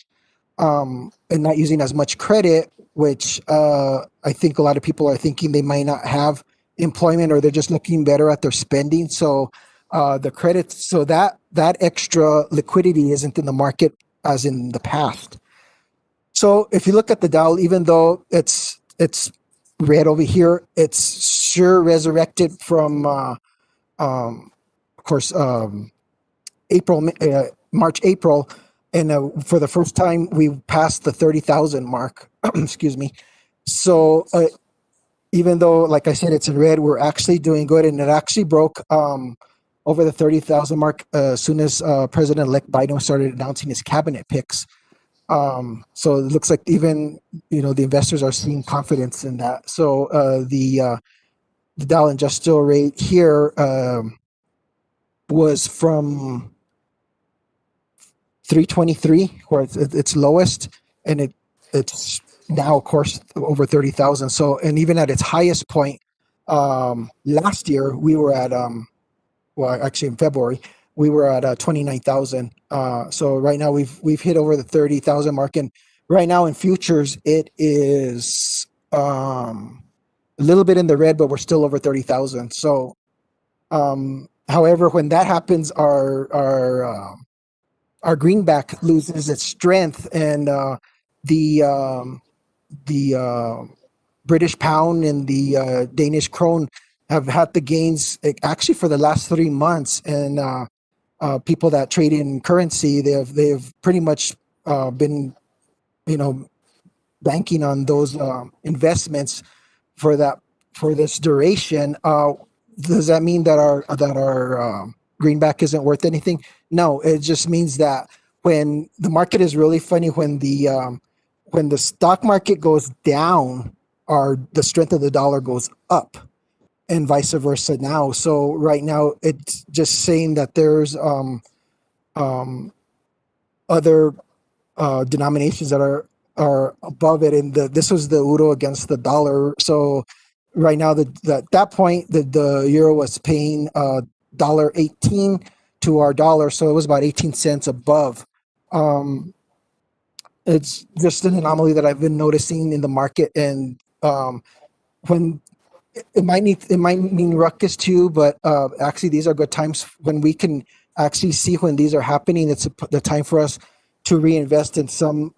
Speaker 14: and not using as much credit, which I think a lot of people are thinking they might not have employment or they're just looking better at their spending. So the credits, so that extra liquidity isn't in the market as in the past. So if you look at the Dow, even though it's red over here, it's sure resurrected from, of course, March, April. And for the first time, we passed the 30,000 mark. Excuse me. So even though, like I said, it's in red, we're actually doing good. And it actually broke over the 30,000 mark as soon as President-elect Biden started announcing his cabinet picks. So it looks like even, the investors are seeing confidence in that. So the Dow Industrial Rate here was from 323, where it's lowest, and it's now, of course, over 30,000. So, and even at its highest point last year, we were at actually in February, we were at 29,000. So right now we've hit over the 30,000 mark, and right now in futures it is a little bit in the red, but we're still over 30,000. So, however, when that happens, our greenback loses its strength, and the British pound and the Danish krone have had the gains actually for the last 3 months. And people that trade in currency, they've pretty much been, banking on those investments for this duration. Does that mean that our greenback isn't worth anything? No, it just means that when the market is really funny, when the stock market goes down, the strength of the dollar goes up, and vice versa now. So right now it's just saying that there's other denominations that are above it, and this was the euro against the dollar. So right now, at that point, the euro was paying $1.18 to our dollar, so it was about 18 cents above. It's just an anomaly that I've been noticing in the market, and when it might mean ruckus too, but actually these are good times when we can actually see when these are happening. It's the time for us to reinvest in some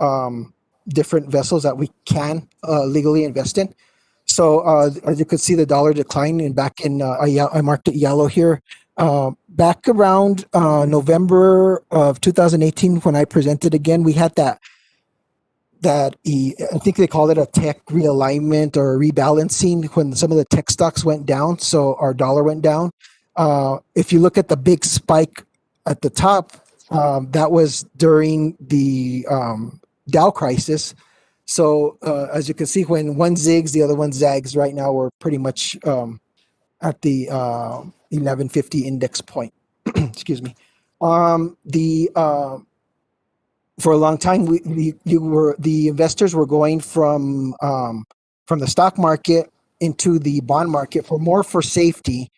Speaker 14: different vessels that we can legally invest in. So as you could see, the dollar decline, and back in I marked it yellow here. Back around November of 2018, when I presented again, we had that I think they call it a tech realignment or rebalancing when some of the tech stocks went down. So our dollar went down. If you look at the big spike at the top, that was during the Dow crisis. So as you can see, when one zigs, the other one zags. Right now, we're pretty much at the 1150 index point. Excuse me. for a long time, the investors were going from the stock market into the bond market for safety.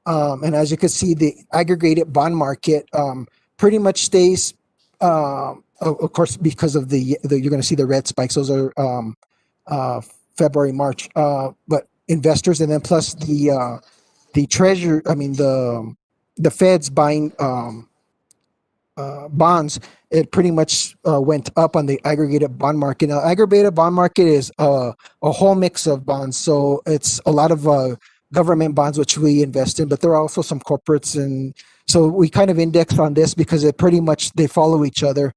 Speaker 14: And as you can see, the aggregated bond market pretty much stays. Of course, because of you're going to see the red spikes. Those are February, March. But investors, and then plus the treasury. I mean the Fed's buying bonds. It pretty much went up on the aggregated bond market. Now, aggregated bond market is a whole mix of bonds. So it's a lot of government bonds, which we invest in, but there are also some corporates. And so we kind of index on this because it pretty much, they follow each other.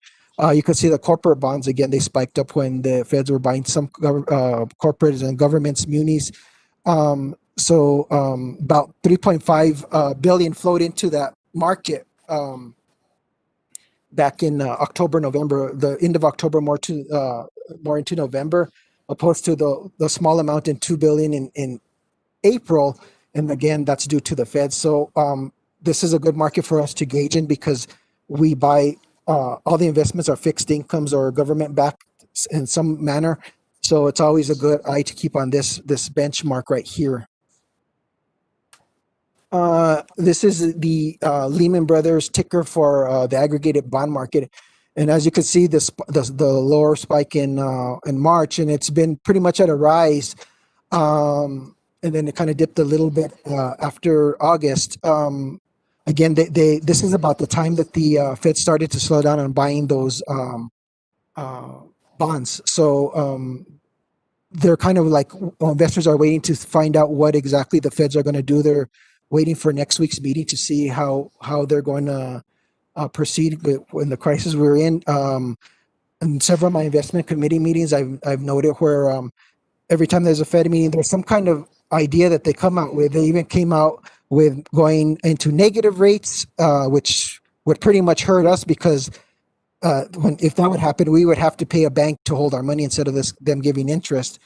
Speaker 14: You can see the corporate bonds, again, they spiked up when the feds were buying some corporates and governments, munis. About 3.5 billion flowed into that market. Back in October, November, the end of October, more into November, opposed to the small amount in 2 billion in April. And again, that's due to the Fed. So this is a good market for us to gauge in because we buy all the investments are fixed incomes or government backed in some manner. So it's always a good eye to keep on this benchmark right here. This is the Lehman Brothers ticker for the aggregated bond market, and as you can see, the lower spike in March, and it's been pretty much at a rise, and then it kind of dipped a little bit after August. Again, this is about the time that the Fed started to slow down on buying those bonds. So they're kind of like investors are waiting to find out what exactly the Feds are going to do. They're waiting for next week's meeting to see how they're going to proceed in the crisis we're in. And several of my investment committee meetings, I've noted where every time there's a Fed meeting, there's some kind of idea that they come out with. They even came out with going into negative rates, which would pretty much hurt us because if that would happen, we would have to pay a bank to hold our money instead of them giving interest.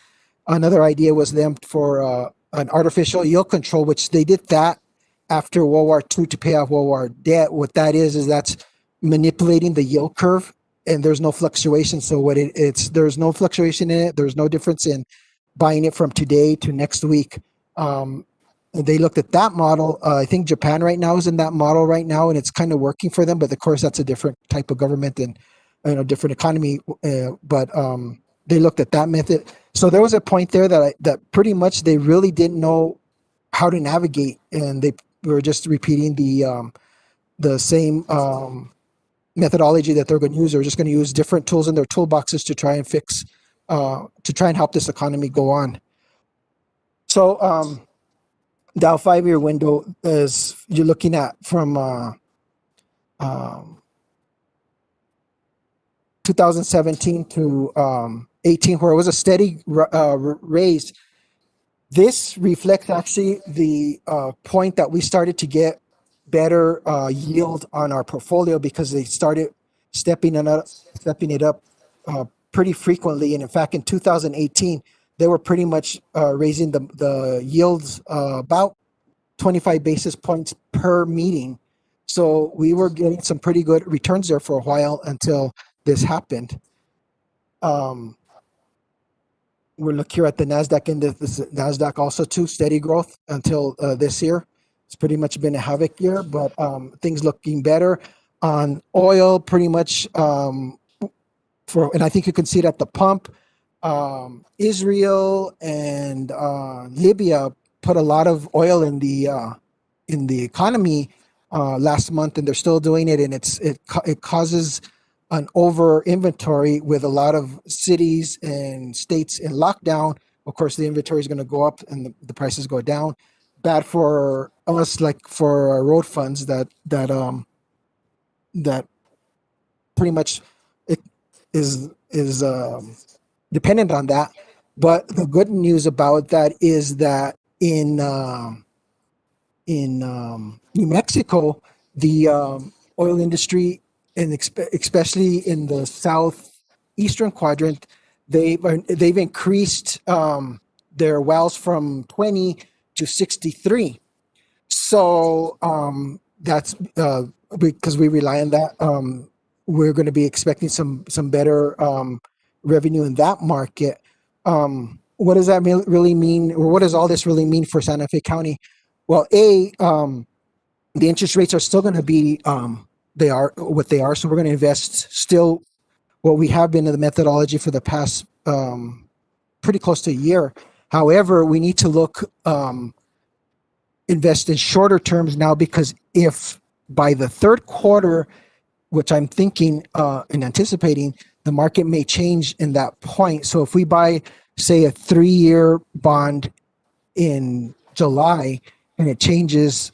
Speaker 14: Another idea was them for an artificial yield control, which they did that after World War II to pay off World War debt. What that is that's manipulating the yield curve, and there's no fluctuation. So there's no fluctuation in it. There's no difference in buying it from today to next week. They looked at that model. I think Japan right now is in that model right now, and it's kind of working for them. But of course, that's a different type of government and different economy. But they looked at that method. So there was a point there that pretty much they really didn't know how to navigate, and they were just repeating the same methodology that they're going to use. They're just going to use different tools in their toolboxes to try and fix, to try and help this economy go on. So Dow 5-year window is you're looking at from 2017 to 18, where it was a steady raise. This reflects actually the point that we started to get better yield on our portfolio because they started stepping it up pretty frequently. And in fact, in 2018, they were pretty much raising the yields about 25 basis points per meeting. So we were getting some pretty good returns there for a while until this happened. We're looking here at the NASDAQ index. NASDAQ also too, steady growth until this year. It's pretty much been a havoc year, but things looking better. On oil, pretty much and I think you can see it at the pump. Israel and Libya put a lot of oil in the economy last month, and they're still doing it, and it causes an over inventory with a lot of cities and states in lockdown. Of course, the inventory is going to go up and the prices go down. Bad for us, like for our road funds that pretty much it is dependent on that. But the good news about that is that in New Mexico, the oil industry, and especially in the southeastern quadrant, they've increased their wells from 20 to 63. So that's because we rely on that. we're going to be expecting some better revenue in that market. What does that really mean, or what does all this really mean for Santa Fe County? Well, the interest rates are still going to be they are what they are, so we're going to invest still what we have been in the methodology for the past pretty close to a year. However, we need to look invest in shorter terms now, because if by the third quarter, which I'm thinking and anticipating, the market may change in that point. So if we buy, say, a 3-year bond in July and it changes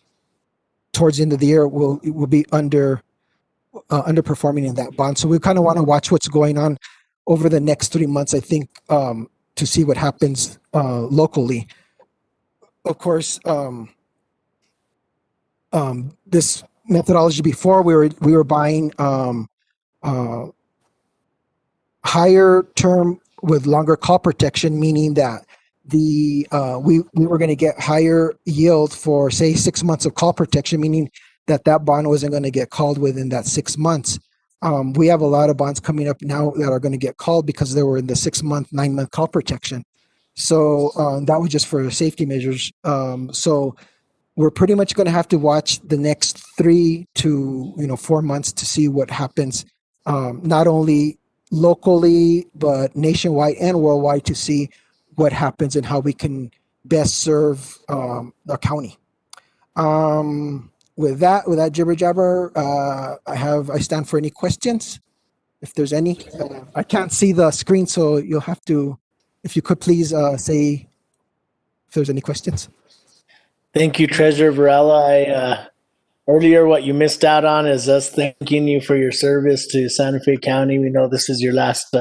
Speaker 14: towards the end of the year, it will be underperforming in that bond. So we kind of want to watch what's going on over the next 3 months, I think, to see what happens locally. Of course, this methodology before, we were buying higher term with longer call protection, meaning that we were going to get higher yield for, say, 6 months of call protection, meaning that bond wasn't going to get called within that 6 months. We have a lot of bonds coming up now that are going to get called because they were in the 6-month, 9-month call protection. So that was just for safety measures. So we're pretty much going to have to watch the next 3 to 4 months to see what happens, not only locally but nationwide and worldwide, to see what happens and how we can best serve the county. With that jibber jabber, I stand for any questions, if there's any. I can't see the screen, so you'll have to, if you could please say if there's any questions.
Speaker 1: Thank you, Treasurer Varela. Earlier, what you missed out on is us thanking you for your service to Santa Fe County. We know this is your last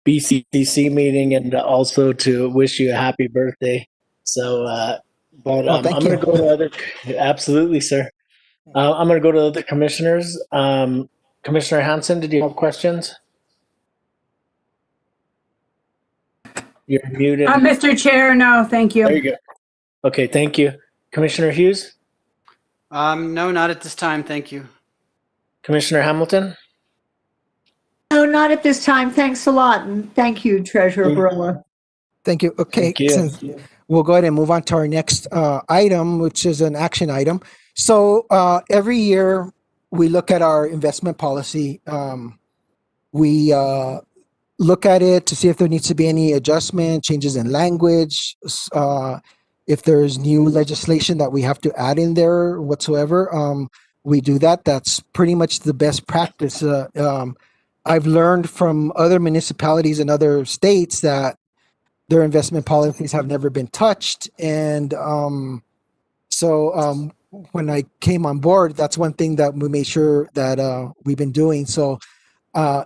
Speaker 1: BCC meeting, and also to wish you a happy birthday. So, I'm going to go to other. Absolutely, sir. I'm going to go to other commissioners. Commissioner Hanson, did you have questions? You're muted.
Speaker 6: Mr. Chair, no, thank you.
Speaker 1: There you go. Okay, thank you. Commissioner Hughes?
Speaker 9: No, not at this time. Thank you.
Speaker 1: Commissioner Hamilton?
Speaker 10: No, not at this time. Thanks a lot. And thank you, Treasurer Varela.
Speaker 14: Thank you. Okay,
Speaker 1: Thank you.
Speaker 14: since we'll go ahead and move on to our next item, which is an action item. So every year we look at our investment policy. We look at it to see if there needs to be any adjustment, changes in language, if there's new legislation that we have to add in there whatsoever. We do that. That's pretty much the best practice. I've learned from other municipalities in other states that their investment policies have never been touched. And so when I came on board, that's one thing that we made sure that we've been doing. So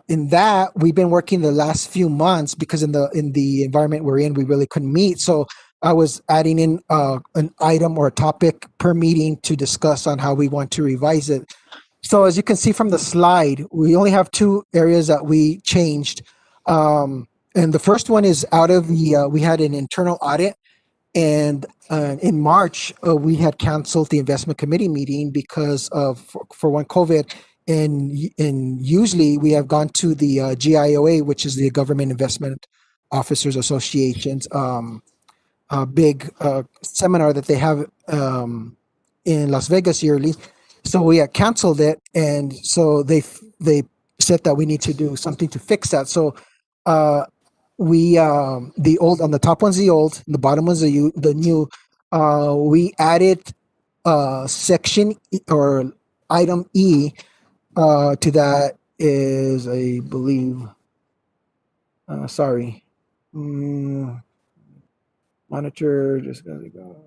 Speaker 14: in that, we've been working the last few months because in the environment we're in, we really couldn't meet. So I was adding in an item or a topic per meeting to discuss on how we want to revise it. So as you can see from the slide, we only have 2 areas that we changed. And the first one is out of the, we had an internal audit, and in March, we had canceled the investment committee meeting because of, for one, COVID. And usually we have gone to the GIOA, which is the Government Investment Officers Association's big seminar that they have in Las Vegas yearly. So we had canceled it, and so they said that we need to do something to fix that. So we the old, on the top one's the old, the bottom one's the new. We added section or item E to that is, I believe, sorry, monitor, just gotta go.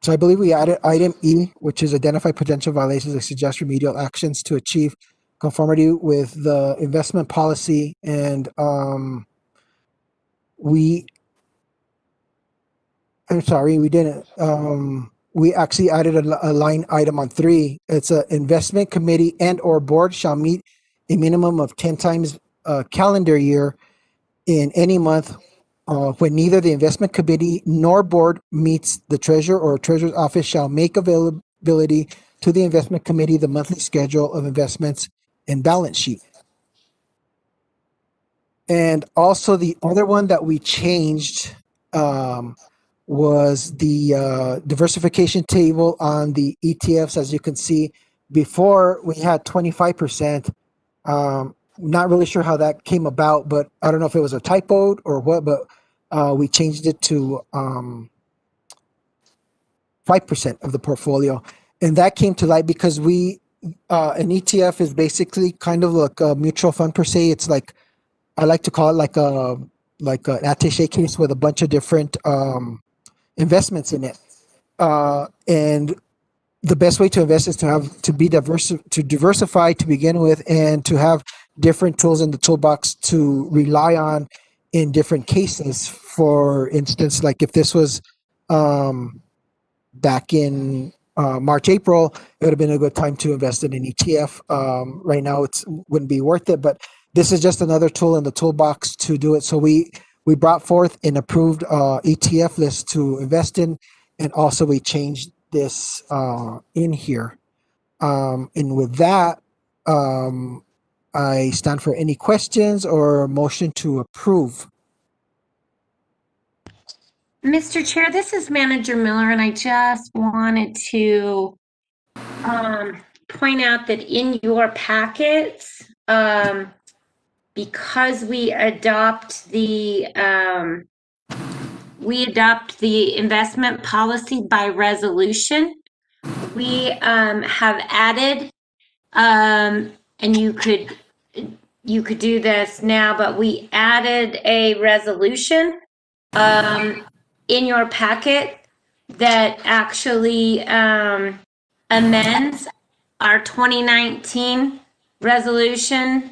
Speaker 14: So I believe we added item E, which is identify potential violations and suggest remedial actions to achieve conformity with the investment policy, and I'm sorry, we didn't. We actually added a line item on 3. It's a investment committee and or board shall meet a minimum of 10 times a calendar year in any month when neither the investment committee nor board meets. The treasurer or treasurer's office shall make availability to the investment committee the monthly schedule of investments and balance sheet. And also the other one that we changed was the diversification table on the ETFs. As you can see, before we had 25%. Not really sure how that came about, but I don't know if it was a typo or what, but we changed it to 5% of the portfolio. And that came to light because an ETF is basically kind of like a mutual fund per se. It's like, I like to call it like an attaché case with a bunch of different investments in it. And the best way to invest is to diversify to begin with, and to have different tools in the toolbox to rely on in different cases. For instance, like if this was back in March, April, it would have been a good time to invest in an ETF. Right now, it wouldn't be worth it, but this is just another tool in the toolbox to do it. So we brought forth an approved ETF list to invest in, and also we changed this in here. And with that, I stand for any questions or motion to approve.
Speaker 3: Mr. Chair, this is Manager Miller, and I just wanted to point out that in your packets, because we adopt the investment policy by resolution, we have added, and you could do this now, but we added a resolution in your packet that actually amends our 2019 resolution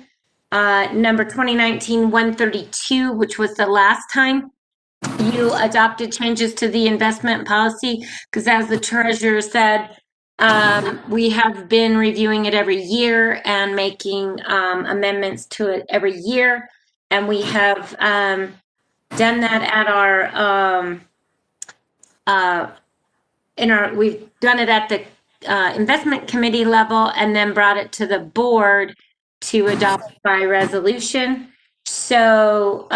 Speaker 3: number 2019-132, which was the last time you adopted changes to the investment policy, because as the treasurer said, we have been reviewing it every year and making amendments to it every year, and we have done that at we've done it at the investment committee level, and then brought it to the board to adopt by resolution. So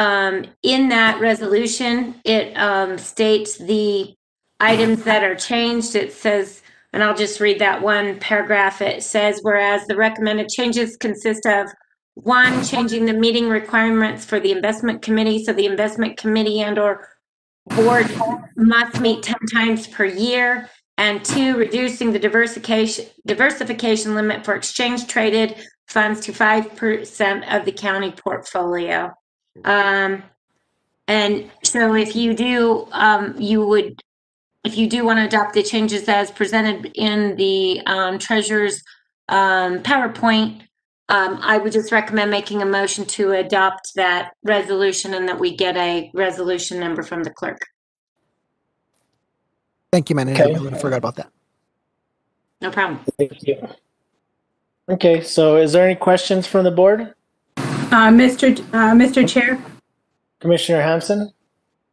Speaker 3: in that resolution, it states the items that are changed. It says, and I'll just read that one paragraph. It says, whereas the recommended changes consist of 1, changing the meeting requirements for the investment committee. So the investment committee and or board must meet 10 times per year. And 2, reducing the diversification limit for exchange traded funds to 5% of the county portfolio. And so if you do, if you do want to adopt the changes as presented in the treasurer's PowerPoint, I would just recommend making a motion to adopt that resolution, and that we get a resolution number from the clerk.
Speaker 14: Thank you, Manager.
Speaker 1: Okay.
Speaker 14: I forgot about that.
Speaker 3: No problem.
Speaker 1: Thank you. Okay, so is there any questions from the board?
Speaker 6: Mr. Chair?
Speaker 1: Commissioner Hanson?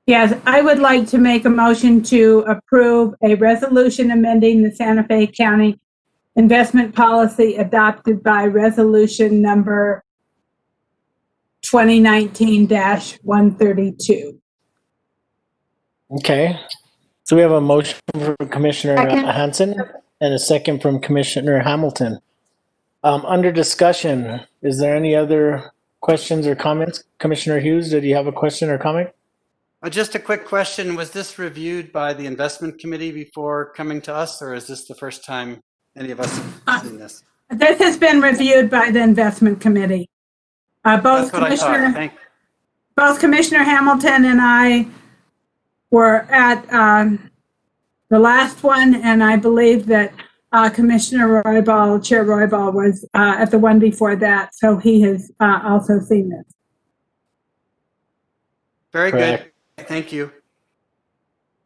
Speaker 6: Yes, I would like to make a motion to approve a resolution amending the Santa Fe County investment policy adopted by resolution number 2019-132.
Speaker 1: Okay, so we have a motion from Commissioner
Speaker 10: Second.
Speaker 1: Hanson and a second from Commissioner Hamilton. Under discussion, is there any other questions or comments? Commissioner Hughes, did you have a question or comment?
Speaker 9: Just a quick question. Was this reviewed by the investment committee before coming to us, or is this the first time any of us have seen this?
Speaker 6: This has been reviewed by the investment committee. Both Commissioner Hamilton and I were at the last one, and I believe that Commissioner Roybal, Chair Roybal was at the one before that, so he has also seen this.
Speaker 9: Very
Speaker 1: Correct.
Speaker 9: good. Thank you.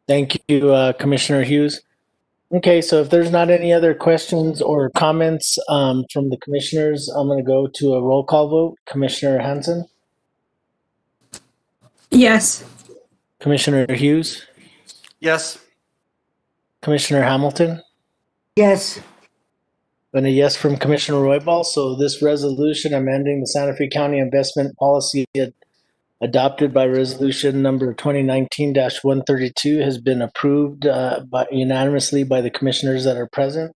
Speaker 1: Thank you, Commissioner Hughes. Okay, so if there's not any other questions or comments from the commissioners, I'm going to go to a roll call vote. Commissioner Hanson,
Speaker 6: Yes.
Speaker 1: Commissioner Hughes,
Speaker 9: Yes.
Speaker 1: Commissioner Hamilton,
Speaker 10: Yes.
Speaker 1: and a yes from Commissioner Roybal. So this resolution amending the Santa Fe County investment policy adopted by resolution number 2019-132 has been approved unanimously by the commissioners that are present.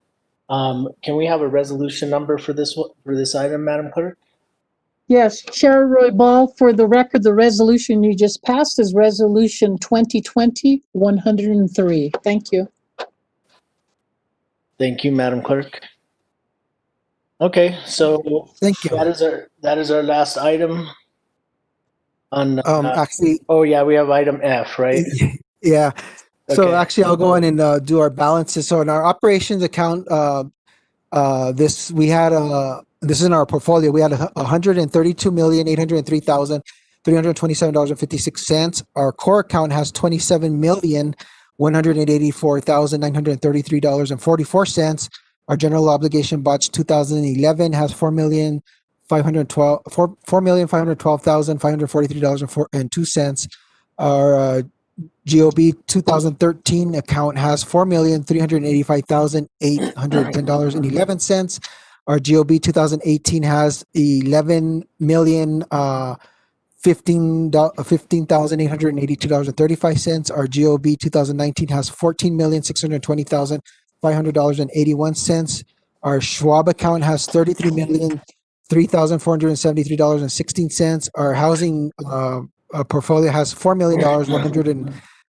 Speaker 1: Can we have a resolution number for this item, Madam Clerk?
Speaker 2: Yes, Chair Roybal, for the record, the resolution you just passed is Resolution 2020-103. Thank you.
Speaker 1: Thank you, Madam Clerk. Okay, so
Speaker 14: Thank you.
Speaker 1: that is our last item. On
Speaker 14: Actually,
Speaker 1: oh yeah, we have item F, right?
Speaker 14: yeah. So
Speaker 1: Okay.
Speaker 14: actually, I'll go in and do our balances. So in our operations account, this is in our portfolio. We had $132,803,327.56. Our core account has $27,184,933.44. Our general obligation batch 2011 has $4,512,543.02. Our GOB 2013 account has $4,385,810.11. Our GOB 2018 has $15,882.35. Our GOB 2019 has $14,620,500.81. Our Schwab account has $33,003,473.16. Our housing portfolio has $4 million,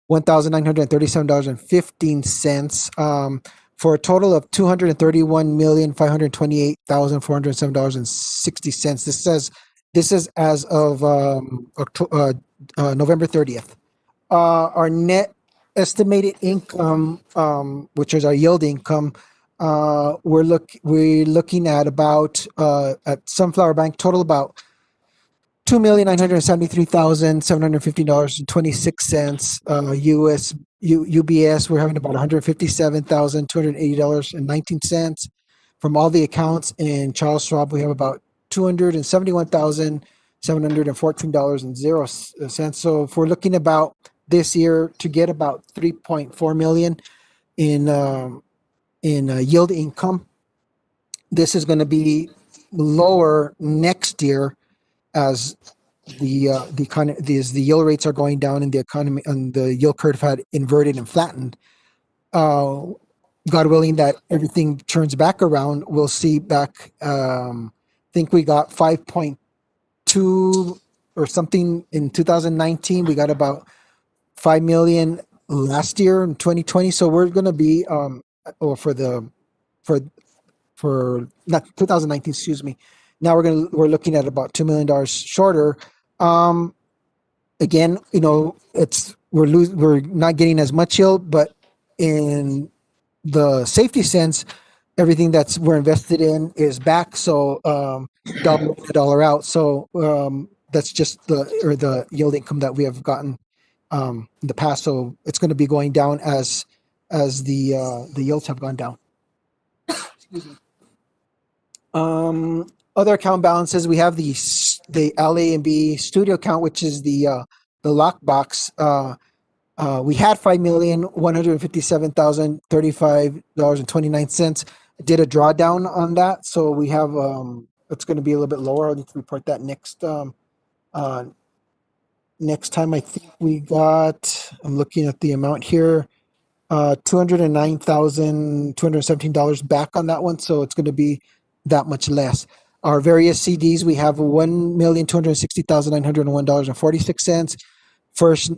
Speaker 14: $1,937.15, for a total of $231,528,407.60. This is as of November 30th. Our net estimated income, which is our yield income, we're looking at about at Sunflower Bank total about $2,973,750.26. UBS, we're having about $157,280.19. From all the accounts in Charles Schwab, we have about $271,714.00. So if we're looking about this year to get about 3.4 million in yield income, this is going to be lower next year as the yield rates are going down in the economy and the yield curve had inverted and flattened. God willing that everything turns back around, we'll see back. I think we got 5.2 or something in 2019. We got about 5 million last year in 2020. So we're going to be for not 2019, excuse me. Now we're looking at about $2 million shorter. Again, we're not getting as much yield, but in the safety sense, everything we're invested in is back. So dollar out. So that's just the yield income that we have gotten in the past. So it's going to be going down as the yields have gone down. Excuse me. Other account balances, we have the LA and B studio account, which is the lockbox. We had $5,157,035.29. Did a drawdown on that, so we have it's going to be a little bit lower. I'll need to report that next time. I think we got. I'm looking at the amount here. $209,217 back on that one, so it's going to be that much less. Our various CDs, we have $1,260,901.46. First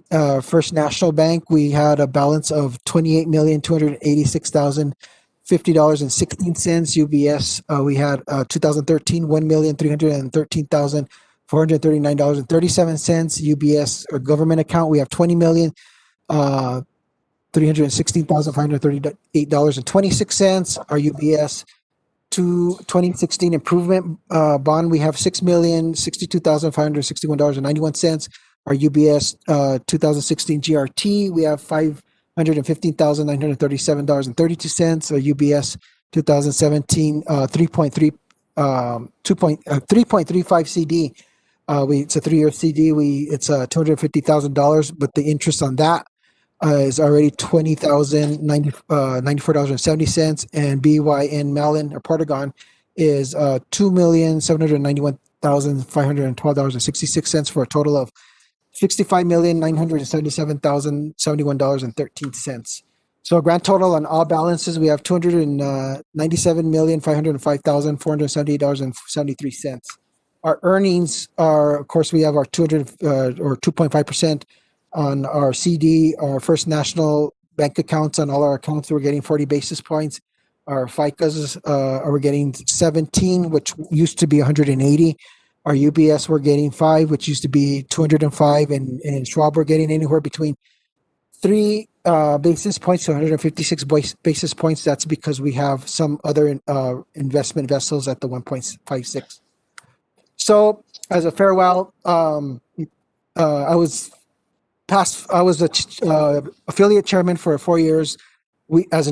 Speaker 14: National Bank, we had a balance of $28,286,050.16. UBS, we had 2013 $1,313,439.37. UBS, our government account, we have $20,000,000. $316,538.26. Our UBS 2016 improvement bond, we have $6,062,561.91. Our UBS 2016 GRT, we have $515,937.32. Our UBS 2017 3.35 CD. It's a 3-year CD. It's $250,000, but the interest on that is already $20,094.70, and BYN Mellon or Portagon is $2,791,512.66 for a total of $65,977,071.13. So a grand total on all balances, we have $297,505,478.73. Our earnings are, of course, we have our 2.5% on our CD, our First National Bank accounts. On all our accounts, we're getting 40 basis points. Our FICAs we're getting 17, which used to be 180. Our UBS, we're getting 5, which used to be 205. And Schwab, we're getting anywhere between 3 basis points to 156 basis points. That's because we have some other investment vessels at the 1.56. So as a farewell, I was affiliate chairman for 4 years. We as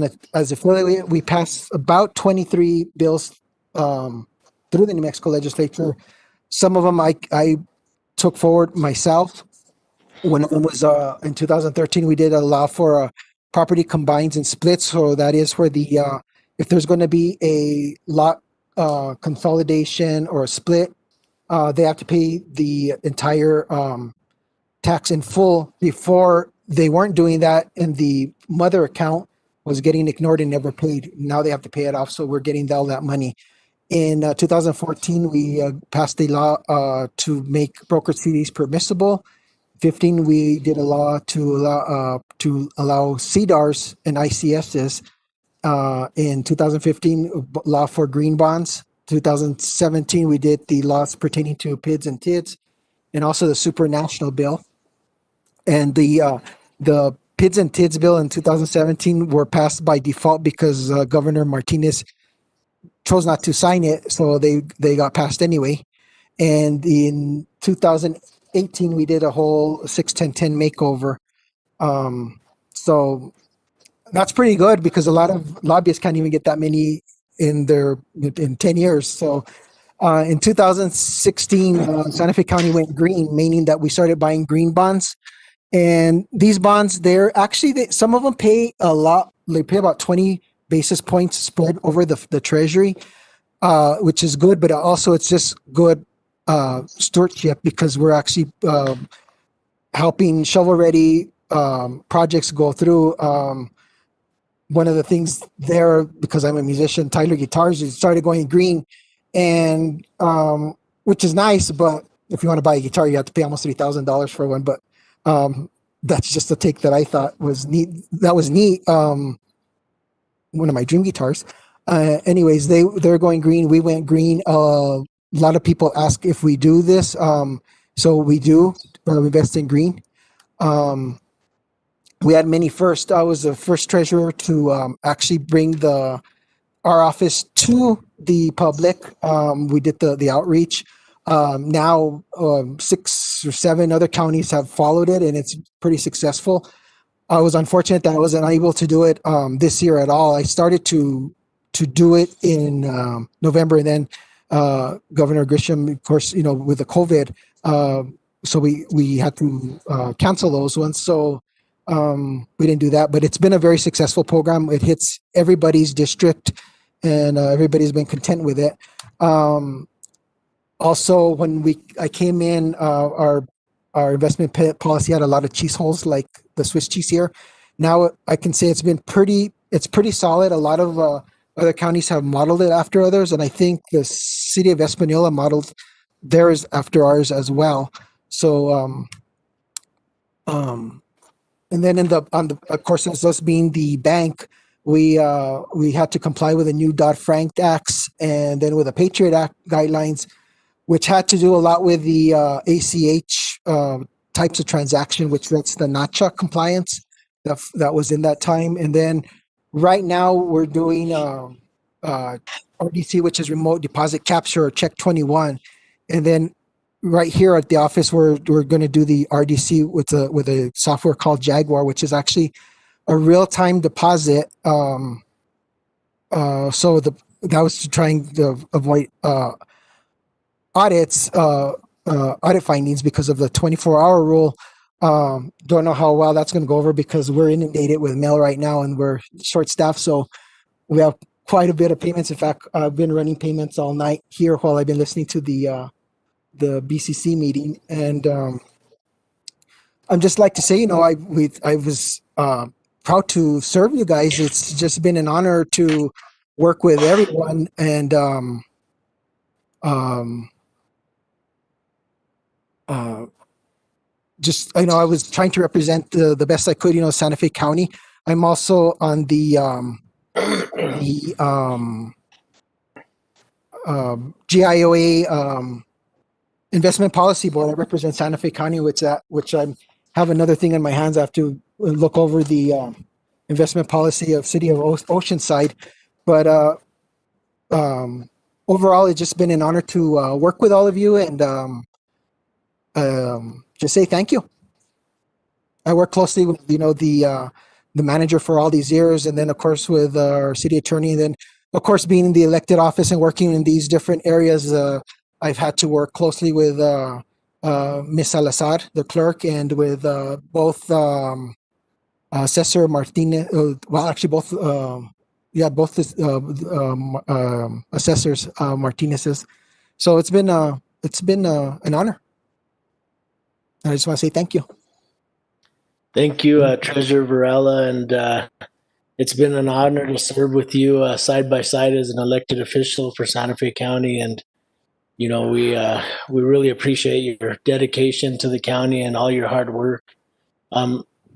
Speaker 14: affiliate, we passed about 23 bills through the New Mexico legislature. Some of them I took forward myself. One of them was in 2013, we did allow for property combines and splits. So that is where the if there's going to be a lot consolidation or a split, they have to pay the entire tax in full. Before, they weren't doing that, and the mother account was getting ignored and never paid. Now they have to pay it off, so we're getting all that money. In 2014, we passed a law to make brokered CDs permissible. 15, we did a law to allow CDARs and ICSs. In 2015, law for green bonds. 2017, we did the laws pertaining to PIDs and TIDs, and also the supranational bill. And the PIDs and TIDs bill in 2017 were passed by default because Governor Martinez chose not to sign it, so they got passed anyway. And in 2018, we did a whole 61010 makeover. So that's pretty good because a lot of lobbyists can't even get that many in 10 years. So in 2016, Santa Fe County went green, meaning that we started buying green bonds. And these bonds, some of them pay a lot. They pay about 20 basis points spread over the treasury, which is good, but also it's just good stewardship because we're actually helping shovel-ready projects go through. One of the things there, because I'm a musician, Tyler Guitars, it started going green, and which is nice, but if you want to buy a guitar, you have to pay almost $3,000 for one. But that's just a take that I thought was neat. That was neat. One of my dream guitars. Anyways, they're going green. We went green. A lot of people ask if we do this. So we do invest in green. We had many first. I was the first treasurer to actually bring our office to the public. We did the outreach. Now 6 or 7 other counties have followed it, and it's pretty successful. I was unfortunate that I wasn't able to do it this year at all. I started to do it in November, and then Governor Grisham, of course, with the COVID, so we had to cancel those ones. So we didn't do that, but it's been a very successful program. It hits everybody's district, and everybody's been content with it. Also, when I came in, our investment policy had a lot of cheese holes, like the Swiss cheese here. Now I can say it's pretty solid. A lot of other counties have modeled it after others, and I think the city of Espanola modeled theirs after ours as well. So, and then of course, as us being the bank, we had to comply with the new Dodd-Frank Acts, and then with the Patriot Act guidelines, which had to do a lot with the ACH types of transaction, which that's the NACHA compliance. that was in that time. And then right now we're doing RDC, which is remote deposit capture, or check 21. And then right here at the office, we're going to do the RDC with a software called Jaguar, which is actually a real-time deposit. So that was to try and avoid audits, audit findings because of the 24-hour rule. Don't know how well that's going to go over because we're inundated with mail right now and we're short-staffed. So we have quite a bit of payments. In fact, I've been running payments all night here while I've been listening to the BCC meeting. And I'm just like to say, I was proud to serve you guys. It's just been an honor to work with everyone. And just, I was trying to represent the best I could, Santa Fe County. I'm also on the GIOA investment policy board. I represent Santa Fe County, which I have another thing in my hands. I have to look over the investment policy of City of Oceanside. But overall, it's just been an honor to work with all of you and just say thank you. I work closely with the manager for all these years, and then of course with our city attorney, and then of course being in the elected office and working in these different areas. I've had to work closely with Ms. Salazar, the clerk, and with both Assessor Martinez. Well, actually, both assessors Martinez's. So it's been an honor. I just want to say thank you.
Speaker 1: Thank you, Treasurer Varela, and it's been an honor to serve with you side by side as an elected official for Santa Fe County. And we really appreciate your dedication to the county and all your hard work.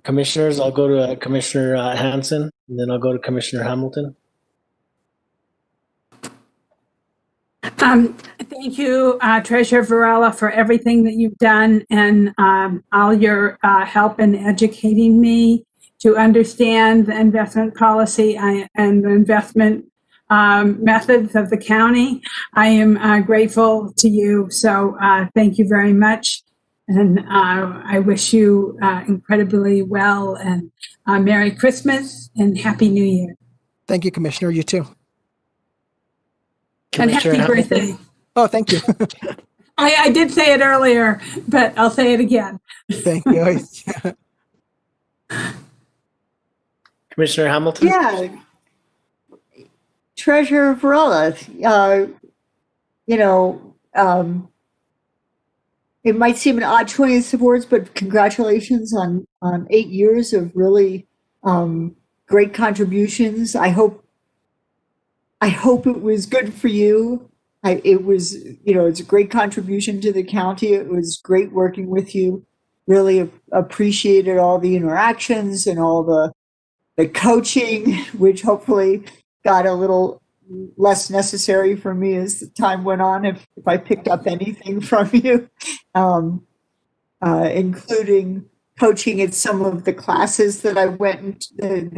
Speaker 1: Commissioners, I'll go to Commissioner Hanson, and then I'll go to Commissioner Hamilton.
Speaker 6: Thank you, Treasurer Varela, for everything that you've done and all your help in educating me to understand the investment policy and the investment methods of the county. I am grateful to you, so thank you very much. And I wish you incredibly well, and Merry Christmas and Happy New Year.
Speaker 14: Thank you, Commissioner. You too.
Speaker 6: And happy birthday.
Speaker 14: Oh, thank you.
Speaker 6: I did say it earlier, but I'll say it again.
Speaker 14: Thank you.
Speaker 1: Commissioner Hamilton?
Speaker 10: Yeah. Treasurer Varela, it might seem an odd choice of words, but congratulations on 8 years of really great contributions. I hope it was good for you. It was, it's a great contribution to the county. It was great working with you. Really appreciated all the interactions and all the coaching, which hopefully got a little less necessary for me as the time went on, if I picked up anything from you, including coaching at some of the classes that I went and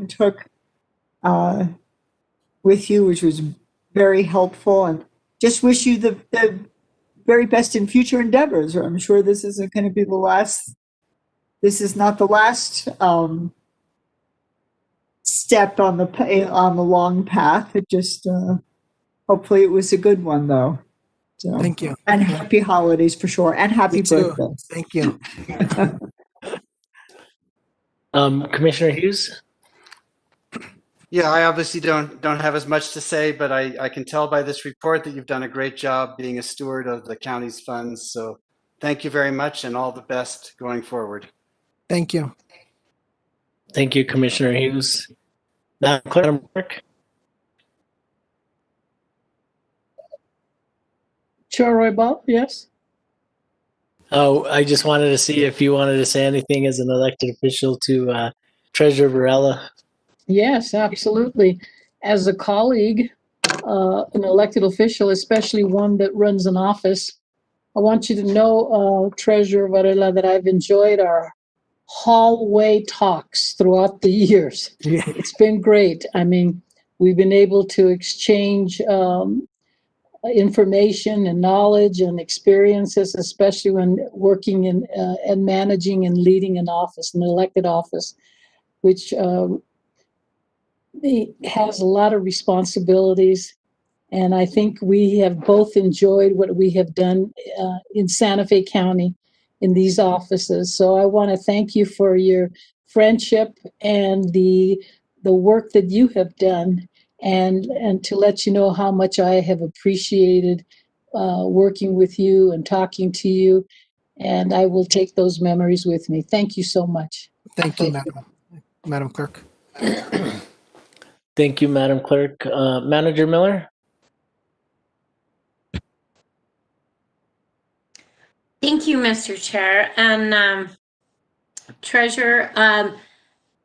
Speaker 10: took with you, which was very helpful, and just wish you the very best in future endeavors. I'm sure this isn't going to be the last. This is not the last step on the long path. It just hopefully it was a good one, though. So,
Speaker 14: thank you,
Speaker 10: and happy holidays for sure, and happy birthday.
Speaker 14: Thank you.
Speaker 1: Commissioner Hughes?
Speaker 9: Yeah, I obviously don't have as much to say, but I can tell by this report that you've done a great job being a steward of the county's funds. So thank you very much, and all the best going forward.
Speaker 14: Thank you.
Speaker 1: Thank you, Commissioner Hughes. Madam Clerk?
Speaker 2: Chair Roybal, yes?
Speaker 1: Oh, I just wanted to see if you wanted to say anything as an elected official to Treasurer Varela.
Speaker 2: Yes, absolutely. As a colleague, an elected official, especially one that runs an office, I want you to know, Treasurer Varela, that I've enjoyed our hallway talks throughout the years.
Speaker 14: Yeah.
Speaker 2: It's been great. I mean, we've been able to exchange information and knowledge and experiences, especially when working in and managing and leading an office, an elected office, which has a lot of responsibilities. And I think we have both enjoyed what we have done in Santa Fe County in these offices. So I want to thank you for your friendship and the work that you have done, and to let you know how much I have appreciated working with you and talking to you. And I will take those memories with me. Thank you so much.
Speaker 14: Thank you, Madam Clerk.
Speaker 1: Thank you, Madam Clerk. Manager Miller?
Speaker 3: Thank you, Mr. Chair. And Treasurer,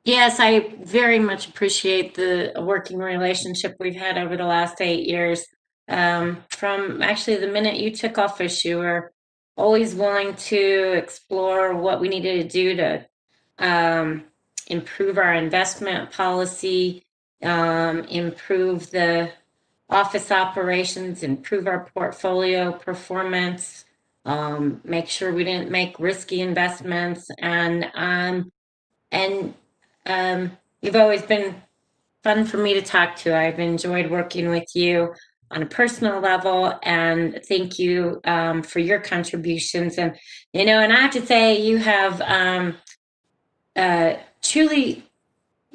Speaker 3: yes, I very much appreciate the working relationship we've had over the last 8 years. From actually the minute you took office, you were always willing to explore what we needed to do to improve our investment policy, improve the office operations, improve our portfolio performance, make sure we didn't make risky investments, and you've always been fun for me to talk to. I've enjoyed working with you on a personal level, and thank you for your contributions. And and I have to say, you have truly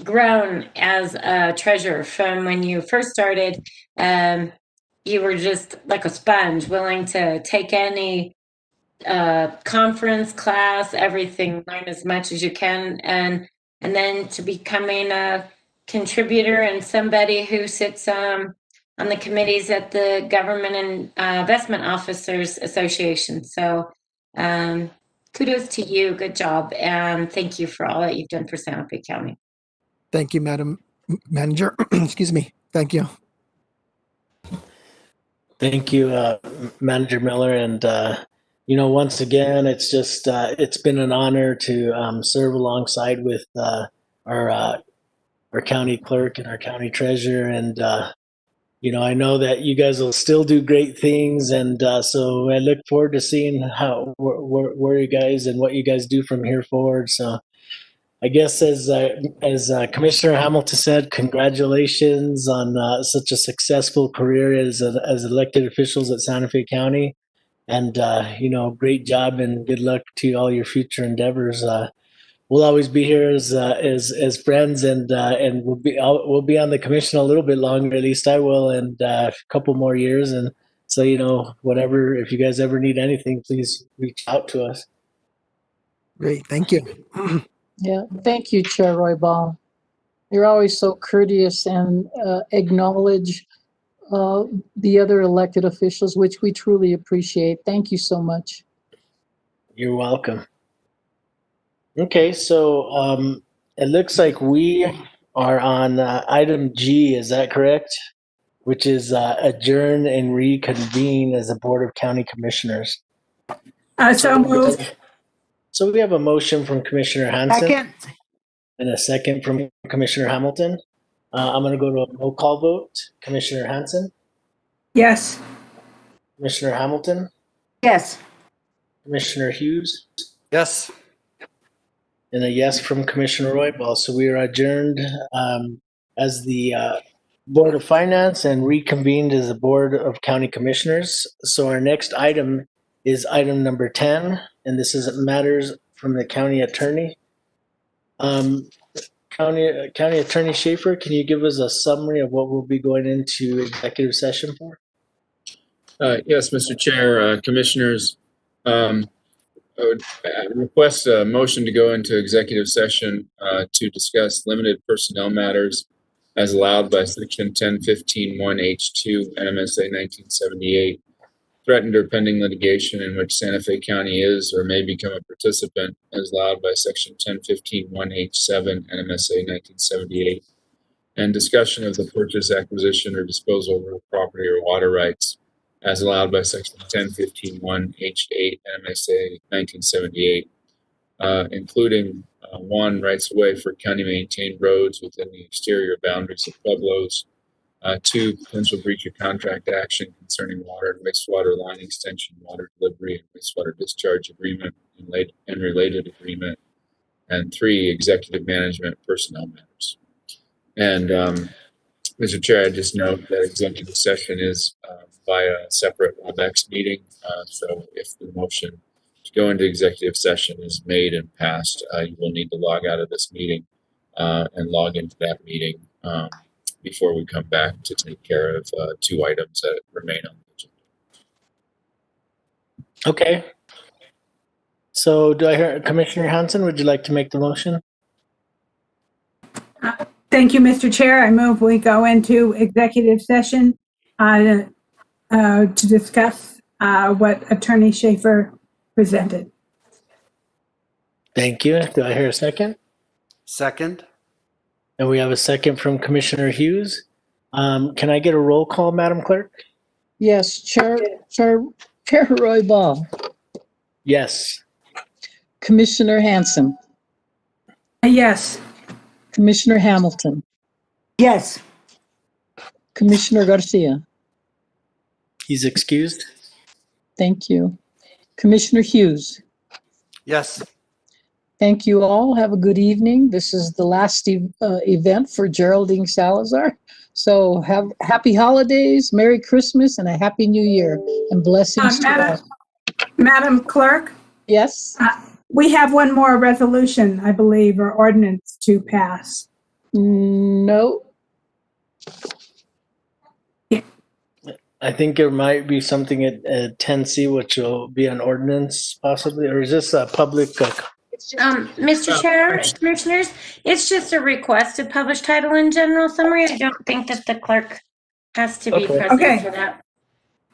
Speaker 3: grown as a treasurer from when you first started. You were just like a sponge, willing to take any conference, class, everything, learn as much as you can, and then to becoming a contributor and somebody who sits on the committees at the Government and Investment Officers Association. So kudos to you, good job, and thank you for all that you've done for Santa Fe County.
Speaker 14: Thank you, Madam Manager. Excuse me. Thank you.
Speaker 1: Thank you, Manager Miller. And, once again, it's just, it's been an honor to serve alongside with our county clerk and our county treasurer. And, I know that you guys will still do great things. And so I look forward to seeing where you guys and what you guys do from here forward. So I guess as Commissioner Hamilton said, congratulations on such a successful career as elected officials at Santa Fe County, and great job and good luck to all your future endeavors. We'll always be here as friends, and we'll be on the commission a little bit longer. At least I will, and a couple more years. And so whatever, if you guys ever need anything, please reach out to us.
Speaker 14: Great. Thank you.
Speaker 2: Yeah, thank you, Chair Roybal. You're always so courteous and acknowledge the other elected officials, which we truly appreciate. Thank you so much.
Speaker 1: You're welcome. Okay, so it looks like we are on item G, is that correct? Which is adjourn and reconvene as a Board of County Commissioners.
Speaker 6: So moved.
Speaker 1: So we have a motion from Commissioner Hansen.
Speaker 10: Second.
Speaker 1: And a second from Commissioner Hamilton. I'm going to go to a roll call vote. Commissioner Hansen?
Speaker 6: Yes.
Speaker 1: Commissioner Hamilton?
Speaker 10: Yes.
Speaker 1: Commissioner Hughes?
Speaker 12: Yes.
Speaker 1: And a yes from Commissioner Roybal. So we are adjourned as the Board of Finance and reconvened as the Board of County Commissioners. So our next item is item number 10, and this is matters from the county attorney. County Attorney Schaefer, can you give us a summary of what we'll be going into executive session for?
Speaker 13: Yes, Mr. Chair, Commissioners, I would request a motion to go into executive session to discuss limited personnel matters as allowed by Section 1015(1)(h)(2) NMSA 1978. Threatened or pending litigation in which Santa Fe County is or may become a participant as allowed by Section 1015(1)(h)(7) NMSA 1978, and discussion of the purchase, acquisition, or disposal of real property or water rights as allowed by Section 1015(1)(h)(8) NMSA 1978. including one, rights of way for county maintained roads within the exterior boundaries of pueblos. Two, potential breach of contract action concerning water and wastewater line extension, water delivery, and wastewater discharge agreement and related agreement. And three, executive management personnel matters. And Mr. Chair, I just note that executive session is via a separate WebEx meeting. So if the motion to go into executive session is made and passed, you will need to log out of this meeting and log into that meeting before we come back to take care of two items that remain on the agenda.
Speaker 1: Okay. So do I hear Commissioner Hanson? Would you like to make the motion?
Speaker 6: Thank you, Mr. Chair. I move we go into executive session to discuss what Attorney Schaefer presented.
Speaker 1: Thank you. Do I hear a second?
Speaker 9: Second.
Speaker 1: And we have a second from Commissioner Hughes. Can I get a roll call, Madam Clerk?
Speaker 2: Yes, Chair Roybal,
Speaker 1: Yes.
Speaker 2: Commissioner Hanson,
Speaker 6: Yes.
Speaker 2: Commissioner Hamilton,
Speaker 10: Yes.
Speaker 2: Commissioner Garcia.
Speaker 1: He's excused.
Speaker 2: Thank you. Commissioner Hughes.
Speaker 9: Yes.
Speaker 2: Thank you all. Have a good evening. This is the last event for Geraldine Salazar. So have happy holidays, Merry Christmas, and a Happy New Year, and blessings to all.
Speaker 6: Madam Clerk?
Speaker 2: Yes?
Speaker 6: We have one more resolution, I believe, or ordinance to pass.
Speaker 2: No.
Speaker 1: I think there might be something at 10C, which will be an ordinance possibly, or is this a public?
Speaker 3: Mr. Chair, Commissioners, it's just a request to publish title and general summary. I don't think that the clerk has to be present for that.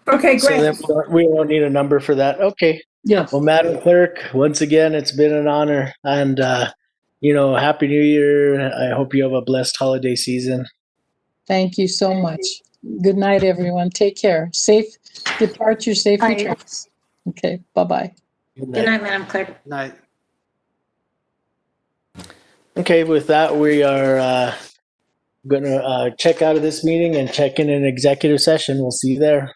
Speaker 6: Okay,
Speaker 1: So
Speaker 6: great.
Speaker 1: then we won't need a number for that. Okay.
Speaker 2: Yeah.
Speaker 1: Well, Madam Clerk, once again, it's been an honor, and Happy New Year. I hope you have a blessed holiday season.
Speaker 2: Thank you so much. Good night, everyone. Take care. Safe departure, safe
Speaker 3: Bye.
Speaker 2: returns. Okay, bye-bye.
Speaker 3: Good night, Madam Clerk.
Speaker 9: Night.
Speaker 1: Okay, with that, we are going to check out of this meeting and check in an executive session. We'll see you there.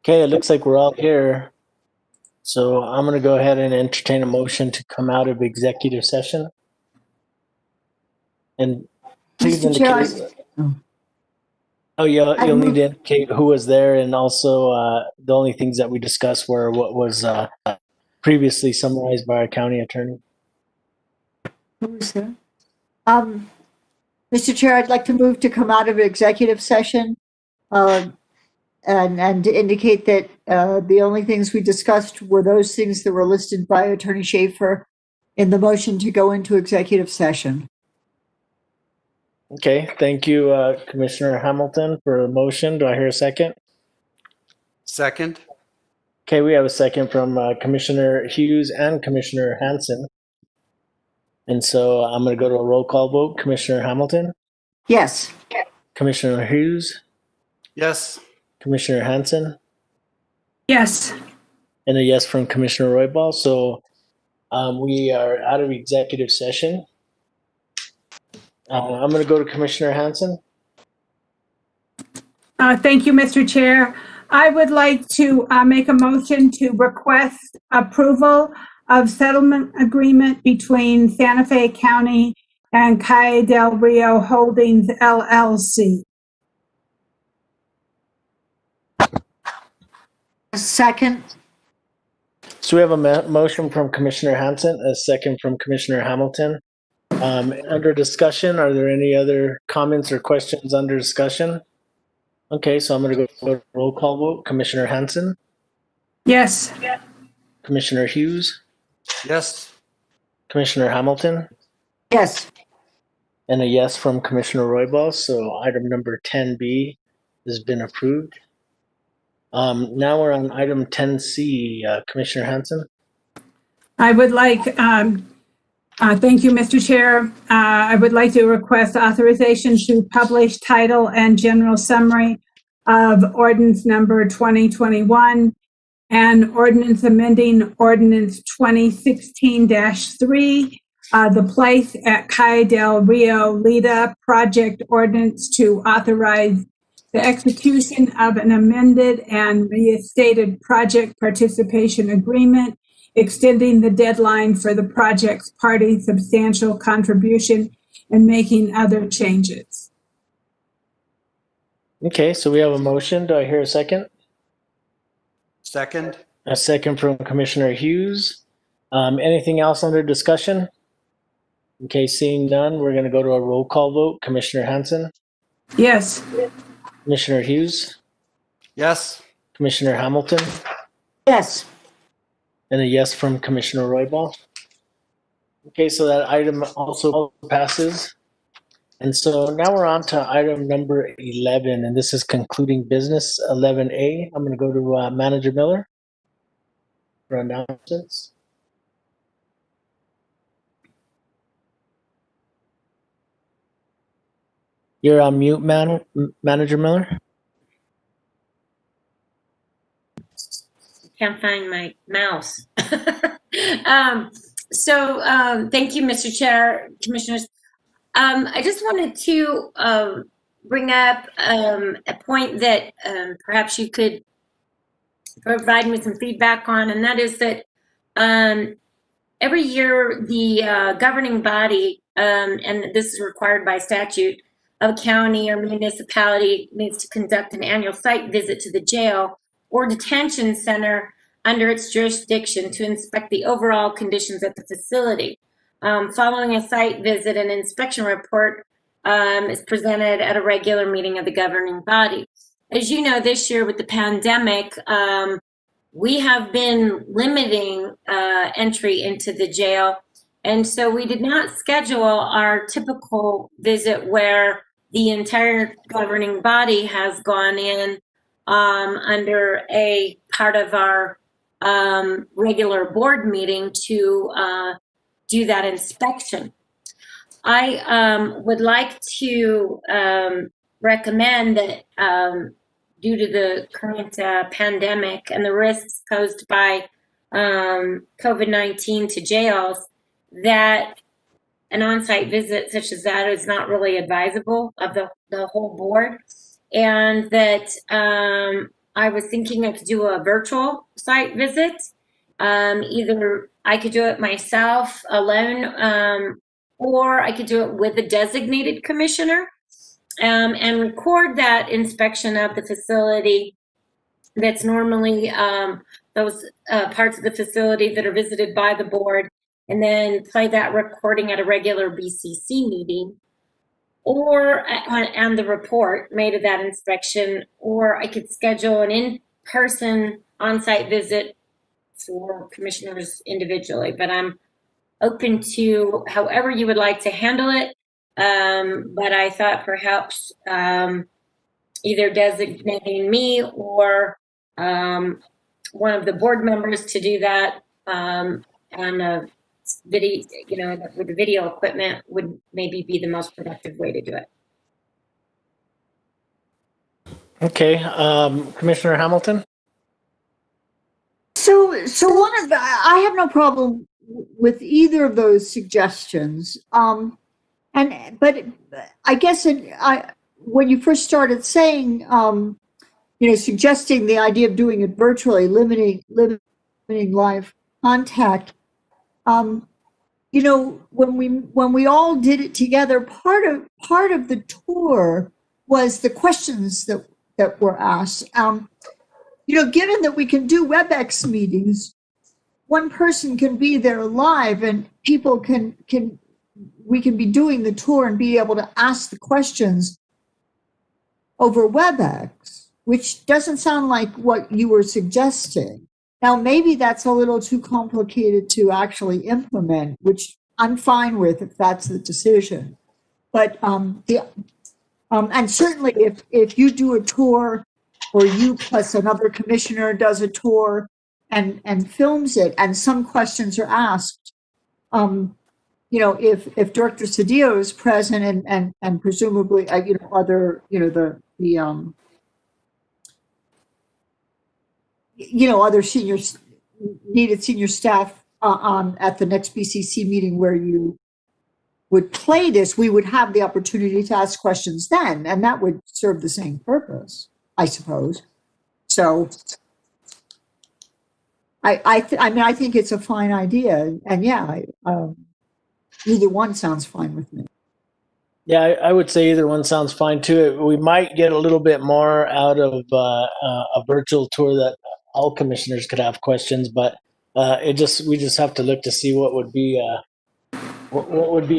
Speaker 1: Okay, it looks like we're all here. So I'm going to go ahead and entertain a motion to come out of executive session. And please
Speaker 10: Mr. Chair,
Speaker 1: indicate. Oh, yeah, you'll need to indicate who was there, and also the only things that we discussed were what was previously summarized by our county attorney.
Speaker 10: who was there? Mr. Chair, I'd like to move to come out of executive session and to indicate that the only things we discussed were those things that were listed by Attorney Schaefer in the motion to go into executive session.
Speaker 1: Okay, thank you, Commissioner Hamilton, for the motion. Do I hear a second?
Speaker 9: Second.
Speaker 1: Okay, we have a second from Commissioner Hughes and Commissioner Hanson. And so I'm going to go to a roll call vote. Commissioner Hamilton?
Speaker 10: Yes.
Speaker 1: Commissioner Hughes?
Speaker 9: Yes.
Speaker 1: Commissioner Hanson?
Speaker 6: Yes.
Speaker 1: And a yes from Commissioner Roybal. So we are out of executive session. I'm going to go to Commissioner Hanson.
Speaker 6: Thank you, Mr. Chair. I would like to make a motion to request approval of settlement agreement between Santa Fe County and Calle del Rio Holdings LLC.
Speaker 10: Second.
Speaker 1: So we have a motion from Commissioner Hanson, a second from Commissioner Hamilton. Under discussion, are there any other comments or questions under discussion? Okay, so I'm going to go to roll call vote. Commissioner Hanson?
Speaker 6: Yes.
Speaker 1: Commissioner Hughes?
Speaker 9: Yes.
Speaker 1: Commissioner Hamilton?
Speaker 10: Yes.
Speaker 1: And a yes from Commissioner Roybal. So item number 10B has been approved. Now we're on item 10C. Commissioner Hanson?
Speaker 6: I would like, thank you, Mr. Chair. I would like to request authorization to publish title and general summary of ordinance number 2021 and ordinance amending ordinance 2016-3, the place at Calle del Rio Lida project ordinance to authorize the execution of an amended and restated project participation agreement, extending the deadline for the project's party substantial contribution and making other changes.
Speaker 1: Okay, so we have a motion. Do I hear a second?
Speaker 9: Second.
Speaker 1: A second from Commissioner Hughes. Anything else under discussion? Okay, seeing none, we're going to go to a roll call vote. Commissioner Hanson?
Speaker 6: Yes.
Speaker 1: Commissioner Hughes?
Speaker 9: Yes.
Speaker 1: Commissioner Hamilton?
Speaker 10: Yes.
Speaker 1: And a yes from Commissioner Roybal. Okay, so that item also passes. And so now we're on to item number 11, and this is concluding business 11A. I'm going to go to Manager Miller for announcements. You're on mute, Manager Miller.
Speaker 3: Can't find my mouse. Thank you, Mr. Chair, Commissioners. I just wanted to bring up a point that perhaps you could provide me some feedback on, and that is that every year the governing body, and this is required by statute, of a county or municipality needs to conduct an annual site visit to the jail or detention center under its jurisdiction to inspect the overall conditions at the facility. Following a site visit, an inspection report is presented at a regular meeting of the governing body. As you know, this year with the pandemic, we have been limiting entry into the jail. And so we did not schedule our typical visit where the entire governing body has gone in under a part of our regular board meeting to do that inspection. I would like to recommend that due to the current pandemic and the risks posed by COVID-19 to jails, that an on-site visit such as that is not really advisable of the whole board, and that I was thinking I could do a virtual site visit. Either I could do it myself alone, or I could do it with a designated commissioner, and record that inspection of the facility. That's normally those parts of the facility that are visited by the board, and then play that recording at a regular BCC meeting, or and the report made of that inspection, or I could schedule an in-person on-site visit for commissioners individually. But I'm open to however you would like to handle it. But I thought perhaps either designating me or one of the board members to do that on a video, with the video equipment would maybe be the most productive way to do it.
Speaker 1: Okay, Commissioner Hamilton?
Speaker 10: So one of the, I have no problem with either of those suggestions. But I guess when you first started saying, suggesting the idea of doing it virtually, limiting live contact, when we all did it together, part of the tour was the questions that were asked. Given that we can do WebEx meetings, one person can be there live, and people we can be doing the tour and be able to ask the questions over WebEx, which doesn't sound like what you were suggesting. Now, maybe that's a little too complicated to actually implement, which I'm fine with if that's the decision. But and certainly if you do a tour, or you plus another commissioner does a tour and films it, and some questions are asked, if Director Cedillo is present and presumably, other, other needed senior staff at the next BCC meeting where you would play this, we would have the opportunity to ask questions then, and that would serve the same purpose, I suppose. So I think it's a fine idea, and yeah, either one sounds fine with me.
Speaker 1: Yeah, I would say either one sounds fine too. We might get a little bit more out of a virtual tour that all commissioners could have questions, but we just have to look to see what would be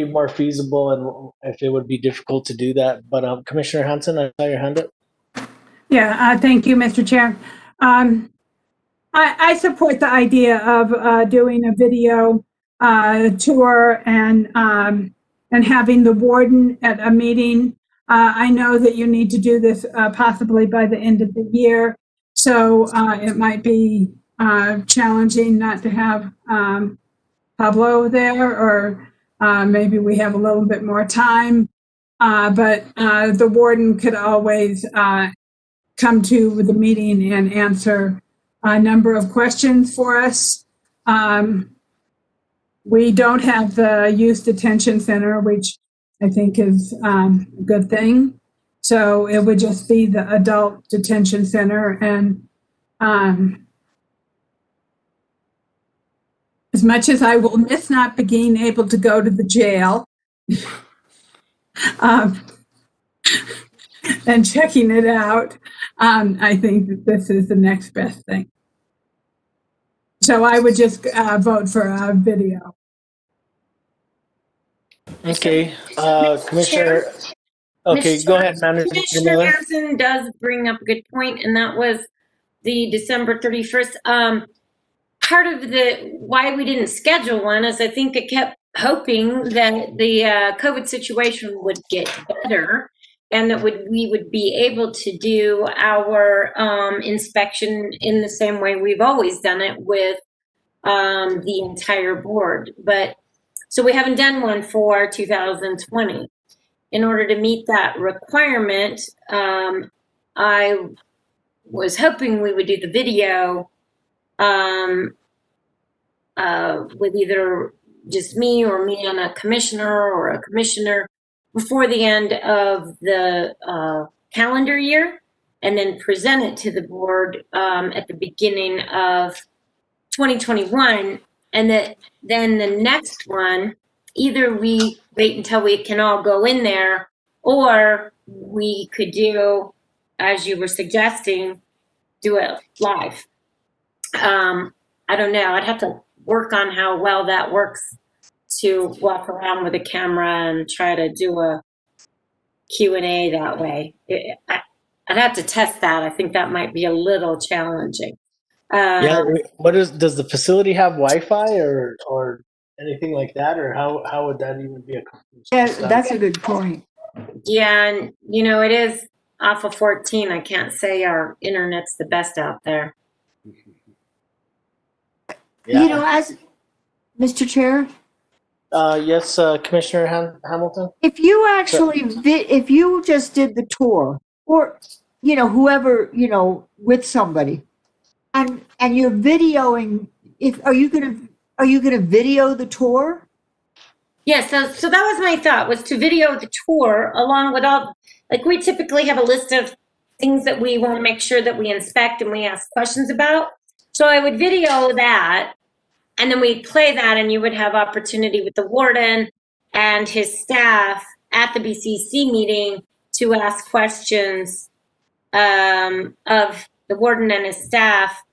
Speaker 1: more feasible and if it would be difficult to do that. But Commissioner Hanson, I saw your hand up.
Speaker 6: Yeah, thank you, Mr. Chair. I support the idea of doing a video tour and having the warden at a meeting. I know that you need to do this possibly by the end of the year, so it might be challenging not to have Pablo there, or maybe we have a little bit more time. But the warden could always come to the meeting and answer a number of questions for us. We don't have the youth detention center, which I think is a good thing. So it would just be the adult detention center. And as much as I will miss not being able to go to the jail and checking it out, I think that this is the next best thing. So I would just vote for a video.
Speaker 1: Okay, Commissioner. Okay, go ahead, Manager
Speaker 3: Commissioner
Speaker 1: Miller.
Speaker 3: Harrison does bring up a good point, and that was the December 31st. Part of why we didn't schedule one is I think it kept hoping that the COVID situation would get better, and that we would be able to do our inspection in the same way we've always done it with the entire board. But so we haven't done one for 2020. In order to meet that requirement, I was hoping we would do the video with either just me or me and a commissioner or a commissioner before the end of the calendar year, and then present it to the board at the beginning of 2021, and then the next one, either we wait until we can all go in there, or we could do, as you were suggesting, do it live. I don't know. I'd have to work on how well that works to walk around with a camera and try to do a Q&A that way. I'd have to test that. I think that might be a little challenging.
Speaker 1: Yeah. Does the facility have Wi-Fi or anything like that, or how would that even be accomplished?
Speaker 10: Yeah, that's a good point.
Speaker 3: Yeah, and it is off of 14. I can't say our internet's the best out there.
Speaker 1: Yeah.
Speaker 10: As Mr. Chair,
Speaker 1: Yes, Commissioner Hamilton.
Speaker 10: if you actually if you just did the tour, or whoever with somebody, and you're videoing, are you gonna video the tour?
Speaker 3: Yeah, so that was my thought, was to video the tour along with all, like, we typically have a list of things that we want to make sure that we inspect and we ask questions about. So I would video that, and then we'd play that, and you would have opportunity with the warden and his staff at the BCC meeting to ask questions of the warden and his staff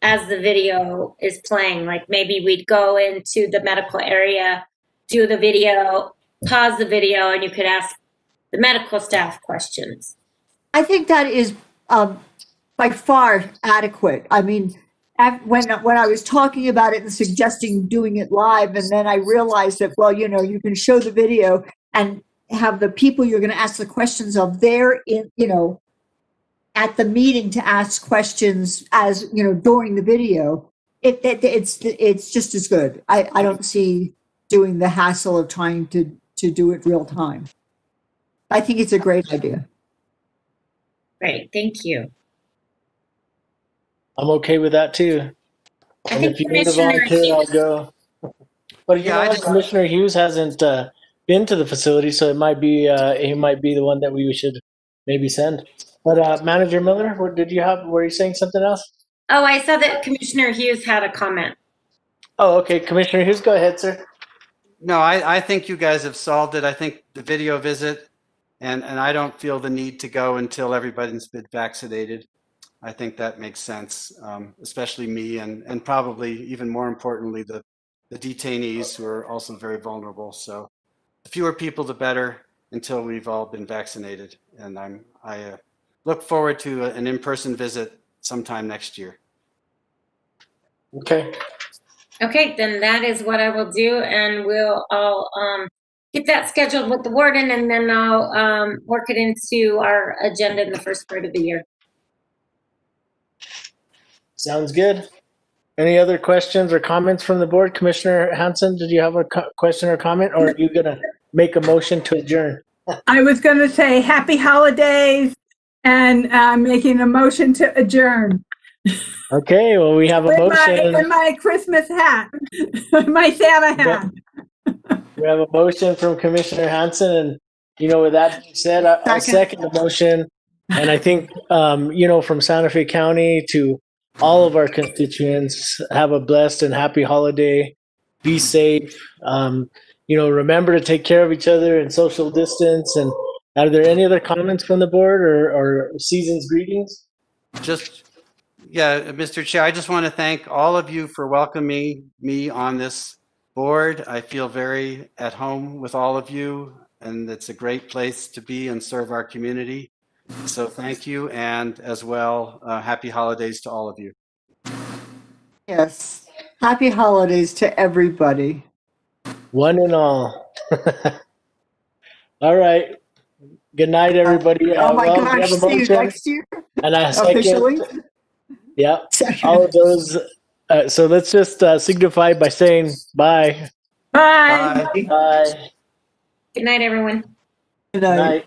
Speaker 3: as the video is playing. Like, maybe we'd go into the medical area, do the video, pause the video, and you could ask the medical staff questions.
Speaker 10: I think that is by far adequate. I mean, when I was talking about it and suggesting doing it live, and then I realized that, well, you can show the video and have the people you're going to ask the questions of there at the meeting to ask questions as during the video. It's just as good. I don't see doing the hassle of trying to do it real time. I think it's a great idea.
Speaker 3: Great, thank you.
Speaker 1: I'm okay with that too.
Speaker 3: I
Speaker 1: And
Speaker 3: think
Speaker 1: if you need a
Speaker 3: Commissioner
Speaker 1: volunteer, I'll
Speaker 3: Hughes-
Speaker 1: go. But Commissioner Hughes hasn't been to the facility, so it might be he might be the one that we should maybe send. But Manager Miller, were you saying something else?
Speaker 3: Oh, I saw that Commissioner Hughes had a comment.
Speaker 1: Oh, okay. Commissioner Hughes, go ahead, sir.
Speaker 9: No, I think you guys have solved it. I think the video visit, and I don't feel the need to go until everybody's been vaccinated. I think that makes sense, especially me and probably even more importantly, the detainees who are also very vulnerable. So the fewer people, the better until we've all been vaccinated. And I look forward to an in-person visit sometime next year.
Speaker 1: Okay.
Speaker 3: Okay, then that is what I will do, and I'll get that scheduled with the warden, and then I'll work it into our agenda in the first part of the year.
Speaker 1: Sounds good. Any other questions or comments from the board? Commissioner Hanson, did you have a question or comment, or are you going to make a motion to adjourn?
Speaker 6: I was going to say happy holidays and making a motion to adjourn.
Speaker 1: Okay, well, we have a motion.
Speaker 6: In my Christmas hat, my Santa hat.
Speaker 1: We have a motion from Commissioner Hanson, and with that being said, I'll second the motion. And I think from Santa Fe County to all of our constituents, have a blessed and happy holiday. Be safe. Remember to take care of each other and social distance. And are there any other comments from the board or season's greetings?
Speaker 9: Yeah, Mr. Chair, I just want to thank all of you for welcoming me on this board. I feel very at home with all of you, and it's a great place to be and serve our community. So thank you, and as well, happy holidays to all of you.
Speaker 10: Yes. Happy holidays to everybody.
Speaker 1: One and all. All right. Good night, everybody.
Speaker 10: Oh my gosh, see you next year?
Speaker 1: And I
Speaker 10: Officially?
Speaker 1: second. Yeah. All of those. So let's just signify by saying bye.
Speaker 6: Bye.
Speaker 1: Bye.
Speaker 3: Good night, everyone.
Speaker 10: Good night.